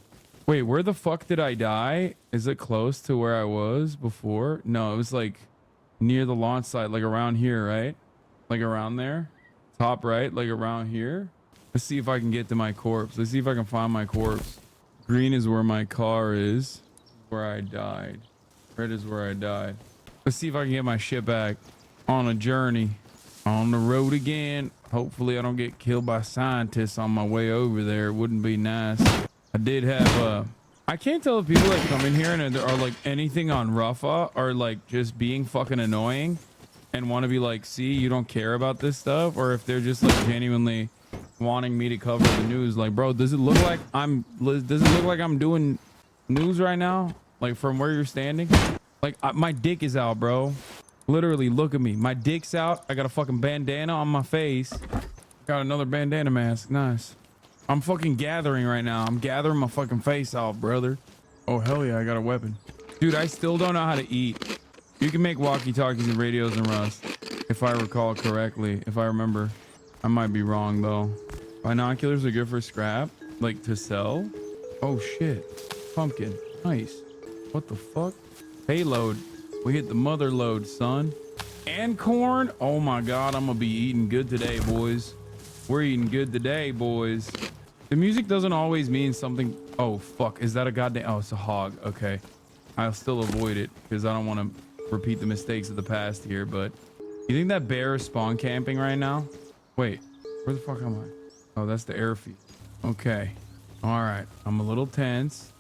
Wait, where the fuck did I die? Is it close to where I was before? No, it was like near the launch site, like around here, right? Like around there? Top right, like around here? Let's see if I can get to my corpse. Let's see if I can find my corpse. Green is where my car is. Where I died. Red is where I died. Let's see if I can get my shit back. On a journey. On the road again. Hopefully I don't get killed by scientists on my way over there. It wouldn't be nice. I did have I can't tell if people that come in here and are like anything on Rafa are like just being fucking annoying and want to be like, see, you don't care about this stuff, or if they're just like genuinely wanting me to cover the news. Like, bro, does it look like I'm doing news right now? Like from where you're standing? Like my dick is out, bro. Literally, look at me. My dick's out. I got a fucking bandana on my face. Got another bandana mask. Nice. I'm fucking gathering right now. I'm gathering my fucking face off, brother. Oh, hell yeah, I got a weapon. Dude, I still don't know how to eat. You can make walkie-talkies and radios in Rust, if I recall correctly. If I remember. I might be wrong, though. Binoculars are good for scrap? Like, to sell? Oh, shit. Pumpkin. Nice. What the fuck? Payload. We hit the mother load, son. and corn. Oh my God, I'm gonna be eating good today, boys. We're eating good today, boys. The music doesn't always mean something. Oh fuck, is that a goddamn? Oh, it's a hog. Okay, I'll still avoid it because I don't want to repeat the mistakes of the past here. But you think that bear is spawn camping right now? Wait, where the fuck am I? Oh, that's the airfield. Okay, all right. I'm a little tense.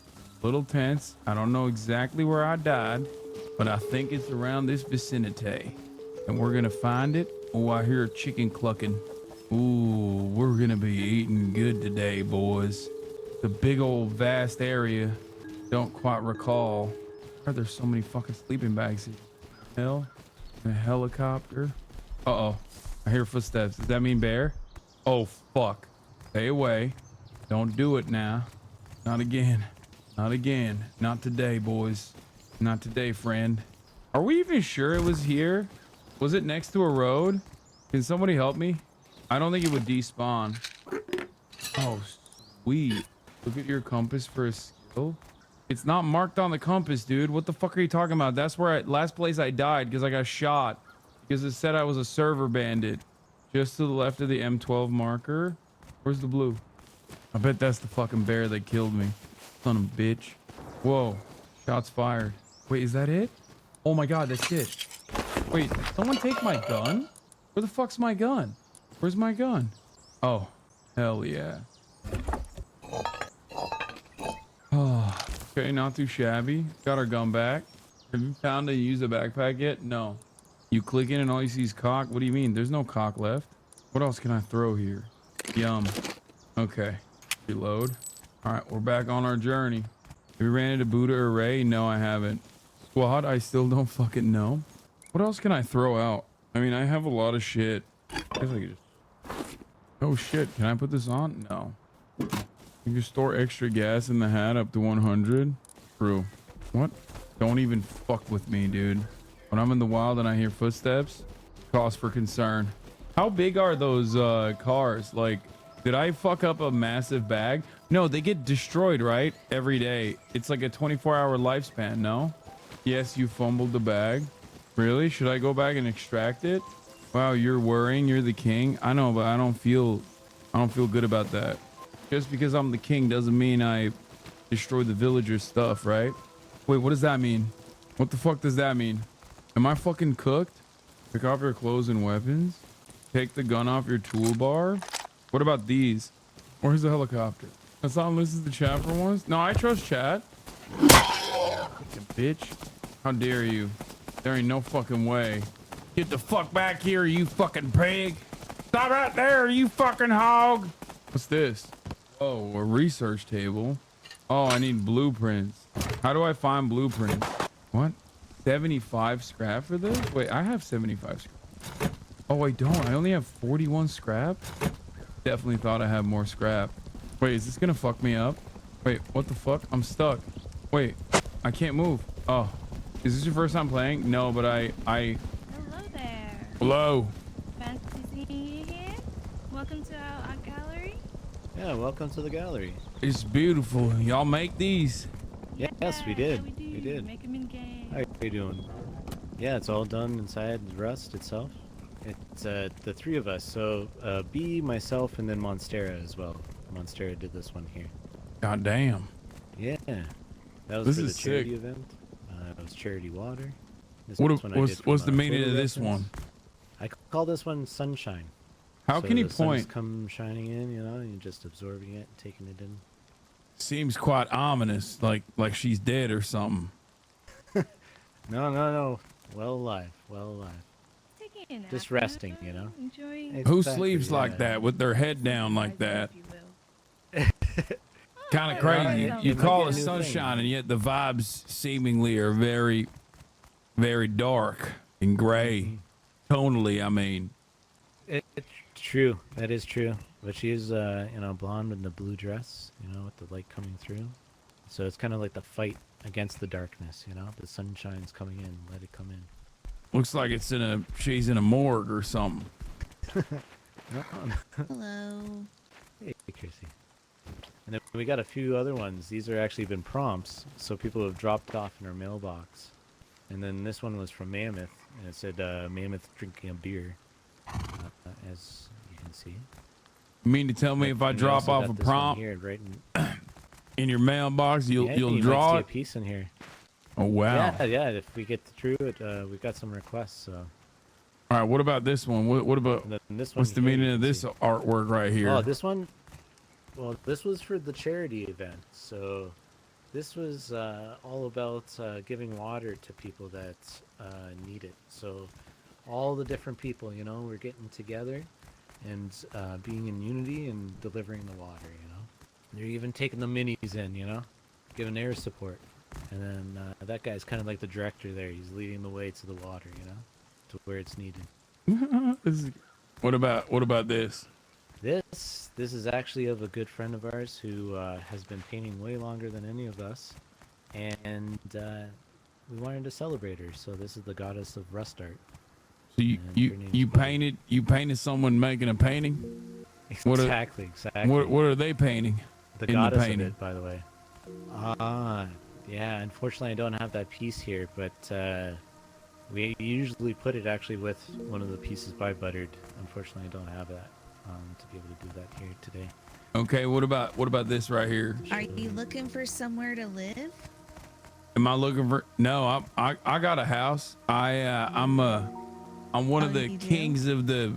I don't know exactly where I died, but I think it's around this vicinity, and we're gonna find it. Oh, I hear a chicken clucking. Ooh, we're gonna be eating good today, boys. The big old vast area. Don't quite recall. Why are there so many fucking sleeping bags here? Hell, a helicopter. Uh-oh, I hear footsteps. Does that mean bear? Oh, fuck. Stay away. Don't do it now. Not again. Not again. Not today, boys. Not today, friend. Are we even sure it was here? Was it next to a road? Can somebody help me? I don't think it would despawn. Oh, sweet. Look at your compass for a skill. It's not marked on the compass, dude. What the fuck are you talking about? That's where last place I died because I got shot. Because it said I was a server bandit. Just to the left of the M12 marker. Where's the blue? I bet that's the fucking bear that killed me. Son of a bitch. Whoa. Shots fired. Wait, is that it? Oh my God, that's it. Wait, did someone take my gun? Where the fuck's my gun? Where's my gun? Oh, hell yeah. Oh, okay, not too shabby. Got our gun back. Have you found and used a backpack yet? No. You click in and all you see is cock? What do you mean? There's no cock left. What else can I throw here? Yum. Okay. Reload. All right, we're back on our journey. Have you ran into Buddha or Ray? No, I haven't. Squad, I still don't fucking know. What else can I throw out? I mean, I have a lot of shit. I guess I could just... Oh shit, can I put this on? No. You can store extra gas in the hat up to 100. True. What? Don't even fuck with me, dude. When I'm in the wild and I hear footsteps, cause for concern. How big are those cars? Like, did I fuck up a massive bag? No, they get destroyed, right? Every day. It's like a 24-hour lifespan, no? Yes, you fumbled the bag. Really? Should I go back and extract it? Wow, you're worrying. You're the king. I know, but I don't feel good about that. Just because I'm the king doesn't mean I destroy the villagers' stuff, right? Wait, what does that mean? What the fuck does that mean? Am I fucking cooked? Pick off your clothes and weapons. Take the gun off your toolbar. What about these? Where's the helicopter? That's not listed the chat for once. No, I trust chat. Fucking bitch. How dare you? There ain't no fucking way. Get the fuck back here, you fucking pig. Stop right there, you fucking hog. What's this? Oh, a research table. Oh, I need blueprints. How do I find blueprints? What? 75 scrap for this? Wait, I have 75 scrap. Oh, I don't. I only have 41 scrap. Definitely thought I had more scrap. Wait, is this gonna fuck me up? Wait, what the fuck? I'm stuck. Wait, I can't move. Oh, is this your first time playing? No, but I... Hello there. Hello. Fancy seeing you here. Welcome to our gallery. Yeah, welcome to the gallery. It's beautiful. Y'all make these? Yes, we did. We did. Make them in game. How are you doing? Yeah, it's all done inside Rust itself. It's the three of us. So B, myself, and then Monstera as well. Monstera did this one here. God damn. Yeah. That was This for the is charity sick. event. It was charity water. This What one's one I did from, what's the meaning photo of this reference. one? I call this one sunshine. How So can you the sun point? just come shining in, you know, and you're just absorbing it, taking it in. Seems quite ominous, like she's dead or something. No. Well alive. Well alive. Taking a nap, Just resting, you know. Enjoying. Who Exactly, sleeps like yeah. that with their head down like that? Kind of Well, crazy. it You might call be a it new sunshine, and yet the vibes seemingly are very, very dark and gray. Tonally, I mean. It's true. That is true. But she is, blonde in the blue dress, with the light coming through. So it's kind of like the fight against the darkness, The sunshine's coming in. Let it come in. Looks like she's in a morgue or something. Hello. Hey, Chrissy. And then we got a few other ones. These are actually been prompts, so people have dropped off in our mailbox. And then this one was from Mammoth, and it said Mammoth drinking a beer, as you can see. You mean to tell me if I And we drop also off got a this one prompt here, right in your mailbox, you'll yeah, you'll you draw might see it? a piece in here. Oh wow! Yeah. If we get through it, we got some requests. So. All right, what about this one? What about this what's the one here, meaning you of can this see. artwork right here? Oh, this one. Well, this was for the charity event. So, this was all about giving water to people that need it. So, all the different people, you know, we're getting together and being in unity and delivering the water. You know, they're even taking the minis in. You know, giving air support. And then that guy's kind of like the director there. He's leading the way to the water. You know, to where it's needed. What about this? This is actually of a good friend of ours who has been painting way longer than any of us, and we wanted to celebrate her. So this is the goddess of rust art. So you painted someone making a painting? Exactly. What are they painting? The in goddess the of painting? it, by the way. Yeah. Unfortunately, I don't have that piece here, but we usually put it actually with one of the pieces by Buttered. Unfortunately, I don't have that to be able to do that here today. Okay, what about this right here? Are you looking for somewhere to live? Am I looking for? No, I got a house. I'm one of the kings of the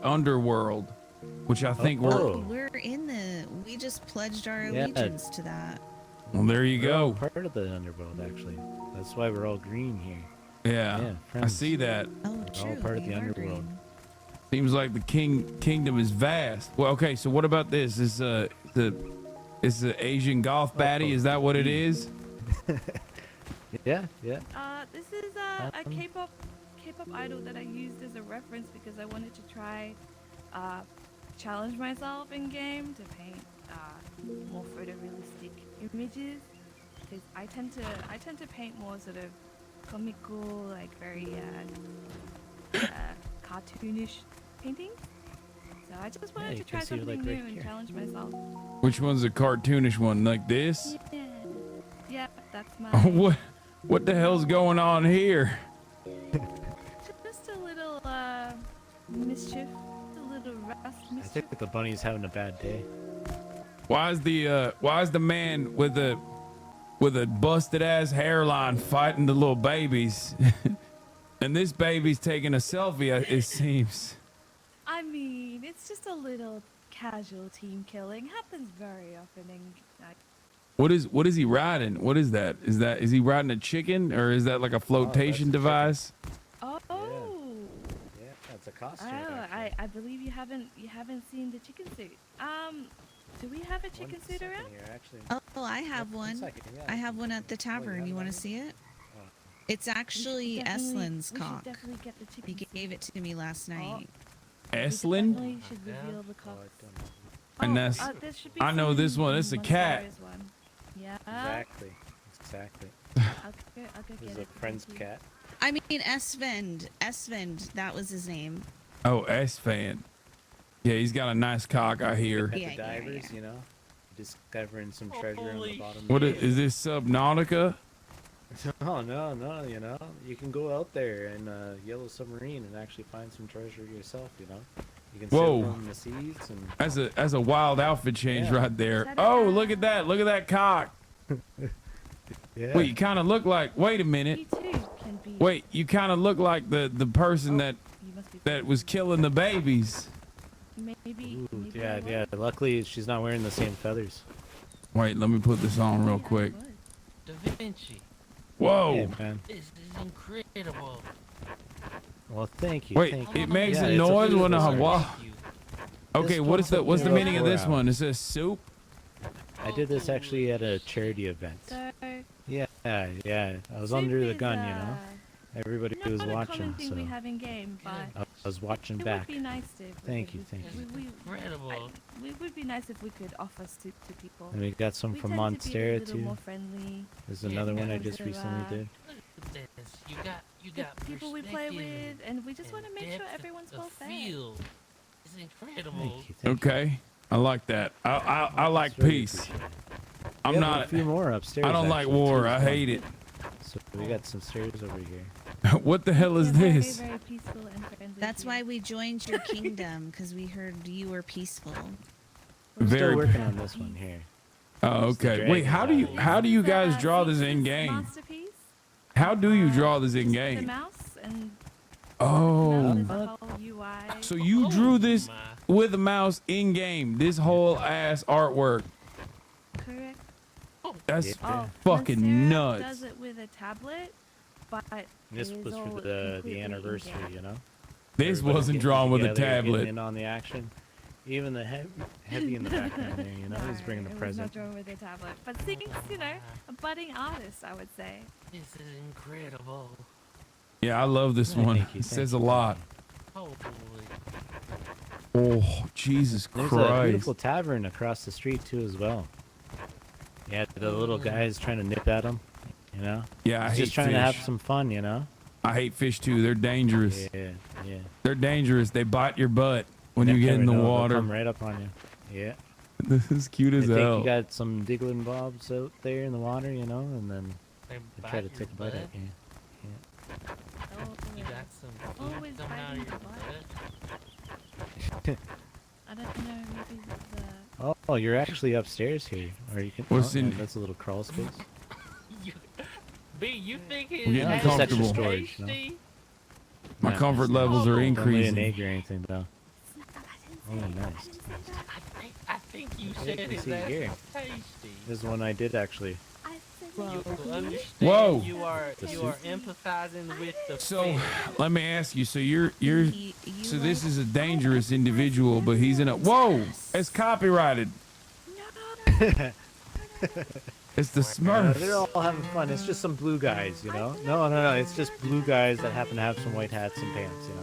underworld, which I think We're in the. We just pledged our Yeah. allegiance to that. Well, there you We're all go. part of the underworld, actually. That's why we're all green here. Yeah, I friends. see that. Oh, We're all part of the underworld. Seems like the kingdom is vast. Well, okay, so what about this? Is the Asian golf baddie? Is that what it is? Yeah. This is a K-pop idol that I used as a reference because I wanted to try challenge myself in game to paint more photorealistic images, because I tend to paint more sort of comical, like very cartoonish paintings. So I just wanted to you try can see it, something like, new right and here. challenge myself. Which one's the cartoonish one? Like this? Yeah, that's my. What the hell's going on here? Just a little mischief, a little rust I mischief. think the bunny's having a bad day. Why is the man with a busted ass hairline fighting the little babies? And this baby's taking a selfie, it seems. I mean, it's just a little casual team killing. Happens very often in. What is he riding? What is that? Is he riding a chicken, or is that like a flotation device? Oh. Yeah, that's a costume. Oh, I believe you haven't seen the chicken suit. Do we have a chicken suit around? Oh, I have one. second, yeah. I have one at the tavern. You want to see it? It's actually Eslin's cock. Definitely get the chicken He gave it to me last night. Estlin? Definitely should reveal the cocks. And that's there should be I know some this one. It's a in cat. Monstera's one. Yeah. Exactly. I'll go This get is it. a friend's cat. I mean, Esvend. That was his name. Oh, S-Fan. Yeah, he's got a nice cock, I hear. At the divers, you know, discovering some treasure on the bottom. What is this, Subnautica? No, you know, you can go out there in a yellow submarine and actually find some treasure yourself, you know. You can Whoa. sail on the seas and That's a wild outfit change Yeah. right there. Oh, look at that. Look at that cock. yeah. Wait, you kind of look like, wait a minute. Wait, you kind of look like the person that was killing the babies. Maybe. Yeah. Luckily, she's not wearing the same feathers. Wait, let me put this on real quick. Da Vinci. Whoa. Yeah, man. This is incredible. Well, thank you. Wait, thank you. it makes Yeah, a it's noise when beautiful I art. walk. Okay, This what's the one's meaning of about this 4 one? It hours. says soup. I did this actually at a charity event. Yeah. I was under the gun, you know. Everybody was Not a watching, common thing so we have in game, but I was watching it back. would be nice if Thank you. It would be nice if we could offer soup to people. And we got some We from tend to be a Monstera little too. more friendly. There's another one I and just so, recently did. Look at this. You got the people we play perspective with, and we just want to make sure depth everyone's of well fed. feel. It's incredible. Okay, I like that. I like Really peace. appreciate it. I'm We have not a few more upstairs. I don't like actually, war. too, I so- hate it. So we got some stairs over here. What the hell is Very, this? very peaceful and friendly. That's why we joined your kingdom, because we heard you were peaceful. I'm Very- still working on this one here. Oh, okay. Wait, how do you guys draw this in game? Masterpiece. How do you draw this in The game? mouse and Oh. the whole UI. So you drew this with a mouse in game. This whole ass artwork. Correct. That's Oh, fucking Masera nuts. does it with a tablet, but This it was is all for the completely anniversary, in-game. you know. This Everybody's wasn't getting drawn with a together, getting tablet. in on the action. Even the heavy in the background there, you know, he's bringing the It was present. not drawn with a tablet, but Sing's, you know, a budding artist, I would say. This is incredible. Yeah, I love this Yeah, one. thank you, It thank says a you. lot. Oh boy. Oh, Jesus There's a Christ. beautiful tavern across the street too, as well. Yeah, the little guys trying to nip at him, you know. Yeah, I He's hate just trying to have fish. some fun, you know. I hate fish too. They're dangerous. Yeah, yeah. They're dangerous. They bite your butt when you get in the Never know, they'll water. come right up on you. Yeah. This is cute I as think hell. you got some diggling bobs out there in the water, you know, and then They they try to bite take a your bite at butt? you. You got some Always coming out of biting your the butt. I don't know, maybe the... Oh, you're actually upstairs here, or you can. What's oh, in- That's a little crawl space. B, you think I'm it's getting Just extra comfortable. storage, you know? tasty? My Nice. comfort levels are Don't lay an increasing. egg or anything though. Oh, nice. I think you Yeah, said you can it's see here. tasty. This is one I did actually. You understand Whoa. You are empathizing with the So, fish. let me ask you. So you're so this is a dangerous individual, but he's in a whoa. It's copyrighted. It's the They're Smurfs. all having fun. It's just some blue guys, you know. No. It's just blue guys that happen to have some white hats and pants, you know.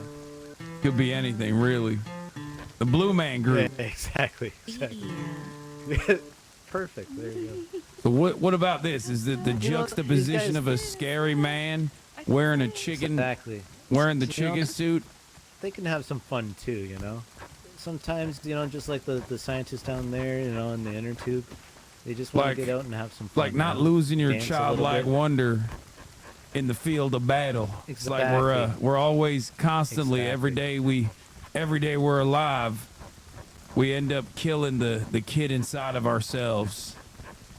Could be anything, really. The Blue Man Group. Yeah, exactly. Perfect. There you go. So what about this? Is it the You know, juxtaposition these of a scary man wearing a chicken, Exactly. wearing the You know, chicken suit? They can have some fun too, you know. Sometimes, you know, just like the scientists down there, you know, in the inner tube, they just want Like- to get out and have some fun. Like you not know? losing your Dance a little childlike bit. wonder in the field of battle. It's like we're always constantly every day we're alive. We end up killing the kid inside of ourselves.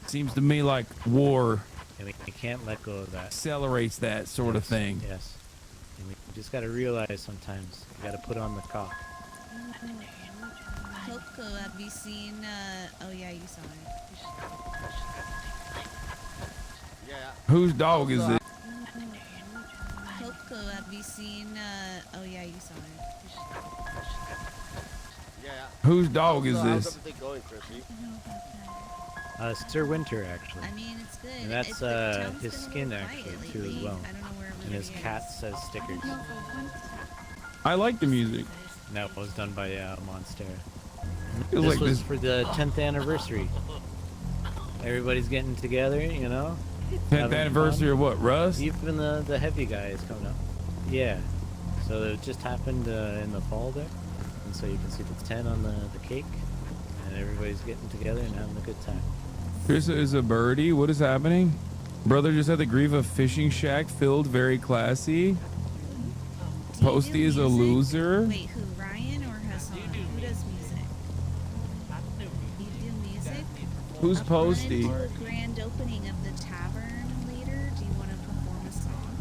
Seems to me like war And we can't let go of that. accelerates that sort of thing. Yes. And we just got to realize sometimes you got to put on the cop. Coco, have you seen, oh yeah, you saw it. Yeah. Whose dog is it? Coco, have you seen, oh yeah, you saw it. Yeah. Whose dog is How's this? everything going, Chrissy? Sir Winter, actually. I mean, it's good. And that's It's- the town's his been a skin little actually quiet too as lately. well. I don't know where And his everybody cat is. says stickers. I like the music. And that was done by Monstera. Feels This like was this- for the 10th anniversary. Everybody's getting together, you know. 10th having anniversary fun. of what? Rust? Even the heavy guy is coming up. Yeah. So it just happened in the fall there, and so you can see the 10 on the cake, and everybody's getting together and having a good time. Chris is a birdie. What is happening? Brother just had the grief of fishing shack filled, very classy. Posty is a loser. Wait, who, Ryan or Hassan? Who does music? You do music? Who's I Posty? wanna do a grand opening of the tavern later. Do you want to perform a song?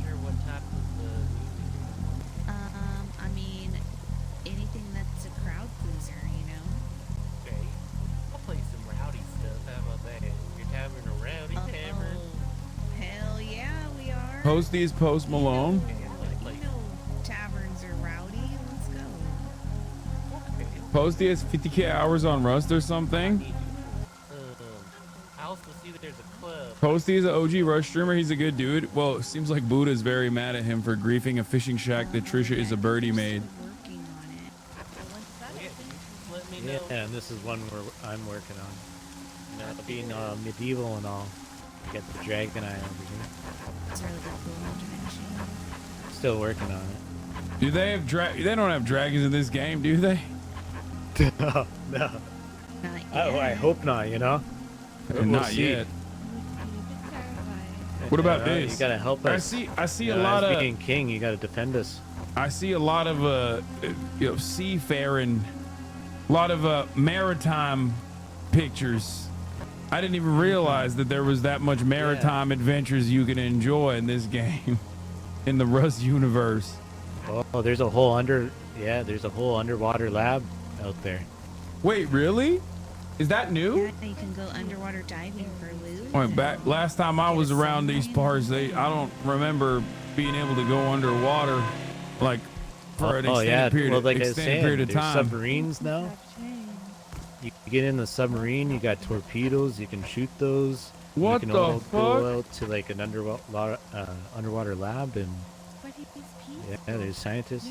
Sure, what type of I mean, anything that's a crowd pleaser, you know? okay. I'll play some rowdy stuff. How about that? You're having a rowdy tavern? Hell yeah, we are. Posty is Post Malone. You know taverns are rowdy. Let's go. Posty has 50k hours on Rust or something. I also see that there's a club. Posty is an OG Rush streamer. He's a good dude. Well, it seems like Buddha is very mad at him for griefing a fishing shack that Trisha is a birdie made. Yeah, and this is one where I'm working on. You know, being medieval and all. Get the dragon eye over here. It's really cool. Still working on it. Do they have They don't have dragons in this game, do they? No, no. I hope not, you know? We'll Not see. yet. What about Yeah, this? You gotta help us. I see You a know, lot as of being king. You gotta defend us. I see a lot of seafaring, a lot of maritime pictures. I didn't even realize that there was that much maritime adventures you can enjoy in this game, in the Rust universe. Oh, there's a whole there's a whole underwater lab out there. Wait, really? Is that new? Yeah, you can go underwater diving for loot. Wait, back last time I was around these parts, I don't remember being able to go underwater, like for an extended period, well, like I was extended saying, period of there's time. submarines now. You get in the submarine, you got torpedoes, you can shoot those. What you can the all fuck? go out to like an underwater lab, and yeah, there's scientists.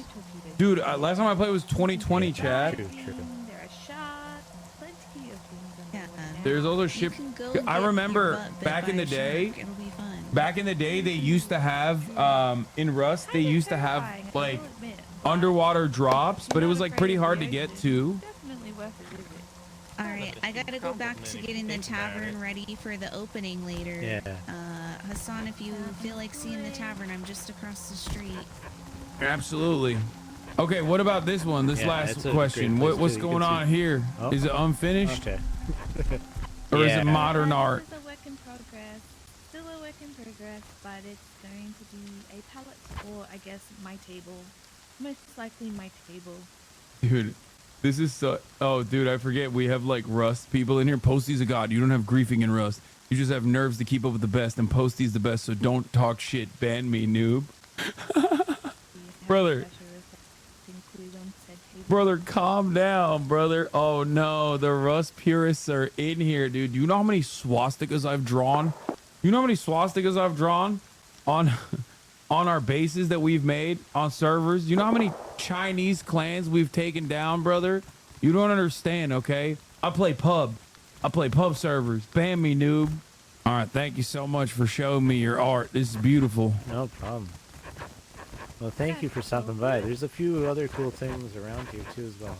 Dude, last time I played was 2020, Chad. True. There's other ship. I remember back in the day. Back in the day, they used to have in Rust. They used to have like underwater drops, but it was like pretty hard to get to. All right, I gotta go back to getting the tavern ready for the opening later. Yeah. Hassan, if you feel like seeing the tavern, I'm just across the street. Absolutely. Okay, what about this one? This Yeah, last it's a question. great place What's too. You going can on see- here? Oh. Is it unfinished? Okay. Or is Yeah. it modern art? It's a work in progress. Still a work in progress, but it's going to be a palette, or I guess my table. Most likely my table. Dude, this is so. Oh, dude, I forget we have like Rust people in here. Posty's a god. You don't have griefing in Rust. You just have nerves to keep up with the best, and Posty's the best. So don't talk shit. Ban me, noob. Brother, calm down, brother. Oh no, the Rust purists are in here, dude. You know how many swastikas I've drawn? You know how many swastikas I've drawn on on our bases that we've made on servers? You know how many Chinese clans we've taken down, brother? You don't understand, okay? I play pub servers. Ban me, noob. All right, thank you so much for showing me your art. This is beautiful. No problem. Well, thank you for stopping by. There's a few other cool things around here too as well.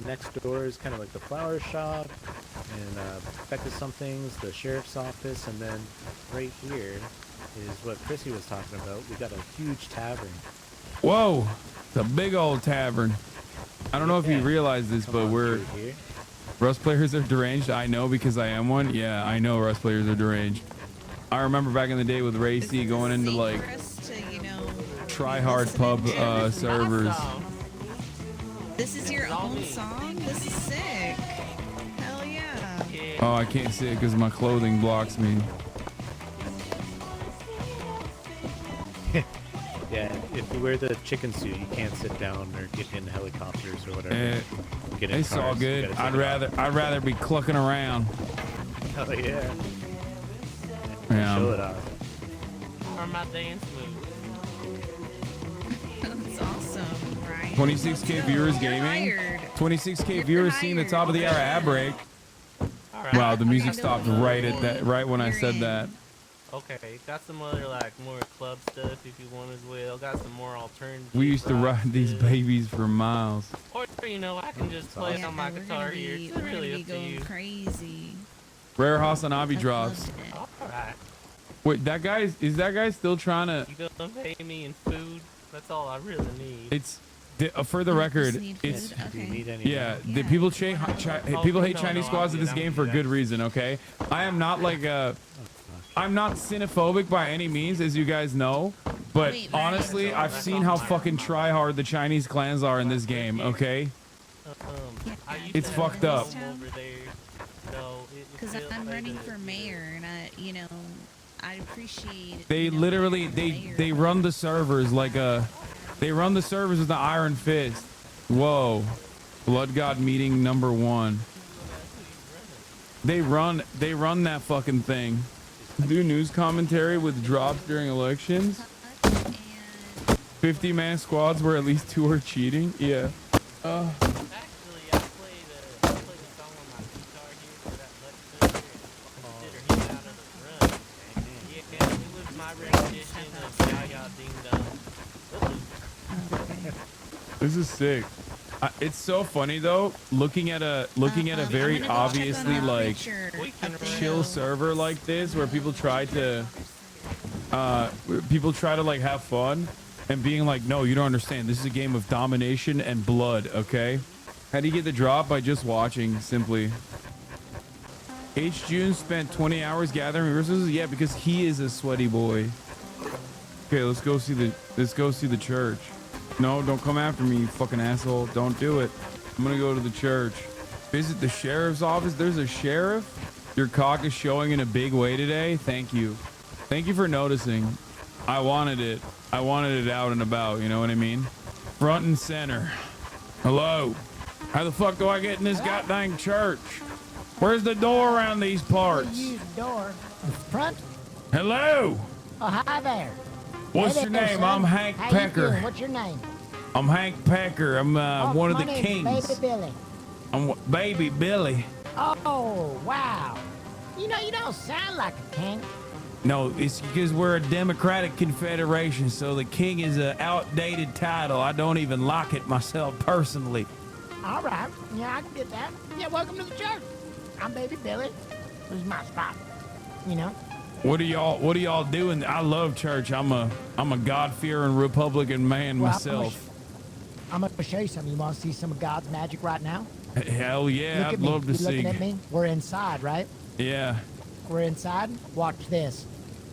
Next door is kind of like the flower shop, and Becca's Somethings, the sheriff's office, and then right here is what Chrissy was talking about. We got a huge tavern. Whoa, it's a big old tavern. I don't know if you realize this, but we're here. Rust players are deranged. I know because I am one. Yeah, I know Rust players are deranged. I remember back in the day with Ray C going into like try hard pub servers. This is your own song? This is sick. Hell yeah. Oh, I can't see it because my clothing blocks me. Yeah, if you wear the chicken suit, you can't sit down or get in helicopters or whatever. Get in It's all cars, you good. gotta I'd take it rather be clucking around. off. Oh yeah. Yeah. Show it off. Or my dance move. That's awesome, right? 26K viewers gaming. 26K viewers seeing the top of the hour ad break. Wow, the music stopped right when I said that. Okay, got some other like more club stuff if you want as well. Got some more alternative. We used to ride these babies for miles. Or you know, I can just play on my guitar here. It's really up to going you. crazy. Rare Hasanabi drops. Alright. Wait, is that guy still trying to? You gonna pay me in food? That's all I really need. It's for the record. It's yeah. The people people hate Chinese squads in this game for a good reason. Okay, I am not like I'm not xenophobic by any means, as you guys know. But honestly, I've seen how fucking try hard the Chinese clans are in this game. Okay, it's fucked up. Because I'm running for mayor, and I appreciate. They literally they run the servers like they run the servers with the iron fist. Whoa, Blood God meeting number 1. They run that fucking thing. Do news commentary with drops during elections. 50-man squads where at least 2 are cheating. Yeah. This is sick. It's so funny though, looking at a very obviously like chill server like this, where people try to like have fun, and being like, no, you don't understand. This is a game of domination and blood. Okay, how do you get the drop? By just watching, simply. H. June spent 20 hours gathering resources. Yeah, because he is a sweaty boy. Okay, let's go see the church. No, don't come after me, you fucking asshole. Don't do it. I'm gonna go to the church. Visit the sheriff's office. There's a sheriff. Your cock is showing in a big way today. Thank you. Thank you for noticing. I wanted it. I wanted it out and about, you know what I mean? Front and center. Hello. How the fuck do I get in this goddamn church? Where's the door around these parts? Use the door. The front. Hello. Oh, hi there. What's Hey your there, name? son. I'm Hank How you Pecker. doing? What's your name? I'm Hank Pecker. I'm one of my the name's kings. Baby Billy. I'm Baby Billy. Oh, wow. You don't sound like a king. No, it's because we're a democratic confederation, so the king is an outdated title. I don't even like it myself personally. All right. Yeah, I can get that. Yeah, welcome to the church. I'm Baby Billy. This is my spot. You know? What are y'all doing? I love church. I'm a God-fearing Republican man Well, myself. I'm gonna show you something. You want to see some of God's magic right now? Hell yeah, Look I'd at me. love to You see. looking at me? We're inside, right? Yeah. We're inside. Watch this.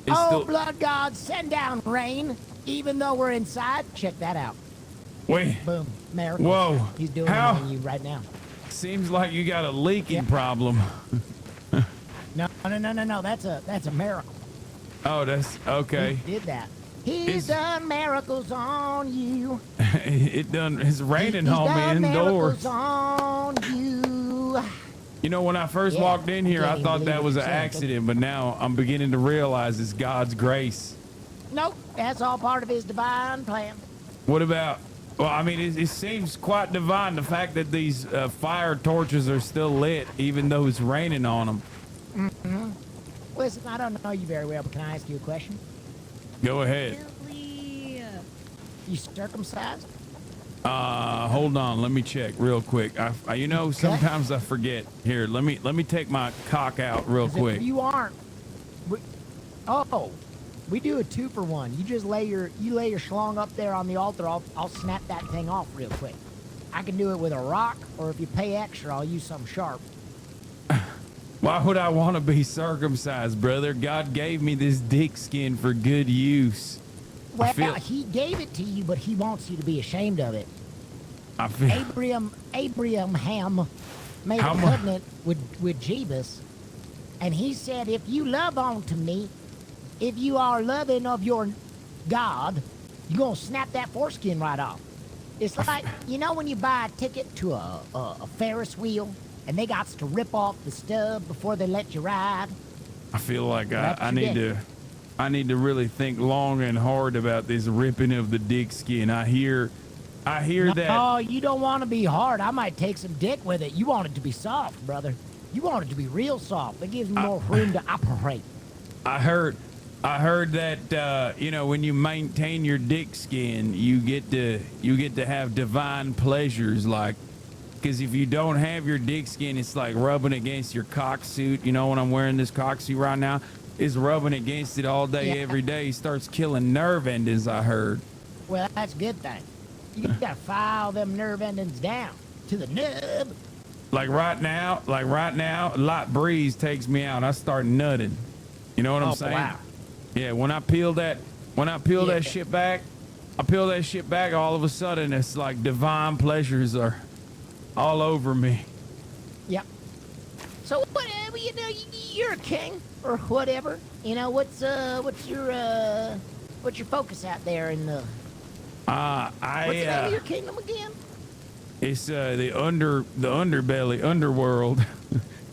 It's Oh, still- blood God, send down rain. Even though we're inside, check that out. Wait. Boom. Miracle. Whoa. He's doing How? it on you right now. Seems like you got a leaking problem. No. That's a miracle. Oh, that's okay. He did that. He's It's- done miracles on you. It's raining He's on done me miracles indoors. on you. You know, when I first Yeah, walked in here, can't I even thought believe that it was an yourself. accident, but now I'm beginning to realize it's God's grace. Nope, that's all part of his divine plan. What about? Well, I mean, it seems quite divine the fact that these fire torches are still lit, even though it's raining on them. Mm-hmm. Listen, I don't know you very well, but can I ask you a question? Go ahead. You circumcised? Hold on, let me check real quick. You know, sometimes I forget. Here, let me take my cock out real 'Cause quick. If you aren't, we do a 2-for-1. You just lay your schlong up there on the altar. I'll snap that thing off real quick. I can do it with a rock, or if you pay extra, I'll use something sharp. Why would I want to be circumcised, brother? God gave me this dick skin for good use. Well, he gave it to you, but he wants you to be ashamed of it. I feel. Abraham made a covenant with Jebus, and he said, if you love on to me, if you are loving of your God, you're going to snap that foreskin right off. It's like, you know when you buy a ticket to a Ferris wheel, and they got to rip off the stub before they let you ride? I feel like That's I what need you to really think long and hard about this ripping of the dick skin. I hear that. Oh, you don't want to be hard. I might take some dick with it. You want it to be soft, brother. You want it to be real soft. It gives me more room to operate. I heard that you know, when you maintain your dick skin, you get to have divine pleasures, like, because if you don't have your dick skin, it's like rubbing against your cock suit. You know, when I'm wearing this cock suit right now, it's rubbing against it all day, every day. It starts killing nerve endings, I heard. Well, that's a good thing. You gotta file them nerve endings down to the nub. Like right now, a light breeze takes me out. I start nutting. You know what I'm saying? Wow. Yeah, when I peel that shit back, all of a sudden it's like divine pleasures are all over me. Yep. So whatever, you know, you're a king or whatever. You know, what's your focus out there in the what's the name of your kingdom again? It's the underbelly, underworld,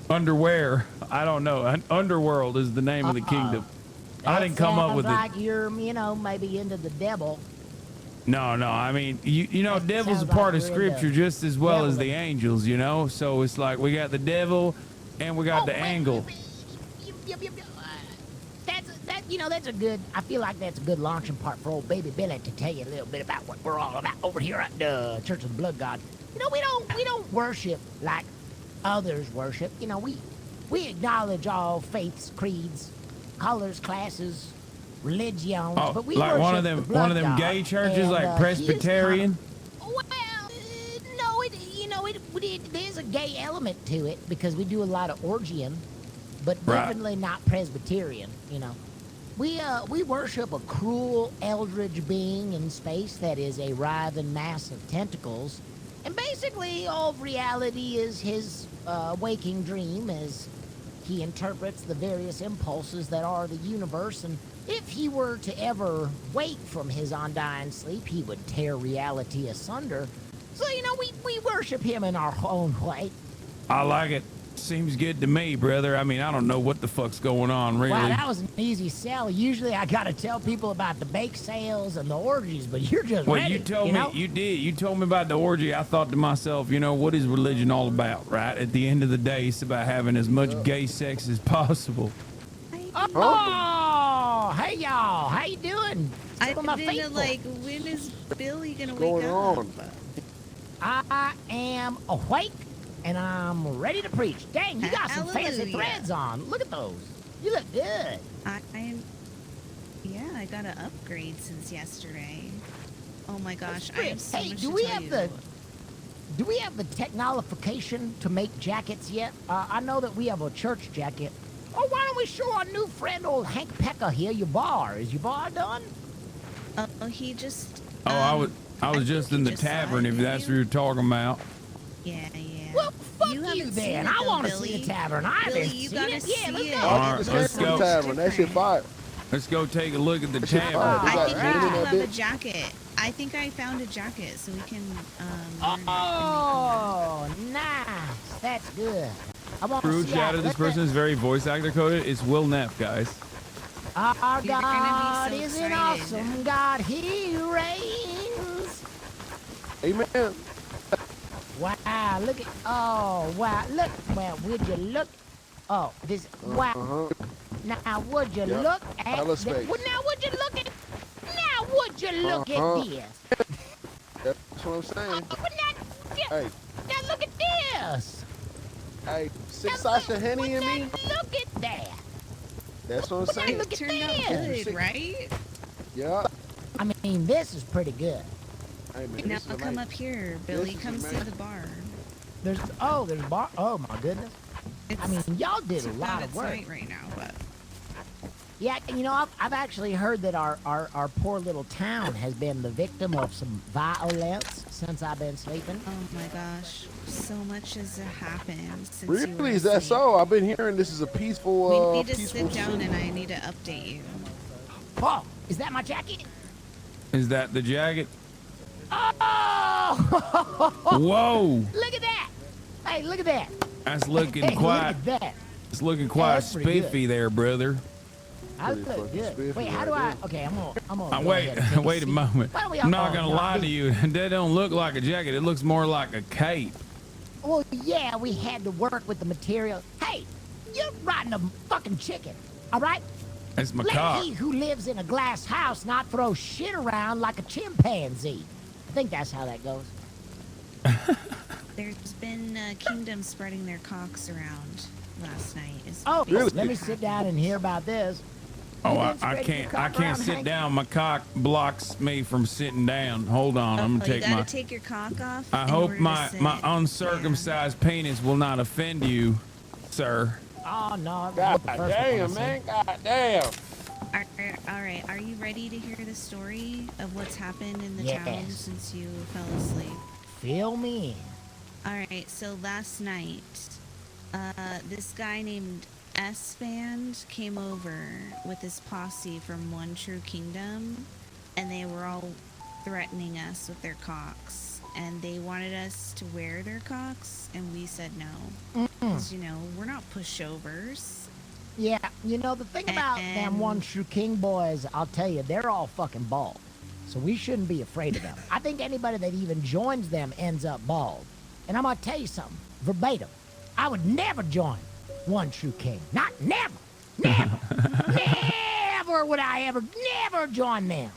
underwear. I don't know. Underworld is the name of the kingdom. I didn't come up with it. Like you're, you know, maybe into the devil. No. I mean, you know, devil's a sounds part like of you're into scripture just as well as the devil. angels, you know? So it's like we got the devil and we got the angle. That's a good, I feel like that's a good launching part for old Baby Billy to tell you a little bit about what we're all about over here at the Church of the Blood God. You know, we don't worship like others worship. You know, we acknowledge all faiths, creeds, colors, classes, religions, Oh, but we like worship one of the them blood god, gay churches, and, like he is Presbyterian. No, there's a gay element to it because we do a lot of orgium, but Right. definitely not Presbyterian. You know, we worship a cruel eldritch being in space that is a writhing mass of tentacles, and basically all of reality is his waking dream as he interprets the various impulses that are the universe. And if he were to ever wake from his undying sleep, he would tear reality asunder. So, you know, we worship him in our own way. I like it. Seems good to me, brother. I mean, I don't know what the fuck's going on, really. Wow, that was an easy sell. Usually I gotta tell people about the bake sales and the orgies, but you're just Well, ready, you told me know? you did. You told me about the orgy. I thought to myself, you know, what is religion all about, right? At the end of the day, it's about having as much gay sex as possible. Oh, hey y'all, how you doing? I've Some of my been faithful. like, when is Billy gonna What's wake going up? I am awake and I'm ready to preach. Dang, you got some fancy Hallelujah. threads on. Look at those. You look good. Yeah, I got an upgrade since yesterday. Oh my gosh, I Great. have so Hey, much do to we tell have you. do we have the technolification to make jackets yet? I know that we have a church jacket. Oh, why don't we show our new friend, old Hank Pecker here, your bar? Is your bar done? Oh, he just. Oh, I was just in the tavern, if that's what you're talking about. Yeah. Well, fuck You you haven't seen then. it I though, want to see Billy. the tavern. I Billy, haven't you seen gotta it. Yeah, see let's it. go. All right, let's go. Tavern. That shit fire. Let's go take a look at the shit tavern. fire. They I got think women we in do that have a bitch. jacket. I think I found a jacket, so we can. Learn Oh, nice. That's good. I want to True see chat of this person is very voice actor coded. It's Will Neff, guys. Our You're gonna God be so is an excited. awesome God. He reigns. Amen. Wow, look at, oh, wow, look, well, would you look, oh, this, wow. Now, would you Yep. look at, Hella the, space. well, now, would you look at, now, would you look Uh-huh. at this? That's what I'm saying. Hey, Now, look at this. hey, 6 Sasha Henny and me. Look at that. That's what I'm saying. Look at turned out this. good, right? Yeah. I mean, this is pretty good. Hey, man, Now this is come amazing. up here, Billy. is Come see amazing. the bar. There's bar, oh my goodness. I mean, y'all did a lot of It's work. night right now, but. Yeah, you know, I've actually heard that our poor little town has been the victim of some violence since I've been sleeping. Oh my gosh, so much has happened since you were Really? Is that asleep. so? I've been hearing this is a peaceful, We need to peaceful sit down city. and I need to update you. Oh, is that my jacket? Is that the jacket? Oh! Whoa! Look at that! Hey, look at that! That's looking Hey, quite. Look at that! It's looking quite that's pretty good. spiffy there, brother. I look good. Wait, how do I? Okay, I'm gonna. go Wait, ahead and take wait a seat. moment. Why don't we I'm all- not gonna no, lie this- to you. That don't look like a jacket. It looks more like a cape. Well, yeah, we had to work with the material. Hey, you're riding a fucking chicken, all right? That's my Let cock. he who lives in a glass house not throw shit around like a chimpanzee. I think that's how that goes. There's been kingdoms spreading their cocks around last night. Is Oh, basically let me what sit down and hear about this. Oh, You I been spreading your can't. cock I can't around, sit Hank? down. My cock blocks me from sitting down. Hold on. I'm Oh, gonna you take gotta my. take your cock off. I in hope order to my sit. uncircumcised penis will not offend you, sir. Oh, no. God the first damn, one I man. said. God damn. All right. Are you ready to hear the story of what's happened in the Yes. town since you fell asleep? Fill me in. All right. So last night, this guy named S-Band came over with his posse from One True Kingdom, and they were all threatening us with their cocks, and they wanted us to wear their cocks, and we said no, because we're not pushovers. Yeah, you know, the thing about them One True King boys, I'll tell you, they're all fucking bald. So we shouldn't be afraid of them. I think anybody that even joins them ends up bald. And I'm gonna tell you something, verbatim. I would never join One True King. Never would I never join them.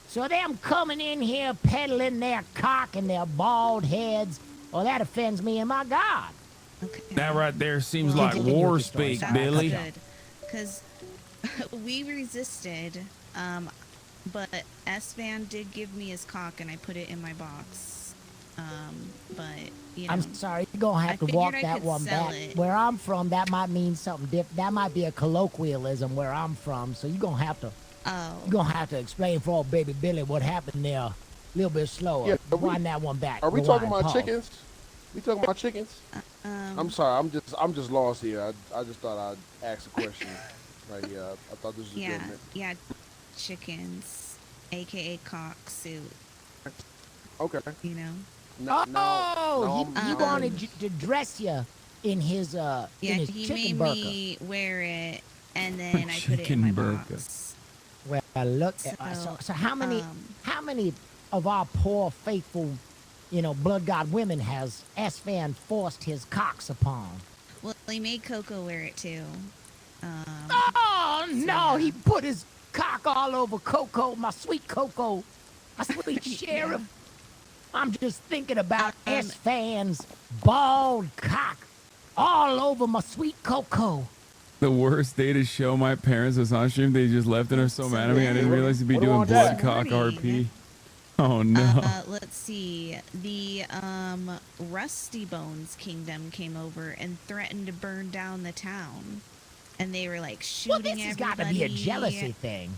So them coming in here peddling their cock and their bald heads, Well, that offends me and my God. That right there seems like war speak, Billy. Because we resisted, but S-Van did give me his cock, and I put it in my box. But, you know. I'm sorry, you're going to have to figured walk I that could one sell back. it. Where I'm from, that might mean something different. That might be a colloquialism where I'm from, so you're going to have to you're going to have to explain for old baby Billy what happened there a little bit slower. Yeah, Wind that one back. Are we Rewind, talking about pause. chickens? We talking about chickens? I'm sorry, I'm just lost here. I just thought I'd ask a question right here. I thought this was Yeah, good. yeah, chickens, aka cock suit. Okay. You know. He wanted you to dress you in his Yeah, in his he chicken made burqa. me wear it, and then I put it in my box. Well, look. So how many of our poor faithful, blood god women has S-Fan forced his cocks upon? Well, he made Coco wear it too. Oh no! He put his cock all over Coco, my sweet Coco, my sweet sheriff. I'm just thinking about S-Fan's bald cock all over my sweet Coco. The worst day to show my parents was on stream. They just left and are so mad at me. I didn't realize he'd be doing blood cock RP. Oh no. Let's see. The Rusty Bones Kingdom came over and threatened to burn down the town, and they were like shooting This has got everybody. to be a jealousy thing.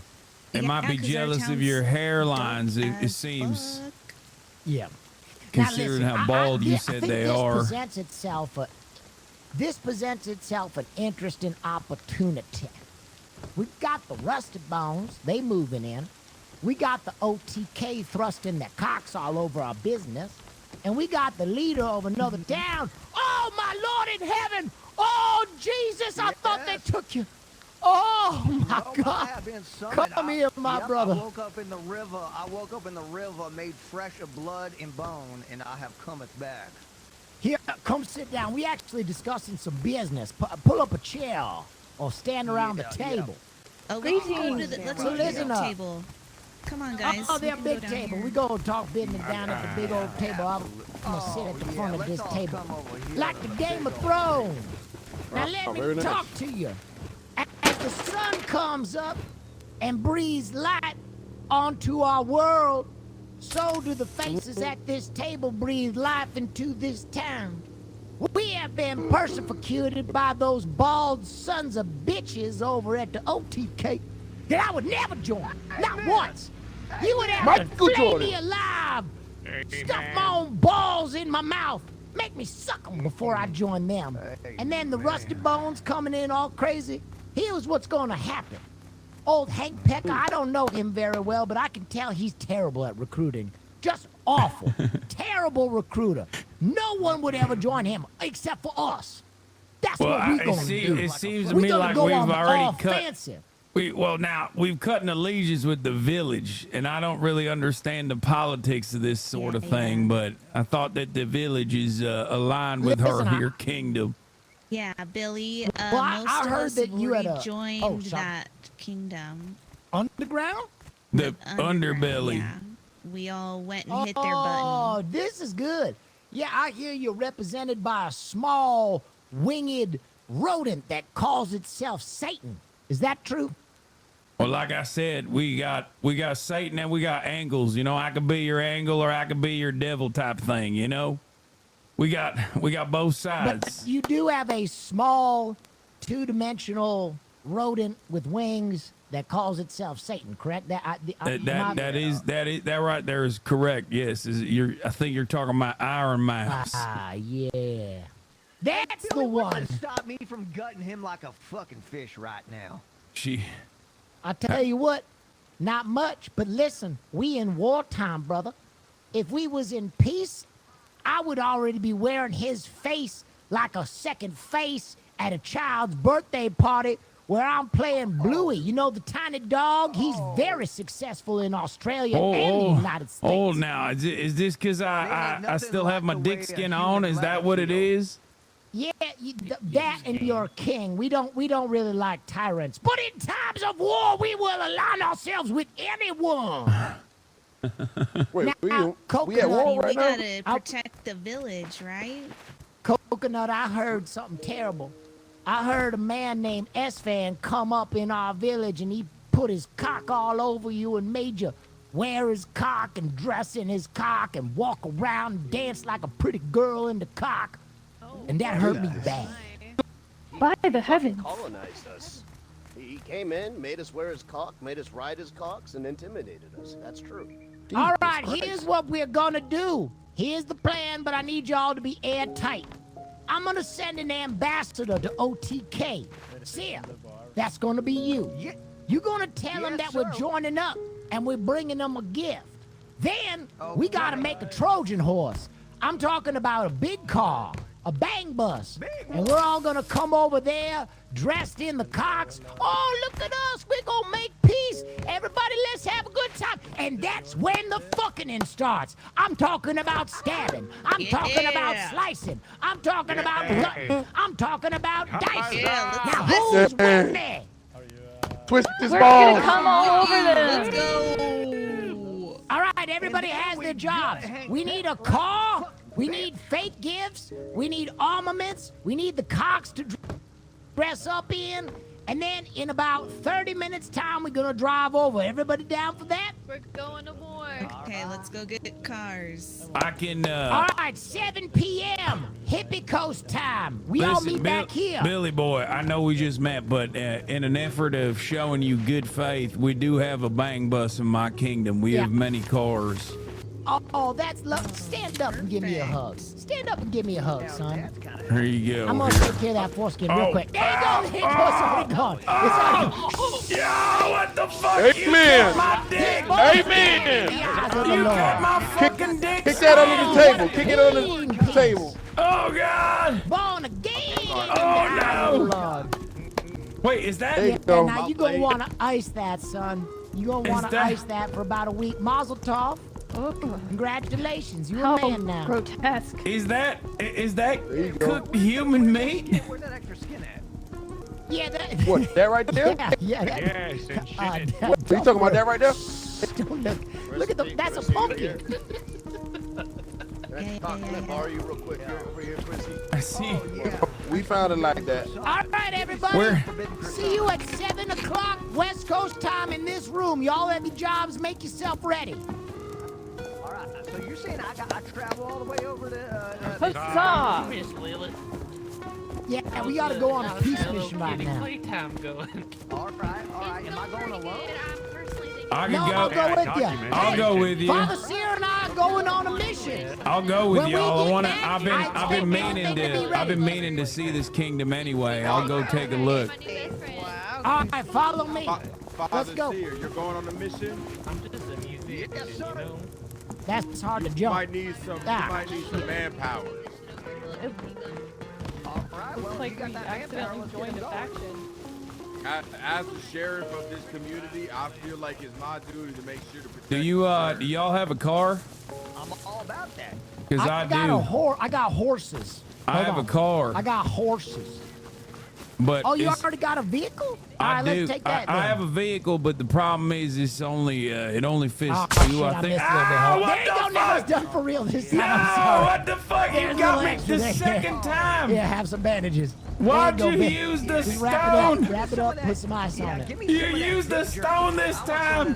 They might be 'cause our jealous of your town's hairlines, it as seems. Yeah. Considering how bald you said they are. This presents itself an interesting opportunity. We've got the Rusty Bones, they moving in. We got the OTK thrusting their cocks all over our business. And we got the leader of another town. Oh, my Lord in heaven! Oh, Jesus, I thought they took you. Oh, my God. Come here, my brother. I woke up in the river, made fresh of blood and bone, and I have cometh back. Here, come sit down. We actually discussing some business. Pull up a chair or stand around the table. Oh, let's go to the listen up. table. Come on, guys. Oh, we their can big go down table. here. We go talk business down at the big old table. I'm gonna sit at the front of this table, like the Game of Thrones. Now let me very nice. talk to you. As the sun comes up and breathes light onto our world, so do the faces at this table breathe life into this town. We have been persecuted by those bald sons of bitches over at the OTK that I would never join, not once. You would have to flay me alive, stuff my own balls in my mouth, make me suck them before I join them. And then the Rusty Bones coming in all crazy. Here's what's going to happen. Old Hank Pecker, I don't know him very well, but I can tell he's terrible at recruiting. Just awful. Terrible recruiter. No one would ever join him except for us. That's what we're going to do. It seems to We're me gonna like go we've on the already cut. offensive. We've cut an allegiance with the village, and I don't really understand the politics of this sort of thing, but I thought that the village is aligned with her kingdom. Yeah, Billy. Well, I most of heard us that you had a- joined oh, sorry. that kingdom. Underground? The underbelly. Yeah. We all went and hit their button. Oh, this is good. Yeah, I hear you're represented by a small, winged rodent that calls itself Satan. Is that true? Well, like I said, we got Satan and we got angles. I could be your angle or I could be your devil type thing. We got both sides. But you do have a small, two-dimensional rodent with wings that calls itself Satan, correct? That right there is correct. Yes, I think you're talking about Iron Mouse. Ah, yeah. That's the What one. would stop me from gutting him like a fucking fish right now? I tell you what, not much, but listen, we in wartime, brother. If we was in peace, I would already be wearing his face like a second face at a child's birthday party where I'm playing Bluey. You know the tiny dog? He's very successful in Australia and the United States. Oh, now is this because I still have my dick skin on? Is that what it is? Yeah, that and your king. We don't really like tyrants. But in times of war, we will align ourselves with anyone. Wait, Now, we at war right We now? gotta protect the village, right? Coconut, I heard something terrible. I heard a man named S-Fan come up in our village and he put his cock all over you and made you wear his cock and dress in his cock and walk around and dance like a pretty girl in the cock. And that hurt me bad. By the heavens. Colonized us. He came in, made us wear his cock, made us ride his cocks, and intimidated us. That's true. All right, here's what we're gonna do. Here's the plan, but I need y'all to be airtight. I'm gonna send an ambassador to OTK. See, that's gonna be you. You're gonna tell him that we're joining up and we're bringing them a gift. Then we gotta make a Trojan horse. I'm talking about a big car, a bang bus, and we're all gonna come over there dressed in the cocks. Oh, look at us, we're gonna make peace. Everybody, let's have a good time. And that's when the fucking starts. I'm talking about stabbing. I'm talking about slicing. I'm talking about cutting. I'm talking about dicing. Now, who's with me? Twist his We're balls. gonna come all over them. Let's go. All right, everybody has their jobs. We need a car. We need fake gifts. We need armaments. We need the cocks to dress up in. And then in about 30 minutes time, we're gonna drive over. Everybody down for that? We're going to war. Okay, let's go get cars. I can. All right, 7 p.m. Hippie Coast time. We all meet back here. Billy boy, I know we just met, but in an effort of showing you good faith, we do have a bang bus in my kingdom. We have many cars. Oh, that's love. Stand up and give me a hug. Stand up and give me a hug, son. Here you go. I'm gonna take care of that foreskin real quick. There you go. It's already gone. It's already gone. Yo, what the fuck? Amen. You got my dick. Amen. You got my fucking dick. Kick that under the table. Kick it under the table. Oh, God. Born again. Oh, no. Wait, is that? There you go. Now you gonna wanna ice that, son. You gonna wanna that- ice that for about a week. Mazel tov. Oh, Congratulations, you're how a man now. grotesque. Is that cooked human meat? Where's that extra skin at? Yeah, that. What, that right there? Yeah, that. Yes, and shit. What, are you talking about that right there? Don't look at the. That's a pumpkin. Can I borrow you real quick here, over here, Chrissy? I see. We found it like that. All right, everybody. Where? See you at 7 o'clock West Coast time in this room. Y'all have your jobs. Make yourself ready. All right, so you're saying I travel all the way over to Huzzah! Miss Lilith. Yeah, we gotta go on a peace mission right Getting now. playtime going. all right. Am I going alone? I No, can I'll go. go with you. I'll go with you. Father Seer and I are going on a mission. I'll go with When we y'all. I get wanna. back, I've been everything to be ready. I've been meaning to see this kingdom anyway. I'll go take a look. All right, follow me. Father Let's go. Seer, you're going on a mission? I'm just a musician, you know. That's hard to You jump. might need some manpower. All right, well, Looks like you got we that manpower. accidentally Let's get joined it a going. faction. As the sheriff of this community, I feel like it's my duty to make sure to protect. Do y'all have a car? I'm all about that. Cause I got do. I got horses. I Hold have on. a car. I got horses. But Oh, you it's- already got a vehicle? I All right, do. let's take that. I then. have a vehicle, but the problem is it's only it only fits Oh, two. shit, I think. missed a little bit hard. what There you go. the Now it's fuck? done for real this time. No, I'm sorry. what the fuck? There's You a got little me extra the there. second time. Yeah, have some bandages. Why'd There you go, babe. use the Just wrap stone? it up. Wrap it up. Put some ice on it. You used the stone this time.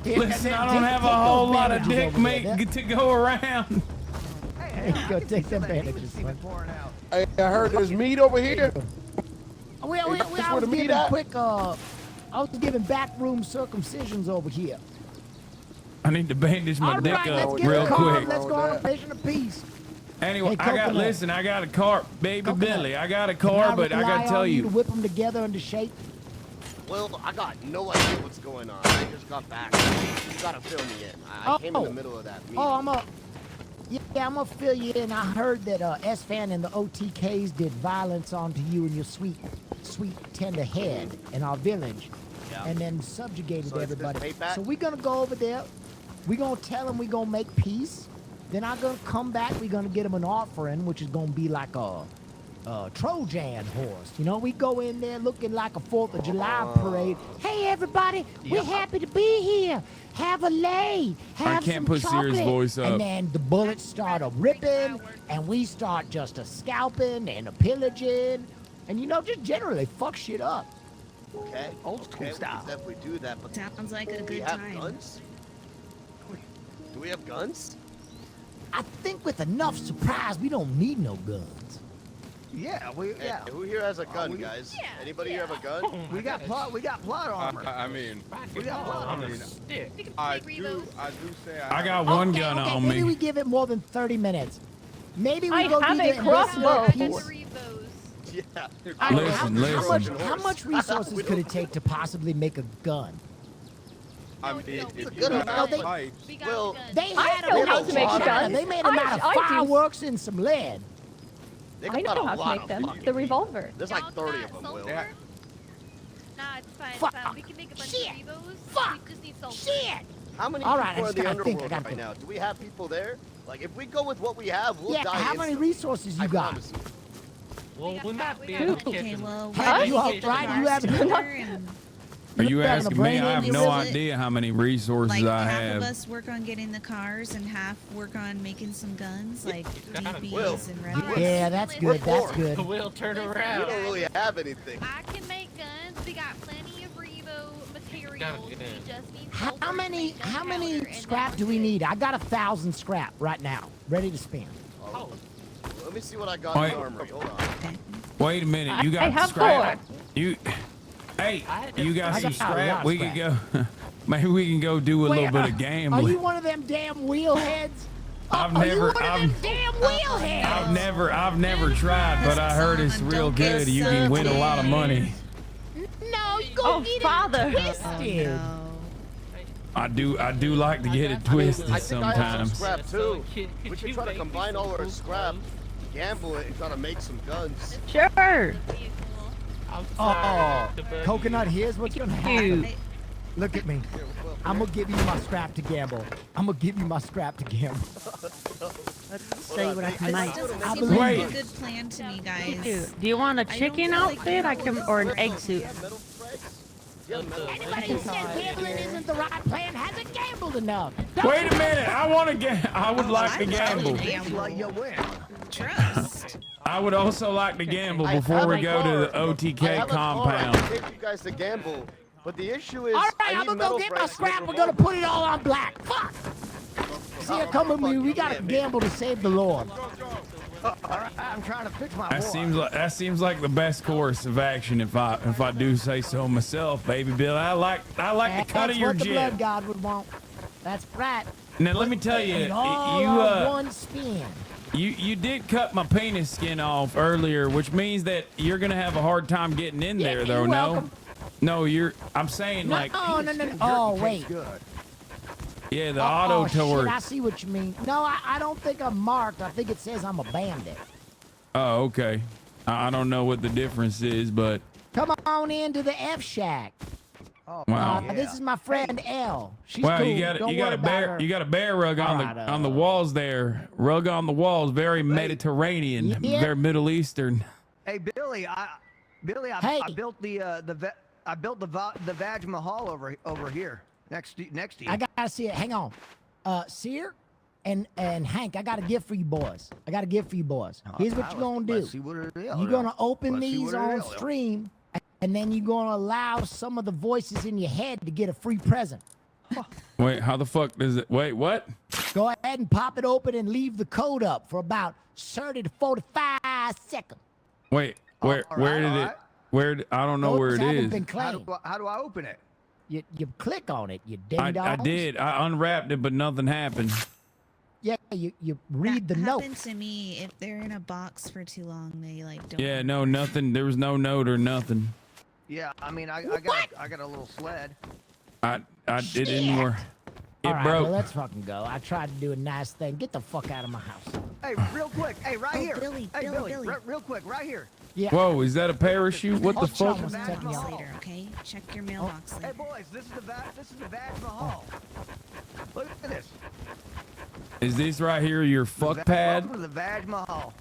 Yeah, Listen, I take- don't have a take those whole lot of bandages dick over there. meat to go around. There you go. Take them bandages. son. Hey, I heard there's meat over here. I where was the meat giving at? quick. I was giving backroom circumcisions over here. I need to bandage my All dick right, let's up get real a car. quick. Let's go on a mission of peace. Anyway, Hey, I got Coconut. listen. I got a car, baby Coconut. Billy. I got a Can car, but I rely gotta tell on you. to whip them together into shape. Well, I got no idea what's going on. I just got back. You gotta fill me in. I came in the middle of that meeting. Oh, I'm gonna fill you in. I heard that S-Fan and the OTKs did violence onto you and your sweet tender head in our village, and then subjugated So it's this everybody. payback? So we're gonna go over there. We're gonna tell them we're gonna make peace. Then I'm gonna come back. We're gonna get them an offering, which is gonna be like Trojan horse. You know, we go in there looking like a 4th of July parade. Hey, everybody, we're happy to be here. Have a lay. Have can't some put Sears' chocolate. voice up. And then the bullets start a-ripping, and we start just a-scalping and a-pillaging. And, you know, just generally fuck shit up. Okay. Old school we style. can definitely do that. But Sounds like a do we good have time. guns? Do we have guns? I think with enough surprise, we don't need no guns. Yeah, Hey, who here has a gun, guys? Anybody here have a gun? We got plot armor. I mean, We got plot armor. I do say I got one gun okay, on maybe me. we give it more than 30 minutes. Maybe we I go have do a the crossbow. investment piece. Yeah. How much resources could it take to possibly make a gun? I mean, if you good enough. have they- pipes. Well, They I had know them how out to make of- guns. They made them out of I do. fireworks and some lead. they I got know a how to lot make of them. fucking The revolver. There's like 30 of them, Will. Yeah. Nah, it's fine. Fuck. It's fine. We can make a bunch Shit. of Revos. Fuck. We just need sulfur. Shit! How many All people right, I are just in the gotta think, I underworld gotta right think. now? Do we have people there? Like, if we go with what we have, we'll Yeah, die how many instantly. resources you I got? promise you. Well, we might be got able to that. catch Okay, him. well, Huh? You all get the right? You cars have- together and, Are you Look back on the asking me? brain I have and no you idea how many resources like, I half of have. us work on getting the cars and half work on making some guns, like Will. DBs and Red Yeah, that's good. That's good. We'll turn We around. don't really have anything. I can make guns. We got plenty of Revo materials. Gotta We get in. just need How sulfur to many make how many gunpowder, and scrap that's do we it. need? I got 1,000 scrap right now, ready to spend. Oh. Let me see what I got Wait. in the armory. Hold on. Wait a minute. You got I have scrap? You, hey, you got I some got a lot scrap? of We could go. Maybe we can go do a Wait, little bit of Are gambling. you one of them damn wheelheads? I've Are you never, one of them damn wheelheads? I've never tried, but I heard it's real good. You can win a lot of money. No, you gonna get Father. it twisted. no. I do like to get it twisted I think I have some sometimes. scrap too. Could We should you try to make combine me all some our cool scrap, clothes? gamble it, and try to make some guns. Sure. I'm Oh, sorry to bug Coconut, you. here's what's gonna happen. Look at me. I'm gonna give you my scrap to gamble. I'm gonna give you my scrap to gamble. Let's see what I can This make. doesn't I seem believe like Wait. a good plan to me, Do guys. you want a don't chicken feel like outfit? I can, or an egg suit. Metal frags? Yeah, metal Anybody who says gambling isn't the right plan hasn't gambled enough. Wait a minute. I want to get. I would like to I'd gamble. like to gamble. Like you win. Trust. I would also like to gamble I before have we a go to the car. I OTK have a car. compound. I can take you guys to gamble, but the issue is All right, I I'm need gonna metal go get my frags to make scrap. We're gonna revolvers. put it all on black. Fuck. See, come with me. We gotta gamble to save the Lord. All right, I'm trying to fix my war. That seems like the best course of action if I do say so myself, baby Bill. I like the cut That's of your what the blood jib. god would want. That's right. Now let me tell you, And all you on one spin. you did cut my penis skin off earlier, which means that you're gonna have a hard time getting in there, though. you're No, welcome. no, I'm saying like, No. Oh wait. yeah, the Oh, auto shit, torch. I see what you mean. No, I don't think I'm marked. I think it says I'm a bandit. Oh, okay. I don't know what the difference is, but Come on into the F Shack. Oh, wow. This is my friend Elle. She's Wow, cool. you got Don't you got worry a about bear her. you got a bear rug on All right, on the walls there. Rug on the walls, very Mediterranean, Yeah. very Middle Eastern. Hey Billy, I Hey. built the Vaj Mahal over here next to you. I gotta see it. Hang on. Seer and Hank, I got a gift for you boys. Here's what you're gonna do. Let's see what it is. You're gonna open Let's see these what it on is. stream, and then you're gonna allow some of the voices in your head to get a free present. Wait, how the fuck does it? Wait, what? Go ahead and pop it open and leave the code up for about 30 to 45 seconds. Wait, where did it? alright. I don't know where Codes it haven't is. been claimed. How do I open it? You click on it, you ding I dongs. did. I unwrapped it, but nothing happened. Yeah, you read the That note. happened to me. If they're in a box for too long, they like don't. Yeah, no, nothing. There was no note or nothing. Yeah, I mean I got a little sled. It didn't work. It All right, broke. well, let's fucking go. I tried to do a nice thing. Get the fuck out of my house. Hey, real quick. Hey, right here. Billy, hey, Billy. real quick, right here. Yeah. Whoa, is that a parachute? What the Oh, fuck? Sean was taking me off. later, okay? Check your mailbox Hey later. boys, this is the Vaj Mahal. Look at this. Is this right here your fuck pad? Welcome to the Vaj Mahal.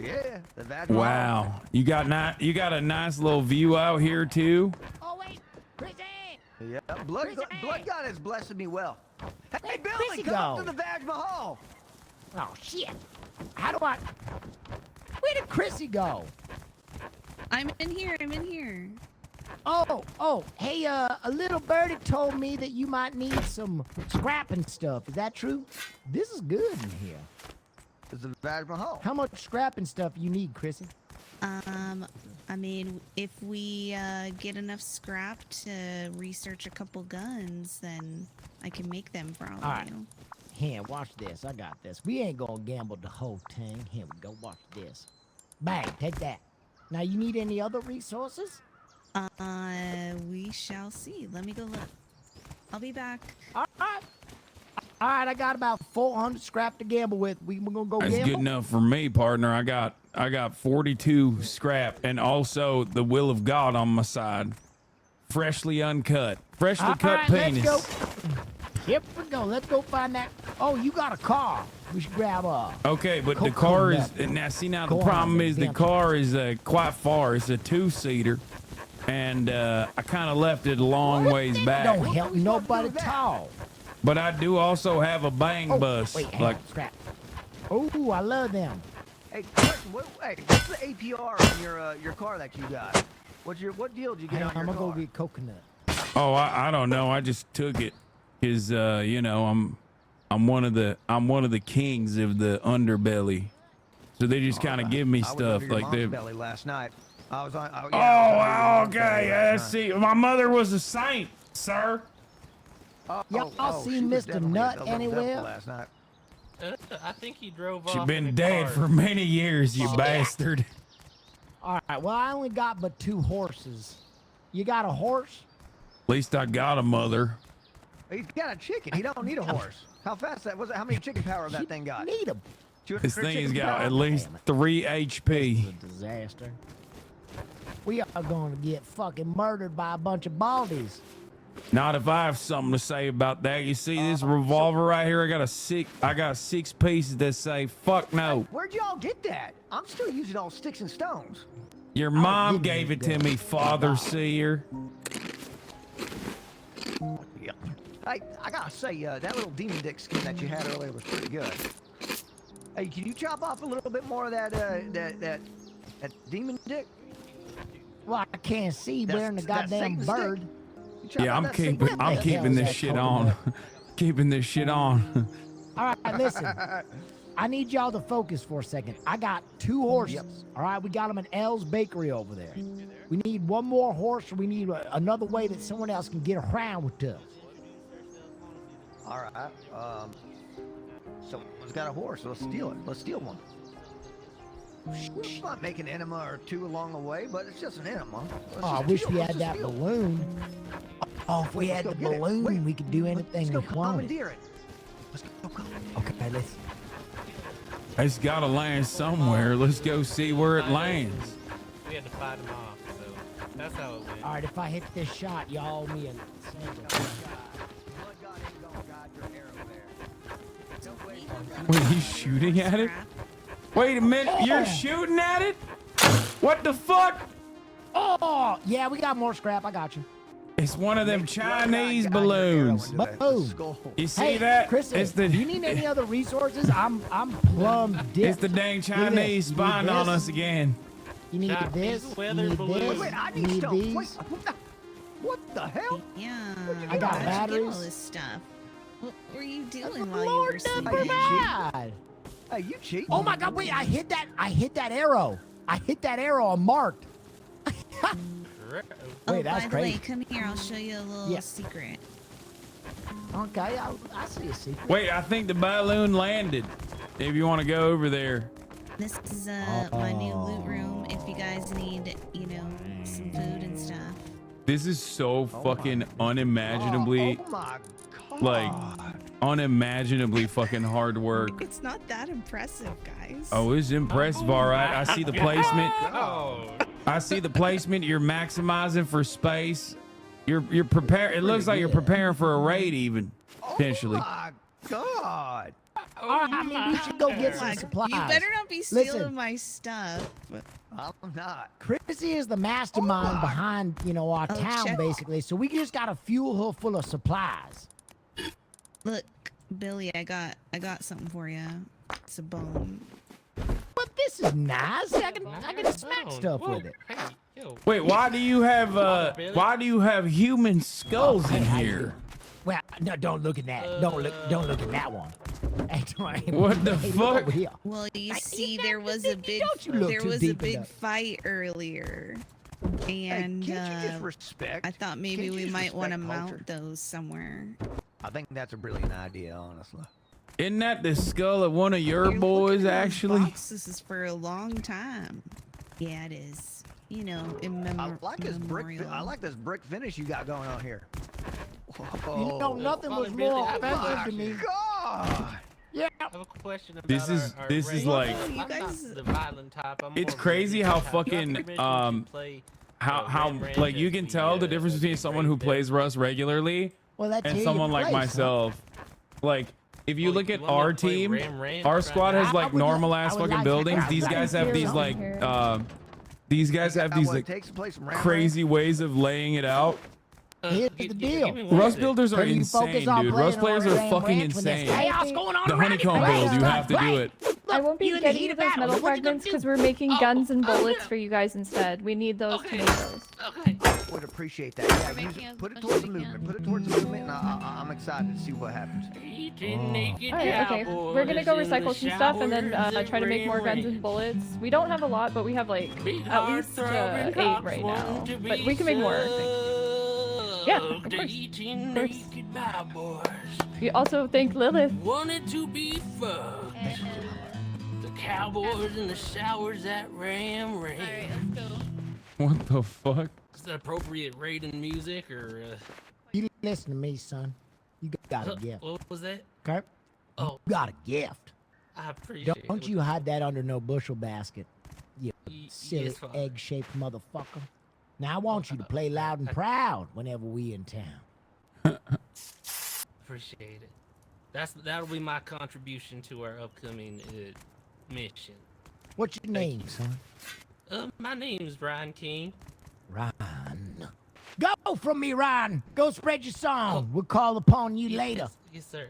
Yeah, the Vag Mahal. Wow, you got a nice little view out here too. Oh wait, Chrissy! Yeah, Blood God has blessed me well. Hey, Billy, Chrissy come up go? to the Vag Mahal. Oh shit! How do I? Where did Chrissy go? I'm in here. I'm in here. Oh, hey, a little birdie told me that you might need some scrapping stuff. Is that true? This is good in here. It's the Vag Mahal. How much scrapping stuff you need, Chrissy? I mean, if we get enough scrap to research a couple guns, then I can make them for all of you. Here, watch this. I got this. We ain't gonna gamble the whole thing. Here we go. Watch this. Bang, take that. Now, you need any other resources? We shall see. Let me go look. I'll be back. All right, I got about 400 scrap to gamble with. We're gonna go That's gamble. good enough for me, partner. I got 42 scrap and also the will of God on my side. Freshly uncut. Freshly cut penis. Let's go. Here we go. Let's go find that. Oh, you got a car. We should grab a. Okay, but the car is now the problem is the car is quite far. It's a 2-seater, and I kind of left it a long ways back. Don't help nobody talk. But I do also have a bang bus. Wait, hang like on, scrap. Oh, I love them. Hey, question, what's the APR on your car that you got? What deal did you get Hang on on, your I'm car? gonna go get coconut. oh, I don't know. I just took it because you know I'm one of the kings of the underbelly. So they just kind of give me stuff like they. Belly last night. I was on. Okay. See, my mother was a saint, sir. Y'all seen Mr. Nut anywhere? Last night. I think he drove off. She's in been a dead car. for many years, you bastard. All right. Well, I only got but 2 horses. You got a horse? At least I got a mother. He's got a chicken. He don't need a horse. How fast that was? How many chicken power that thing got? Need him. This thing's got at least 3 HP. Disaster. We are going to get fucking murdered by a bunch of baldies. Not if I have something to say about that. You see this revolver right here? I got 6 pieces that say "fuck no." Where'd y'all get that? I'm still using all sticks and stones. Your mom gave it to me, Father Seer. I gotta say, that little demon dick skin that you had earlier was pretty good. Hey, can you chop off a little bit more of that demon dick? Well, I can't see wearing the goddamn bird. Yeah, I'm keeping this shit on. Keeping this shit on. All right, listen. I need y'all to focus for a second. I got 2 horses. All right, we got them in L's Bakery over there. We need one more horse, or we need another way that someone else can get around with us. All right. Someone's got a horse. Let's steal it. Let's steal one. We might make an enema or 2 along the way, but it's just an enema. Oh, I wish we had that balloon. Oh, if we had the balloon, we could do anything we wanted. Commandeer it. Let's go. Okay, let's. It's got to land somewhere. Let's go see where it lands. We had to fight him off, so that's how it went. All right, if I hit this shot, y'all owe me a Wait, he's shooting at it? Wait a minute, you're shooting at it? What the fuck? Oh, yeah, we got more scrap. I got you. It's one of them Chinese balloons. Boom. You see Hey, that? Chris, It's the. you need any other resources? I'm plumb dipped. It's the dang Chinese spying on us again. You need this. You need this. Wait, I You need need stuff. these. Wait, what the hell? Yeah. I got How'd you get all batteries. this stuff. What were you doing while Lord you were never sleeping? bad. Hey, you cheat. Oh my God! Wait, I hit that arrow. I hit that arrow unmarked. Oh, Wait, that's by the crazy. way, come here. I'll show you a little secret. Okay, I see a secret. Wait, I think the balloon landed. If you want to go over there. This is my new loot room. If you guys need, you know, some food and stuff. This is so fucking unimaginably, like, unimaginably fucking hard work. It's not that impressive, guys. Oh, it's impressive, all right. I see the placement. Oh. I see the placement. You're maximizing for space. You're prepared. It looks like you're preparing for a raid, even potentially. Oh my God. I mean, we should go get some supplies. You better not be stealing Listen, my stuff. I'm not. Chrissy is the mastermind behind, our town, check. basically. So we just gotta fuel her full of supplies. Look, Billy, I got something for you. It's a bone. But this is nice. I can smack stuff with it. Wait, why do you have human skulls in here? Well, no, don't look at that. Don't look at that one. What the Hey, look fuck? over here. Well, you see, there was a big fight earlier, and can't you just respect? I thought maybe Can't you we just might want to respect culture? mount those somewhere. I think that's a brilliant idea, honestly. Isn't that the skull of one of your boys, actually? This is for a long time. Yeah, it is. In I like this brick. I like this brick finish you got going on here. Nothing was more offensive to me. God. Yeah. I have a question about This is like, I'm not the violent type. I'm it's more crazy of how the type. fucking You have to play, how like you can tell the difference between someone who plays Rust regularly that's and who you someone like play, son. myself. Like if you look at want me our to play team, Ram our right squad now? has like normal ass fucking buildings. These guys have these like these guys have these like crazy ways of laying it out. Here's the deal. Rust builders are So you focus insane, on dude. playing Rust players on are Ram fucking Ranch when there's insane. chaos going on The around honeycomb it. build, you have to do it. I won't be you in the getting heat you of those battle. metal What you gonna fragments do? because we're making guns and bullets for you guys instead. We need those to make those. Would appreciate that. Yeah, use it. Put it towards the movement. Put it towards the movement, and I'm excited to see what happens. Alright, okay. We're gonna go recycle some stuff and then try to make more guns and bullets. We don't have a lot, but we have like at least 8 right now. But we can make more, I think. Yeah, of course. We also thank Lilith. Wanted to be fun. The cowboys in the showers at Ram Ranch. What the fuck? Is that appropriate raiding music or? You listen to me, son. You got a gift. What was that? Okay? Oh. You got a gift. I appreciate it. Don't you hide that under no bushel basket, you Yes, silly Father. egg-shaped motherfucker. Now I want you to play loud and proud whenever we in town. Appreciate it. That'll be my contribution to our upcoming mission. What's your name, son? My name's Ryan King. Ryan. Go from me, Ryan. Go spread your song. We'll call upon you later. Yes, sir.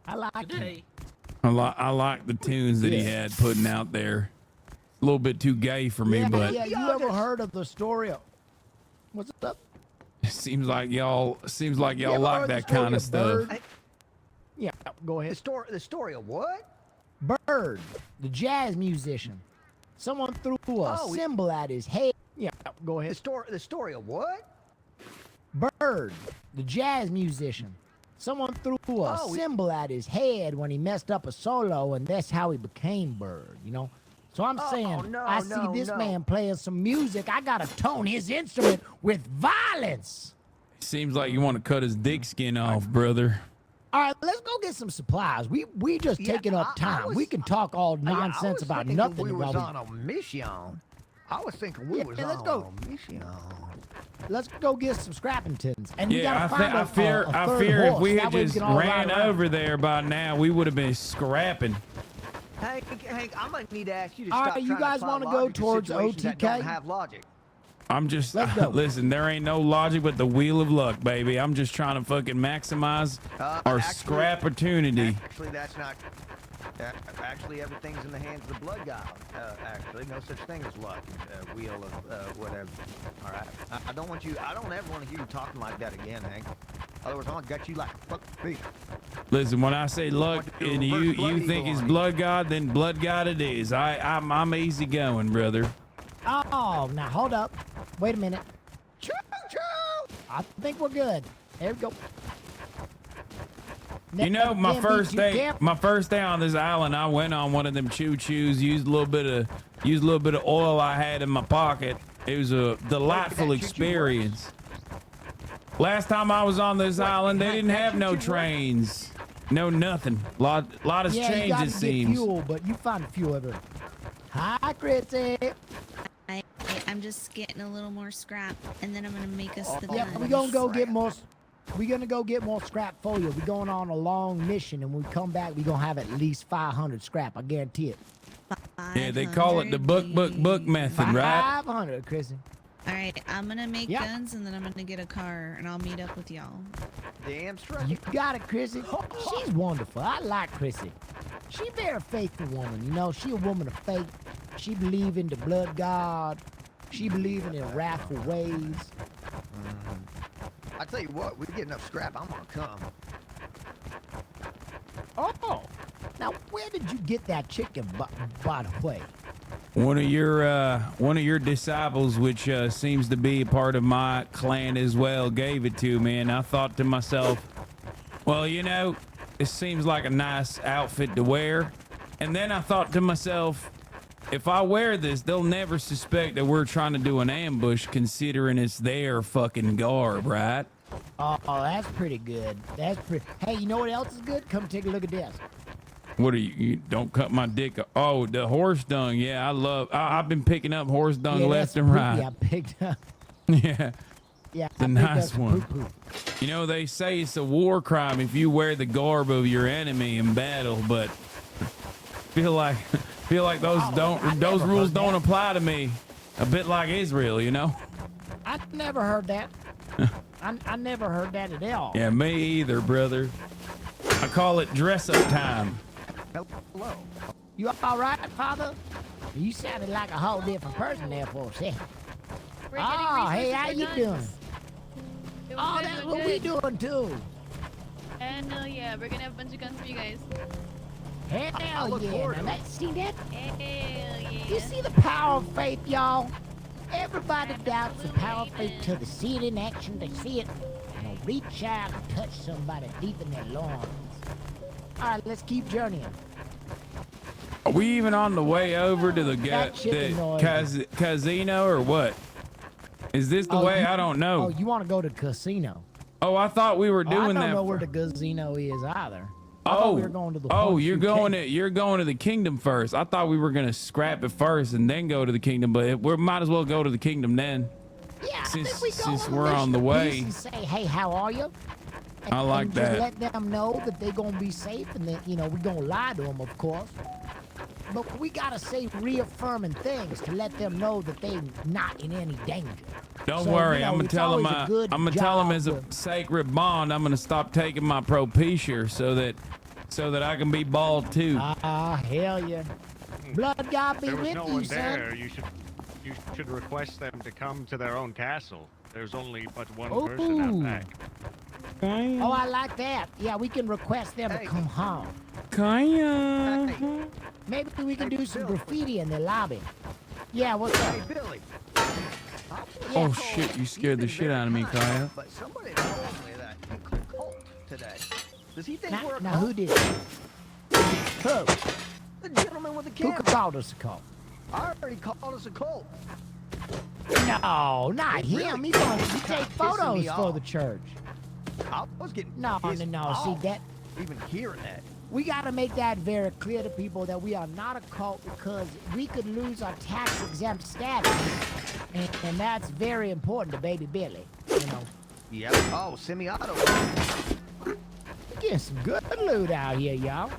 I like Good you. day. I like the tunes that he had putting out there. A little bit too gay for me, but Yeah, you ever heard of the story of... What's up? it seems like y'all You ever like heard the that story kind of stuff. Bird? Yeah, go ahead. The story of what? Bird, the jazz musician. Someone threw a Oh, cymbal at his head. Yeah, go ahead. The story of what? Bird, the jazz musician. Someone threw a cymbal at his head when he messed up a solo, and that's how he became Bird, So I'm saying, no, I see no, this no. man playing some music. I gotta tone his instrument with violence. Seems like you want to cut his dick skin off, brother. All right, let's go get some supplies. We just taking up time. We can talk all nonsense about nothing. We was while on a mission. I was thinking we was let's on go. a mission. Let's go get some scrapping tins. And we Yeah, gotta find I fear a third if horse. we That had way just can all ride ran around. over there by now, we would have been scrapping. Hank, I might need to ask you to All stop right, you trying guys to apply wanna go logic to towards situations that OTK? don't have logic. I'm just Let's go. listen. There ain't no logic but the wheel of luck, baby. I'm just trying to fucking maximize our scrap opportunity. Actually, that's not. Actually, everything's in the hands of the blood god. Actually, no such thing as luck. Wheel of whatever. All right. I don't want you. I don't ever want to hear you talking like that again, Hank. Otherwise, I'm gonna gut you like a fucking pig. Listen, when I say luck and you think it's blood god, then blood god it is. I'm easy going, brother. Oh, now hold up. Wait a minute. Choo choo. I think we're good. There we go. You know, my Then first be day careful. on this island, I went on one of them choo-choos, used a little bit of oil I had in my pocket. It was a delightful experience. Last time I was on this island, they didn't have no trains, no nothing. Lot has Yeah, you changed, gotta it get seems. fuel, but you find fuel everywhere. Hi, Chrissy. I'm just getting a little more scrap, and then I'm gonna make us the Yeah, guns. we gonna go get more. We're gonna go get more scrap for you. We're going on a long mission, and when we come back, we're gonna have at least 500 scrap. I guarantee it. Yeah, they call it the book method, right? 500, Chrissy. All right, I'm gonna make guns and then I'm gonna get a car and I'll meet up with y'all. Damn straight. You got it, Chrissy. She's wonderful. I like Chrissy. She very faithful woman. You know, she a woman of faith. She believe in the blood god. She believe in wrathful ways. I tell you what, we get enough scrap, I'm gonna come. Oh, now where did you get that chicken, by the way? One of your disciples, which seems to be a part of my clan as well, gave it to me, and I thought to myself, well, you know, it seems like a nice outfit to wear. And then I thought to myself, if I wear this, they'll never suspect that we're trying to do an ambush, considering it's their fucking garb, right? Oh, that's pretty good. That's pretty. Hey, you know what else is good? Come take a look at this. What are you don't cut my dick. Oh, the horse dung. Yeah, I've been picking up horse dung left and right. Yeah, I picked up. Yeah. Yeah, the nice one. You know, they say it's a war crime if you wear the garb of your enemy in battle, but feel like those rules don't apply to me. A bit like Israel, you know? I never heard that. I never heard that at all. Yeah, me either, brother. I call it dress up time. Hello. You all right, Father? You sounded like a whole different person there for a second. Oh, hey, how you doing? Oh, that's what we doing too. And yeah, we're gonna have a bunch of guns for you guys. Hell yeah! Now, see that? Hell yeah! You see the power of faith, y'all? Everybody doubts the power of faith till they see it in action. They see it, and they'll reach out and touch somebody deep in their loins. All right, let's keep journeying. Are we even on the way over to the casino or what? Is this the way? I don't know. Oh, you want to go to casino? Oh, I thought we were doing that. I don't know where the casino is either. We were going to the you're going to the kingdom first. I thought we were gonna scrap it first and then go to the kingdom, but we might as well go to the kingdom then. Yeah, since we're on the way. Say, hey, how are you? I like that. Just let them know that they're gonna be safe, and that we're gonna lie to them, of course. But we gotta say reaffirming things to let them know that they're not in any danger. Don't worry, I'm gonna tell them as a sacred bond, I'm gonna stop taking my Propecia so that I can be bald too. Hell yeah. Blood God be there was with no you, one son. there. You should request them to come to their own castle. There's only but one person out back. Oh, I like that. Yeah, we can request them to come home. Kaya. Maybe we can do some graffiti in the lobby. Yeah, what's up? Hey, Billy. Oh shit, you scared the shit out of me, Kaya. But somebody told me that you called cult today. Does he think we're a now cult? who did? Who? The gentleman with the camera. Who called us a cult? I already called us a cult. No, not him. He's going to take photos for the church. I was getting No. See that? Even hearing that. We got to make that very clear to people that we are not a cult because we could lose our tax-exempt status, and that's very important to Baby Billy. You know. Yep. Oh, semi-auto. Getting some good loot out here, y'all.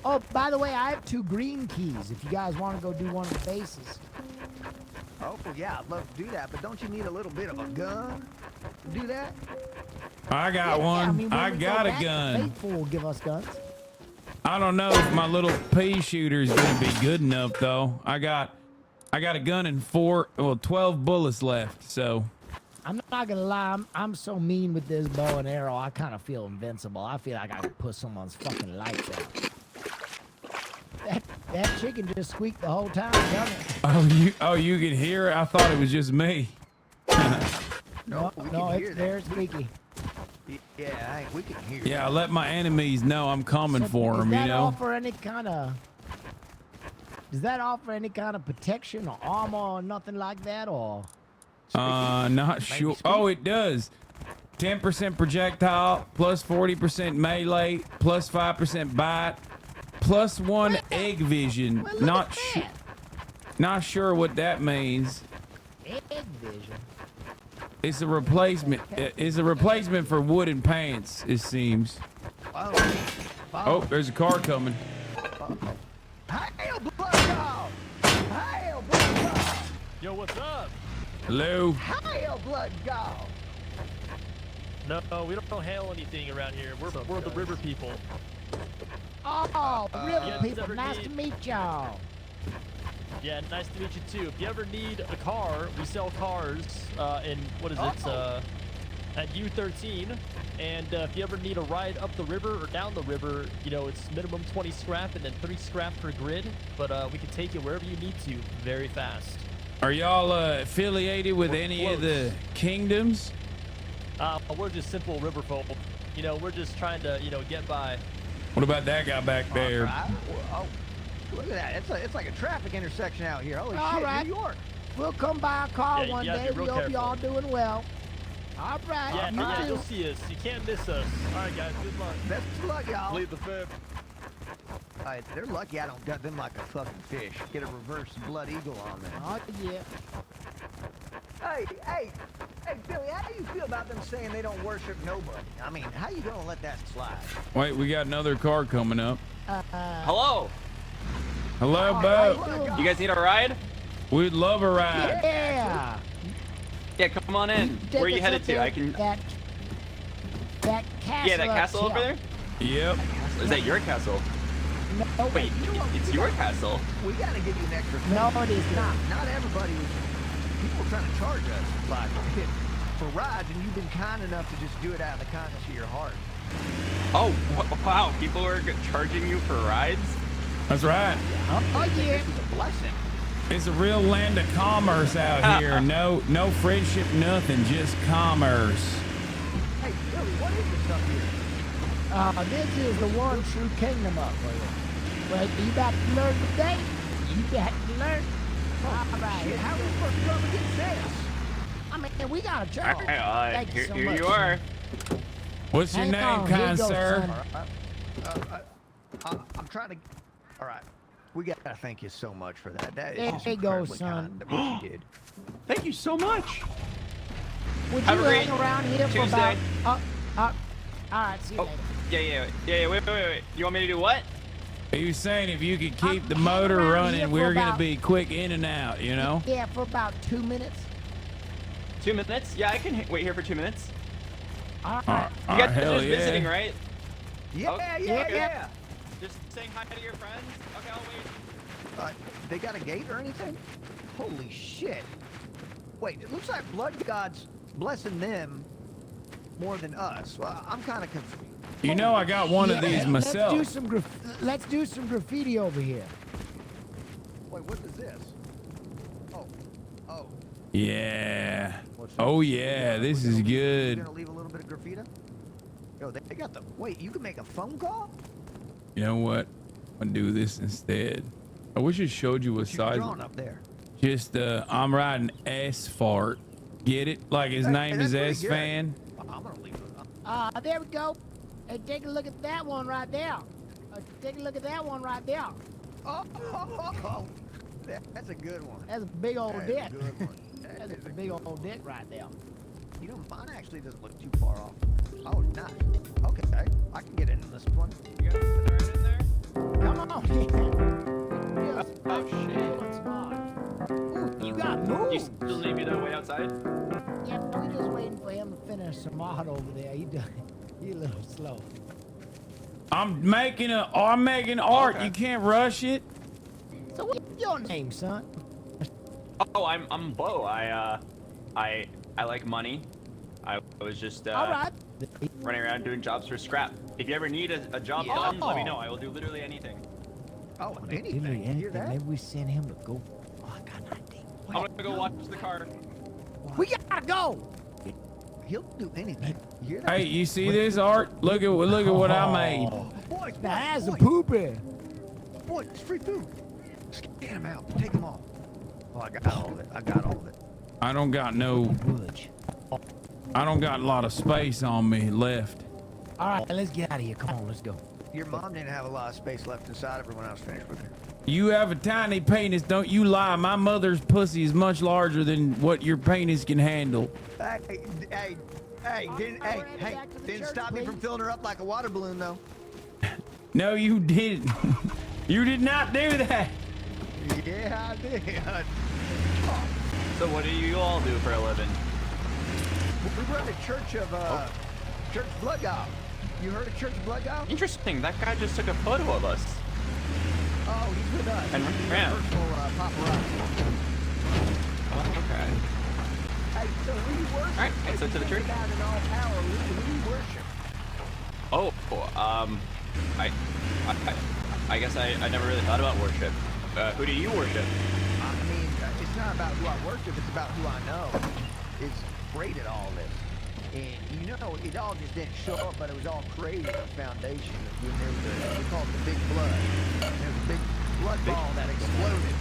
Oh, by the way, I have 2 green keys if you guys want to go do one of the bases. Oh, yeah, I'd love to do that, but don't you need a little bit of a gun to do that? I got one. I mean, I got a gun. Faithful will give us guns. I don't know if my little pea shooter is gonna be good enough though. I got a gun and 12 bullets left, so. I'm not gonna lie, I'm so mean with this bow and arrow, I kind of feel invincible. I feel like I could put someone's fucking lights out. That chicken just squeaked the whole time, doesn't it? Oh, you can hear it? I thought it was just me. No, it's very squeaky. Yeah, we can hear. Yeah, I let my enemies know I'm coming for them, you know? Does that offer any kind of protection or armor or nothing like that, or? Not sure. Oh, it does. 10% projectile, plus 40% melee, plus 5% bite, plus 1 egg vision. Not sure what that means. Egg vision? It's a replacement. It's a replacement for wooden pants, it seems. Oh, there's a car coming. Hail, blood dog! Hail, blood dog! Yo, what's up? Hello. Hail, blood dog! No, we don't hail anything around here. We're the river people. Oh, river Yeah, people, never nice need- to meet y'all. Yeah, nice to meet you too. If you ever need a car, we sell cars in, what is it, at U13. And if you ever need a ride up the river or down the river, you know, it's minimum 20 scrap and then 3 scrap per grid. But we can take you wherever you need to very fast. Are y'all affiliated with any of the kingdoms? We're just simple river folk. You know, we're just trying to, you know, get by. What about that guy back there? Oh, look at that. It's like a traffic intersection out here. Holy All shit, right. New York. We'll come by a car Yeah, one you gotta day. be We real hope y'all careful. doing well. All right. Yeah, you yeah, too. you'll see us. You can't miss us. All right, guys, good luck. Best of luck, y'all. Plead the fifth. They're lucky I don't gut them like a fucking fish. Get a reverse blood eagle on them. Oh, yeah. Hey, Billy, how do you feel about them saying they don't worship nobody? I mean, how you gonna let that slide? Wait, we got another car coming up. Hello. Hello, Bo. You guys need a ride? We'd love a ride. Yeah. Yeah, come on in. Take Where are you us headed up to? there, I can. That castle. Yeah, that up castle over here. there. Yep. Is that your castle? No, Wait, it's your castle. We gotta give you an extra. No, it is not. Not everybody. People are trying to charge us like for rides, and you've been kind enough to just do it out of the kindness of your heart. Oh, wow. People are charging you for rides? That's right. Oh, yeah. This is a blessing. It's a real land of commerce out here. No friendship, nothing, just commerce. Hey, Billy, what is this up here? This is the one true kingdom up here. Well, you about to learn today. You got to learn. All right. Shit, how are we supposed to go up against this? I mean, we got a job. All right, Thank you so here much. you are. What's your Hang name, on, here kind you go, sir? son. I'm trying to. All right. We gotta thank you so much for that. That There is just you go, incredibly son. kind of what you did. Thank you so much. Would you Have a great hang around here for Tuesday. about... all right, see you Oh, later. yeah. Wait. You want me to do what? He was saying if you could keep the motor around here running, for we're going to about- be quick in and out, you know? Yeah, for about 2 minutes. 2 minutes? Yeah, I can wait here for 2 minutes. All right. You guys are hell just yeah. visiting, right? Yeah, Okay, yeah, okay. yeah. Just saying hi to your friends? Okay, I'll wait. They got a gate or anything? Holy shit. Wait, it looks like Blood God's blessing them more than us. Well, I'm kind of confused. You know I got one of these myself. Let's do some graffiti over here. Wait, what is this? Oh. Yeah. Oh, yeah, this is You good. gonna leave a little bit of graffiti? Yo, they got the... Wait, you can make a phone call? You know what? I'll do this instead. I wish it showed you what size. Drawing up there. Just, I'm riding S-Fart. Get it? Like his name is S-Fan. I'm gonna leave it There we go. Hey, take a look at that one right there. Take a look at that one right there. Oh, that's a good one. That's a big old That's dick. a good one. That's a big old dick right there. You know, mine actually doesn't look too far off. Oh, nice. Okay, I can get in this one. You guys are right in there? Come on, Oh, shit. Ooh, you got moves. You still need me to wait outside? Yeah, we're just waiting for him to finish some art over there. He a little slow. I'm making art. Okay. You can't rush it. So what's your name, son? Oh, I'm Bo. I like money. I was just All right. running around doing jobs for scrap. If you ever need a job done, let me know. I will do literally anything. Oh, Literally anything. Maybe we send him to go. Oh, I got an idea. I'm gonna go watch the car. We gotta go. He'll do anything. You hear that? Hey, you see this art? Look at what I made. Boys, Now that's a poopy. Boy, it's free food. Scan them out. Take them all. Oh, I got all of it. I don't got a lot of space on me left. All right, let's get out of here. Come on, let's go. Your mom didn't have a lot of space left inside of her when I was finished with her. You have a tiny penis, don't you lie. My mother's pussy is much larger than what your penis can handle. Hey, didn't stop me from filling her up like a water balloon, though. No, you didn't. You did not do that. Yeah, I did. So what do you all do for a living? We run the Church of, Church Blood God. You heard of Church Blood God? Interesting. That guy just took a photo of us. Oh, he's with us. And he's ran. personal paparazzi. Okay. Hey, so who you worship? All right, so to the church. God in all power, who you worship? Oh, I guess I never really thought about worship. Who do you worship? I mean, it's not about who I worship, it's about who I know is great at all this. And you know, it all just didn't show up, but it was all created a foundation. We call it the Big Blood. There's a big blood ball that exploded.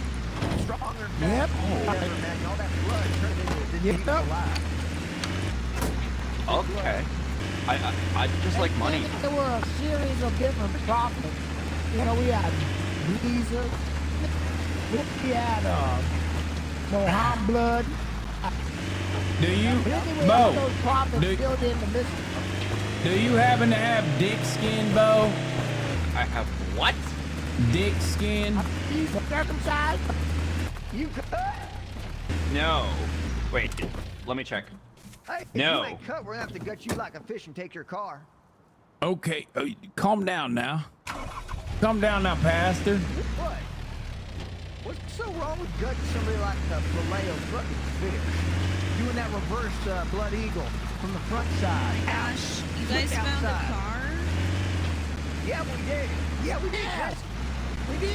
Stronger, Yep. faster, man. All that blood turned into the Jesus alive. Okay. I just like money. There were a series of different prophets. You know, we had Jesus. We had Mohammed. Do you, Bo? Do you happen to have dick skin, Bo? I have what? Dick skin. You circumcised? You cut? No. Wait, let me check. Hey, if No. you ain't cut, we're gonna have to gut you like a fish and take your car. Okay, calm down now. Calm down now, Pastor. What? What's so wrong with gutting somebody like a filet of fucking fish? Doing that reverse blood eagle from the front side. Ash, you guys found a car? Yeah, we did. Yeah, we did. Yes. We did.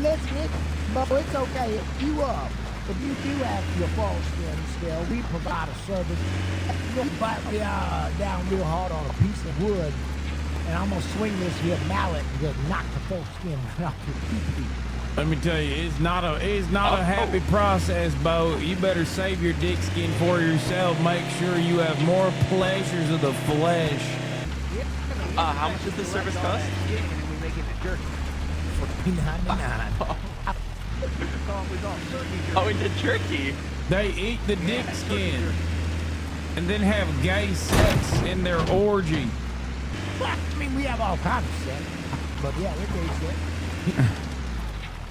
Listen, but it's okay. If you do have your false skin still, we provide a service. You're gonna bite me down real hard on a piece of wood, and I'm gonna swing this here mallet and just knock the false skin out your pee-pee. Let me tell you, it's not a happy process, Bo. You better save your dick skin for yourself. Make sure you have more pleasures of the flesh. How much does this service cost? We make it a jerky. $14.99. Oh, we did jerky. They eat the dick skin and then have gay sex in their orgy. Well, I mean, we have all kinds of sex, but yeah, we're gay sex.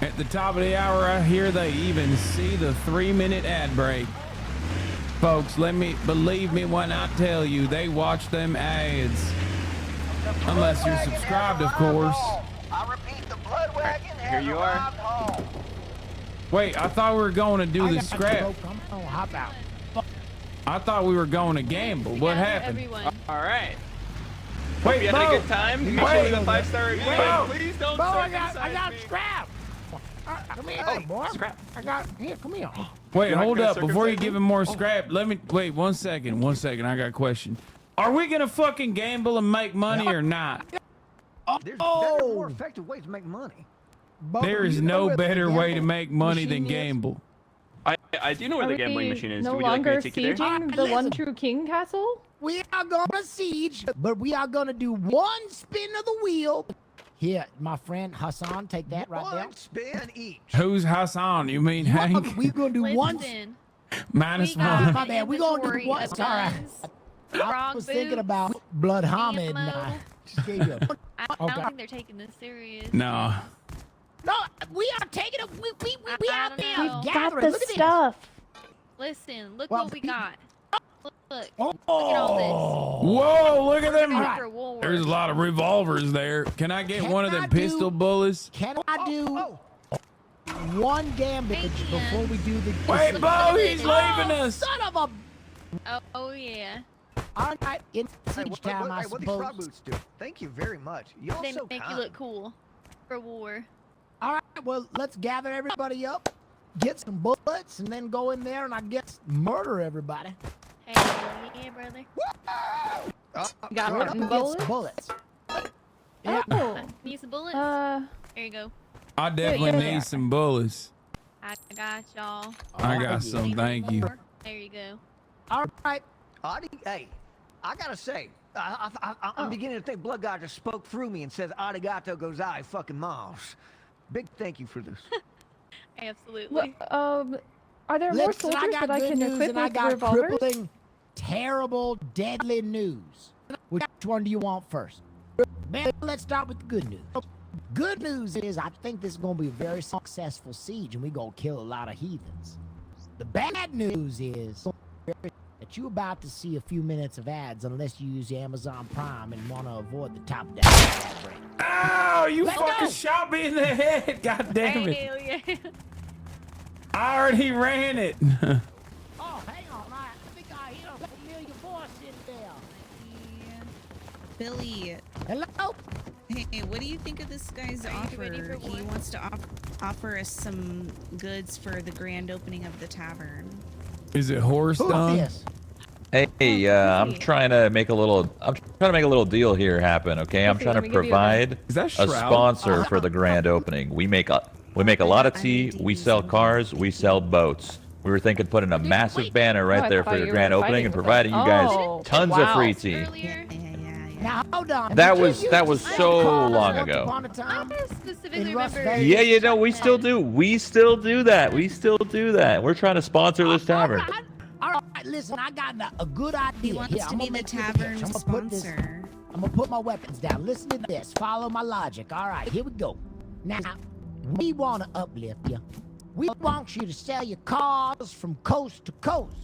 At the top of the hour, I hear they even see the 3-minute ad break. Folks, believe me when I tell you, they watch them ads. Unless you're subscribed, of course. I repeat, the blood wagon Here you are. Wait, I thought we were going to do the scrap. Come on, hop out. I thought we were going to gamble. What happened? All right. Wait, Hope you had a good time. Make sure you leave a 5-star review. Please don't Bo, I circumcise got me. scrap. Come here, boy. Scrap. Here, come here. Wait, You're not hold gonna up. Before you circumcise give me? him more scrap, let me wait 1 second. 1 second. I got a question. Are we gonna fucking gamble and make money or not? There's better, more effective ways to make money. There is no better way to make money than gamble. I do know where the gambling machine is. No Would you like me longer to take you there? sieging the One True King castle? We are gonna siege, but we are gonna do one spin of the wheel. Here, my friend Hassan, take that right there. One spin each. Who's Hassan? You mean Hank? We're gonna do one. Minus We got one. my bad. We're gonna do inventory one. of Sorry. I Frog was thinking boots, about Blood Hamid. And I just gave you a- I Okay. don't think they're taking this serious. No. No, we are taking it. We I out don't there know. gathering. Look at stuff. Listen, look Well, what we got. Look, look Oh. at all Whoa, look at them. All right. For Woolworths. There's a lot of revolvers there. Can I get one of them pistol bullets? Can I do one gambit before we do the? Wait, Bo, he's leaving us. Son of a. this. Oh yeah. All right, it's Hey, siege what, time, I what these frog suppose. boots do? Thank you very much. Y'all They so make kind. you look cool for war. All right, well, let's gather everybody up, get some bullets, and then go in there and I guess murder everybody. Hey, yeah, brother. Got Sure, some get bullets? bullets. Yeah. Oh. Need some bullets? There you go. I definitely need some bullets. I got y'all. I got some, thank you. There you go. All right. Audie, hey, I gotta say, I'm beginning to think Blood God just spoke through me and says arigato gozai fucking miles. Big thank you for this. Absolutely. Are there more soldiers that I can equip and I with got revolvers? crippling, terrible, deadly news. Which one do you want first? Man, let's start with the good news. Good news is I think this is going to be a very successful siege and we're going to kill a lot of heathens. The bad news is that you're about to see a few minutes of ads unless you use Amazon Prime and want to avoid the top down ad break. Ow! You Let's fucking go. shot me in the head. God damn it. Yeah. I already ran it. Oh, hang on. I think I hear a familiar voice in there. Billy. Hello? Hey, what do you think of this guy's offer? He wants to offer us some goods for the grand opening of the tavern. Is it horse dung? Hey, I'm trying to make a little deal here happen, okay? I'm trying to provide a sponsor for the grand opening. We make a lot of tea, we sell cars, we sell boats. We were thinking putting a massive banner right there for your grand opening and providing you guys tons of free tea. Now hold on. That was so long ago. I specifically remember. Yeah, you know, we still do. We still do that. We're trying to sponsor this tavern. All right, listen, I got a good idea. He wants to be the tavern sponsor. I'm gonna put my weapons down. Listen to this. Follow my logic. All right, here we go. Now, we want to uplift you. We want you to sell your cars from coast to coast.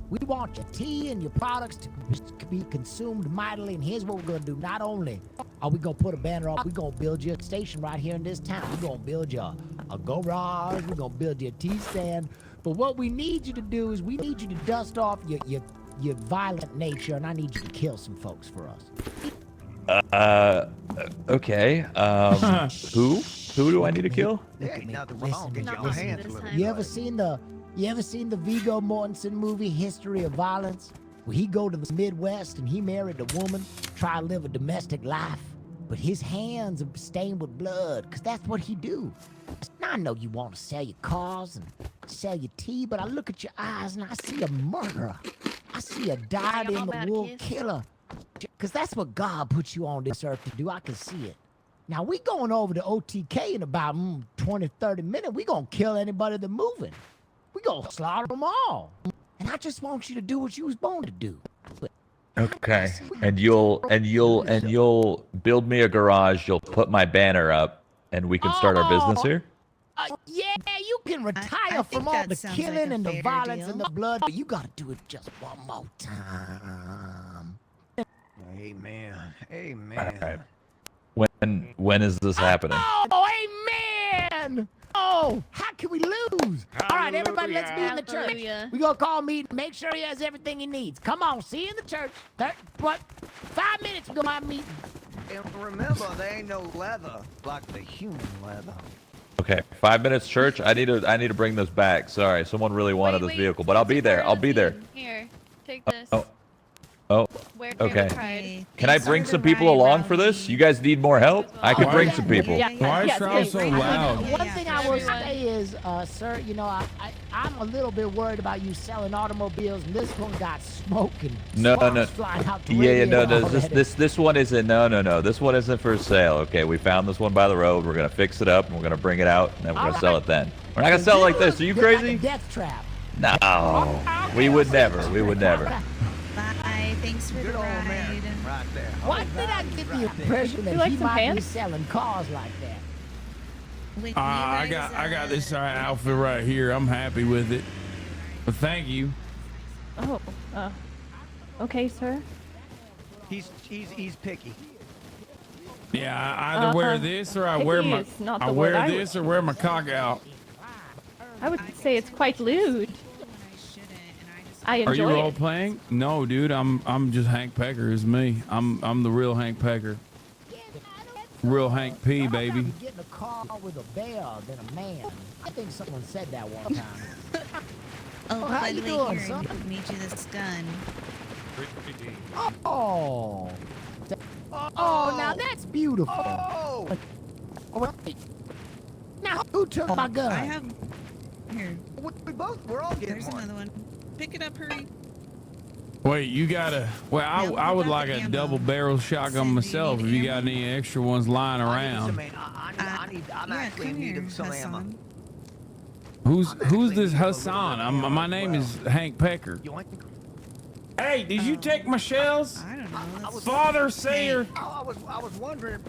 We want your tea and your products to be consumed mightily. And here's what we're going to do. Not only are we going to put a banner up, we're going to build you a station right here in this town. We're going to build you a garage. We're going to build you a tea stand. But what we need you to do is we need you to dust off your violent nature, and I need you to kill some folks for us. Okay. Who do I need to kill? There ain't nothing wrong. Get your hands a little. You ever seen the Viggo Mortensen movie History of Violence? Where he go to the Midwest and he married a woman, try to live a domestic life, but his hands are stained with blood, because that's what he do. Now, I know you want to sell your cars and sell your tea, but I look at your eyes and I see a murderer. I see a dyed-in-the-wool killer. Because that's what God put you on this earth to do. I can see it. Now, we going over to OTK in about 20, 30 minutes. We going to kill anybody that's moving. We going to slaughter them all. And I just want you to do what you was born to do. Okay. And you'll build me a garage, you'll put my banner up, and we can start our business here? Yeah, you can retire from all the killing and the violence and the blood, but you got to do it just one more time. Amen. All right. When is this happening? Oh, amen! Oh, how can we lose? All right, everybody, let's meet in the church. Hallelujah. We're going to call a meeting, make sure he has everything he needs. Come on, see you in the church. 5 minutes, we're going to have a meeting. And remember, there ain't no leather like the human leather. Okay, 5 minutes, church. I need to bring this back. Sorry, someone really wanted this vehicle, but I'll be there. I'll be there. Here, take this. Oh, okay. Can I bring some people along for this? You guys need more help? I can bring some people. Why is Shroud so loud? One thing I will say is, sir, you know, I'm a little bit worried about you selling automobiles, and this one got smoke and sparks flying out the radio already. This one isn't. No. This one isn't for sale. Okay, we found this one by the road. We're gonna fix it up, and we're gonna bring it out, and then we're gonna sell it then. We're not gonna sell it like this. Are you crazy? Death trap. No, we would never. We would never. Bye. Thanks for the ride. Right there. Why did I get the impression that he might be selling cars like that? I got this outfit right here. I'm happy with it. But thank you. Oh, okay, sir. He's picky. Yeah, I either wear this or I wear my Picky is not the I word wear I this or wear my cock out. I would say it's quite lewd. I Are you enjoy role it. playing? No, dude. I'm just Hank Pecker. Is me. I'm the real Hank Pecker. Real Hank P, baby. Get in a car with a bear than a man. I think someone said that one time. Oh, how by you the way, doing, here, son? I made you this gun. Oh. Oh, now that's beautiful. Oh. Wait. Now, who took my gun? I have. Here. We're all getting There's one. another one. Pick it up, hurry. Wait, you gotta. Well, I would like a double barrel shotgun myself. If you got any extra ones lying around. I'm actually in need of some ammo. Who's this Hassan? My name is Hank Pecker. Hey, did you take my shells? I don't know. Father Sayer. I was wondering.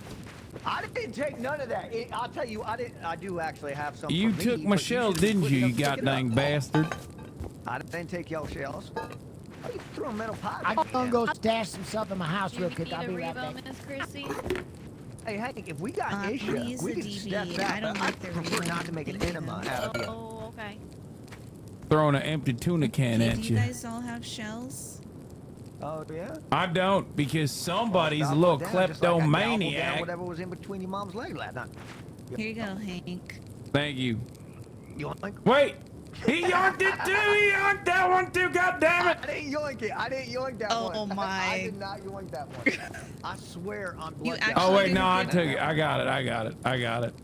I didn't take none of that. I'll tell you, I do actually have some. You for took me, my but shells, should be didn't quick you? enough You to pick it goddamn up. bastard. I didn't take your shells. You threw a metal pipe. I'm gonna go stash some stuff in my house real quick. I'll be right back. Miss Chrissy? Hey, Hank, if we got please, issues, we the can DB. step back. I don't but like I'd the prefer reload not to make an thing, enema though. out of you. Oh, okay. Throwing an empty tuna can Hey, at do you. you guys all have shells? Oh yeah. I don't, because somebody's a Stop little down, just like I gobbled down kleptomaniac. whatever was in between your mom's legs last night. Here you go, Hank. Thank you. You want? Wait, he yoinked it too. He yoinked that one too. God damn it! I didn't yoink it. I didn't yoink that one. Oh my! I did not yoink that one. I swear on blood. Oh wait, no, I took it. I got it.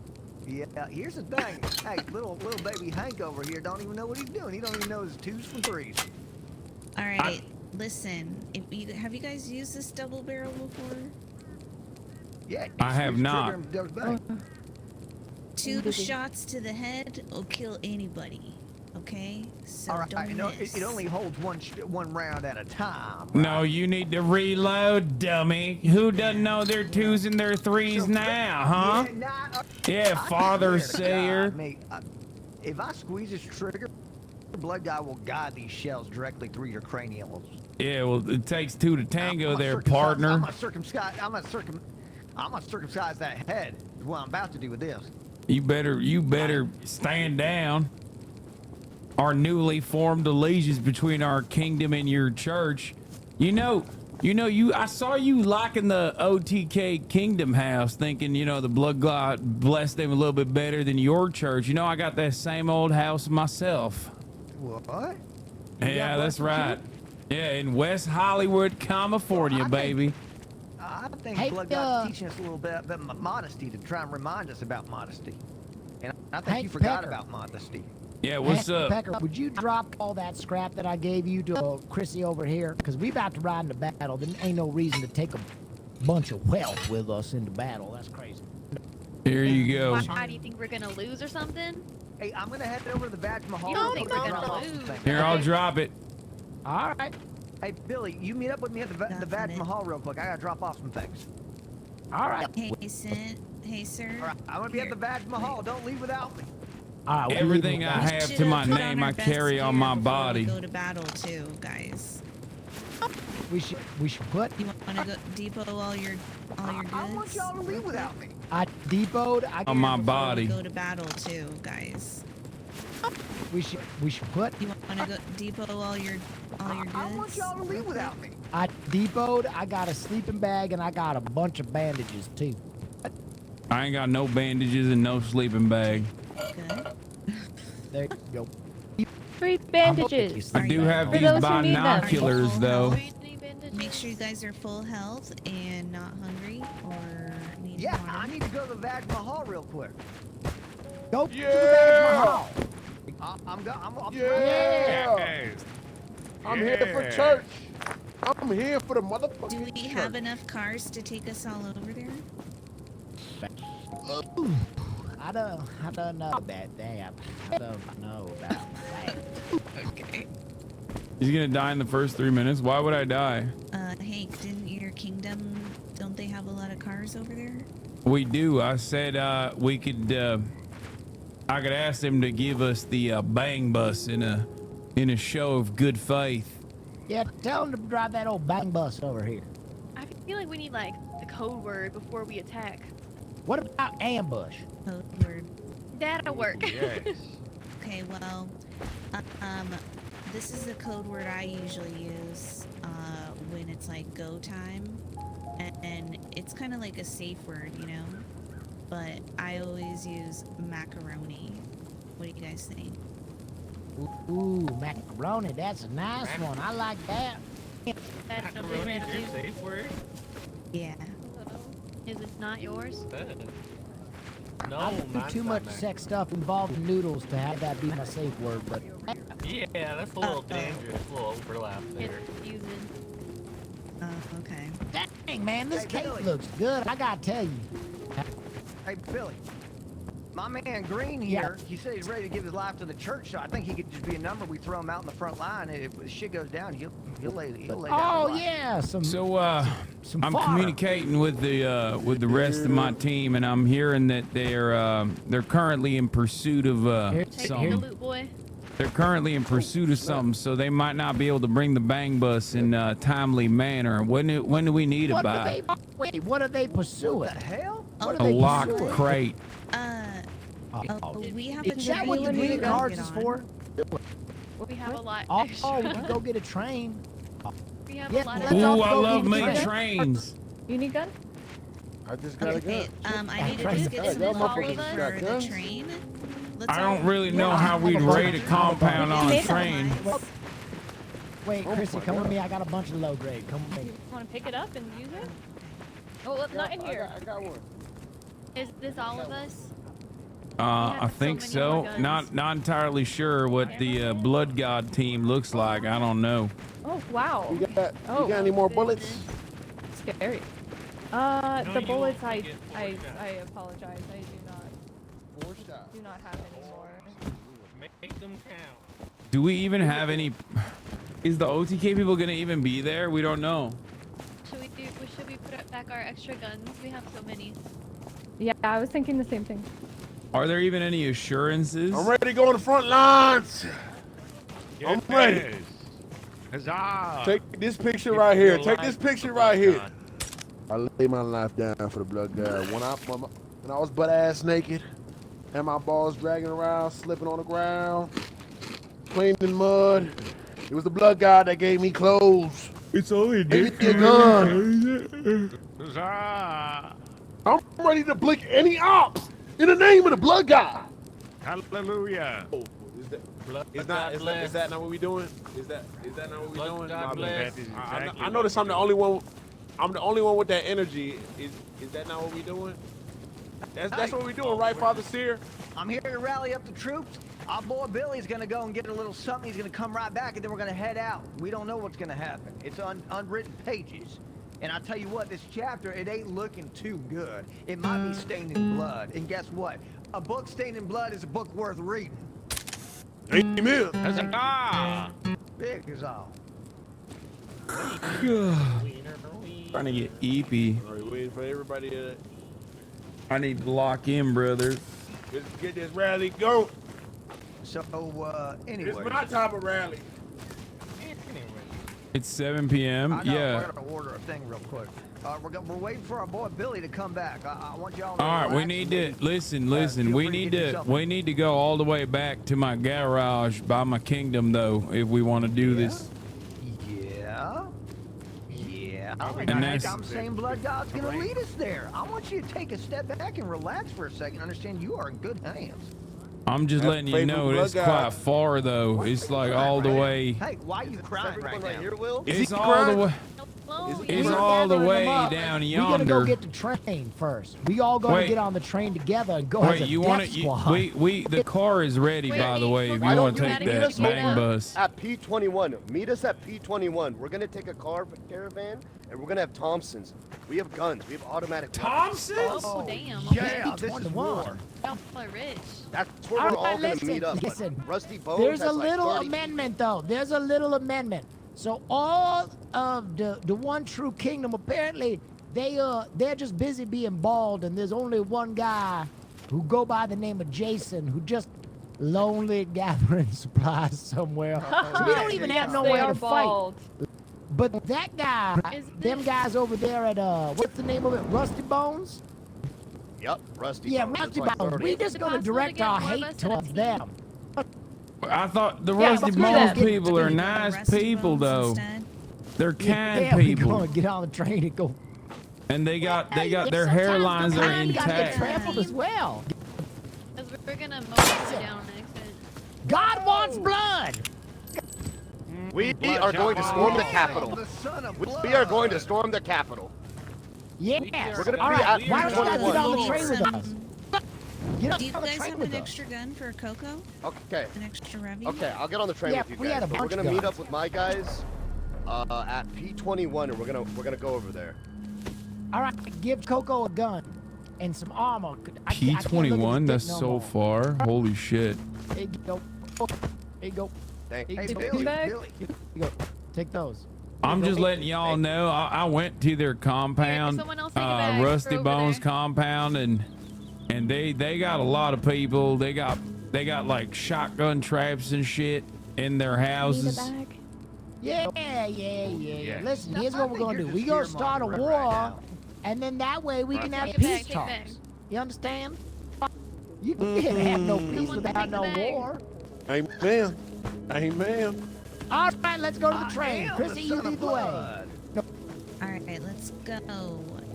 Yeah, here's the thing. Hey, little baby Hank over here don't even know what he's doing. He don't even know his 2s from 3s. All right, listen. Have you guys used this double barrel before? Yeah. I have not. Two shots to the head will kill anybody. Okay, so All right, don't miss. it only holds one round at a time. No, you need to reload, dummy. Who doesn't know their 2s and their 3s now, huh? Yeah, Father Sayer. Mate, if I squeeze this trigger, the blood guy will guide these shells directly through your cranium. Yeah, well, it takes 2 to tango there, I'm partner. gonna circumcise that head. Is what I'm about to do with this. You better stand down. Our newly formed allegiance between our kingdom and your church. I saw you locking the OTK Kingdom House, thinking, the blood god blessed them a little bit better than your church. I got that same old house myself. What? Yeah, that's right. Yeah, in West Hollywood, California, baby. I think blood god's teaching us a little bit about modesty to try and remind us about modesty. And I think you forgot about modesty. Yeah, what's up? Pecker, would you drop all that scrap that I gave you to Chrissy over here? Because we about to ride into battle. There ain't no reason to take a bunch of wealth with us into battle. That's crazy. Here you go. Why do you think we're gonna lose or something? Hey, I'm gonna head over to the Badge Mahal. You don't think we're gonna lose? Here, I'll drop it. All right. Hey, Billy, you meet up with me at the Badge Mahal real quick. I gotta drop off some things. All right. Hey, sir. All right, I'm gonna be at the Badge Mahal. Don't leave without me. Everything I have to my name, I carry on my body. Go to battle too, guys. We should put. You want to go depot all your goods? I want y'all to leave without me. I depoted. On my body. Go to battle too, guys. We should put. You want to go depot all your goods? I want y'all to leave without me. I depoted. I got a sleeping bag and I got a bunch of bandages too. I ain't got no bandages and no sleeping bag. Good. There you go. Free bandages. I do have For these those who need them. binoculars, though. Make sure you guys are full health and not hungry or need Yeah, water. I need to go to the Badge Mahal real quick. Go to the Badge Mahal. Yeah. I'm here for church. I'm here for the motherfucking Do we have enough cars to take us all over there? I don't know about that. I don't know about that. Okay. He's gonna die in the first 3 minutes. Why would I die? Hank, didn't your kingdom, don't they have a lot of cars over there? We do. I said we could. I could ask them to give us the bang bus in a show of good faith. Yeah, tell them to drive that old bang bus over here. I feel like we need like the code word before we attack. What about ambush? Code word. That'll work. Okay, well, this is the code word I usually use when it's like go time, and it's kind of like a safe word, but I always use macaroni. What do you guys think? Ooh, macaroni, that's a nice one. I like that. That's a Macaroni is your safe word? Yeah. Is it not yours? No, I do too much sex stuff involving noodles to have that be my safe word, but Yeah, that's a little dangerous. A little overlap there. Okay. dang man, this cake looks good. I gotta tell you. Hey, Billy. My man Green here, he said he's ready to give his life to the church, so I think he could just be a number. We throw him out in the front line, and if shit goes down, he'll lay down. Oh the line. yeah, some I'm fodder. communicating with the rest of my team, and I'm hearing that they're currently in pursuit of something. They're currently in pursuit of something, so they might not be able to bring the bang bus in a timely manner. When do we need it by? Wait, what are they pursuing? What the hell? A lock crate. We have Is that what the green cards is for? We have a lot. Oh, we can go get a train. We have Yeah, a lot let's of. all Ooh, I go love get a me train. trains. You need gun? I just got a gun. I need to just get some information for the train. I don't really know how we'd raid a compound on a train. Wait, Chrissy, come with me. I got a bunch of low grade. Come with me. Want to pick it up and use it? Oh, look, not in here. I got one. Is this all of us? I think so. Not entirely sure what the Blood God team looks like. I don't know. Oh, wow. You got any more bullets? Scary. The bullets, I apologize. I do not have any more. Make them count. Do we even have any? Is the OTK people gonna even be there? We don't know. Should we put back our extra guns? We have so many. Yeah, I was thinking the same thing. Are there even any assurances? I'm ready to go on the front lines. I'm ready. Huzzah! Take this picture right here. Take this picture right here. I lay my life down for the blood god. When I was butt ass naked, and my balls dragging around, slipping on the ground, cleaning mud. It was the blood god that gave me clothes. It's only dick. A gun. Huzzah! I'm ready to blink any ops in the name of the blood god. Hallelujah! Is that not what we doing? Is that not what we doing? God bless. That is exactly I noticed I'm the only one. I'm the only one with that energy. Is that not what we doing? That's what we doing, right, Father Seer? I'm here to rally up the troops. Our boy Billy's gonna go and get a little something. He's gonna come right back, and then we're gonna head out. We don't know what's gonna happen. It's unwritten pages. And I tell you what, this chapter, it ain't looking too good. It might be stained in blood. And guess what? A book stained in blood is a book worth reading. Amen. Huzzah! Big as all. Trying to get eepy. Are we waiting for everybody to I need to lock in, brother. let's get this rally going? So, anyway. It's my type of rally. It's 7 p.m. I know, Yeah. we're gonna order a thing real quick. We're waiting for our boy Billy to come back. I want y'all to All right, we need to listen. We need to go all the way back to my garage by my kingdom, though, if we want to do this. Yeah. And And that's- I'm saying Blood God's gonna lead us there. I want you to take a step back and relax for a second. Understand you are in good hands. I'm just That's letting you faithful know blood it's God. quite far, though. It's like all the way. Hey, why are you crying right now? Here, Will? It's all the way. It's all the way down We gotta go yonder. get the train first. We all gotta Wait. get on the train together and go as Wait, a you death want squad. it? The car is ready, by the way. If you want to take that bang bus. At P21. Meet us at P21. We're gonna take a caravan, and we're gonna have Thompsons. We have guns. We have automatic Thompsons? Oh, damn. Yeah, this is war. We're rich. That's where we're all gonna meet up. But Listen, Rusty Bones there's has a like little 30 amendment, though. There's a little amendment. So all of the one true kingdom, apparently, they're just busy being bald, and there's only one guy who go by the name of Jason, who just lonely gathering supplies somewhere. So we don't even have Yes, nowhere they are to fight. bald. But that guy, them guys over there at what's the name of it? Rusty Bones? Yep, Rusty Yeah, Bones. Rusty It's like Bones. 30. We just gonna direct our hate towards them. I thought the Yeah, Rusty let's do Bones that. people are nice people, though. They're kind We people, gonna get on the train and go. and they got their Sometimes hairlines the are man gotta get intact. trampled as well. Because we're gonna mow you down next. God wants blood. We are going to storm the Oh, Capitol. the son of We are going to storm the Capitol. Yes. We're gonna All be right. at Why don't you guys get on the P21. train with us? Get Do you on the guys train have with an us. extra gun for Coco? Okay. An extra Revy? Okay, I'll get on the train Yeah, with you we had guys. a But we're bunch gonna of meet guns. up with my guys at P21, and we're gonna go over there. All right, give Coco a gun and some armor. I can't look at P21. his That's dick no so more. far. Holy shit. There you go. There you go. Thank Here you. you go. Billy, Here you go. Take those. I'm just letting y'all know. I went to their compound, someone else take a bag. Rusty They're over Bones there. compound, and they got a lot of people. They got like shotgun traps and shit in their houses. Yeah. Listen, here's what we're gonna do. We're gonna start a war, and then that way we can have Take it back, peace take it talks. back. You understand? You can't have no peace without no war. Amen. Amen. All right, let's go to the train. Chrissy, you lead the way. All right, let's go.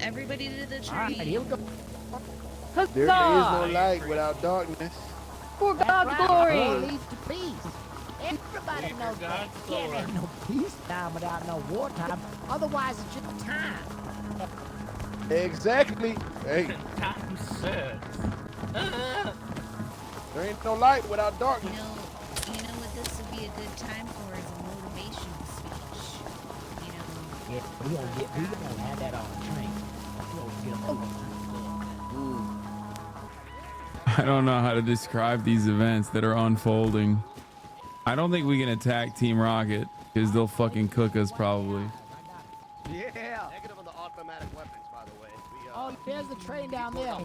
Everybody to the train. All right, here we go. There is no light without darkness. For That's God's right. glory. War leads to peace. Everybody knows that. Can't have no peace time without no wartime. Otherwise, it's just time. Exactly. Hey, Time sucks. there ain't no light without darkness. You know what this would be a good time for is a motivation speech. You know. Yeah, we gonna have that on the train. We gonna get 'em on the train. I don't know how to describe these events that are unfolding. I don't think we can attack Team Rocket because they'll fucking cook us probably. Yeah. Negative on the automatic weapons, by the way. Oh, there's the train down there. We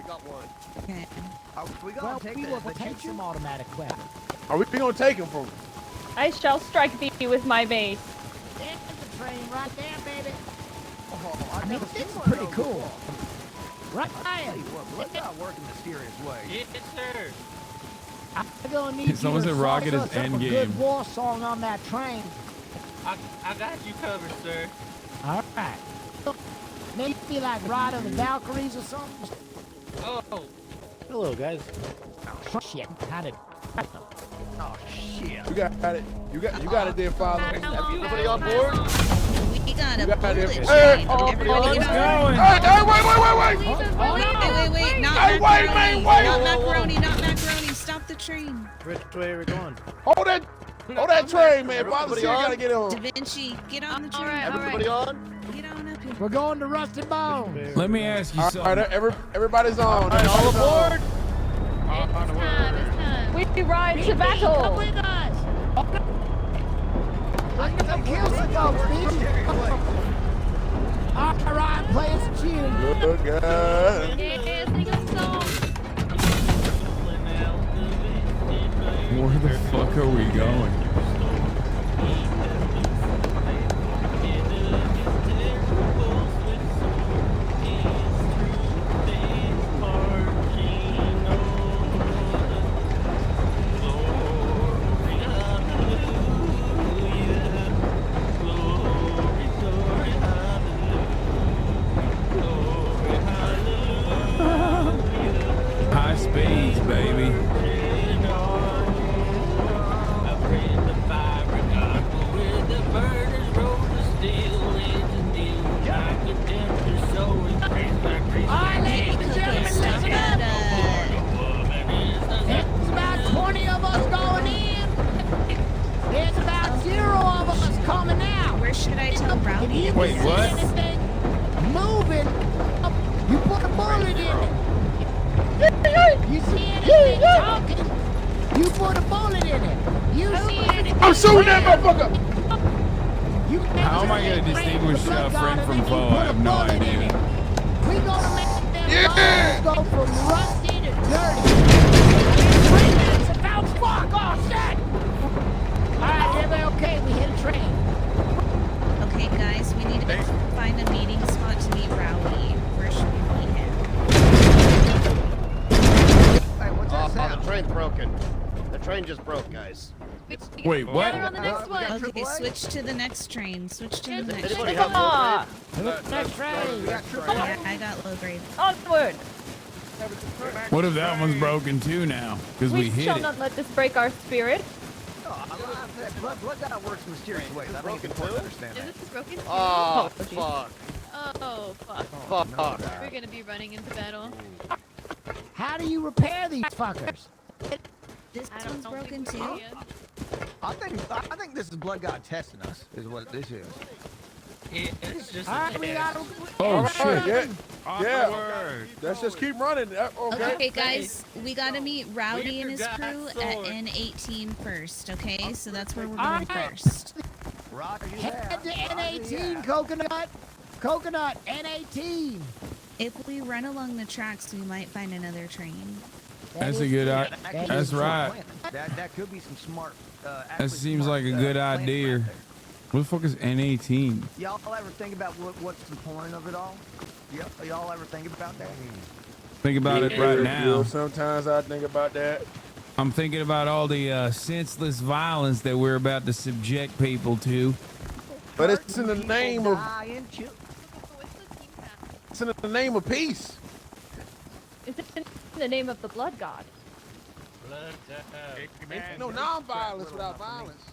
got one. Okay. We Well, gonna take we the will take some automatic weapons. Are we gonna take him from? I shall strike thee with my mace. There's the train right there, baby. Oh, I I've mean, never this seen is one of pretty those cool. before. Right Tell there. you what, let's not work in a mysterious way. Yes, sir. I'm gonna need Someone you said to Rocket sauce is us up a endgame. good war song on that train. I got you covered, sir. All right. Maybe like Ride of the Valkyries or something. Oh. Hello, guys. Oh, shit. How did... Oh shit. You got it. You got it there, Father. Everybody on board? We got a You got bullet it. train. Hey, Everybody get on. Hey, wait. Wait. Not Hey, macaroni. wait. Not macaroni. Not macaroni. Stop the train. Which way are we going? Hold that train, man. Father Everybody said you on? gotta get on. Da Vinci, get on the train. Everybody on? Get on up here. We're going to Rusty Bones. Let me ask you All something. right, everybody's on. All right, all aboard? It's time. We ride to battle. Come with us. I'm gonna kill some folks, bitch. All right, play us a tune. Look at. Yeah, sing a song. Where the fuck are we going? High speeds, baby. All right, ladies and gentlemen, listen up. There's about 20 of us going in. There's about 0 of us coming out. Where should I tell If Rowdy? you Wait, see what? anything moving, you put a bullet in it. You see anything talking, you put a bullet in it. You see anything... I'm shooting that motherfucker. You How am I gonna distinguish friend from foe? I have no idea. We gonna make them bones go from rusty to dirty. 3 minutes about fuck. Oh shit! Alright, everybody okay? We hit a train. Okay, guys, we need to find a meeting spot to meet Rowdy. Where should we meet him? Hey, what's that The sound? train's broken. The train just broke, guys. Wait, what? Gather on the next one. Okay, switch to the next train. Switch to the next Anybody train. have Next train. Yeah, I got low grade. Onward. What if that one's broken too now? Because we We hit shall it. not let this break our spirit. Blood God works in mysterious ways. I think it's important to understand Is that. this broken? Oh, Oh, geez. fuck. Oh, fuck. Fuck. We're gonna be running into battle. How do you repair these fuckers? This one's broken too. I think this is Blood God testing us. Is what this is. It's just Alright, we got Oh shit! Yeah. Let's just keep running. Okay. Okay, guys, we gotta meet Rowdy and his crew at N18 first. Okay, so that's where we're going first. Head to N18, Coconut. Coconut, N18. If we run along the tracks, we might find another train. That's a good idea. That's right. That could be some smart. That seems like a good idea. What the fuck is N18? Y'all ever think about what's the point of it all? Y'all ever think about that? Think about it right now. Sometimes I think about that. I'm thinking about all the senseless violence that we're about to subject people to. But it's in the name of. It's in the name of peace. It's in the name of the blood god. No non-violence without violence.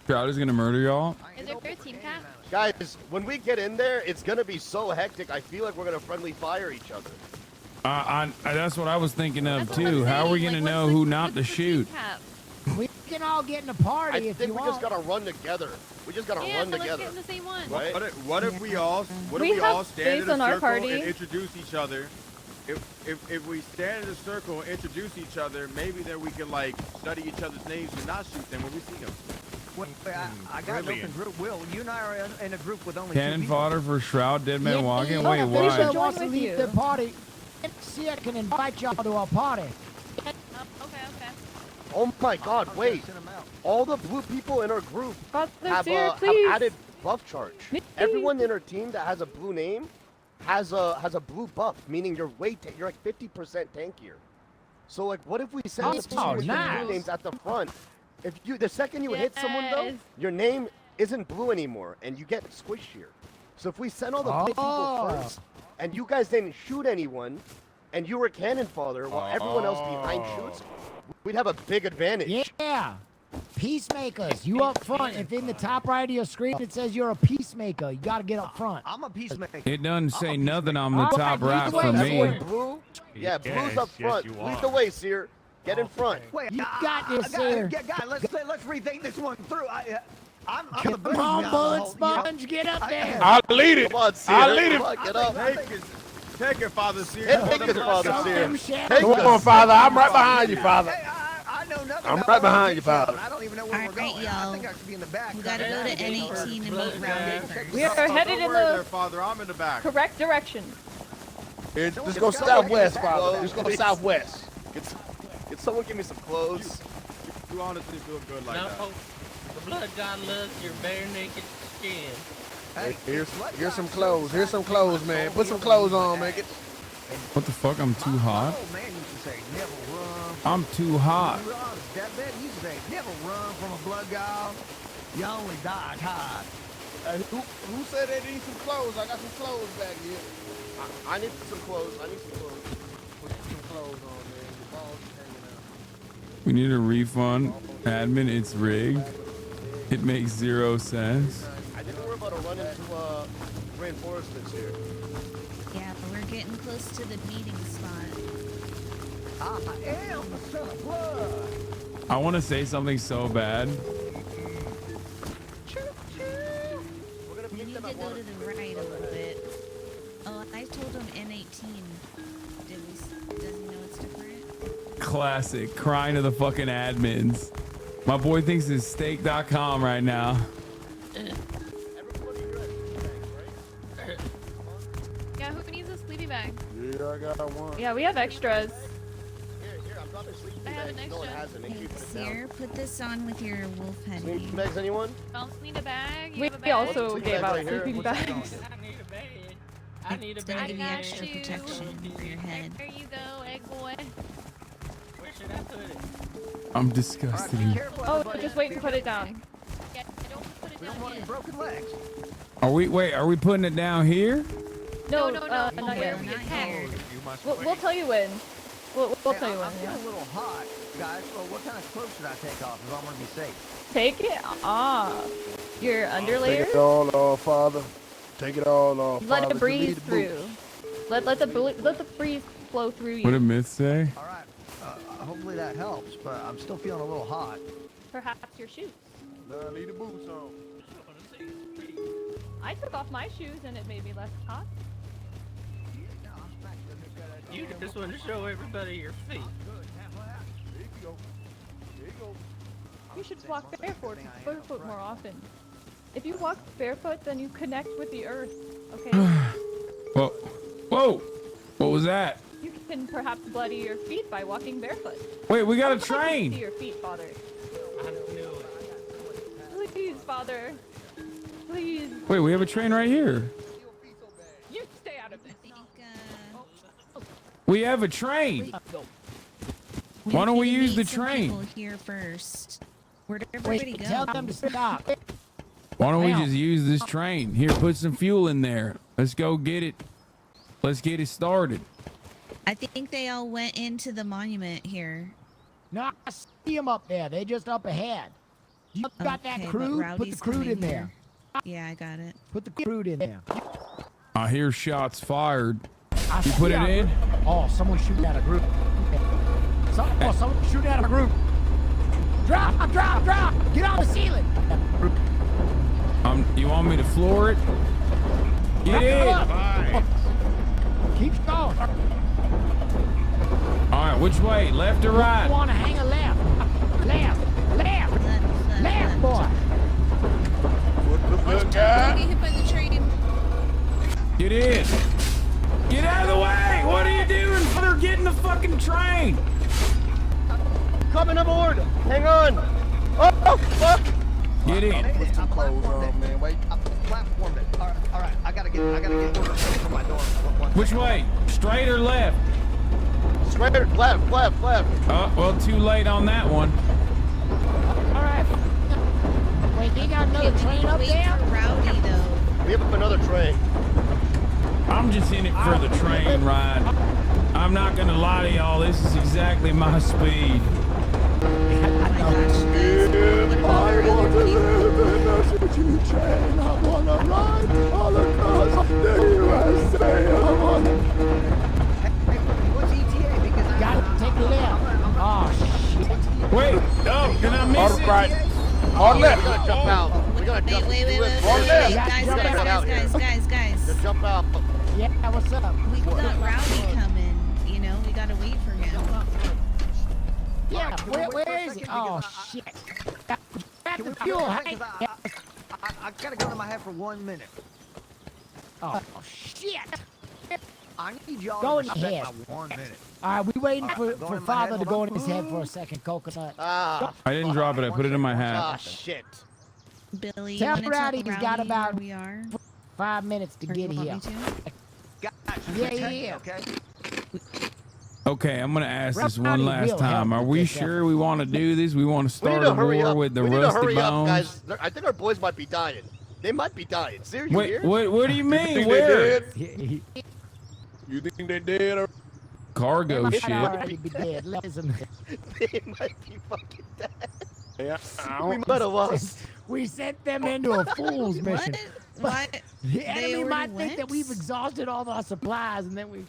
Crowd is gonna murder y'all. Is there a team cap? Guys, when we get in there, it's gonna be so hectic. I feel like we're gonna friendly fire each other. That's what I was thinking of too. How are we gonna know who not to shoot? We can all get in a party I if think you we want. just gotta run together. We just gotta run let's together. get in the same one. Right? What if we all We have stand space in on a our circle party. and introduce each other? If we stand in a circle and introduce each other, maybe then we can like study each other's names and not shoot them when we see them. I got an open group. Will, you and I are in a group with only Cannon two people. fodder for Shroud, Dead Man Walking. Yeah, Wait, if why? anyone wants to leave the party, see, I can invite y'all to our party. Oh my God! Wait, all the blue people in our group have please. added buff charge. Everyone in our team that has a blue name has a blue buff, meaning you're you're like 50% tankier. So like, what if we send the people with the blue names at the front? If the second you hit someone though, your name isn't blue anymore, and you get squished here. So if we send all the blue people first, and you guys didn't shoot anyone, and you were cannon fodder while everyone else behind shoots, we'd have a big advantage. Yeah. Peacemakers, you up front. If in the top right of your screen it says you're a peacemaker, you gotta get up front. I'm a peacemaker. It doesn't say nothing on the top right for Everyone me. blue? Yeah, blue's up front. Lead the way, Seer. Get in front. Wait, You got this, Seer. Guys, let's rethink this one through. I'm the Come boogie on, guy. Bullet Sponge, get up there. I'll lead it. Come on, Seer. I'll lead it. Come on, get up. Take it, Father Seer. Take it, Father Seer. Come on, Father. I'm right behind you, Father. I know nothing. I'm about right behind you, politics, Father. I don't even know where we're going. I think I should be in the back. We gotta go to N18 and meet Rowdy first. We are headed in the Father. I'm in the back. correct direction. Here, just go southwest, Father. Just go southwest. Can someone give me some clothes? You honestly feel good like that. The blood god loves your bare naked skin. Hey, here's some clothes. Here's some clothes, man. Put some clothes on, make it. What the fuck? I'm too hot. Oh man, used to say never run. I'm too hot. That used to say never run from a blood god. You only die hard. Who said they need some clothes? I got some clothes back here. I need some clothes. I need some clothes. Put some clothes on, man. The balls are hanging out. We need a refund. Admin, it's rigged. It makes 0 sense. I think we're about to run into reinforcements here. Yeah, but we're getting close to the meeting spot. I am the son of blood. I want to say something so bad. We need to go to the right a little bit. Oh, I told him N18. Does he know it's different? Classic. Crying to the fucking admins. My boy thinks it's steak.com right now. Yeah, who needs a sleeping bag? Yeah, I got one. Yeah, we have extras. Here, I'm dropping sleeping I have bags. an No one extra. has it. Make sure you put it Seer, down. put this on with your wolf head. Sleeping bags, anyone? Don't need a bag. You We have a bag? also Sleeping gave bag out right here. sleeping What's that bags. I need a bed. I need a It's gonna bed. give you got extra you. protection for your head. There you go, egg boy. Where should I put it? I'm disgusted. Oh, just wait and put it down. Yeah, don't put it We down don't want any yet. broken legs. Are we putting it down here? No, no, not where yet. we attack. We'll tell you when. We'll Hey, tell you when. I'm Yeah. getting a little hot, guys. So what kind of clothes should I take off if I want to be safe? Take it off. Your Take underlayers. it all off, Father. Take it all off. Let Father. it breathe Delete the boot. through. Let the breeze flow through you. What did Myth say? All right. Hopefully that helps, but I'm still feeling a little hot. Perhaps your shoes. I need the boots on. I took off my shoes and it made me less hot. You just want to show everybody your feet. You should walk barefoot more often. If you walk barefoot, then you connect with the earth. Okay. Whoa! Whoa! What was that? You can perhaps bloody your feet by walking barefoot. Wait, we got a I'd like to train. see your feet, Father. I don't know it. Please, Father. Please. Wait, we have a train right here. You stay out of this. We have a train. Why don't we use the train? People here first. Where'd Wait, everybody go? tell them to stop. Why don't we Wow. just use this train? Here, put some fuel in there. Let's go get it. Let's get it started. I think they all went into the monument here. No, I see them up there. They're just up ahead. You got that Okay, but crude? Put the Rowdy's crude coming in there. Yeah, I got it. Put the crude in there. I hear shots fired. I You see put it a in? group. Oh, someone shooting at a group. Someone shooting at a group. Drop! Get on the ceiling. You want me to floor it? Get in. Keep going. All right, which way? Left or right? You want to hang a left. Left, boy. Good guy. Get hit by the train. Get in. Get out of the way. What are you doing? They're getting the fucking train. Coming aboard. Hang on. Oh, fuck. Get in. Put some clothes on, man. Wait. I platformed it. All right. I gotta get order from my door. Which way? Straight or left? Straight, left. Oh, well, too late on that one. All right. Wait, they got another train up there? Rowdy, though. We have another train. I'm just in it for the train ride. I'm not gonna lie to y'all. This is exactly my speed. I want to live in a city train. I want to ride all across the USA. I want What's ETA? Because I gotta take a left. Oh, shit. Wait, no, can I miss it? right. On left. We gotta jump out. We gotta jump. Wait. On left. Guys. Just jump out. Yeah, what's up? We got Rowdy coming. You know, we gotta wait for him. Yeah, where is he? Oh, shit. Grab the fuel. I gotta go to my head for 1 minute. Oh, shit. I need y'all Go to in your respect head. my 1 minute. All right, we waiting for Go in my Father head, to go hold in his head for a second, Coconut. Ah. I didn't drop it. I put it in my Ah, hat. shit. Billy, you Tell wanna Rowdy tell he's got Rowdy about where we are? 5 minutes to Or get you want here. me to? Yeah. Okay. Okay, I'm gonna ask this Rowdy one last will time. help Are with we this sure we want to do this? We want to We need start to a hurry war up. with the We need to rusty hurry up, bones? guys. I think our boys might be dying. They might be dying. Sir, you Wait, here? what do you mean? think Where? they You think they dead? Or Cargo Might shit. already be dead. Listen. They might be fucking dead. yeah, We might have lost. We sent them into a fool's mission. What? The enemy already might think that went? we've exhausted all of our supplies and then we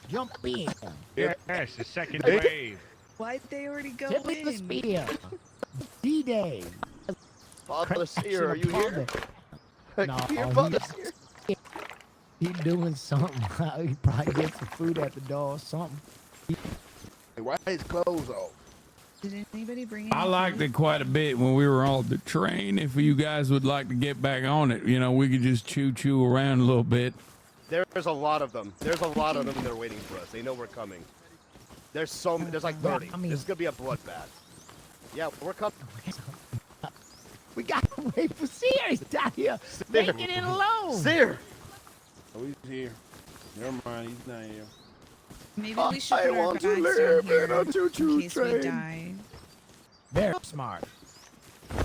jump in. Yes, the second wave. Why'd they already go Tip of the in? spear. D-Day. Father Seer, are you here? No, Your father's here. he's doing something. He probably get some food at the door or something. Why his clothes off? Did anybody bring I liked it quite a bit when we were on the train. If you guys would like to get back on it, you know, we could just chew around a little bit. There's a lot of them. There's a lot of them that are waiting for us. They know we're coming. There's like 30. I mean- This is gonna be a bloodbath. Yeah, we're coming. We gotta wait for Seer. He's down here making it alone. Seer! oh, he's here. Never mind, he's not here. Maybe we should I put our want to bags live down here in a choo-choo in case we train. die. Very smart.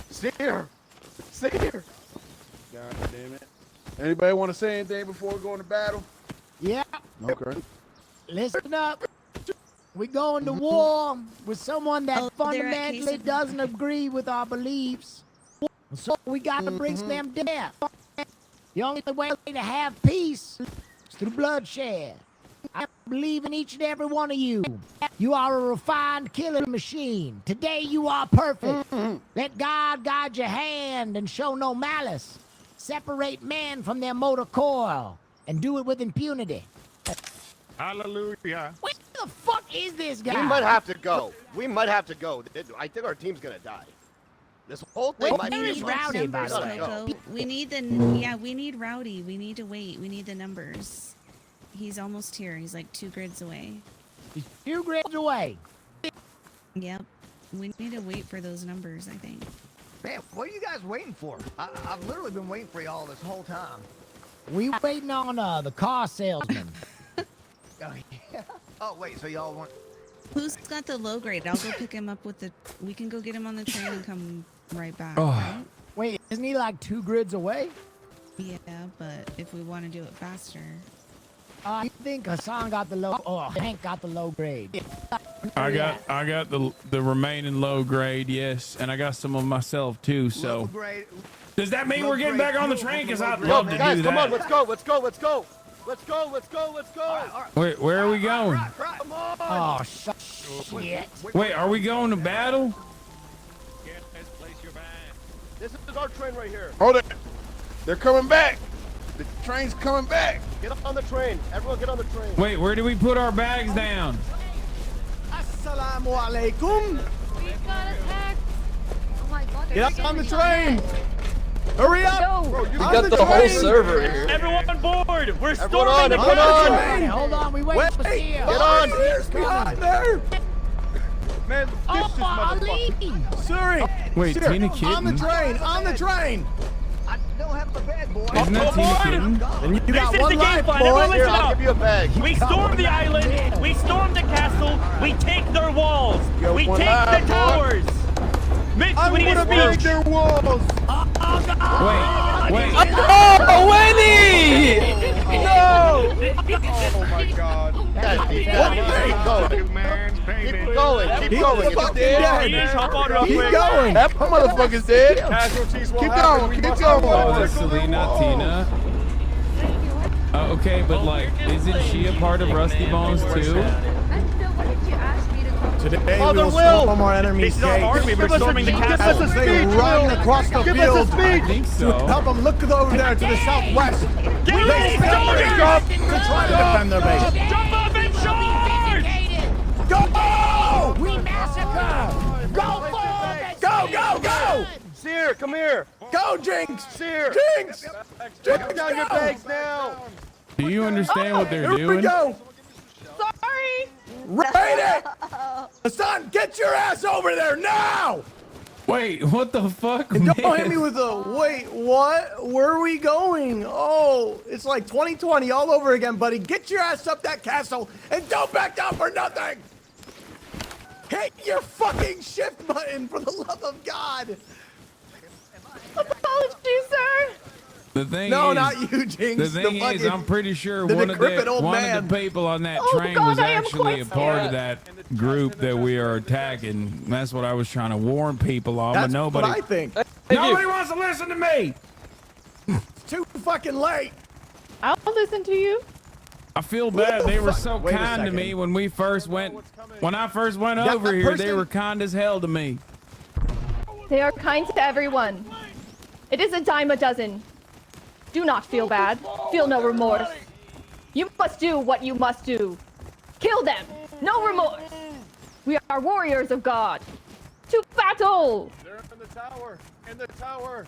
Seer! God damn it. Anybody want to say anything before we go into battle? Yeah. Okay. Listen up. We going to war with someone that Oh, they're at fundamentally Case- doesn't agree with our beliefs. So we got to bring them death. The only way to have peace is through bloodshed. believe in each and every one of you. You are a refined killing machine. Today you are perfect. Let God guide your hand and show no malice. Separate men from their motor coil and do it with impunity. Hallelujah. What the fuck is this guy? We might have to go. We might have to go. I think our team's gonna die. This whole thing might be Rowdy, by the way. Coco. We need we need Rowdy. We need to wait. We need the numbers. He's almost here. He's like 2 grids away. He's 2 grids away. Yep. We need to wait for those numbers, I think. Man, what are you guys waiting for? I've literally been waiting for y'all this whole time. We waiting on the car salesman. Oh, yeah. Oh, wait, so y'all want... Who's got the low grade? I'll go pick him up with the... We can go get him on the train and come right back, right? Wait, isn't he like 2 grids away? Yeah, but if we want to do it faster... I think Hassan got the low... or Hank got the low grade. I got the remaining low grade, yes, and I got some of myself too. So does that mean we're getting back on the train? Because I'd love to guys, do come that. on, let's go, let's go, let's go. Let's go, let's go, let's go. Where are we going? Come on. Oh, shit. Wait, are we going to battle? This is our train right here. Hold it. They're coming back. The train's coming back. Get on the train. Everyone get on the train. Wait, where do we put our bags down? Assalamu alaikum. We got attacked. Oh my god. Get up on the train. Hurry up. Bro, you got the whole server here. Everyone on board. We're Everyone storming the on. Hold on, we wait for Steel. Get on. Get there. Man, this is Ali. Sorry. Wait, Sir, Tina Kitten? On the train. On the train. I don't have a bed, boy. Isn't that Tina Kitten? And you This got is one the game life, plan. boy. Everyone Here, listen I'll up. give you a bag. We storm the island. We storm the castle. We take their walls. We take the towers. Mitch, I'm we need gonna to break speak. their walls. Wait. Oh, Winnie! No! Oh my God. Keep going. Keep going. Keep going. He's fucking dead. Please hop on real He's quick. going. That motherfucker's dead. Casualties will Keep happen. going. We Keep must going. Oh, avoid it's Selena, Tina. Okay, but like, isn't she a part of Rusty Bones too? Why did you ask me to come? Today Father we will Will. storm our enemies' This is our gates. army. We're storming the As castle. they run across the Give field. us a speech. I think so. Help them look over there to the southwest. Get They ready, stand soldiers! up to try to defend their base. Jump up and charge! Go! We massacre. Go forward. Go! Seer, come here. Go, Jinx! Seer. Jinx! Put down your bags now. Do you understand what they're Here we doing? go! Sorry. Right it! Hassan, get your ass over there now! Wait, what the fuck? And don't man? hit me with a, wait, what? Where are we going? Oh, it's like 2020 all over again, buddy. Get your ass up that castle and don't back down for nothing! Hit your fucking shift button, for the love of God! Apologies, sir. The thing No, is, not you, Jinx. the thing is, fucking- I'm pretty sure the one of decrepit the old man. people on that Oh, train God, was I am actually a quite part of scared. that group that we are attacking. That's what I was trying to warn people on, That's but nobody. what I think. Nobody wants to listen to me. It's too fucking late. I'll listen to you. I feel bad. They were so Wait a kind to second. me when we first went. When I first went Yeah, over that here, they person- were kind as hell to me. They are kind to everyone. It is a dime a dozen. Do not feel bad. Feel no remorse. You must do what you must do. Kill them. No remorse. We are warriors of God. To battle. They're in the tower. In the tower.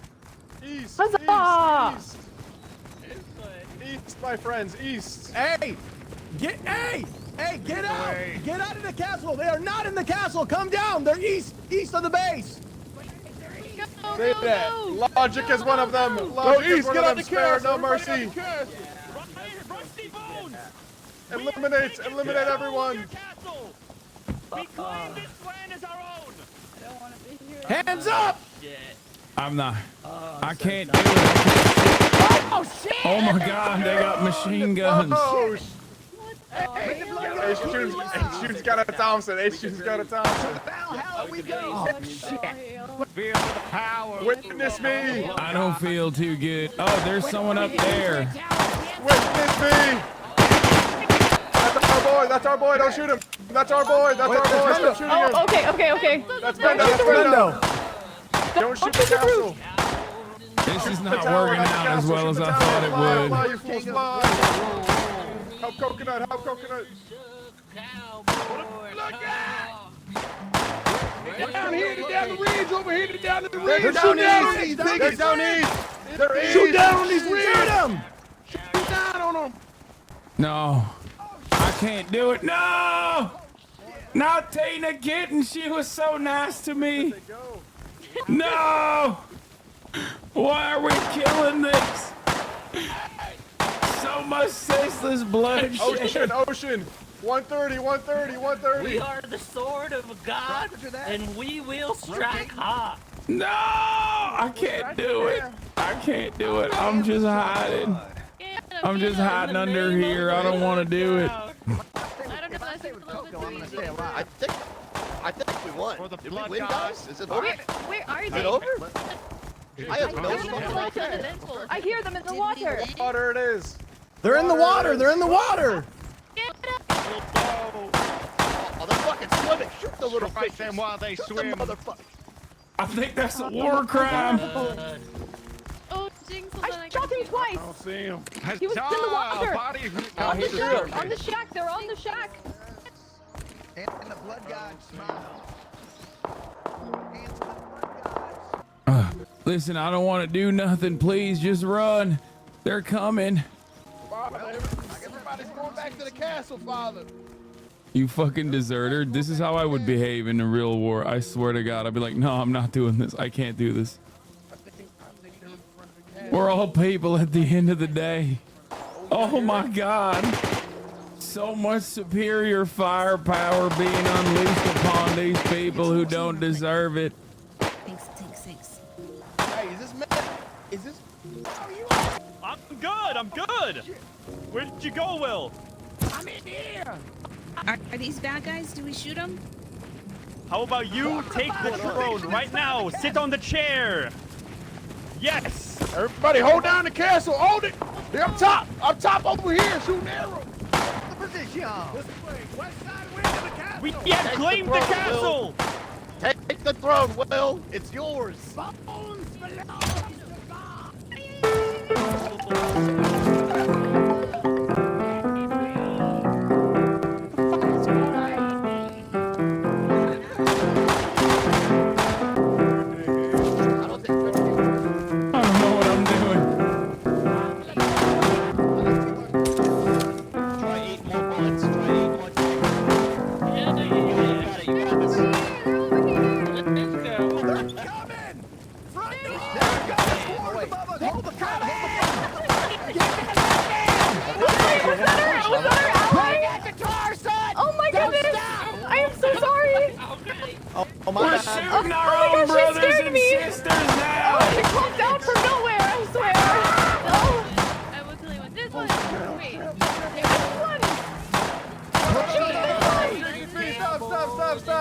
East. Huzzah! East. East, my friends. East. Hey, get out! away. Get out of the castle! They are not in the castle! Come down! They're east of the base! Say that. Logic is one of them. Logic is East, one get of out them. the Spare castle. no Everybody mercy. out the Rusty Bones! Eliminate everyone. We claim this land as our own! Hands up! I'm not. I can't do it. Oh, shit. Oh my God, they got machine guns. Oh, H-Tune's got a Thompson. H-Tune's got a Thompson. Oh, shit. Feel the power. Witness me. I don't feel too good. Oh, there's someone up there. Witness me. At the boy. That's our boy. Don't shoot him. That's our boy. That's our boy. Stop shooting him. Oh, okay. That's Brendo. That's Brendo. Don't shoot the castle. This is not working out as well as I thought it would. Help coconut. Help coconut. Look out! Down here to down the ridge. Over here to down the ridge. They're down east. They're down east. They're east. Shoot down on these ridges. Shoot him! Shoot down on them. No, I can't do it. No, not Tina Kitten. She was so nice to me. No, why are we killing this? So much senseless bloodshed. Ocean. 130. We are the sword of God, and we will strike hard. No, I can't do it. I can't do it. I'm just hiding. I'm just hiding under here. I don't want to do it. I think we won. Did we win, guys? Is it over? Where are Is they? it over? I have no idea. I hear them in the water. Water it is. They're in the water. They're in the water. Oh, they're fucking swimming. Shoot the little fish. them while they swim. I think that's a war crime. Oh, Jinx, I shot him twice. I don't see him. He was in the water. On the he's shack. here. On the shack. They're on the shack. And the blood god smile. Listen, I don't want to do nothing. Please just run. They're coming. Everybody's going back to the castle, Father. You fucking deserter. This is how I would behave in a real war. I swear to God. I'd be like, no, I'm not doing this. I can't do this. We're all people at the end of the day. Oh my God. So much superior firepower being unleashed upon these people who don't deserve it. Thanks. Hey, is this man? Is this? I'm good. Where did you go, Will? I'm in here. Are these bad guys? Do we shoot them? How about you take the throne right now? Sit on the chair. Yes. Everybody hold down the castle. Hold it. They're up top. Up top over here. Shooting arrows. The position. This way. West side wing of the castle. We can't claim the castle. Take the throne, Will. It's yours. We're shooting our own brothers and sisters now. Oh, it came down from nowhere, I swear. Oh. I will kill you with this one. Wait.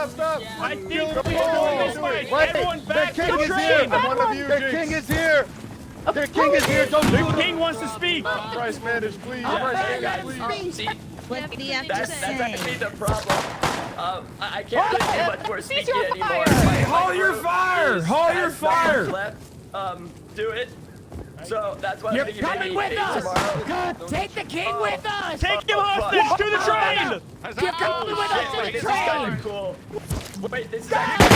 Stop. I think we go this way. Everyone back to the train. Their king is here. Their king is here. Don't The king wants to speak. Price Spanish, please. Price Spanish, please. What do you have to That's say? actually the problem. I can't really do much more speaking anymore. Haul your fire! Haul your fire! Left, do it. So that's why You're I think coming with us! Take the king with us! Take him hostage to the train! You're coming with us to the This is train! kind of cool. Wait, this is actually...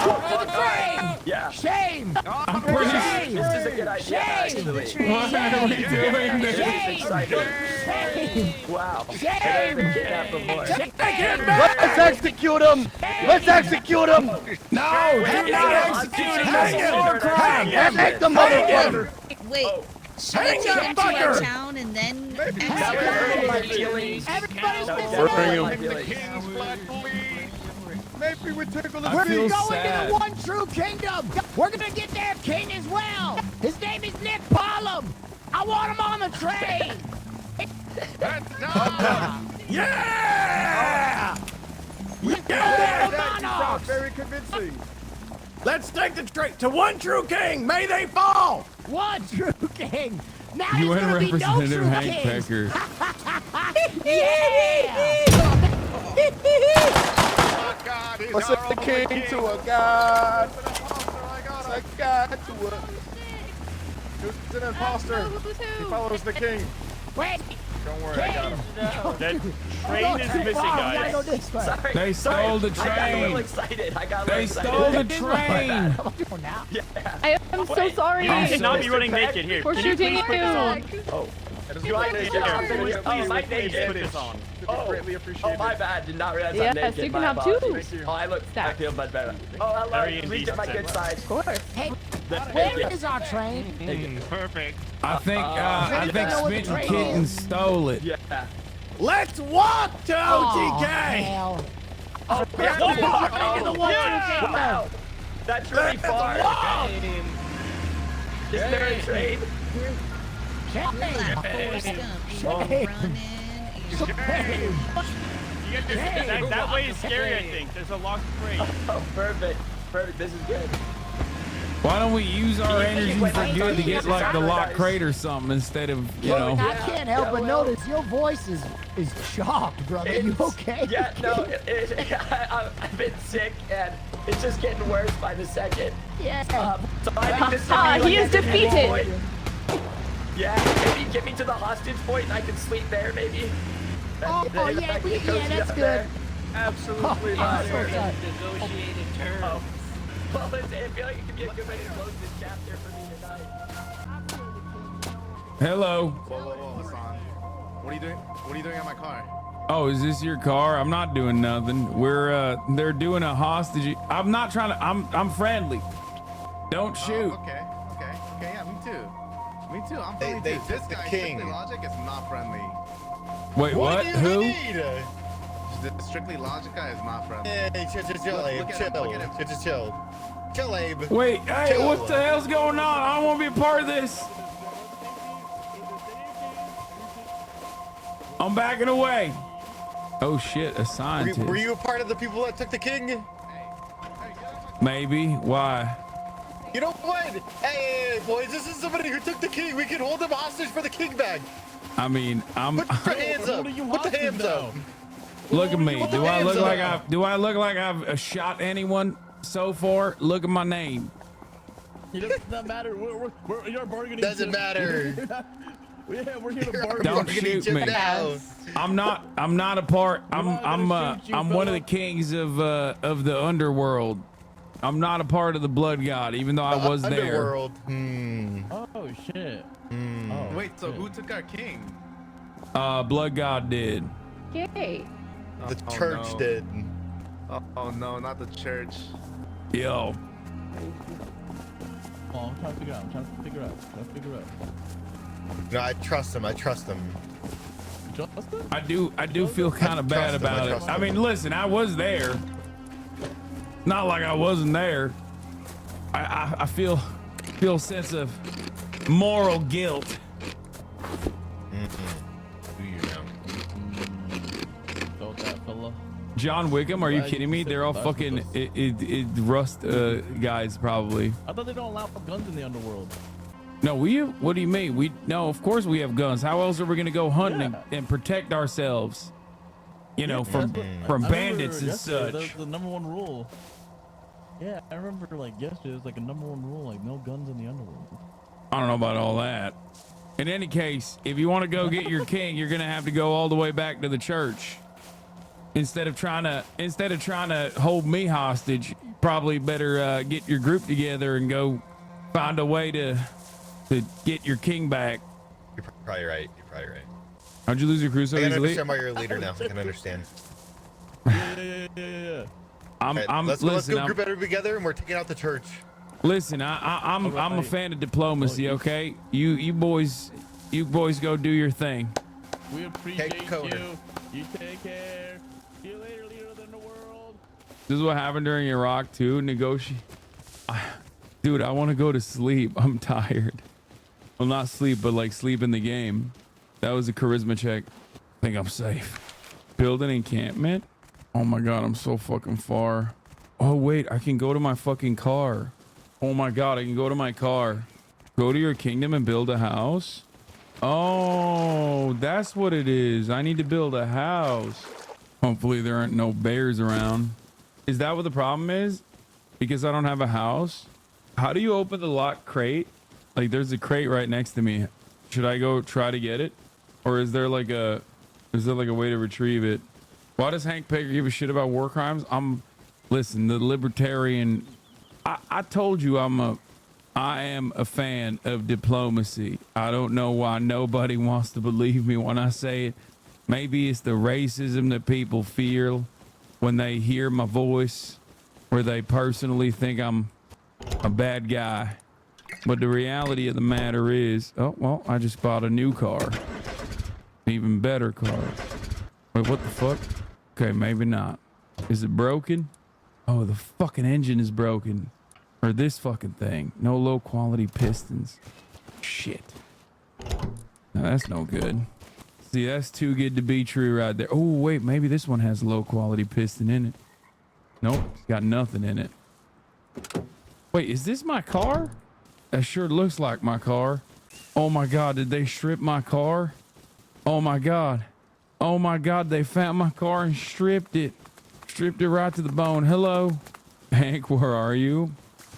To the train! Yeah. Shame! I'm pretty Shame! This is a good idea, actually. Why are we doing this? Shame! Wow. Shame! Can't happen more. Let's execute him. Let's execute him. No, do not execute him. That's a war crime. Hang the motherfucker. Wait. Should we take him to our town and then execute Maybe we tickle the We're tree. going to the one true kingdom! We're gonna get their king as well! His name is Nick Pollum! I want him on the train! Yeah! Yeah! You sound very convincing. Let's take the train to one true king. May they fall. One true king! Now UN there's gonna be no Representative true Hank kings. Pecker. Yeah! What's a king to a god? What's a god to a... Who's an imposter? He follows the king. Wait! Don't worry, I got him. That train is missing, guys. Go this way. Sorry. They stole the I got a little train. excited. I got a They little excited. stole the train. I am so sorry. You cannot be running naked here. We're Can you shooting please put this on? you. Oh. Do I need to Oh, my naked. put this on? Oh, Greatly appreciated. oh, my bad. Did not realize Yes, I'm naked. you can My have two. apologies. Oh, I feel much better. Oh, hello. Very Please get my indecent. good side. Of course. Hey, where is our train? Perfect. I think Smitten Kitten stole it. Yeah. Let's walk to OTK. Hell. Oh, Yeah. wow. That's really far. Is there a train? That way is scary, I think. There's a locked train. Oh, perfect. Perfect. This is good. Why don't we use our energy for good to get like the lock crate or something instead of, you know. I can't help but notice your voice is shocked, brother. You okay? Yeah, no, I've been sick and it's just getting worse by the second. Yeah. So I think this is He is defeated. Yeah, maybe get me to the hostage point and I can sleep there, maybe. Oh, yeah, that's good. Absolutely not. Negotiated terms. Oh. Well, I feel like it could be a good way to close this chapter for me tonight. Hello. Whoa, Hassan. What are you doing? What are you doing at my car? Oh, is this your car? I'm not doing nothing. They're doing a hostage. I'm not trying to. I'm friendly. Don't shoot. Okay, yeah, me too. I'm friendly They too. This took the guy, king. Strictly Logic, is not friendly. Wait, what? do you Who? need? The Strictly Logic guy is not friendly. Hey, chill, Abe. Chill. Chill, Abe. Wait, hey, what the hell's going on? I don't want to be a part of this. I'm backing away. Oh shit, a scientist. Were you a part of the people that took the king? Maybe. Why? You know what? Hey, boys, this is somebody who took the king. We can hold him hostage for the king bag. I mean, Put your hands up. Put the hands up. Look at me. Put Do the I look hands like up. I've shot anyone so far? Look at my name. It does not matter. You're bargaining. Doesn't matter. We're here to bargain. Don't shoot me. I'm not a part. I'm one of the kings of the underworld. I'm not a part of the blood god, even though I was there. Underworld. Oh shit. Oh, wait, so who took our king? Blood god did. Yay. The church did. Oh no, not the church. Yo. Oh, I'm trying to figure out. No, I trust him. I do feel kind of bad about it. I mean, listen, I was there. Not like I wasn't there. I feel a sense of moral guilt. Felt that, fella. John Wickham, are you kidding me? They're all fucking rust guys, probably. I thought they don't allow guns in the underworld. No, what do you mean? No, of course we have guns. How else are we gonna go hunting and protect ourselves? You know, from bandits and such. That's the number one rule. Yeah, I remember like yesterday, it was like a number one rule, like no guns in the underworld. I don't know about all that. In any case, if you want to go get your king, you're gonna have to go all the way back to the church. Instead of trying to hold me hostage, probably better get your group together and go find a way to get your king back. You're probably right. How'd you lose your crew so I can easily? understand why you're a leader now. I can understand. Yeah. Let's go group everybody together and we're taking out the church. Listen, I'm a fan of diplomacy. Okay, you boys go do your thing. We appreciate you. You take care. See you later, leader of the world. This is what happened during Iraq too. Dude, I want to go to sleep. I'm tired. Well, not sleep, but like sleep in the game. That was a charisma check. I think I'm safe. Build an encampment. Oh my god, I'm so fucking far. Oh wait, I can go to my fucking car. Oh my god, I can go to my car. Go to your kingdom and build a house. Oh, that's what it is. I need to build a house. Hopefully there aren't no bears around. Is that what the problem is? Because I don't have a house? How do you open the locked crate? Like, there's a crate right next to me. Should I go try to get it? Or is there like a way to retrieve it? Why does Hank Baker give a shit about war crimes? Listen, the libertarian, I told you I am a fan of diplomacy. I don't know why nobody wants to believe me when I say it. Maybe it's the racism that people feel when they hear my voice, where they personally think I'm a bad guy. But the reality of the matter is, oh, well, I just bought a new car. Even better car. Wait, what the fuck? Okay, maybe not. Is it broken? Oh, the fucking engine is broken. Or this fucking thing. No low quality pistons. Shit. Now that's no good. See, that's too good to be true right there. Oh, wait, maybe this one has low quality piston in it. Nope, it's got nothing in it. Wait, is this my car? That sure looks like my car. Oh my God, did they strip my car? Oh my God. Oh my God, they found my car and stripped it. Stripped it right to the bone. Hello? Hank, where are you?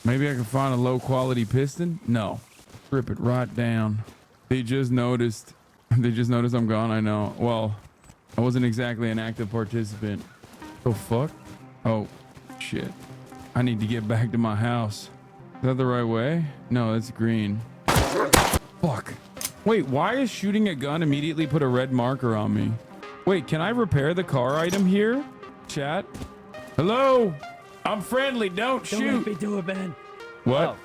Maybe I can find a low quality piston? No. Strip it right down. They just noticed I'm gone, I know. Well, I wasn't exactly an active participant. Oh, fuck. Oh, shit. I need to get back to my house. Is that the right way? No, it's green. Fuck. Wait, why is shooting a gun immediately put a red marker on me? Wait, can I repair the car item here? Chat? Hello? I'm friendly, don't shoot. Don't let me do it, man. What? Oh.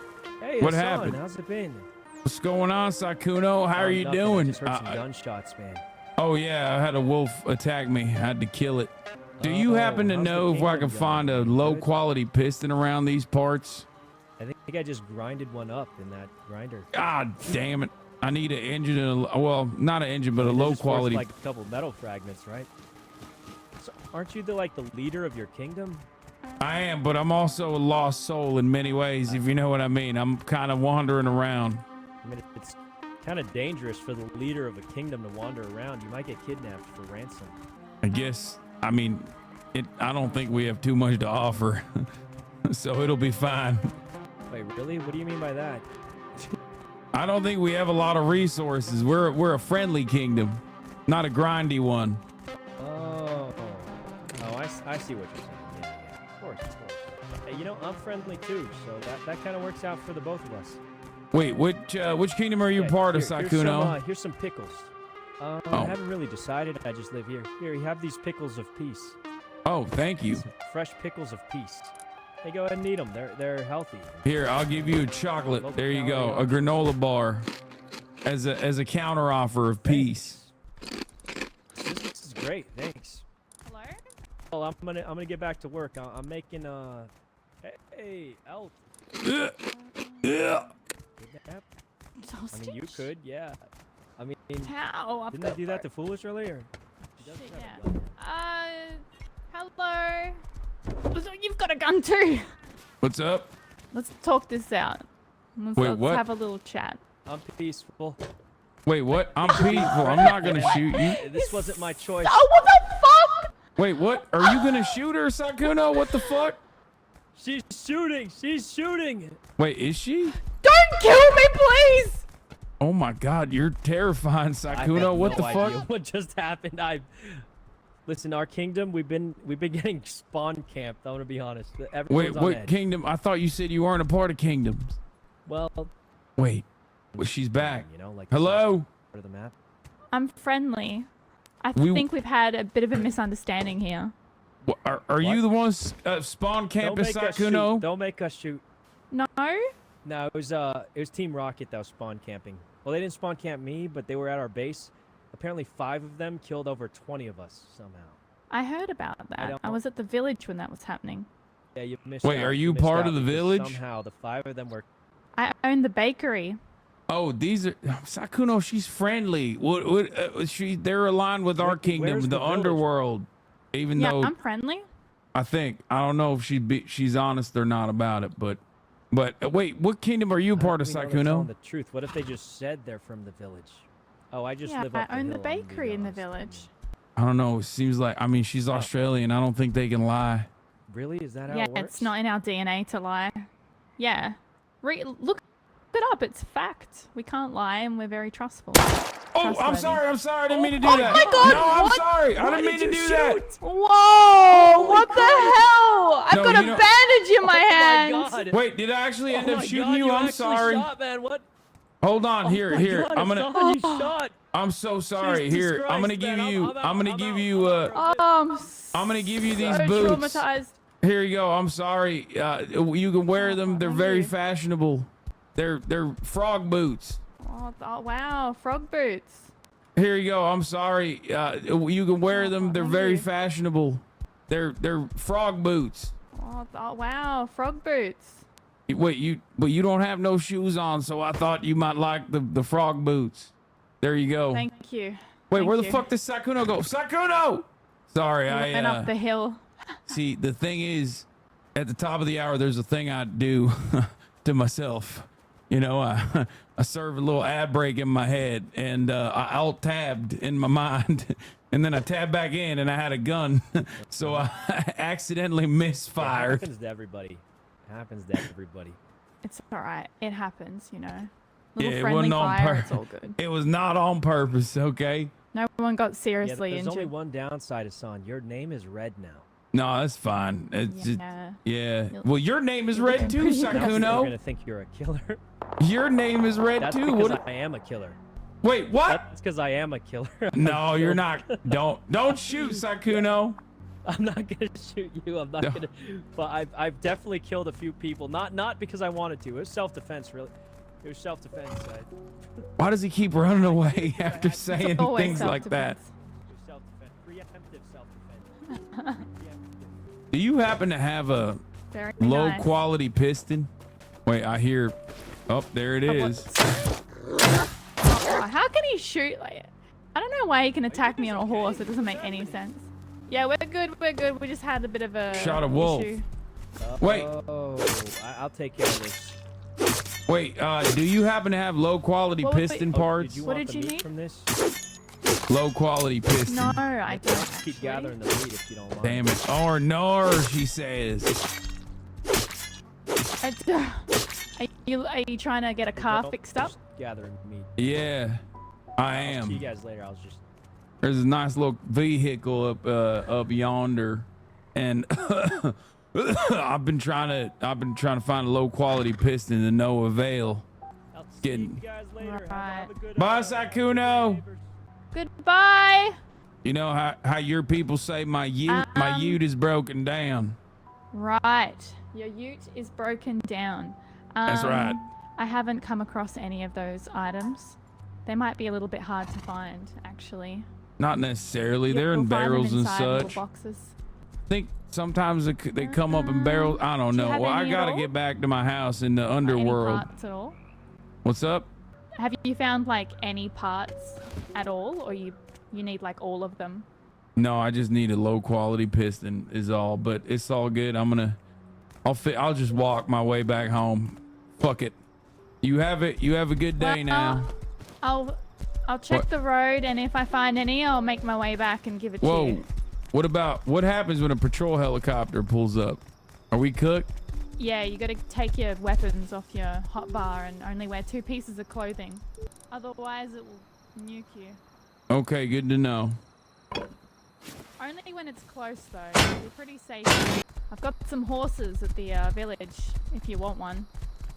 Hey, What Hassan, happened? How's it been? What's going on, Sakuno? How are you Nothing. doing? I just heard some gunshots, man. Oh yeah, I had a wolf attack me. I had to kill it. Do you happen to how's the know if I can kingdom find a low quality piston around these parts? I think I just grinded one up in that grinder. God damn it. I need an engine and well, not an engine, but a They're low just worth, quality. like a couple metal fragments, right? So aren't you the leader of your kingdom? I am, but I'm also a lost soul in many ways, if you know what I mean. I'm kind of wandering around. I mean, it's kind of dangerous for the leader of a kingdom to wander around. You might get kidnapped for ransom. I guess, I mean, I don't think we have too much to offer, so it'll be fine. Wait, really? What do you mean by that? I don't think we have a lot of resources. We're a friendly kingdom, not a grindy one. Oh, I see what you're saying. Yeah, of course. Hey, you know, I'm friendly too, so that kind of works out for the both of us. Wait, which kingdom are you part of, Sakuno? Here's some pickles. Oh. I haven't really decided. I just live here. Here, you have these pickles of peace. Oh, thank you. Some fresh pickles of peace. Hey, go ahead and eat them. They're healthy. Here, I'll give you a chocolate. There you go, a granola bar, as a counter offer of peace. This is great. Thanks. Hello? Well, I'm gonna get back to work. I'm making Hey, Elf. Yeah. I mean, you could, yeah. I mean, How? didn't I do that to Foolish earlier? Hello. You've got a gun too. What's up? Let's talk this out. Let's what? have a little chat. I'm peaceful. Wait, what? I'm peaceful. I'm not gonna shoot you. This wasn't my choice. Oh, what the fuck? Wait, what? Are you gonna shoot her, Sakuno? What the fuck? She's shooting. She's shooting. Wait, is she? Don't kill me, please. Oh my God, you're terrifying, Sakuno. What the fuck? What just happened? Listen, our kingdom, we've been getting spawn camped. I'm gonna be honest. Everyone's Wait, on what edge. kingdom? I thought you said you weren't a part of kingdoms. Well, wait, she's back. You know, like hello. Part of the map. I'm friendly. I think we've had a bit of a misunderstanding here. Are you the ones spawn camping, Sakuno? Don't make us shoot. No. No, it was Team Rocket that was spawn camping. Well, they didn't spawn camp me, but they were at our base. Apparently 5 of them killed over 20 of us somehow. I heard about that. I was at the village when that was happening. Yeah, you missed Wait, out. are you missed part out of the because village? Somehow the 5 of them were. I own the bakery. Oh, these are Sakuno. She's friendly. They're aligned with our kingdom, where's the the village? underworld. Even Yeah, though I'm friendly. I don't know if she's honest or not about it, but wait, what kingdom are you part of, How do we know they're telling Sakuno? the truth. What if they just said they're from the village? Oh, I just Yeah, live up I own the hill, I'm gonna be bakery in the honest. village. I don't know. It seems like, I mean, she's Australian. I don't think they can lie. Really? Is that how Yeah, it works? it's not in our DNA to lie. Yeah. Look it up. It's fact. We can't lie, and we're very trustful. Oh, I'm sorry. I didn't mean to do Oh that. my God, no, I'm what? sorry. I What didn't mean did to you do that. Whoa! What the hell? I've No, got a you know- bandage in my Oh hand. God. Wait, did I actually end Oh up my shooting God, you? I'm actually sorry. Shot, man. What? Hold on, Oh here. my God, I'm I gonna. saw you shot. I'm so sorry. Jesus Here, I'm gonna Christ, give man, you. I'm out, I'm gonna I'm give out, you. I'm gonna give you these so boots. traumatized. Here you go. I'm sorry. You can wear them. They're very fashionable. They're frog boots. Oh, wow, frog boots. Here you go. I'm sorry. You can wear them. They're very fashionable. They're frog boots. Oh, wow, frog boots. Wait, you don't have no shoes on, so I thought you might like the frog boots. There you go. Thank you. Wait, where the Thank you. fuck does Sakuno go? Sakuno! Sorry, I Went up the hill. see. The thing is, at the top of the hour, there's a thing I do to myself. You know, I serve a little ad break in my head, and I alt tabbed in my mind, and then I tabbed back in, and I had a gun, so I accidentally misfired. It happens to everybody. It happens to everybody. It's all right. It happens, you know. Yeah, Little it friendly wasn't on fire. purpose. It's all good. It was not on purpose, okay? No one got Yeah, seriously there's only injured. one downside, Hassan. Your name is red now. No, that's fine. It's just, Yeah. yeah. Well, your name is red too, They're Sakuno. gonna think you're a killer. Your name is red That's too. because What? I am a killer. Wait, what? That's because I am a killer. No, you're not. Don't shoot, Sakuno. I'm not gonna shoot you. I'm not No. gonna. But I've definitely killed a few people. Not because I wanted to. It was self-defense, really. It was self-defense. Why does he keep running away after saying always things like that? Self-defense. Preemptive self-defense. Do you happen to have a Very low nice. quality piston? Wait, I hear. Oh, there it is. Oh, how can he shoot like? I don't know why he can attack me on a horse. It doesn't make any sense. Yeah, we're good. We're good. We just had a bit of a Shot a wolf. issue. Wait. Oh, I'll take care of this. Wait, do you happen to have low quality What was piston it? parts? What did you need? From this? Low quality piston. No, I don't. Keep gathering the meat if you don't mind. Damn it. Or nor, she says. Are you trying to get a car No, fixed up? just gathering meat. Yeah, I I'll see you am. guys later. I was just. There's a nice little vehicle up yonder, and I've been trying to find a low quality piston to no avail. Getting. Right. Bye, Sakuno. Goodbye. You know how your people say my ute is broken down. Right. Your ute is broken down. That's right. I haven't come across any of those items. They might be a little bit hard to find, actually. Not necessarily. They're You'll in find them barrels and inside little such. boxes. I think sometimes they come up in barrels. I don't Do you know. have Well, I any at gotta all? get back to my house in the Any underworld. parts at all? What's up? Have you found like any parts at all, or you need like all of them? No, I just need a low quality piston is all, but it's all good. I'll just walk my way back home. Fuck it. You have a good day now. I'll check the road, and if I find any, I'll make my way back and give it to Whoa. you. What happens when a patrol helicopter pulls up? Are we cooked? Yeah, you gotta take your weapons off your hotbar and only wear 2 pieces of clothing. Otherwise, it will nuke you. Okay, good to know. Only when it's close, though. You're pretty safe. I've got some horses at the village, if you want one.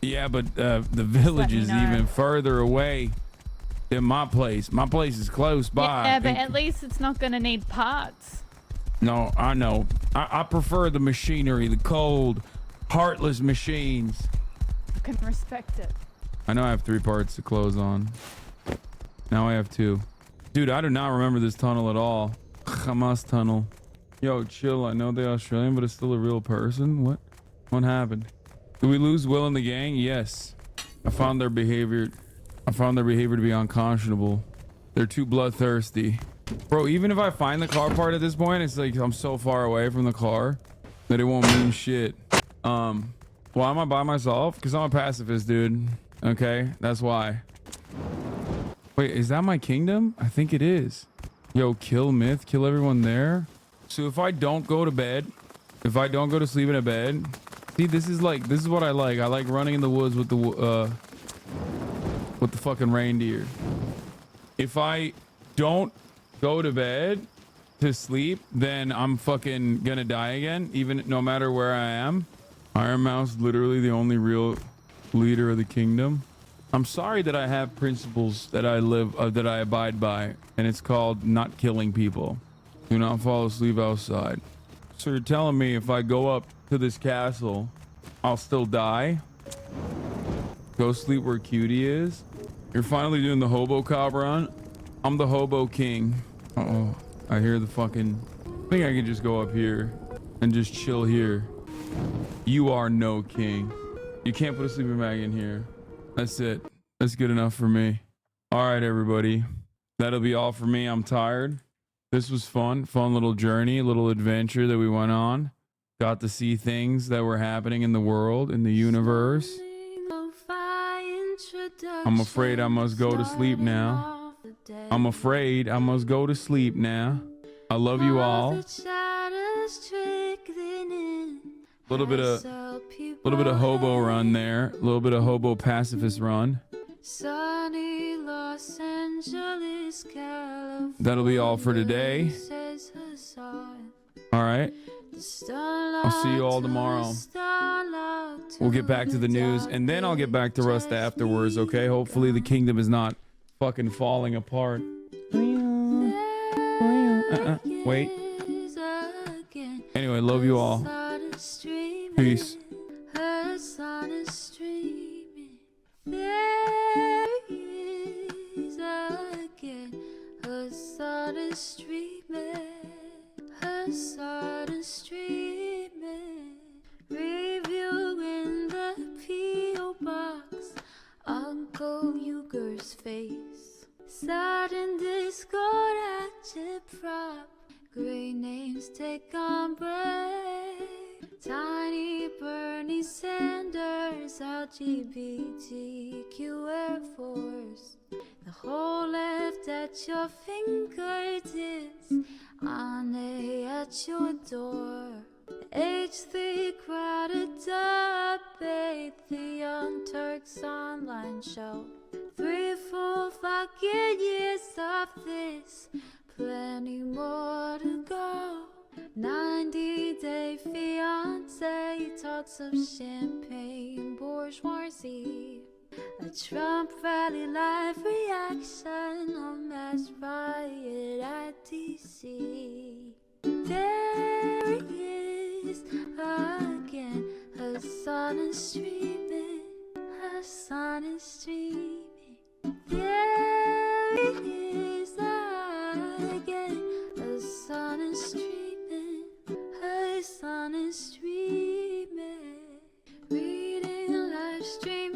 Yeah, but the village me is know. even further away than my place. My place is close by. Yeah, but And- at least it's not gonna need parts. No, I know. I prefer the machinery, the cold, heartless machines. I can respect it. I know I have 3 parts to close on. Now I have 2. Dude, I do not remember this tunnel at all. Hamas tunnel. Yo, chill. I know they're Australian, but it's still a real person. What happened? Did we lose Will and the gang? Yes. I found their behavior to be unconscionable. They're too bloodthirsty. Bro, even if I find the car part at this point, it's like I'm so far away from the car that it won't mean shit. Why am I by myself? Because I'm a pacifist, dude. Okay, that's why. Wait, is that my kingdom? I think it is. Yo, kill myth, kill everyone there. So if I don't go to bed, if I don't go to sleep in a bed, see, this is what I like. I like running in the woods with the fucking reindeer. If I don't go to bed to sleep, then I'm fucking gonna die again, even no matter where I am. Iron Mouse, literally the only real leader of the kingdom. I'm sorry that I have principles that I that I abide by, and it's called not killing people. Do not fall asleep outside. So you're telling me if I go up to this castle, I'll still die? Go sleep where Cutie is? You're finally doing the hobo cob run? I'm the hobo king. Uh-oh. I hear the fucking... I think I can just go up here and just chill here. You are no king. You can't put a sleeping bag in here. That's it. That's good enough for me. All right, everybody. That'll be all for me. I'm tired. This was fun. Fun little journey, a little adventure that we went on. Got to see things that were happening in the world, in the universe. I'm afraid I must go to sleep now. I'm afraid I must go to sleep now. I love you all. Little bit of hobo run there. A little bit of hobo pacifist run. Sunny Los Angeles, California. That'll be all for today. All right. I'll see you all tomorrow. We'll get back to the news, and then I'll get back to Rust afterwards, okay? Hopefully the kingdom is not fucking falling apart. Wait. Anyway, love you all. Peace. Her sun is streaming. There is again. Her sun is streaming. Her sun is streaming. Reviewing the P.O. box. Uncle Uger's face. Sat in Discord at Chip Prop. Great names take on break. Tiny Bernie Sanders, LGBTQ Air Force. The whole left at your fingertips, Ane at your door. H3 crowded debate, the Young Turks online show. 3 full fucking years of this, plenty more to go. 90-day fiance talks of champagne bourgeoisie. A Trump rally live reaction on mass riot at DC. There he is again. Her sun is streaming. Her sun is streaming. There he is again. Her sun is streaming. Her sun is streaming. Reading a live stream.